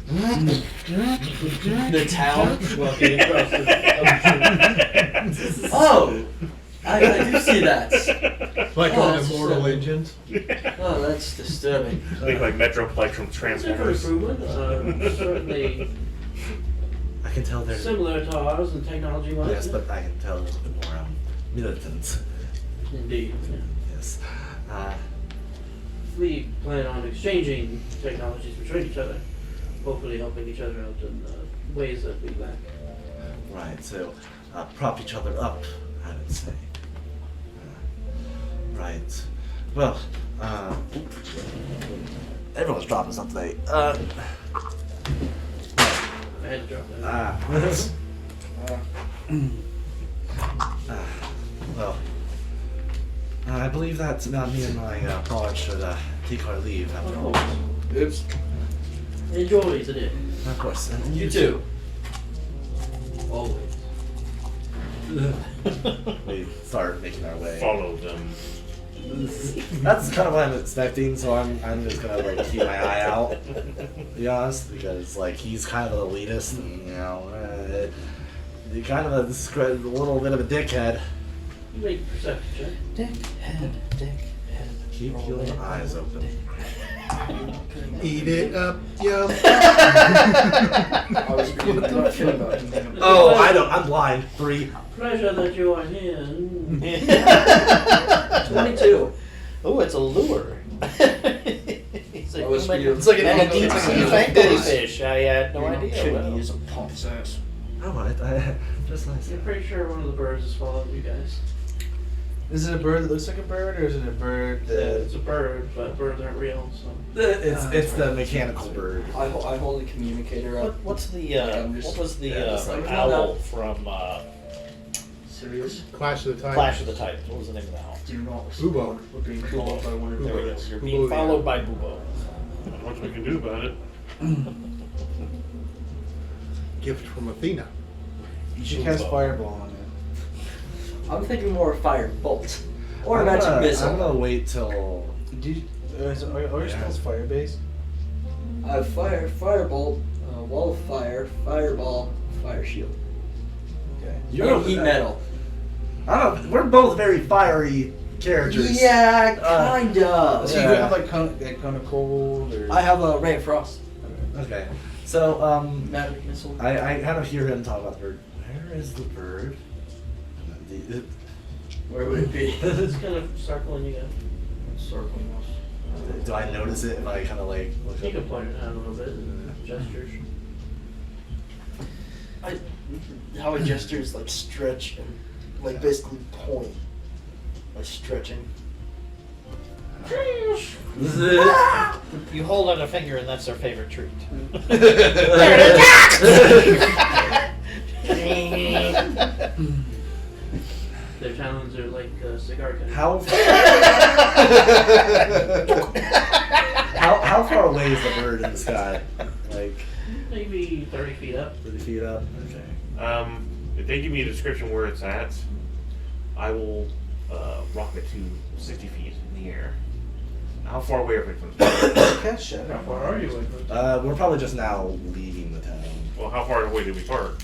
Speaker 6: The town.
Speaker 7: Walking across the
Speaker 6: Oh, I do see that.
Speaker 4: Like
Speaker 6: Oh,
Speaker 4: on
Speaker 6: that's
Speaker 4: Immortal
Speaker 6: so-
Speaker 4: Engines.
Speaker 6: Oh, that's disturbing.
Speaker 1: Think like Metroplex from
Speaker 7: different
Speaker 1: Transformers.
Speaker 7: improvement. Certainly
Speaker 3: I can tell they're
Speaker 7: similar to ours and technology-wise.
Speaker 3: yes, but I can tell a little bit more militant.
Speaker 7: Indeed. Yeah.
Speaker 3: Yes.
Speaker 7: We plan on exchanging technologies between each other, hopefully helping each other out in ways that we lack.
Speaker 3: Right. So prop each other up, I would say. Right. Well, everyone's dropping something today.
Speaker 7: I had to drop that.
Speaker 3: Well, I believe that me and my pod should take our leave after all.
Speaker 6: Oops.
Speaker 7: Enjoy today.
Speaker 3: Of course. And
Speaker 6: You too. Always.
Speaker 3: We start making our way.
Speaker 1: Follow them.
Speaker 3: That's kind of what I'm expecting, so I'm just gonna like keep my eye out, to be honest, because like he's kind of the elitist, and kind of a little bit of a dickhead.
Speaker 7: You make a perception check.
Speaker 5: Dickhead.
Speaker 3: Keep your eyes open.
Speaker 4: Eat it up, yum.
Speaker 6: I was reading that about
Speaker 3: Oh, I'm blind. 3.
Speaker 7: Pleasure that you are here.
Speaker 6: 22.
Speaker 5: Oh, it's a lure. It's
Speaker 6: That was
Speaker 5: like,
Speaker 6: you.
Speaker 5: it's like an
Speaker 6: And
Speaker 5: deep
Speaker 6: it's
Speaker 5: sea
Speaker 6: like a
Speaker 5: fish. I had no idea.
Speaker 6: Shouldn't
Speaker 5: Well,
Speaker 6: use a pump's ass.
Speaker 3: Oh, I just nice.
Speaker 7: I'm pretty sure one of the birds is following you guys.
Speaker 2: Is it a bird that looks like a bird, or is it a bird
Speaker 7: Yeah,
Speaker 2: that?
Speaker 7: it's a bird, but birds aren't real, so.
Speaker 3: It's the mechanical bird.
Speaker 6: I hold the communicator up.
Speaker 5: what's the
Speaker 6: I'm just-
Speaker 5: what was the
Speaker 6: yeah, just like-
Speaker 5: owl from
Speaker 6: Serious?
Speaker 4: Clash of the Titans.
Speaker 5: Clash of the Titans? What was the name of the owl?
Speaker 6: Do not
Speaker 4: Ubo.
Speaker 6: We're being followed by one of
Speaker 5: There it
Speaker 6: the
Speaker 5: is. You're
Speaker 4: Bubo,
Speaker 5: being
Speaker 4: yeah.
Speaker 5: followed by Bubo.
Speaker 1: Not much we can do about it.
Speaker 4: Gift from Athena.
Speaker 2: You should cast fireball on it.
Speaker 6: I'm thinking more fire bolt. Or
Speaker 3: I'm
Speaker 6: magic
Speaker 3: gonna-
Speaker 6: missile.
Speaker 3: I'm gonna wait till.
Speaker 2: Are your spells fire based?
Speaker 6: I have fire, firebolt, wall of fire, fireball, fire shield.
Speaker 2: Okay.
Speaker 6: And heat metal.
Speaker 3: I don't know. We're both very fiery characters.
Speaker 6: Yeah,
Speaker 3: Uh,
Speaker 6: kind of.
Speaker 2: So you have like cone of cold, or
Speaker 6: I have a ray of frost.
Speaker 3: Okay. So
Speaker 6: Magic missile.
Speaker 3: I kind of hear him talk about the bird. Where is the bird?
Speaker 6: Where would it be?
Speaker 7: It's kind of circling you guys.
Speaker 6: Circling us.
Speaker 3: Do I notice it if I kind of like look
Speaker 7: You
Speaker 3: up?
Speaker 7: can point it out a little bit and gestures.
Speaker 6: How a gesture is like stretch and like basically point. Like stretching.
Speaker 5: You hold out a finger, and that's their favorite treat.
Speaker 7: Their talons are like cigar cutters.
Speaker 3: How far away is the bird in the sky? Like
Speaker 7: Maybe 30 feet up.
Speaker 3: 30 feet up. Okay.
Speaker 1: If they give me a description where it's at, I will rocket it to 60 feet in the air. How far away are we from the
Speaker 2: cast shadow.
Speaker 7: How far are you away from it?
Speaker 3: We're probably just now leaving the town.
Speaker 1: Well, how far away did we park?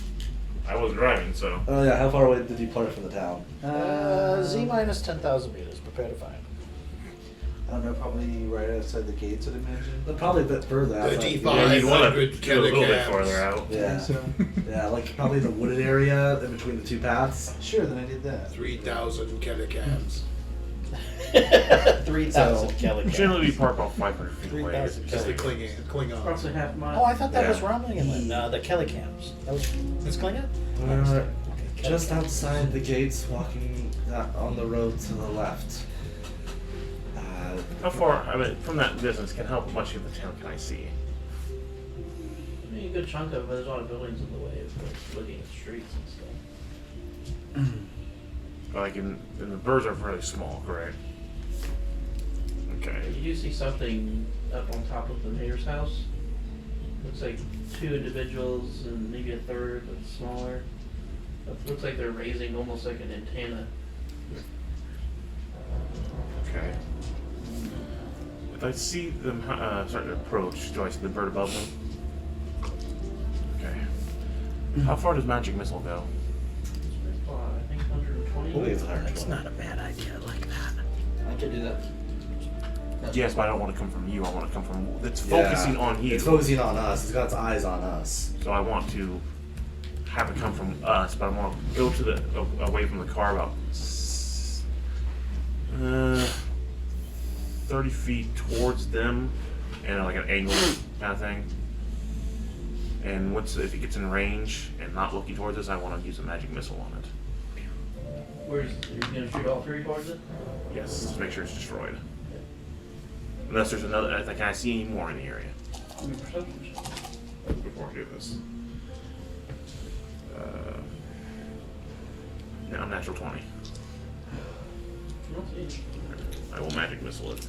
Speaker 1: I wasn't driving, so.
Speaker 3: Oh yeah, how far away did you park from the town?
Speaker 8: Z minus 10,000 meters. Prepare to find.
Speaker 2: I don't know, probably right outside the gates, I'd imagine.
Speaker 3: Probably a bit further out.
Speaker 4: 3500
Speaker 1: Go a little bit
Speaker 4: kilograms.
Speaker 1: farther out.
Speaker 3: Yeah.
Speaker 2: So,
Speaker 3: Yeah, like probably the wooded area in between the two paths.
Speaker 2: sure, then I did that.
Speaker 4: 3,000 kilograms.
Speaker 8: 3,000 kilograms.
Speaker 1: Generally, we park off 500 feet away.
Speaker 8: 3,000
Speaker 4: Just the Klingons.
Speaker 7: Approximately half a mile.
Speaker 8: Oh, I thought that
Speaker 1: Yeah.
Speaker 8: was Romulan Inland. The Kellicams. That was. It's Klingon?
Speaker 3: We're
Speaker 8: Okay,
Speaker 3: just
Speaker 8: Kellicams.
Speaker 3: outside the gates, walking on the road to the left.
Speaker 1: How far, I mean, from that distance, how much of the town can I see?
Speaker 7: I mean, a good chunk of it. There's a lot of buildings in the way of like, looking at streets and stuff.
Speaker 1: Like, and the birds are fairly small, correct? Okay.
Speaker 7: You do see something up on top of the mayor's house. Looks like two individuals and maybe a third that's smaller. It looks like they're raising almost like an antenna.
Speaker 1: Okay. If I see them starting to approach, do I see the bird above them? Okay. How far does magic missile go?
Speaker 7: I think 120.
Speaker 3: We'll leave it
Speaker 5: That's not a bad idea. I like that.
Speaker 6: I could do that.
Speaker 1: Yes, but I don't want to come from you. I want to come from. It's
Speaker 3: Yeah.
Speaker 1: focusing on you.
Speaker 3: It's focusing on us. It's got its eyes on us.
Speaker 1: So I want to have it come from us, but I want to go to the away from the car about 30 feet towards them, and like an angle kind of thing. And once if it gets in range and not looking towards us, I want to use a magic missile on it.
Speaker 7: Where's you're gonna shoot all three towards it?
Speaker 1: Yes, just make sure it's destroyed. Unless there's another. Can I see any more in the area
Speaker 7: Give me a perception check.
Speaker 1: before I do this? Now natural 20.
Speaker 7: Not see.
Speaker 1: I will magic missile it.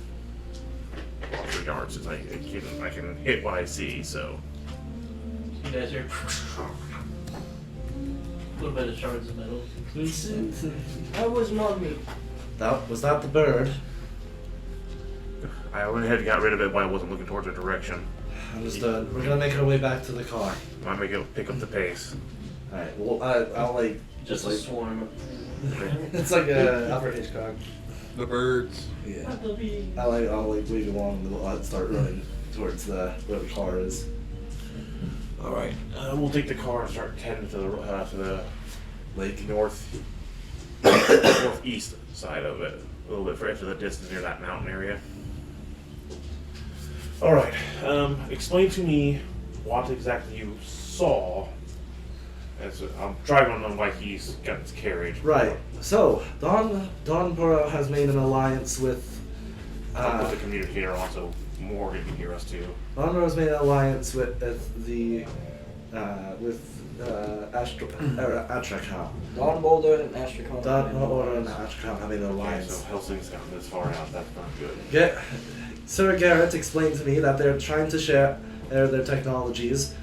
Speaker 1: Well, 3 yards, since I can hit what I see. So
Speaker 7: You guys are a little bit of shards of metal.
Speaker 6: I was mommy.
Speaker 3: Was that the bird?
Speaker 1: I went ahead and got rid of it, but I wasn't looking towards a direction.
Speaker 3: Understood. We're gonna make our way back to the car.
Speaker 1: I make it pick up the pace.
Speaker 3: All right. Well, I'll like
Speaker 7: Just a
Speaker 3: like
Speaker 7: swarm of.
Speaker 3: it's like a Alfred Hitchcock.
Speaker 4: The birds.
Speaker 3: Yeah.
Speaker 7: That'll be.
Speaker 3: I'll like wave along and we'll start running towards where the car is.
Speaker 1: All right. We'll take the car and start heading to the
Speaker 3: Lake.
Speaker 1: northeast side of it, a little bit further the distance near that mountain area. All right. Explain to me what exactly you saw. As I'm driving on why he's got his carriage.
Speaker 3: Right. So Dawnborough has made an alliance with.
Speaker 1: I'll put the communicator on so Morgan can hear us too.
Speaker 3: Dawnborough has made an alliance with Astrakhan.
Speaker 6: Don Boulder and Astrakhan.
Speaker 3: Dawnborough and Astrakhan have made an
Speaker 1: Okay,
Speaker 3: alliance.
Speaker 1: so Helsing's gotten this far out. That's not good.
Speaker 3: Sir Garrett explained to me that they're trying to share their technologies.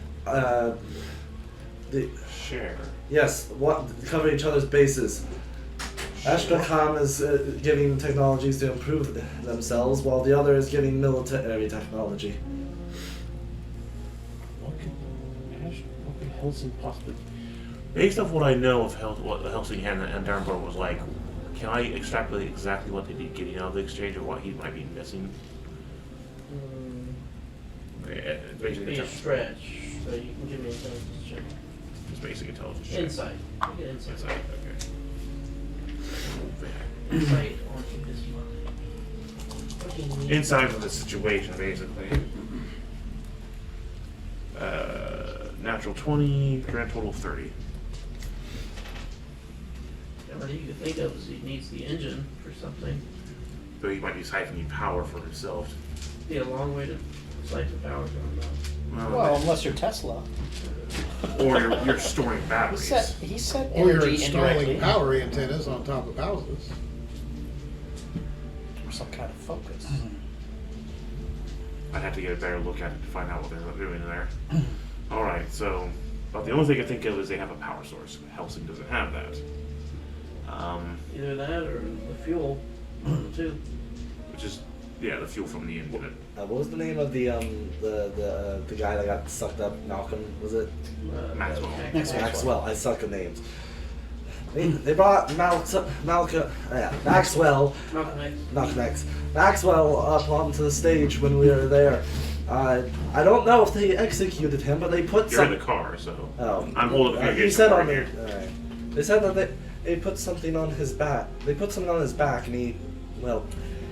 Speaker 1: Share.
Speaker 3: Yes, cover each other's bases. Astrakhan is giving technologies to improve themselves, while the other is giving military technology.
Speaker 1: What could Helsing possibly? Based off what I know of what the Helsing and Darnborough was like, can I extrapolate exactly what they'd be getting out of the exchange or what he might be missing? Basically,
Speaker 7: Be a stretch, so you can give me a intelligence check.
Speaker 1: Just basic intelligence. check.
Speaker 7: Insight. You get insight.
Speaker 1: Insight. Okay.
Speaker 7: Insight onto his mind.
Speaker 1: Insight of the situation, basically. Natural 20, grand total of 30.
Speaker 7: What you could think of is he needs the engine for something.
Speaker 1: So he might be siphoning power for himself.
Speaker 7: Be a long way to siphon power from him.
Speaker 8: Well, unless you're Tesla.
Speaker 1: Or you're storing batteries.
Speaker 8: He said
Speaker 4: Or you're
Speaker 8: energy indirectly.
Speaker 4: installing power antennas on top of houses.
Speaker 8: Or some kind of focus.
Speaker 1: I'd have to get a better look at it to find out what they're doing there. Alright, so, but the only thing I can think of is they have a power source. Helsing doesn't have that.
Speaker 7: Either that or the fuel, too.
Speaker 1: Which is Yeah, the fuel from the engine.
Speaker 3: What was the name of the guy that got sucked up? Malcolm, was it?
Speaker 1: Maxwell.
Speaker 3: Maxwell. I suck at names. They brought Maxwell up onto the stage when we were there. I don't know if they executed him, but they put
Speaker 1: You're in the car, so I'm holding the
Speaker 3: he said on the. They said that they put something on his back. They put something on his back, and he, well,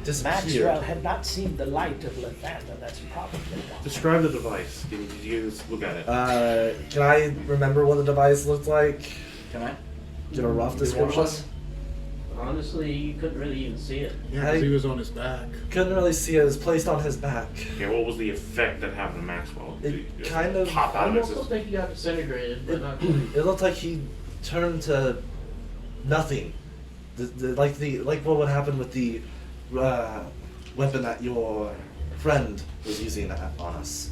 Speaker 3: disappeared.
Speaker 5: Maxwell had not seen the light of Lathander. That's probably why.
Speaker 1: Describe the device. Did you look at it?
Speaker 3: Can I remember what the device looked like?
Speaker 6: Can I?
Speaker 3: Give a rough description.
Speaker 7: Honestly, you couldn't really even see it.
Speaker 4: Yeah, because he was on his back.
Speaker 3: Couldn't really see it. It was placed on his back.
Speaker 1: Yeah, what was the effect that happened to Maxwell?
Speaker 3: It
Speaker 1: Did
Speaker 3: kind of
Speaker 1: pop
Speaker 7: I
Speaker 1: out of
Speaker 7: almost
Speaker 1: his
Speaker 7: looked like he got disintegrated, but not quite.
Speaker 3: It looked like he turned to nothing. Like what would happen with the weapon that your friend was using on us.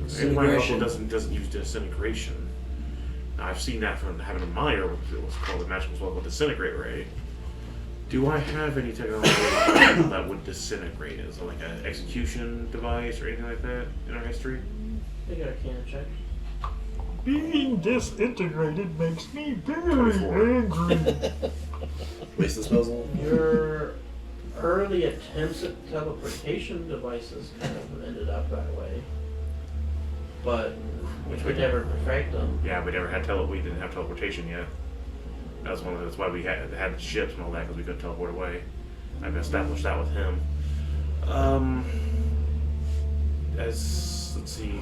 Speaker 1: Disintegration doesn't use disintegration. Now, I've seen that from having a miner, what's called the Maxwell's disintegrate ray. Do I have any technology that would disintegrate? Is it like an execution device or anything like that in our history?
Speaker 7: I got a can check.
Speaker 8: Being disintegrated makes me very
Speaker 1: 24.
Speaker 8: angry.
Speaker 3: Waste disposal.
Speaker 7: Your early attempts at teleportation devices kind of ended up that way. But we could never perfect them.
Speaker 1: Yeah, we never had we didn't have teleportation yet. That's why we had ships and all that, because we couldn't teleport away. I've established that with him. Let's see.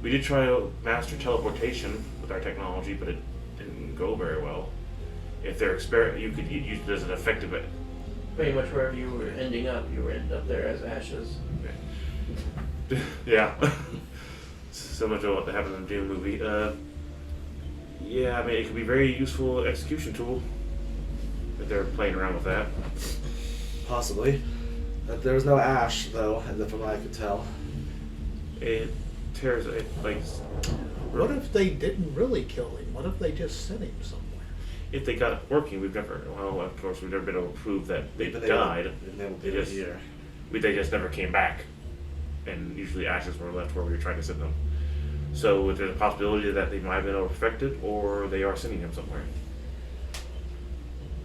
Speaker 1: We did try to master teleportation with our technology, but it didn't go very well. If their experiment, you could use it as an effective.
Speaker 7: Pretty much wherever you were ending up, you were ending up there as ashes.
Speaker 1: Yeah. Similar to what happened in the Doom movie. Yeah, I mean, it could be a very useful execution tool if they're playing around with that.
Speaker 3: Possibly. There was no ash, though, from what I could tell.
Speaker 1: It tears it like.
Speaker 4: What if they didn't really kill him? What if they just sent him somewhere?
Speaker 1: If they got it working, we've never. Well, of course, we've never been able to prove that they died. They just never came back, and usually ashes were left where we were trying to send them. So there's a possibility that they might have been able to perfect it, or they are sending him somewhere.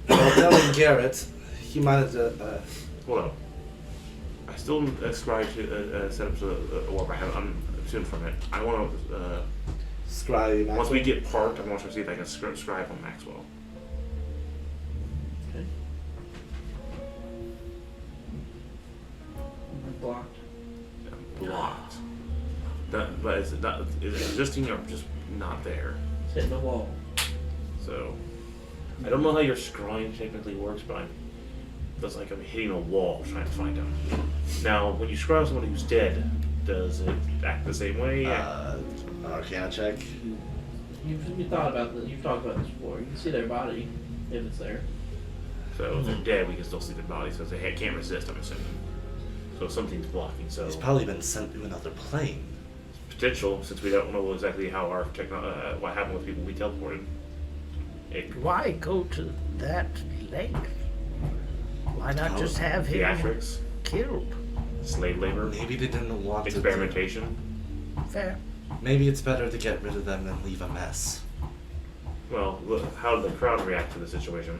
Speaker 3: Well, telling Garrett, he might have.
Speaker 1: Hold on. I still ascribe to set up a warp. I'm tuned from it. I want to.
Speaker 3: Scribe.
Speaker 1: Once we get parked, I want to see if I can scribe on Maxwell.
Speaker 7: Okay. Blocked.
Speaker 1: Blocked. But is it existing or just not there?
Speaker 7: It's hitting the wall.
Speaker 1: So I don't know how your scrying technically works, but it's like I'm hitting a wall trying to find out. Now, when you scry somebody who's dead, does it act the same way?
Speaker 3: Arcana check.
Speaker 7: You've thought about this. You've talked about this before. You can see their body if it's there.
Speaker 1: So if they're dead, we can still see their bodies because they can't resist, I'm assuming. So something's blocking. So
Speaker 3: He's probably been sent to another plane.
Speaker 1: Potential, since we don't know exactly how our what happened with people we teleported.
Speaker 5: Why go to that length? Why not just have him
Speaker 1: Theatrics,
Speaker 5: killed?
Speaker 1: slave labor,
Speaker 3: Maybe they didn't want
Speaker 1: experimentation.
Speaker 5: Fair.
Speaker 3: Maybe it's better to get rid of them than leave a mess.
Speaker 1: Well, look, how did the crowd react to the situation?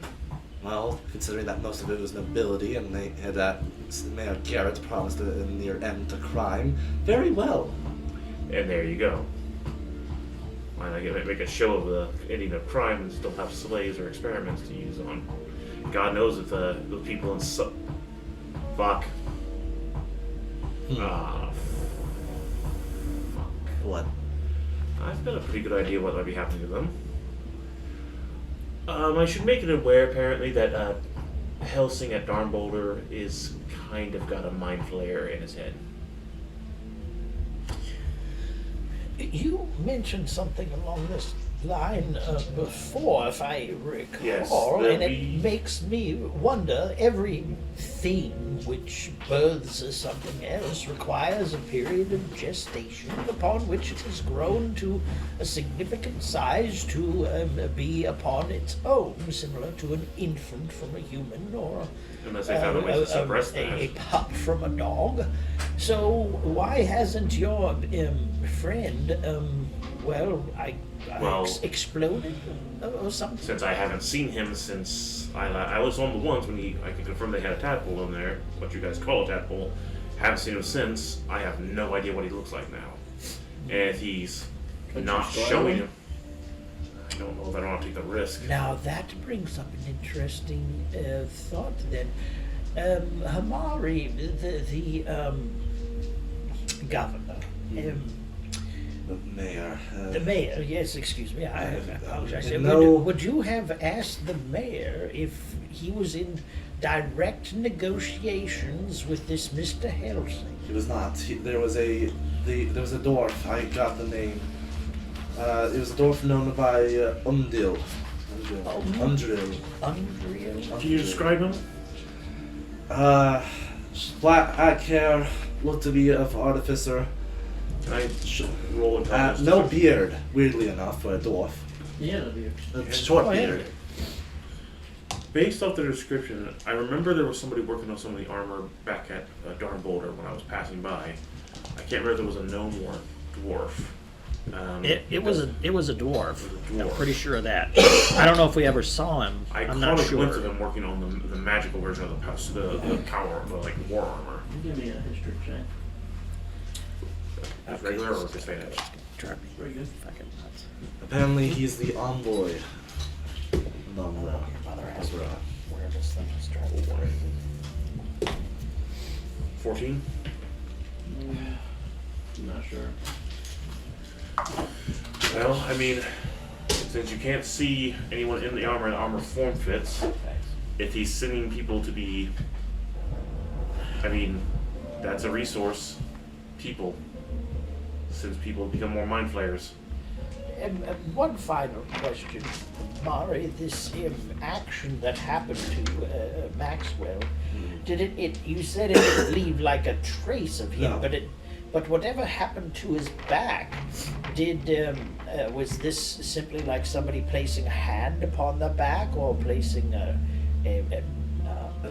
Speaker 3: Well, considering that most of it was nobility and they had that Mayor Garrett promised a near end to crime, very well.
Speaker 1: And there you go. Why not make a show of the ending of crime and still have slaves or experiments to use on? God knows if the people in fuck. Fuck.
Speaker 3: What?
Speaker 1: I've got a pretty good idea what might be happening to them. I should make it aware, apparently, that Helsing at Darnboulder is kind of got a mind flare in his head.
Speaker 5: You mentioned something along this line before, if I recall,
Speaker 1: Yes,
Speaker 5: and it
Speaker 1: we-
Speaker 5: makes me wonder. Every thing which births something else requires a period of gestation upon which it has grown to a significant size to be upon its own, similar to an infant from a human or
Speaker 1: Unless they found a way to suppress
Speaker 5: a
Speaker 1: that.
Speaker 5: pup from a dog. So why hasn't your friend, exploded or something?
Speaker 1: Since I haven't seen him since I was on the ones when I can confirm they had a tadpole in there, what you guys call a tadpole. Haven't seen him since. I have no idea what he looks like now. And if he's not showing him, I don't know if I don't want to take the risk.
Speaker 5: Now that brings up an interesting thought then. Hamari, the governor,
Speaker 3: The mayor.
Speaker 5: the mayor, yes, excuse me, I apologize.
Speaker 3: no-
Speaker 5: Would you have asked the mayor if he was in direct negotiations with this Mr. Helsing?
Speaker 3: He was not. There was a dwarf. I got the name. It was a dwarf known by Undil. Undril.
Speaker 5: Unreal?
Speaker 1: Can you describe him?
Speaker 3: Black hair, looked to be of artificer.
Speaker 1: Can I roll intelligence?
Speaker 3: No beard, weirdly enough, for a dwarf.
Speaker 7: Yeah, no beard.
Speaker 3: A short
Speaker 5: Oh, yeah.
Speaker 3: beard.
Speaker 1: Based off the description, I remember there was somebody working on some of the armor back at Darn Boulder when I was passing by. I can't remember if there was a gnome or a dwarf.
Speaker 5: It was a dwarf.
Speaker 1: It was a
Speaker 5: I'm
Speaker 1: dwarf.
Speaker 5: pretty sure of that. I don't know if we ever saw him.
Speaker 1: I
Speaker 5: I'm
Speaker 1: caught
Speaker 5: not
Speaker 1: a glimpse of
Speaker 5: sure.
Speaker 1: him working on the magical version of the power, the like war armor.
Speaker 7: Give me a history check.
Speaker 1: Is regular or just advantage?
Speaker 5: Try me.
Speaker 7: Very good.
Speaker 5: Fucking nuts.
Speaker 3: Apparently, he's the envoy. No,
Speaker 5: Your mother asked me where this thing is trying
Speaker 1: 14?
Speaker 7: Not sure.
Speaker 1: Well, I mean, since you can't see anyone in the armor form fits, if he's sending people to be, I mean, that's a resource. People. Since people become more mind flayers.
Speaker 5: And one final question, Mari. This action that happened to Maxwell, did it? You said it didn't leave like a trace of him,
Speaker 3: No.
Speaker 5: but whatever happened to his back, was this simply like somebody placing a hand upon the back, or placing a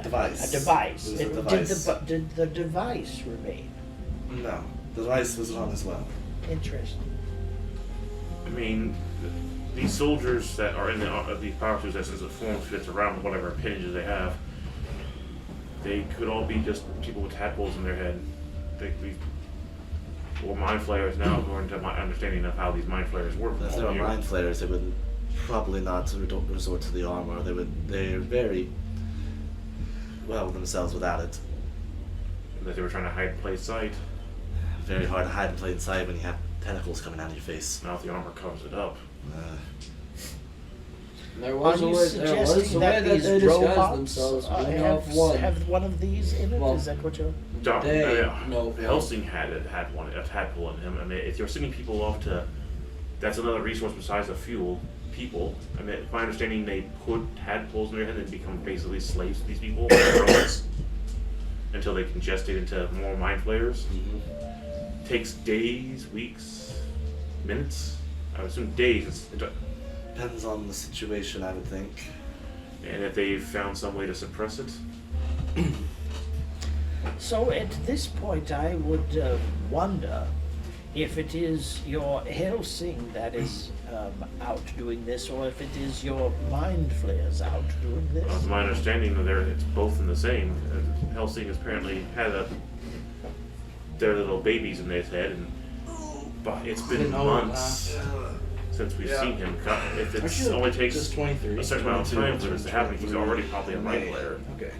Speaker 3: device.
Speaker 5: A device.
Speaker 3: It was a device.
Speaker 5: Did the device remain?
Speaker 3: No, the device was wrong as well.
Speaker 5: Interesting.
Speaker 1: I mean, these soldiers that are in these power suits, as the form fits around whatever appendages they have, they could all be just people with tadpoles in their head. They could be, or mind flayers now, according to my understanding of how these mind flayers work.
Speaker 3: If they were mind flayers, they would probably not resort to the armor. They're very well themselves without it.
Speaker 1: That they were trying to hide in plain sight.
Speaker 3: Very hard to hide in plain sight when you have tentacles coming out of your face.
Speaker 1: Now if the armor covers it up.
Speaker 6: There
Speaker 5: Are
Speaker 6: was a
Speaker 5: you
Speaker 6: way, there was
Speaker 5: suggesting
Speaker 6: a way
Speaker 5: that
Speaker 6: that
Speaker 5: these
Speaker 6: they disguised
Speaker 5: robots
Speaker 6: themselves. We know of one.
Speaker 5: have one of these in it?
Speaker 6: Well,
Speaker 5: Is that what you're...
Speaker 1: Helsing had one, a tadpole in him. I mean, if you're sending people off to, that's another resource besides the fuel. People. I mean, my understanding, they put tadpoles in their head and become basically slaves to these people until they can gestate into more mind flayers. Takes days, weeks, minutes. I would assume days.
Speaker 3: Depends on the situation, I would think.
Speaker 1: And if they've found some way to suppress it.
Speaker 5: So at this point, I would wonder if it is your Helsing that is out doing this, or if it is your mind flayers out doing this.
Speaker 1: It's my understanding that it's both in the same. Helsing has apparently had their little babies in his head, and but it's been months since we've seen him. If it only takes
Speaker 2: Just 23.
Speaker 1: a certain amount of time for this to happen, he's already probably a mind flayer.
Speaker 2: Okay.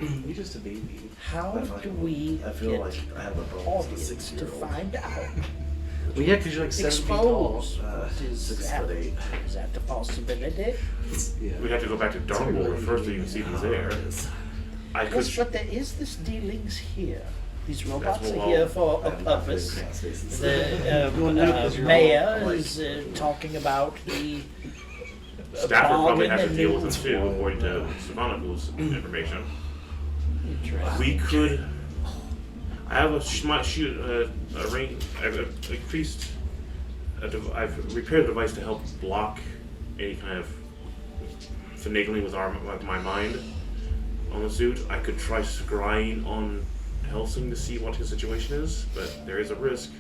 Speaker 2: You're just a baby.
Speaker 5: How do we
Speaker 3: I feel
Speaker 5: get
Speaker 3: like I have a bone with a
Speaker 5: audience to
Speaker 3: 6-year-old.
Speaker 5: find out?
Speaker 2: Well, yeah, because you're like 7 feet tall.
Speaker 5: Expose what is
Speaker 3: 6'8".
Speaker 5: Is that the possibility?
Speaker 2: Yeah.
Speaker 1: We have to go back to Darnboulder first so you can see if he's there. I could.
Speaker 5: Yes, but there is this dealings here. These robots
Speaker 1: That's
Speaker 5: are
Speaker 1: what
Speaker 5: here
Speaker 1: we'll-
Speaker 5: for a
Speaker 3: I'm not
Speaker 5: purpose.
Speaker 3: playing Cross Faces.
Speaker 5: The mayor is talking about the
Speaker 1: Stafford probably has to
Speaker 5: bargain
Speaker 1: deal with
Speaker 5: and
Speaker 1: this too, according to Savannah's information. We could. I have a ring. I've increased. I've repaired the device to help block any kind of finagling with my mind on the suit. I could try scrying on Helsing to see what his situation is, but there is a risk.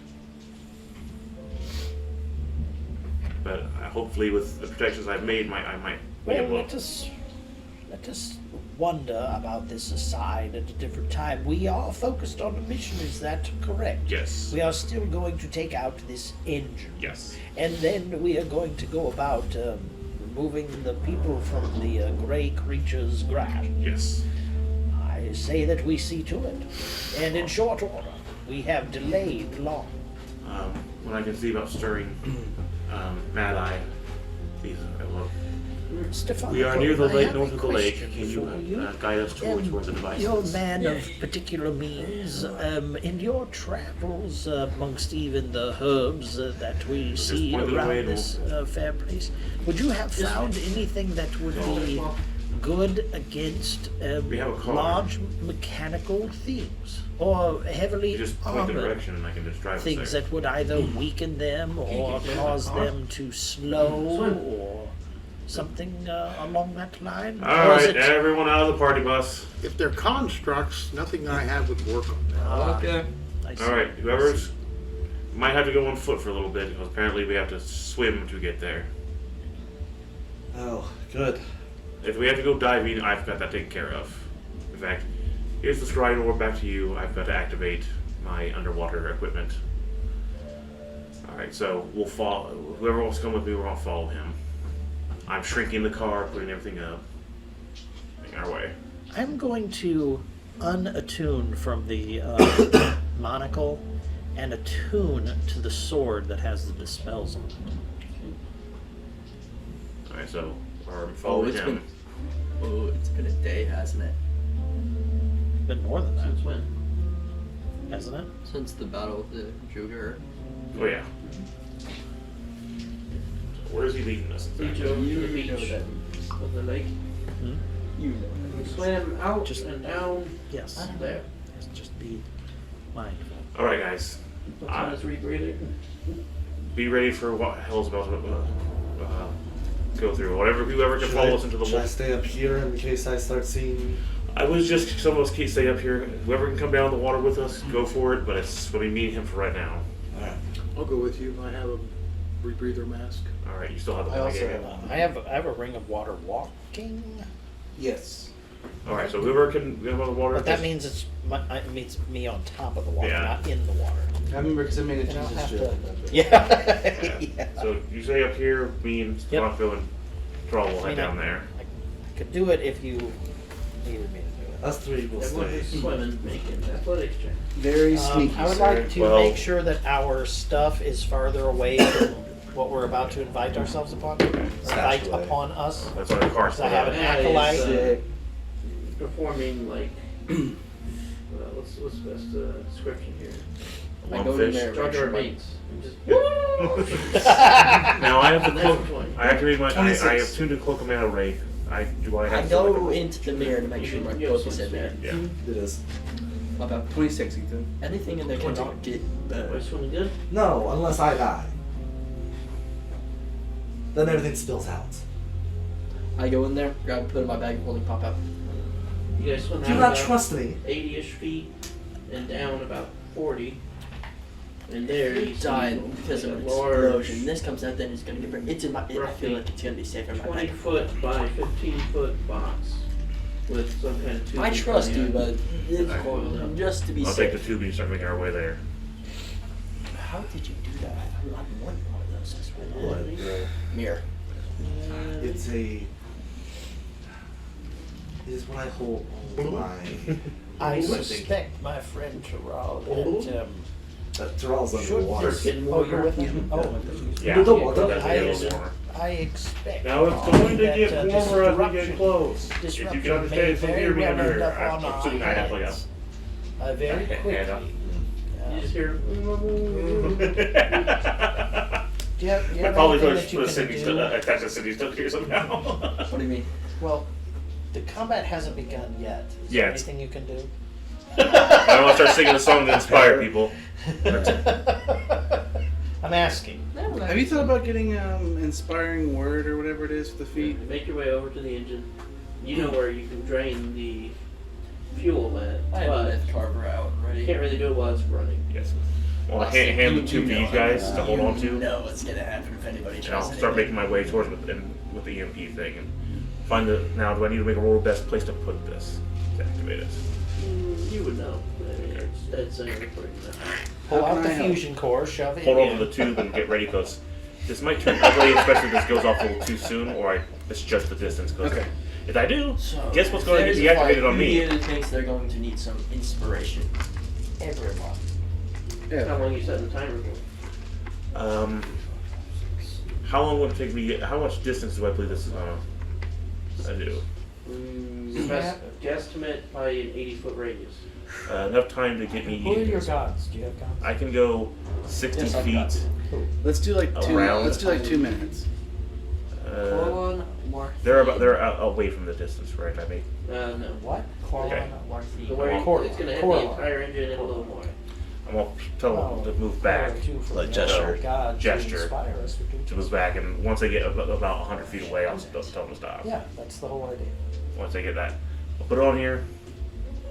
Speaker 1: But hopefully, with the protections I've made, I might be
Speaker 5: Well,
Speaker 1: able
Speaker 5: let us wonder about this aside at a different time. We are focused on a mission, is that correct?
Speaker 1: Yes.
Speaker 5: We are still going to take out this engine.
Speaker 1: Yes.
Speaker 5: And then we are going to go about removing the people from the gray creature's grasp.
Speaker 1: Yes.
Speaker 5: I say that we see to it. And in short order, we have delayed long.
Speaker 1: When I can see about stirring Mad Eye, please look.
Speaker 5: Stefan,
Speaker 1: We are near the
Speaker 5: I
Speaker 1: lake,
Speaker 5: have a
Speaker 1: north of the lake.
Speaker 5: question
Speaker 1: Can
Speaker 5: for
Speaker 1: you guide us towards where the device
Speaker 5: You're a
Speaker 1: is?
Speaker 5: man of particular means. In your travels amongst even the herbs that we see
Speaker 1: point it away
Speaker 5: around
Speaker 1: and
Speaker 5: this fair place, would you have found anything that would be good against
Speaker 1: We have a car.
Speaker 5: large mechanical thieves or heavily
Speaker 1: You just point the
Speaker 5: armored
Speaker 1: direction and I can just drive us
Speaker 5: things
Speaker 1: there.
Speaker 5: that would either weaken them or cause them to slow or something along that line? Or is
Speaker 1: Alright,
Speaker 5: it-
Speaker 1: everyone out of the party bus.
Speaker 4: If they're constructs, nothing I have would work on that.
Speaker 6: Okay.
Speaker 5: I see.
Speaker 1: Alright, whoever's might have to go on foot for a little bit because apparently we have to swim to get there.
Speaker 3: Oh, good.
Speaker 1: If we have to go diving, I've got that taken care of. In fact, here's the scrying orb back to you. I've got to activate my underwater equipment. Alright, so we'll follow. Whoever wants to come with me, we're going to follow him. I'm shrinking the car, putting everything up. Making our way.
Speaker 5: I'm going to unattune from the monocle and attune to the sword that has the dispels on it.
Speaker 1: Alright, so we're following him.
Speaker 6: It's been a day, hasn't it?
Speaker 5: Been more than that,
Speaker 7: Since when?
Speaker 5: hasn't it?
Speaker 6: Since the battle with the Juger.
Speaker 1: Oh, yeah. So where is he leading us?
Speaker 7: We
Speaker 1: exactly?
Speaker 7: drove to the
Speaker 6: You
Speaker 7: beach
Speaker 6: know that.
Speaker 7: of the lake.
Speaker 6: You know.
Speaker 7: We swam out
Speaker 5: Just-
Speaker 7: and down
Speaker 5: Yes.
Speaker 7: there.
Speaker 5: Just be mindful.
Speaker 1: Alright, guys.
Speaker 7: What time is rebreathing?
Speaker 1: Be ready for what hell's about to go through. Whoever can follow us into the
Speaker 3: Should I
Speaker 1: wall.
Speaker 3: stay up here in case I start seeing?
Speaker 1: I was just some of us keep stay up here. Whoever can come down the water with us, go for it. But it's gonna be me and him for right now.
Speaker 3: Alright.
Speaker 4: I'll go with you. I have a rebreather mask.
Speaker 1: All right, you still have the
Speaker 2: I
Speaker 1: one I
Speaker 2: also
Speaker 1: gave
Speaker 2: have
Speaker 1: you.
Speaker 5: I have a ring of water walking,
Speaker 2: Yes.
Speaker 1: All right, so whoever can get on the water.
Speaker 5: but that
Speaker 1: just-
Speaker 5: means it means me on top of the water,
Speaker 1: Yeah.
Speaker 5: not in the water.
Speaker 3: I remember because I made a
Speaker 5: And I'll
Speaker 3: Jesus
Speaker 5: have
Speaker 3: joke.
Speaker 5: to. Yeah.
Speaker 1: Yeah.
Speaker 5: Yeah.
Speaker 1: So you stay up here. Me and
Speaker 5: Yep.
Speaker 1: Bronco and Troll will
Speaker 5: I
Speaker 1: head
Speaker 5: mean,
Speaker 1: down there.
Speaker 5: I could do it if you needed me to do it.
Speaker 3: Us three will
Speaker 7: Everyone
Speaker 3: stay.
Speaker 7: who's swimming, making athletics check.
Speaker 2: Very sneaky,
Speaker 5: I would
Speaker 2: sir.
Speaker 5: like to
Speaker 1: Well-
Speaker 5: make sure that our stuff is farther away from what we're about to invite ourselves upon. Invite
Speaker 3: Stashaway.
Speaker 5: upon us.
Speaker 1: That's why the car's
Speaker 5: Because I have an
Speaker 7: Yeah, it's,
Speaker 5: acolyte.
Speaker 2: Sick.
Speaker 7: Performing like, what's the best description here?
Speaker 6: I
Speaker 1: One
Speaker 6: go in
Speaker 1: fish.
Speaker 6: there.
Speaker 7: Jar
Speaker 6: make
Speaker 7: Jar
Speaker 6: sure my-
Speaker 7: Binks. And just
Speaker 1: Now I have the cloak.
Speaker 7: Natural 20.
Speaker 1: I activate my. I
Speaker 2: 26.
Speaker 1: have tuned the cloak of mana ray. I have
Speaker 6: I
Speaker 1: to
Speaker 6: go
Speaker 1: select a-
Speaker 6: into the mirror to make sure my
Speaker 7: You
Speaker 6: cloak
Speaker 7: have
Speaker 6: is in there.
Speaker 1: Yeah.
Speaker 3: It is.
Speaker 6: My bad.
Speaker 2: 26, Ethan.
Speaker 6: Anything in there cannot
Speaker 2: 20.
Speaker 6: get
Speaker 7: Am I swimming good?
Speaker 3: No, unless I die. Then everything spills out.
Speaker 6: I go in there, grab, put it in my bag, holding pop out.
Speaker 7: You guys swim
Speaker 3: Do you
Speaker 7: out
Speaker 3: not
Speaker 7: about
Speaker 3: trust me?
Speaker 7: 80-ish feet and down about 40. And there you see
Speaker 6: Dying because of
Speaker 7: a
Speaker 6: an
Speaker 7: large
Speaker 6: explosion. This comes out, then it's gonna get burned. It's in my. I feel like it's gonna be safe in my
Speaker 7: 20
Speaker 6: bag.
Speaker 7: foot by 15 foot box with some kind of tube.
Speaker 6: I trust you, but
Speaker 7: Coiled up.
Speaker 6: just to be
Speaker 1: I'll take
Speaker 6: safe.
Speaker 1: the tube and start making our way there.
Speaker 6: How did you do that? I have a lot more than one of those. I swear. Mirror.
Speaker 3: It's a. It is what I hold my.
Speaker 5: I
Speaker 3: think.
Speaker 5: suspect, my friend Terrell, that
Speaker 3: Terrell's under the
Speaker 5: should
Speaker 3: water.
Speaker 5: this... Oh, you're with him? Oh,
Speaker 1: Yeah.
Speaker 3: No, don't- don't-
Speaker 1: That's a little warmer.
Speaker 5: I expect.
Speaker 1: Now it's going to
Speaker 5: that,
Speaker 1: get
Speaker 5: this
Speaker 1: warmer as we get
Speaker 5: disruption-
Speaker 1: close. If you
Speaker 5: disruption
Speaker 1: can understand
Speaker 5: may
Speaker 1: from
Speaker 5: very
Speaker 1: here being
Speaker 5: well
Speaker 1: under
Speaker 5: end
Speaker 1: here,
Speaker 5: up on
Speaker 1: I'm
Speaker 5: our
Speaker 1: assuming I have like a
Speaker 5: hands. Very quickly.
Speaker 7: You just hear.
Speaker 5: Do you have
Speaker 1: But probably
Speaker 5: anything
Speaker 1: push
Speaker 5: that you
Speaker 1: the
Speaker 5: can
Speaker 1: city
Speaker 5: do?
Speaker 1: attach the city stuff here somehow.
Speaker 6: What do you mean?
Speaker 5: Well, the combat hasn't begun yet. Is there
Speaker 1: Yet.
Speaker 5: anything you can do?
Speaker 1: I want to start singing a song to inspire people.
Speaker 5: I'm asking.
Speaker 2: Have you thought about getting inspiring word or whatever it is for the feet?
Speaker 7: Make your way over to the engine. You know where you can drain the fuel at,
Speaker 6: I have a
Speaker 7: but
Speaker 6: myth carver out
Speaker 7: you
Speaker 6: ready.
Speaker 7: can't really do it while it's running.
Speaker 1: Yes. Well, hand the two for these guys to hold on to.
Speaker 6: No, it's gonna happen if anybody
Speaker 1: And
Speaker 6: tries
Speaker 1: I'll start making my way towards with the EMP thing and find the. Now, do I need to make a roll best place to put this to activate it?
Speaker 7: You would know. It's in recording now.
Speaker 5: Pull
Speaker 2: How
Speaker 5: out
Speaker 2: can
Speaker 5: the
Speaker 2: I help?
Speaker 5: fusion core, shove it
Speaker 1: Hold
Speaker 5: in.
Speaker 1: on to the tube and get ready because this might turn ugly, especially if this goes off a little too soon or I misjudge the distance. 'Cause
Speaker 2: Okay.
Speaker 1: if I do,
Speaker 6: So,
Speaker 1: guess what's going to
Speaker 6: there's
Speaker 1: get
Speaker 6: a fight.
Speaker 1: deactivated on
Speaker 6: Who
Speaker 1: me?
Speaker 6: do you think they're going to need some inspiration?
Speaker 5: Everyone.
Speaker 7: How
Speaker 2: Yeah.
Speaker 7: long you set the timer for?
Speaker 1: How long would it take me? How much distance do I believe this is I do?
Speaker 7: Guesstimate by an 80-foot radius.
Speaker 1: Enough time to get me.
Speaker 5: Who are your gods? Do you have gods?
Speaker 1: I can go 60
Speaker 6: Yes, I've got
Speaker 1: feet.
Speaker 2: Let's do like two.
Speaker 1: Around.
Speaker 2: Let's do like 2 minutes.
Speaker 6: Corlon,
Speaker 1: They're about they're away from the distance, right? I mean,
Speaker 7: No.
Speaker 5: What? Corlon?
Speaker 1: Okay.
Speaker 7: The way
Speaker 5: Corlon.
Speaker 7: it's going to hit
Speaker 5: Corlon.
Speaker 7: the entire engine and a little more.
Speaker 1: I'm gonna tell them to move back,
Speaker 3: Like gesture.
Speaker 1: Gesture.
Speaker 5: To inspire us to do
Speaker 1: to move back, and once they get about 100 feet away, I'll tell them to stop.
Speaker 5: Yeah, that's the whole idea.
Speaker 1: Once I get that, I'll put it on here,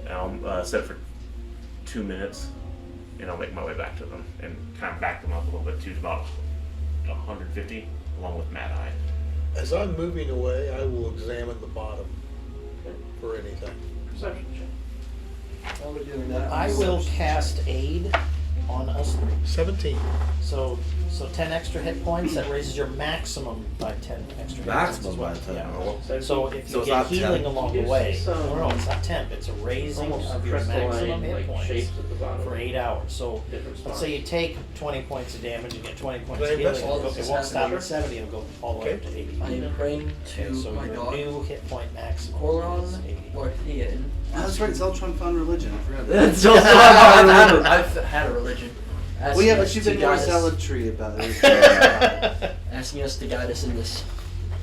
Speaker 1: and I'll set it for 2 minutes, and I'll make my way back to them and kind of back them up a little bit to about 150, along with Mad Eye.
Speaker 4: As I'm moving away, I will examine the bottom for anything.
Speaker 7: Perception check.
Speaker 6: While we're doing that,
Speaker 5: I will cast aid on us three.
Speaker 4: 17.
Speaker 5: So 10 extra hit points, that raises your maximum by 10 extra hit points.
Speaker 3: Maximum
Speaker 5: as well.
Speaker 3: by 10.
Speaker 5: Yeah.
Speaker 1: Oh,
Speaker 5: So if
Speaker 3: So
Speaker 5: you
Speaker 3: it's
Speaker 5: get
Speaker 3: not
Speaker 5: healing
Speaker 3: 10.
Speaker 5: along the
Speaker 7: Gives
Speaker 5: way,
Speaker 7: some
Speaker 5: no, it's not temp, it's a raising
Speaker 7: Almost
Speaker 5: of your maximum
Speaker 7: crystalline
Speaker 5: hit
Speaker 7: like
Speaker 5: points
Speaker 7: shapes at the bottom.
Speaker 5: for 8 hours. So
Speaker 7: Different
Speaker 5: let's
Speaker 7: spots.
Speaker 5: say you take 20 points of damage and get 20 points
Speaker 4: Right,
Speaker 5: of healing,
Speaker 4: that's
Speaker 6: all
Speaker 5: it
Speaker 6: this is
Speaker 5: won't stop
Speaker 6: happening.
Speaker 5: at 70, it'll go all the way up to 80.
Speaker 6: I am praying to
Speaker 5: Okay, so
Speaker 6: my
Speaker 5: your
Speaker 6: god,
Speaker 5: new hit point maximum
Speaker 6: Corlon
Speaker 5: is 80.
Speaker 6: or Thean.
Speaker 2: Oh, that's right. Zeltron found religion. I forgot. About
Speaker 3: It's
Speaker 2: that.
Speaker 3: just
Speaker 6: I've had a religion.
Speaker 2: Well, yeah,
Speaker 6: Asking
Speaker 2: but
Speaker 6: us
Speaker 2: you've
Speaker 6: to
Speaker 2: been more
Speaker 6: guide us-
Speaker 2: zealotry about it.
Speaker 6: asking us to guide us in this,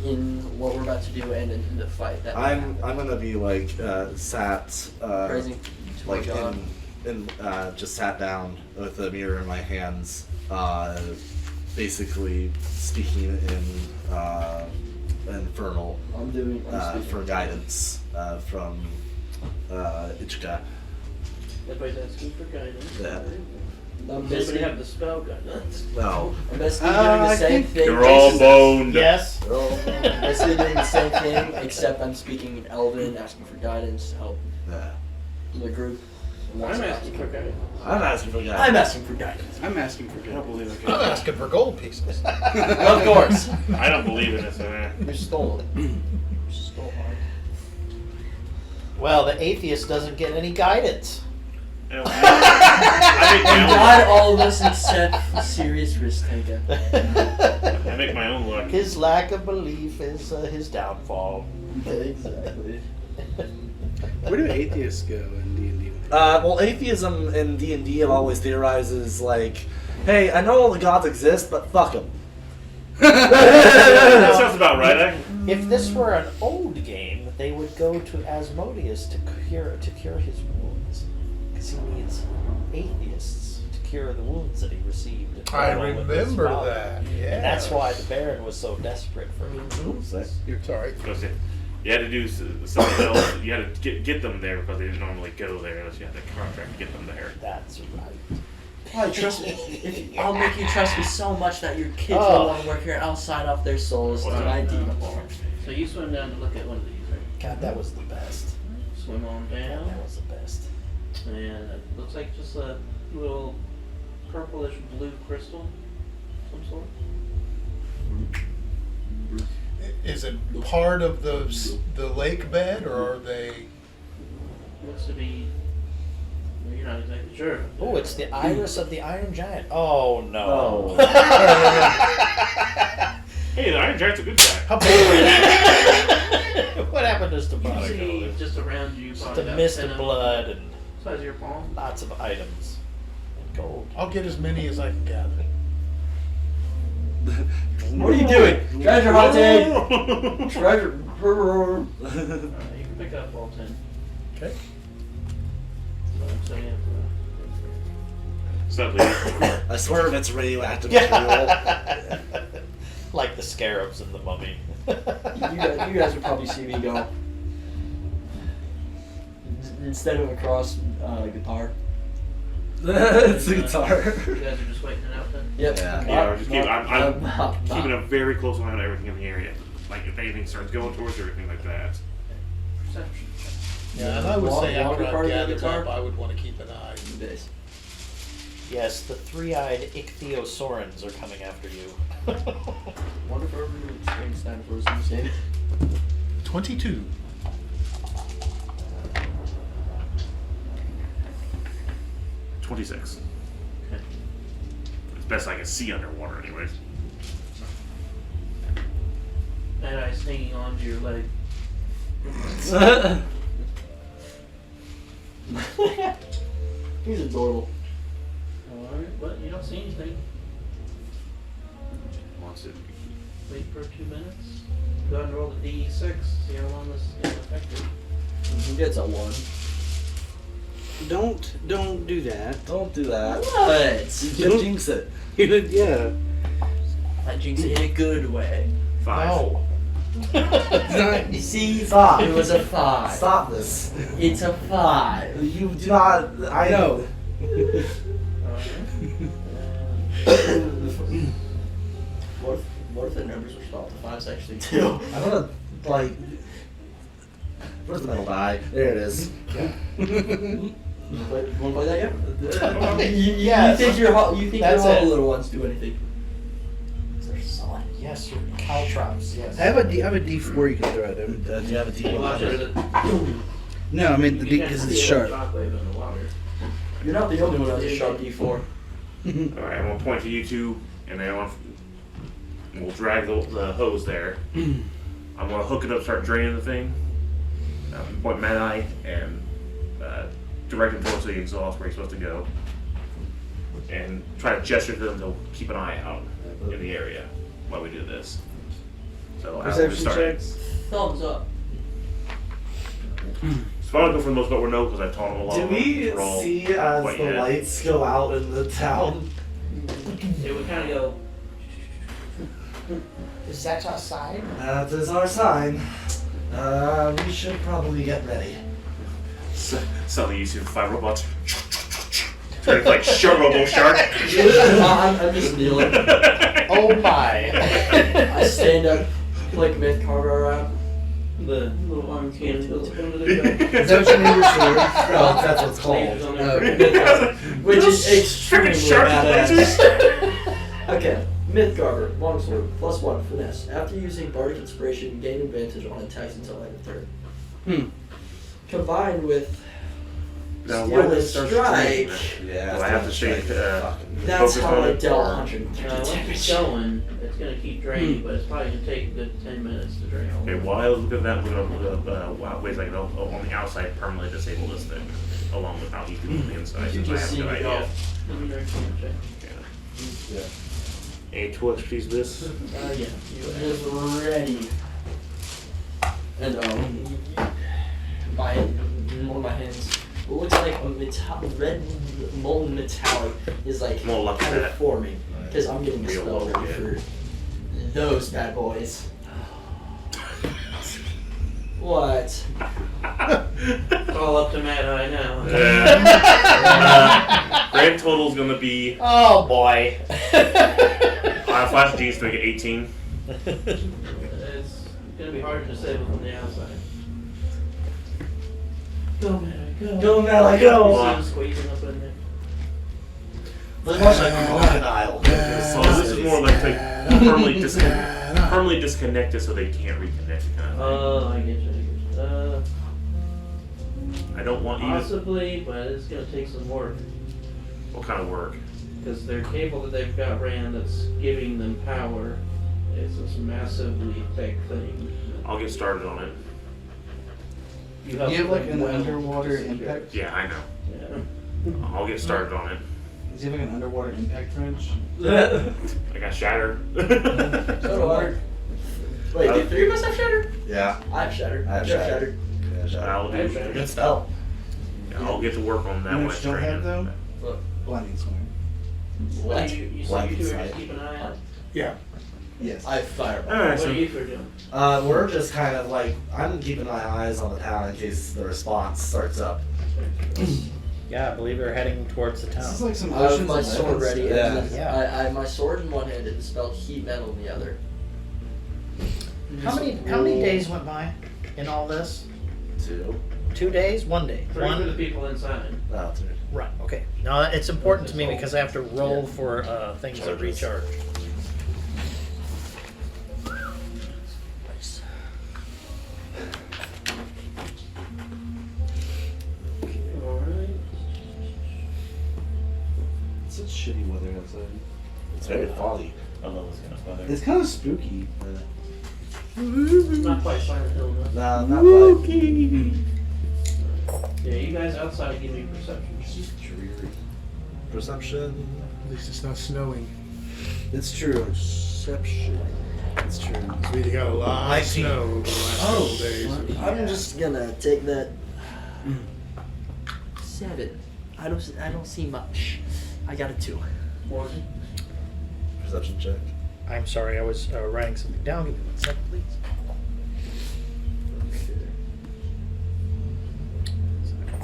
Speaker 6: in what we're about to do and in the fight. That
Speaker 3: I'm gonna be like sat
Speaker 6: praising to my
Speaker 3: like
Speaker 6: god.
Speaker 3: in just sat down with a mirror in my hands, basically speaking in infernal
Speaker 6: I'm speaking.
Speaker 3: for guidance from Ichika.
Speaker 7: Everybody's asking for guidance.
Speaker 3: Yeah.
Speaker 6: I'm
Speaker 7: Does anybody
Speaker 6: basically,
Speaker 7: have the spell guidance?
Speaker 3: No.
Speaker 6: I'm basically doing the
Speaker 2: I
Speaker 6: same
Speaker 2: think
Speaker 6: thing.
Speaker 1: You're all boned.
Speaker 5: Yes.
Speaker 6: I'm basically doing the same thing, except I'm speaking in Elven, asking for guidance, help
Speaker 3: Yeah.
Speaker 6: the group.
Speaker 7: I'm asking for guidance.
Speaker 3: I'm asking for guidance.
Speaker 6: I'm asking for guidance.
Speaker 2: I'm asking for
Speaker 1: I don't
Speaker 2: good.
Speaker 1: believe it.
Speaker 4: I'm asking for gold pieces.
Speaker 6: Of course.
Speaker 1: I don't believe in this, man.
Speaker 6: You stole it. You stole mine.
Speaker 5: Well, the atheist doesn't get any guidance.
Speaker 1: I make my
Speaker 6: And
Speaker 1: own
Speaker 6: God,
Speaker 1: luck.
Speaker 6: all of us except the serious risk taker.
Speaker 1: I make my own luck.
Speaker 5: His lack of belief is his downfall.
Speaker 6: Exactly.
Speaker 2: Where do atheists go in D&D?
Speaker 3: Well, atheism in D&D always theorizes like, hey, I know all the gods exist, but fuck them.
Speaker 1: That sounds about right.
Speaker 5: If this were an old game, they would go to Asmodeus to cure his wounds, because he needs atheists to cure the wounds that he received. in
Speaker 4: I
Speaker 5: battle with his
Speaker 4: remember
Speaker 5: father.
Speaker 4: that. Yeah.
Speaker 5: And that's why the Baron was so desperate for him.
Speaker 4: You're sorry.
Speaker 1: You had to do something else. You had to get them there because they didn't normally go there unless you had the contract to get them there.
Speaker 5: That's right.
Speaker 6: Why, trust me. I'll make you trust me so much that your kids
Speaker 5: Oh.
Speaker 6: will want to work here. I'll sign off their souls to
Speaker 1: Wow.
Speaker 6: my demon.
Speaker 7: So you swim down to look at one of these, right?
Speaker 5: God, that was the best.
Speaker 7: Swim on down,
Speaker 5: That was the best.
Speaker 7: and it looks like just a little purplish blue crystal, of some sort.
Speaker 4: Is it part of the lake bed, or are they?
Speaker 7: Looks to be. Well, you're not exactly sure.
Speaker 5: Oh, it's the iris of the Iron Giant. Oh no.
Speaker 1: Hey, the Iron Giant's a good guy.
Speaker 4: How big?
Speaker 5: What happened to
Speaker 7: You
Speaker 5: Stefano?
Speaker 7: see just around you,
Speaker 5: Just
Speaker 7: probably
Speaker 5: a
Speaker 7: about
Speaker 5: mist
Speaker 7: 10
Speaker 5: of
Speaker 7: them.
Speaker 5: blood and
Speaker 7: size of your palm.
Speaker 8: Lots of items and gold.
Speaker 4: I'll get as many as I can gather.
Speaker 6: What are you doing? Treasure hunting! Treasure.
Speaker 7: You can pick up all 10.
Speaker 4: Okay.
Speaker 7: So I'm saying
Speaker 1: Sadly,
Speaker 3: I swear if it's radioactive material.
Speaker 8: Like the scarabs in the mummy.
Speaker 6: You guys would probably see me go. Instead of a cross guitar.
Speaker 2: It's a guitar.
Speaker 7: you guys are just waiting it out then?
Speaker 6: Yep.
Speaker 3: Yeah.
Speaker 1: I'm keeping a very close eye on everything in the area. Like if anything starts going towards everything like that.
Speaker 7: Perception.
Speaker 4: Yeah, and I would say
Speaker 6: Water
Speaker 4: after
Speaker 6: part
Speaker 4: I've
Speaker 6: of the
Speaker 4: gathered
Speaker 6: guitar?
Speaker 4: up, I would want to keep an eye.
Speaker 6: Base.
Speaker 8: Yes, the three-eyed ichthyosaurans are coming after you.
Speaker 6: Wonder if ever experienced dinosaurs in this game.
Speaker 4: 22.
Speaker 1: $26.
Speaker 7: Okay.
Speaker 1: It's best I can see underwater, anyways.
Speaker 7: Bad Eye's hanging on to your leg.
Speaker 6: He's adorable.
Speaker 7: Alright, but you don't see anything.
Speaker 1: Wants it.
Speaker 7: Wait for 2 minutes. Go ahead and roll the D6, see how long this is going to affect you.
Speaker 6: He gets a 1.
Speaker 2: Don't do that.
Speaker 3: Don't do that.
Speaker 6: What?
Speaker 2: You jinx it. Yeah.
Speaker 6: I jinx it in a good way.
Speaker 1: 5.
Speaker 8: No.
Speaker 6: You see,
Speaker 3: Stop.
Speaker 6: it was a 5.
Speaker 3: Stop this.
Speaker 6: It's a 5.
Speaker 3: You do not. I know.
Speaker 6: What if the numbers were spelled to 5s actually too?
Speaker 3: I'm gonna like. Where's the metal die? There it is.
Speaker 6: You wanna play that game?
Speaker 8: Yes.
Speaker 6: You think your
Speaker 8: That's
Speaker 6: all
Speaker 8: it.
Speaker 6: the little ones do anything?
Speaker 8: They're solid. Yes, your caltrops. Yes.
Speaker 2: I have a D4 you can throw at him.
Speaker 3: Do you have a D?
Speaker 7: Watch it.
Speaker 2: No, I mean the D
Speaker 7: You can't
Speaker 2: because
Speaker 7: see
Speaker 2: it's
Speaker 7: a
Speaker 2: sharp.
Speaker 7: shockwave in the water.
Speaker 6: You're not the only one that has a sharp D4.
Speaker 1: Alright, I'm gonna point to you two, and then we'll drag the hose there. I'm gonna hook it up, start draining the thing. Point Mad Eye and direct him towards the exhaust where he's supposed to go. And try to gesture to them to keep an eye out in the area while we do this. So how we
Speaker 2: Perception
Speaker 1: start.
Speaker 2: checks.
Speaker 6: Thumbs up.
Speaker 1: Spawn for the most part will know because I've taught him a lot.
Speaker 3: Do we
Speaker 1: We're all
Speaker 3: see as
Speaker 1: quite
Speaker 3: the
Speaker 1: good.
Speaker 3: lights go out in the town?
Speaker 7: It would kind of go.
Speaker 8: Is that our sign?
Speaker 3: That is our sign. We should probably get ready.
Speaker 1: Suddenly you see the 5 robots. Turn like shark robo shark.
Speaker 6: I'm just kneeling.
Speaker 8: Oh my!
Speaker 6: I stand up, like myth carver around.
Speaker 7: The little arm cannon goes under the
Speaker 2: Is that what you mean your sword?
Speaker 3: Well, that's what's
Speaker 7: Lasers
Speaker 3: called.
Speaker 7: on there.
Speaker 6: Which is extremely
Speaker 1: shark
Speaker 6: badass. Okay, Mythgarver, longsword, +1, finesse. After using bardic inspiration, gain advantage on attacks until end of turn. Combined with
Speaker 1: Now,
Speaker 6: Steal
Speaker 1: when
Speaker 6: and
Speaker 1: it starts
Speaker 6: strike.
Speaker 1: draining,
Speaker 3: Yeah.
Speaker 1: do I have to say
Speaker 6: That's
Speaker 1: focus
Speaker 6: how
Speaker 1: on
Speaker 6: I
Speaker 1: it,
Speaker 6: dealt
Speaker 1: or-
Speaker 6: 130
Speaker 7: Once it's
Speaker 6: damage.
Speaker 7: going, it's going to keep draining, but it's probably going to take a good 10 minutes to drain all
Speaker 1: Okay,
Speaker 7: of it.
Speaker 1: while I look at that, we're gonna look up ways I can on the outside permanently disable this thing, along with how he can on the inside.
Speaker 6: You
Speaker 1: Since I
Speaker 6: just
Speaker 1: have
Speaker 6: see
Speaker 1: no
Speaker 6: me
Speaker 1: idea.
Speaker 6: go.
Speaker 7: Let me drink some check.
Speaker 1: Yeah. A 2 expertise this.
Speaker 7: Yeah.
Speaker 6: You is ready. And one of my hands. What looks like a red molten metallic is like
Speaker 1: More luck
Speaker 6: kind
Speaker 1: at
Speaker 6: of
Speaker 1: that.
Speaker 6: forming because I'm getting a
Speaker 1: Real
Speaker 6: spell
Speaker 1: luck,
Speaker 6: ready
Speaker 1: yeah.
Speaker 6: for those bad boys. What?
Speaker 7: All up to Mad Eye now.
Speaker 1: Grand total's gonna be
Speaker 8: Oh boy!
Speaker 1: flash G's to make it 18.
Speaker 7: It's going to be hard to disable from the outside. Go, Mad Eye, go.
Speaker 3: Go, Mel, go!
Speaker 7: You see him squeezing up in there.
Speaker 3: Look like a crocodile.
Speaker 1: So this is more like to permanently disconnected so they can't reconnect. Kind of
Speaker 7: Oh, I get you.
Speaker 1: I don't want you.
Speaker 7: Possibly, but it's going to take some work.
Speaker 1: What kind of work?
Speaker 7: Because their cable that they've got ran that's giving them power is this massively thick thing.
Speaker 1: I'll get started on it.
Speaker 7: You
Speaker 2: Do you have like an
Speaker 7: well
Speaker 2: underwater
Speaker 7: secure.
Speaker 2: impact?
Speaker 1: Yeah, I know.
Speaker 7: Yeah.
Speaker 1: I'll get started on it.
Speaker 2: Does he have like an underwater impact wrench?
Speaker 1: I got Shatter.
Speaker 6: So do I. Wait, do 3 of us have Shatter?
Speaker 3: Yeah.
Speaker 6: I have Shatter.
Speaker 3: I have
Speaker 6: You
Speaker 3: Shatter. Yeah, Shatter.
Speaker 1: I'll do
Speaker 7: Shatter.
Speaker 3: Good spell.
Speaker 1: I'll get to work on that
Speaker 2: You know
Speaker 1: one.
Speaker 2: what you don't have, though?
Speaker 6: What?
Speaker 2: Blinding smart.
Speaker 7: What?
Speaker 6: What?
Speaker 7: You said
Speaker 3: Blind
Speaker 7: you two are
Speaker 3: sight.
Speaker 7: just keeping an eye out?
Speaker 4: Yeah.
Speaker 2: Yes.
Speaker 6: I have Fireball.
Speaker 1: Alright,
Speaker 7: What
Speaker 1: so
Speaker 7: are you two doing?
Speaker 3: We're just kind of like, I'm keeping my eyes on the town in case the response starts up.
Speaker 5: Yeah, I believe we're heading towards the
Speaker 2: This is
Speaker 5: town.
Speaker 2: like some
Speaker 6: I have
Speaker 2: Ocean's
Speaker 6: my sword
Speaker 2: 11
Speaker 6: ready.
Speaker 2: stuff.
Speaker 3: Yeah.
Speaker 6: And then I have my sword in one hand and the spell heat metal in the other.
Speaker 5: How many days went by in all this?
Speaker 3: 2.
Speaker 5: 2 days? 1 day?
Speaker 7: 3 for the people inside.
Speaker 3: No, 3.
Speaker 5: Right, okay. Now, it's important to me because I have to roll for things that
Speaker 3: Charges.
Speaker 5: recharge.
Speaker 7: Alright.
Speaker 2: It's such shitty weather outside.
Speaker 3: It's very foggy.
Speaker 1: I love this kind of weather.
Speaker 2: It's kind of spooky.
Speaker 7: Not quite Silent Hill, no.
Speaker 3: No, not like.
Speaker 7: Yeah, you guys outside give me perception.
Speaker 3: Dreary. Perception.
Speaker 4: At least it's not snowing.
Speaker 2: It's true.
Speaker 3: Perception.
Speaker 2: It's true.
Speaker 4: We got a lot of
Speaker 3: 19.
Speaker 4: snow over the last couple days.
Speaker 6: I'm just gonna take that 7. I don't see much. I got a 2.
Speaker 7: Morgan?
Speaker 3: Perception check.
Speaker 5: I'm sorry, I was writing something down. Give me 1 second, please.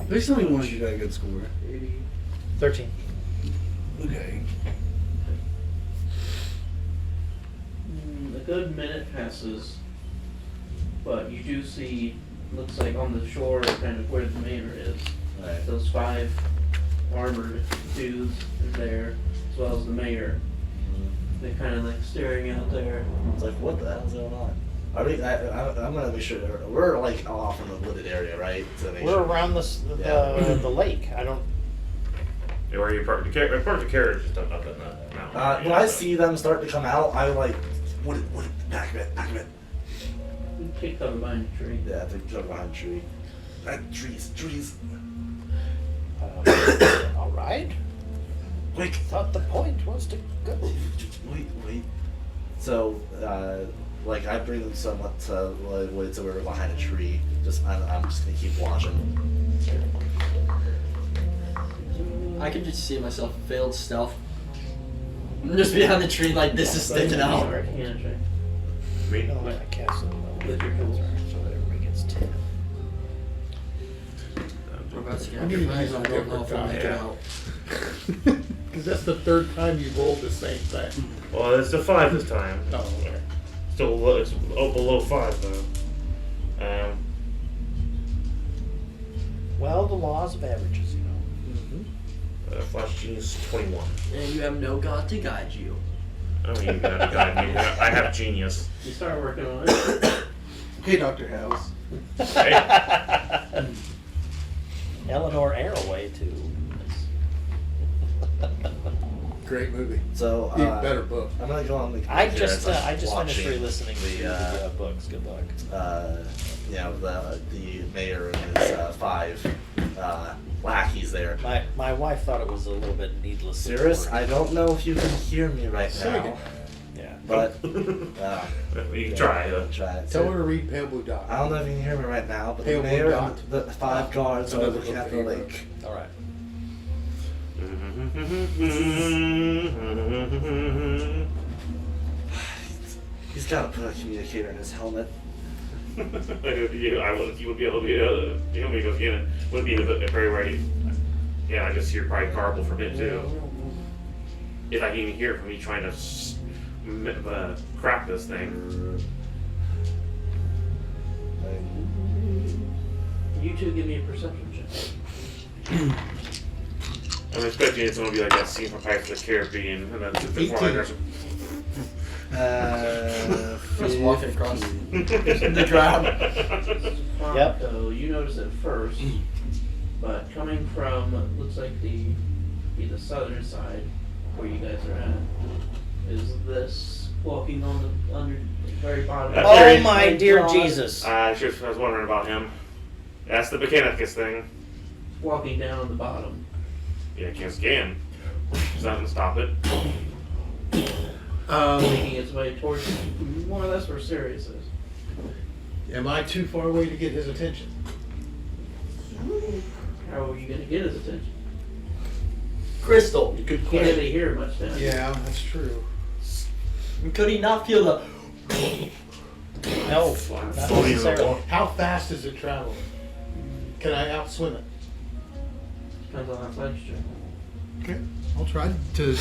Speaker 2: Please tell me once you got a good score.
Speaker 5: 13.
Speaker 2: Okay.
Speaker 7: A good minute passes, but you do see, looks like on the shore, kind of where the mayor is,
Speaker 3: Right.
Speaker 7: those 5 armored dudes are there, as well as the mayor. They're kind of like staring out there.
Speaker 3: It's like, what the hell's going on? Are we, I'm gonna make sure we're like off in the wooded area, right? To make
Speaker 5: We're
Speaker 3: sure.
Speaker 5: around the lake. I don't.
Speaker 1: Yeah, where you park the carriage? I park the carriage just up in the mountain.
Speaker 3: When I see them start to come out, I like, what, back a bit.
Speaker 7: You take cover behind a tree.
Speaker 3: Yeah, they jump behind a tree. Trees.
Speaker 5: All right.
Speaker 3: Quick.
Speaker 5: Thought the point was to go.
Speaker 3: Wait. So, like, I bring them somewhat to wait till we're behind a tree. I'm just gonna keep watching.
Speaker 6: I can just see myself failed stealth. I'm just behind the tree like this is sticking out.
Speaker 7: Alright, hand check.
Speaker 1: Me?
Speaker 5: No, I cast it.
Speaker 7: With your tools.
Speaker 5: So that everybody gets 10.
Speaker 6: We're about to get
Speaker 4: I need to use
Speaker 6: I
Speaker 4: a
Speaker 6: don't know
Speaker 4: different
Speaker 6: if I'll make it
Speaker 1: die.
Speaker 6: out.
Speaker 4: Because that's the 3rd time you've rolled the same thing.
Speaker 1: Well, it's a 5 this time.
Speaker 4: Oh,
Speaker 1: Still low, it's below 5 though.
Speaker 5: Well, the laws of averages, you know.
Speaker 1: Flash Genius 21.
Speaker 6: And you have no god to guide you.
Speaker 1: I mean, you gotta guide me. I have Genius.
Speaker 7: You start working on it.
Speaker 2: Hey, Dr. House.
Speaker 1: Hey,
Speaker 5: Eleanor Arroway, too.
Speaker 4: great movie.
Speaker 3: So,
Speaker 4: Even better book.
Speaker 3: I'm gonna go on the.
Speaker 5: I
Speaker 3: computer
Speaker 5: just
Speaker 3: as I'm
Speaker 5: finished
Speaker 3: watching
Speaker 5: re-listening to
Speaker 3: the,
Speaker 5: the books. Good luck.
Speaker 3: The mayor and his 5 lackeys there.
Speaker 5: My wife thought it was a little bit needless.
Speaker 3: Cirrus, I don't know if you can hear me right now,
Speaker 5: Yeah.
Speaker 3: but
Speaker 1: you can try.
Speaker 3: try it.
Speaker 4: Tell her to read Pale Blue Dot.
Speaker 3: I don't know if you can hear me right now, but the
Speaker 4: Pale Blue
Speaker 3: mayor
Speaker 4: Dot.
Speaker 3: and the 5 guards are
Speaker 4: Another
Speaker 3: looking
Speaker 4: book
Speaker 3: at
Speaker 4: that
Speaker 3: the
Speaker 4: he wrote.
Speaker 3: lake.
Speaker 5: All right.
Speaker 3: He's got to put a communicator in his helmet.
Speaker 1: You would be able to be you know, because again, would be the very right. Yeah, I just hear probably garble from it too. If I can even hear it from me trying to crack this thing.
Speaker 7: You two give me a perception check.
Speaker 1: I'm expecting it's going to be like that scene from Pirates of the Caribbean, and then the
Speaker 4: 18.
Speaker 6: Just walking across the ground.
Speaker 5: Yep.
Speaker 7: So you notice it first, but coming from looks like the southern side where you guys are at is this walking on the very bottom.
Speaker 1: There he
Speaker 5: Oh
Speaker 1: is.
Speaker 5: my dear
Speaker 7: God.
Speaker 5: Jesus!
Speaker 1: I was wondering about him. That's the Mechanicus thing.
Speaker 7: Walking down on the bottom.
Speaker 1: Yeah, it can't scan. It's not gonna stop it.
Speaker 7: Making its way towards more or less where Sirius is.
Speaker 4: Am I too far away to get his attention?
Speaker 7: How are you going to get his attention?
Speaker 6: Crystal.
Speaker 4: Good
Speaker 7: Can't
Speaker 4: question.
Speaker 7: really hear much down here.
Speaker 4: Yeah, that's true.
Speaker 6: Could he not feel the?
Speaker 5: No, not
Speaker 1: Fully
Speaker 5: necessarily.
Speaker 4: How fast is it traveling? Can I outswim it?
Speaker 7: Depends on how fast you
Speaker 4: Okay. I'll try to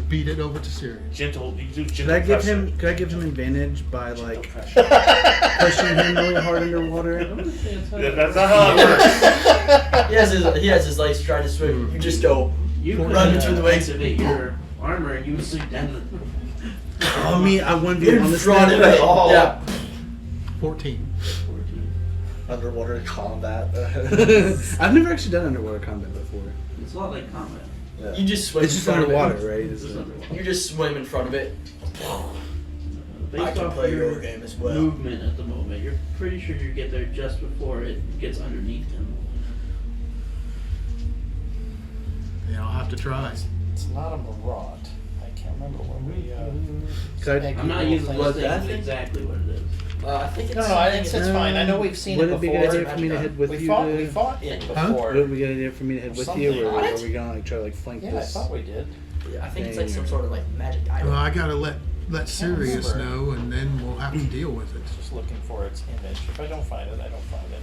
Speaker 4: beat it over to Syria.
Speaker 1: Gentle. You can do gentle
Speaker 2: Could I give
Speaker 1: pressure.
Speaker 2: him? Could I give him advantage by like pushing him really hard underwater?
Speaker 1: That's not how it works.
Speaker 6: He has his legs trying to swim. You just go.
Speaker 7: You could
Speaker 6: Run between the wings.
Speaker 7: activate your armor and you would sink down.
Speaker 2: Oh, me, I wouldn't be
Speaker 6: In
Speaker 2: on this
Speaker 6: front of it.
Speaker 5: Oh.
Speaker 6: Yeah.
Speaker 4: 14.
Speaker 3: Underwater combat.
Speaker 2: I've never actually done underwater combat before.
Speaker 7: It's a lot like combat.
Speaker 3: Yeah.
Speaker 6: You just swim.
Speaker 2: It's
Speaker 6: in
Speaker 2: just
Speaker 6: front of it.
Speaker 2: underwater, right?
Speaker 7: This is underwater.
Speaker 6: You just swim in front of it. I
Speaker 7: Based
Speaker 6: can
Speaker 7: off
Speaker 6: play
Speaker 7: your
Speaker 6: your game as well.
Speaker 7: movement at the moment, you're pretty sure you get there just before it gets underneath him.
Speaker 4: Yeah, I'll have to try.
Speaker 5: It's not a Maraude. I can't remember what we.
Speaker 2: Could I,
Speaker 7: I'm not using
Speaker 6: Was
Speaker 7: those
Speaker 6: that
Speaker 7: things
Speaker 6: thing?
Speaker 7: exactly what it is.
Speaker 6: I think it's.
Speaker 5: No, I think it's fine. I know we've seen
Speaker 2: would
Speaker 5: it
Speaker 2: it be
Speaker 5: before.
Speaker 2: a good idea for me to head with
Speaker 5: we
Speaker 2: you?
Speaker 5: fought.
Speaker 2: to,
Speaker 5: We fought it
Speaker 4: Huh?
Speaker 5: before.
Speaker 2: Would it be a good idea for me to head with you,
Speaker 5: Something.
Speaker 2: or
Speaker 6: What?
Speaker 2: are we gonna like try to like flank
Speaker 5: Yeah, I
Speaker 2: this?
Speaker 5: thought we did.
Speaker 6: Yeah, I think it's like some sort of like magic item.
Speaker 4: Well, I gotta let Sirius
Speaker 5: remember.
Speaker 4: know, and then we'll have to deal with it.
Speaker 5: Just looking for its image. If I don't find it, I don't find it.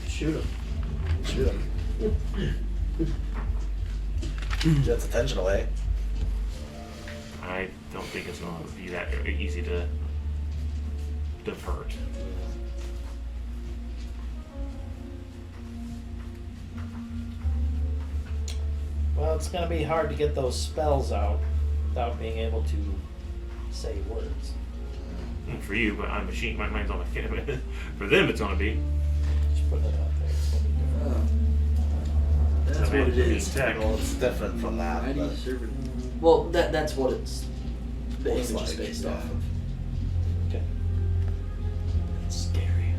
Speaker 7: Shoot him.
Speaker 3: Shoot him. Jet's attention away.
Speaker 1: I don't think it's going to be that easy to divert.
Speaker 5: Well, it's gonna be hard to get those spells out without being able to say words.
Speaker 1: For you, but I'm a machine. My mind's on my For them, it's going to be.
Speaker 5: Just putting it out there. It's gonna be different.
Speaker 6: That's what it is.
Speaker 1: Tech.
Speaker 3: Well, it's different from that. But
Speaker 6: Well, that's what it's. The
Speaker 3: Looks
Speaker 6: image is
Speaker 3: like,
Speaker 6: based
Speaker 3: yeah.
Speaker 6: off of.
Speaker 5: Okay.
Speaker 6: It's scary.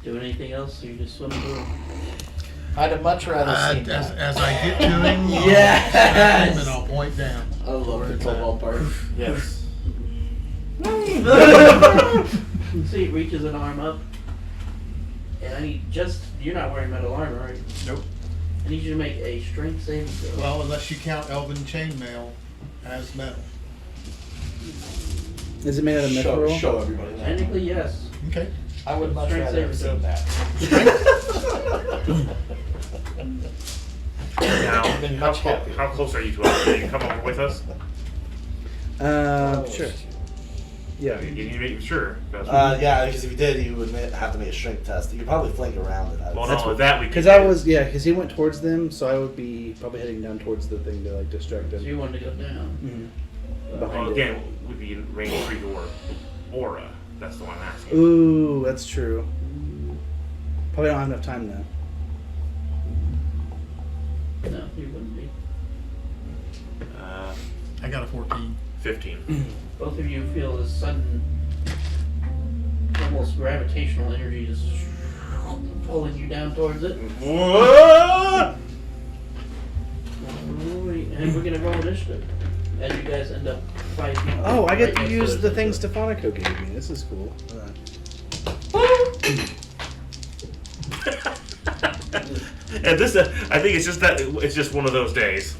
Speaker 7: Do anything else, or you just swim through?
Speaker 5: I'd have much rather seen
Speaker 4: As,
Speaker 5: that.
Speaker 4: as I get to him,
Speaker 6: Yes!
Speaker 4: I'll stop him and I'll point down.
Speaker 6: I love the football part.
Speaker 5: Yes.
Speaker 7: See, it reaches an arm up. And I need you're not wearing metal armor, right?
Speaker 4: Nope.
Speaker 7: I need you to make a strength saving throw.
Speaker 4: Well, unless you count Elven chainmail as metal.
Speaker 2: Is it made out of mithril?
Speaker 3: show everybody that.
Speaker 7: Technically, yes.
Speaker 4: Okay.
Speaker 5: I would much
Speaker 7: Strength
Speaker 5: rather have
Speaker 7: saving
Speaker 5: seen
Speaker 7: throw.
Speaker 5: that.
Speaker 1: Now,
Speaker 5: Been
Speaker 1: how,
Speaker 5: much happier.
Speaker 1: how close are you to us? Can you come over with us?
Speaker 2: Sure. Yeah.
Speaker 1: You need to make sure.
Speaker 3: Yeah, because if you did, you would have to make a strength test. You could probably flank around it. I would
Speaker 1: Well,
Speaker 3: say.
Speaker 1: no, with that we
Speaker 2: Because
Speaker 1: can-
Speaker 2: I was, because he went towards them, so I would be probably heading down towards the thing to like distract
Speaker 7: So
Speaker 2: him.
Speaker 7: you wanted to go down.
Speaker 2: Mhm.
Speaker 1: Well,
Speaker 2: Behind it.
Speaker 1: again, we'd be in range 3 door aura. That's the one I'm asking.
Speaker 2: Ooh, that's true. Probably don't have enough time now.
Speaker 7: No, you wouldn't be.
Speaker 4: I got a 14.
Speaker 1: 15.
Speaker 7: Both of you feel this sudden, almost gravitational energy just pulling you down towards it.
Speaker 1: What?
Speaker 7: And we're gonna roll initiative as you guys end up fighting.
Speaker 2: Oh, I get
Speaker 7: right
Speaker 2: to
Speaker 7: next
Speaker 2: use
Speaker 7: each
Speaker 2: the
Speaker 7: other.
Speaker 2: thing Stefanico gave me. This is cool.
Speaker 1: And this, I think it's just that it's just one of those days.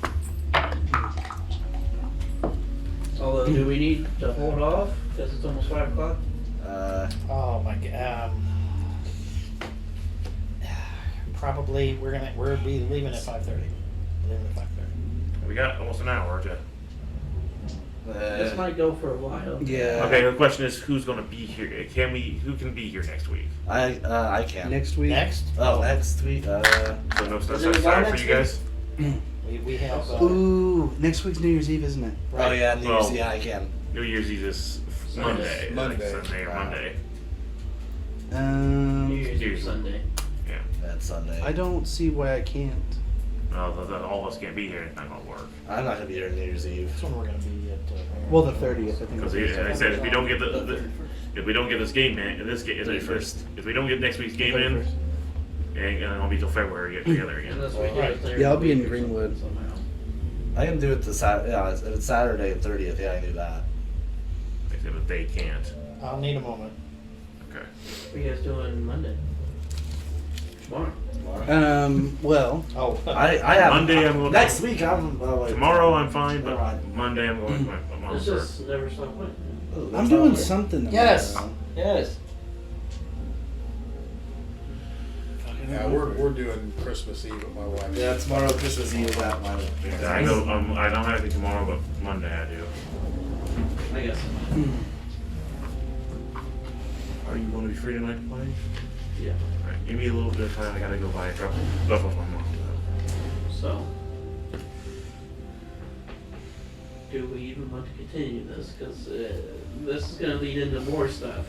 Speaker 7: Although, do we need to hold off because it's almost 5 o'clock?
Speaker 5: Oh my god. Probably we'll be leaving at 5:30. Leaving at 5:30.
Speaker 1: We got almost an hour to.
Speaker 7: This might go for a while.
Speaker 2: Yeah.
Speaker 1: Okay, the question is who's going to be here? Who can be here next week?
Speaker 3: I can.
Speaker 2: Next week.
Speaker 5: Next.
Speaker 3: Oh, next week.
Speaker 1: So no stuff
Speaker 6: Is it
Speaker 1: aside for
Speaker 6: next
Speaker 1: you guys.
Speaker 5: We have.
Speaker 2: Ooh, next week's New Year's Eve, isn't it?
Speaker 3: Oh yeah, New Year's.
Speaker 1: Well-
Speaker 3: Yeah, I can.
Speaker 1: New Year's Eve is Monday.
Speaker 4: Monday.
Speaker 1: Like Sunday or Monday.
Speaker 7: New Year's Eve
Speaker 1: Usually.
Speaker 7: Sunday.
Speaker 1: Yeah.
Speaker 3: That's Sunday.
Speaker 2: I don't see why I can't.
Speaker 1: all of us can't be here. It's not gonna work.
Speaker 3: I'm not gonna be here New Year's Eve.
Speaker 8: That's when we're gonna be at.
Speaker 2: Well, the 30th, I think.
Speaker 1: Because I said if we don't get if we don't get this game in, if we don't get next week's game in, it ain't gonna be till February to get together again.
Speaker 7: Unless we get it there.
Speaker 2: Yeah, I'll be in Greenwood.
Speaker 7: Somehow.
Speaker 3: I can do it the yeah, if it's Saturday the 30th, yeah, I can do that.
Speaker 1: Except if they can't.
Speaker 8: I'll need a moment.
Speaker 1: Okay.
Speaker 7: What are you guys doing Monday? Tomorrow.
Speaker 2: Well,
Speaker 8: Oh,
Speaker 3: I have
Speaker 1: Monday I'm going.
Speaker 3: next week. I'm wait.
Speaker 1: Tomorrow I'm fine, but
Speaker 3: Alright.
Speaker 1: Monday I'm going. I'm on
Speaker 7: It's
Speaker 1: for.
Speaker 7: just never stop playing.
Speaker 3: Oh,
Speaker 2: I'm
Speaker 3: that's
Speaker 2: doing
Speaker 3: not
Speaker 2: something.
Speaker 6: Yes.
Speaker 2: tomorrow.
Speaker 6: Yes.
Speaker 4: Yeah, we're doing Christmas Eve with my wife.
Speaker 3: Yeah, tomorrow Christmas Eve is at my parents'
Speaker 1: I know I don't have anything tomorrow, but Monday I do.
Speaker 7: I guess.
Speaker 1: Are you going to be free tonight to play?
Speaker 7: Yeah.
Speaker 1: Alright, give me a little bit of time. I gotta go buy a couple stuff with my mom.
Speaker 7: So, do we even want to continue this? Because this is going to lead into more stuff.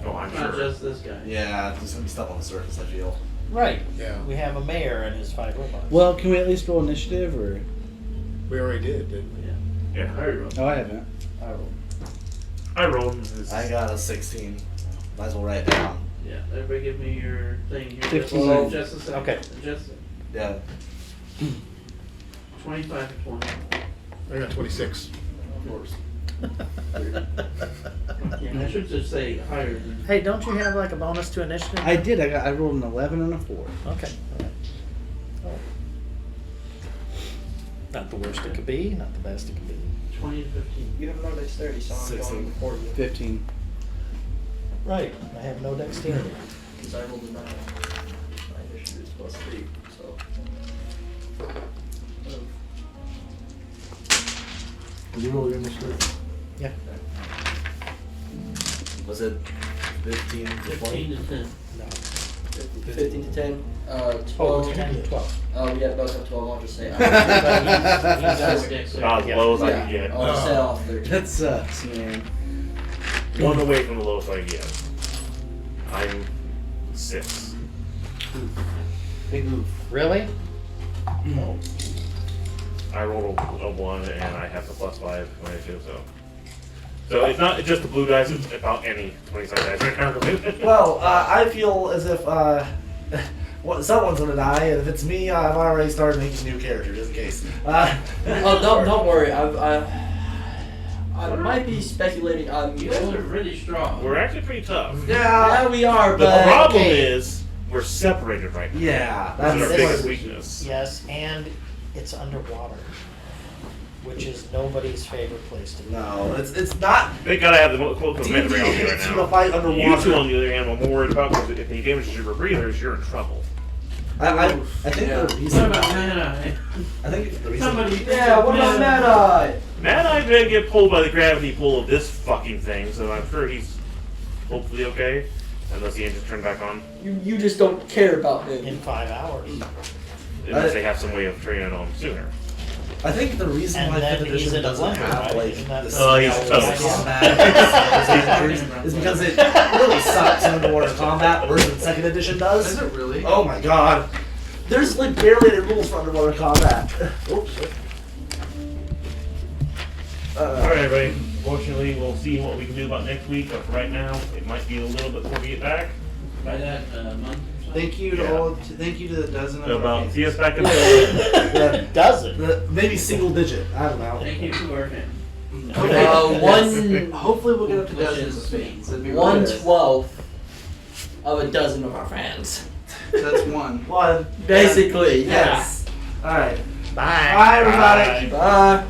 Speaker 1: Oh, I'm
Speaker 7: Not
Speaker 1: sure.
Speaker 7: just this guy.
Speaker 3: Yeah, there's gonna be stuff on the surface, I feel.
Speaker 8: right.
Speaker 4: Yeah,
Speaker 8: We have a mayor and his 5 robots.
Speaker 2: Well, can we at least roll initiative, or?
Speaker 4: we already did, didn't we?
Speaker 7: Yeah.
Speaker 1: Yeah.
Speaker 7: I already wrote.
Speaker 2: Oh, I haven't.
Speaker 1: I rolled. It's-
Speaker 3: I got a 16. Might as well write it down.
Speaker 7: Yeah. Everybody give me your thing here.
Speaker 2: 15.
Speaker 7: Just a second.
Speaker 8: Okay.
Speaker 7: Just
Speaker 3: Yeah.
Speaker 7: 25 to 20.
Speaker 4: I got 26. Of course.
Speaker 7: Yeah, I should just say higher than.
Speaker 8: Hey, don't you have like a bonus to initiative?
Speaker 2: I did. I rolled an 11 and a 4.
Speaker 8: Okay. All right. Oh. Not the worst it could be, not the best it could be.
Speaker 7: 20 to 15.
Speaker 6: You have no dexterity, so I'm
Speaker 3: 16.
Speaker 6: going before you.
Speaker 2: 15.
Speaker 8: Right. I have no dexterity.
Speaker 6: Because I rolled a 9. My initiative is +3, so.
Speaker 3: Did you roll your initiative?
Speaker 8: Yeah.
Speaker 3: Was it 15 to 20?
Speaker 7: 15 to 10.
Speaker 8: No.
Speaker 6: 15 to 10. 12.
Speaker 8: Oh, it's 10 to 12.
Speaker 6: Oh, we got both have 12. I'll just say.
Speaker 8: He's
Speaker 1: About as low as I can get.
Speaker 6: I'll just say off 13.
Speaker 2: That sucks, man.
Speaker 1: One away from the lowest I can get. I'm 6.
Speaker 3: Big move.
Speaker 8: Really?
Speaker 1: I rolled a 1 and I have the +5 when I do so. So it's not just the blue dice, it's about any 20-sided dice right now.
Speaker 3: Well, I feel as if someone's gonna die, and if it's me, I've already started making new characters just in case.
Speaker 6: Oh, don't worry. I might be speculating on
Speaker 7: You guys are really strong.
Speaker 1: We're actually pretty tough.
Speaker 6: Yeah, we are,
Speaker 1: The
Speaker 6: but
Speaker 1: problem
Speaker 8: okay.
Speaker 1: is we're separated right now.
Speaker 3: Yeah,
Speaker 1: That's our
Speaker 3: that's
Speaker 1: biggest weakness.
Speaker 8: Yes, and it's underwater, which is nobody's favorite place to be.
Speaker 3: no, it's not.
Speaker 1: They gotta have the closest
Speaker 3: D&D
Speaker 1: memory on you right
Speaker 3: hits you to
Speaker 1: now.
Speaker 3: fight
Speaker 1: You
Speaker 3: underwater.
Speaker 1: two, on the other hand, I'm more worried about because if he damages your breathers, you're in trouble.
Speaker 3: I think
Speaker 6: Yeah.
Speaker 3: the
Speaker 7: What
Speaker 3: reason.
Speaker 7: about Mad-Eye?
Speaker 3: I think the reason.
Speaker 7: Somebody.
Speaker 6: yeah. What about Mad Eye?
Speaker 1: Mad Eye didn't get pulled by the gravity pull of this fucking thing, so I'm sure he's hopefully okay. Unless the engine turned back on.
Speaker 6: You just don't care about him.
Speaker 8: In 5 hours.
Speaker 1: Unless they have some way of training it on sooner.
Speaker 3: I think the reason
Speaker 8: And
Speaker 3: why
Speaker 8: then
Speaker 3: 5th
Speaker 8: he's
Speaker 3: edition
Speaker 8: in a
Speaker 3: doesn't
Speaker 8: blender,
Speaker 3: have
Speaker 8: right?
Speaker 3: like
Speaker 8: Isn't that
Speaker 3: this
Speaker 8: the-
Speaker 1: Oh, he's
Speaker 3: combat is because it really sucks in underwater combat worse than 2nd edition does.
Speaker 2: Is it really?
Speaker 3: Oh my god. There's like barely any rules for underwater combat. Oops.
Speaker 1: Alright, everybody. Fortunately, we'll see what we can do about next week, but for right now, it might be a little bit before we get back.
Speaker 7: By that month or something?
Speaker 2: Thank you to
Speaker 1: Yeah.
Speaker 2: all. Thank you to the dozen of
Speaker 1: So
Speaker 2: our
Speaker 1: about,
Speaker 2: fans.
Speaker 1: see us back in
Speaker 3: Yeah,
Speaker 8: Doesn't.
Speaker 3: maybe single digit. I don't know.
Speaker 7: Thank you to our fans.
Speaker 6: One
Speaker 2: Hopefully we'll get up to
Speaker 7: Which
Speaker 2: dozens
Speaker 7: is-
Speaker 2: of fans. That'd be really nice.
Speaker 6: 1/12 of a dozen of our fans.
Speaker 2: That's one.
Speaker 3: One.
Speaker 6: Basically,
Speaker 3: Yes. Alright.
Speaker 8: Bye.
Speaker 3: Bye, everybody.
Speaker 1: Bye.
Speaker 6: Bye.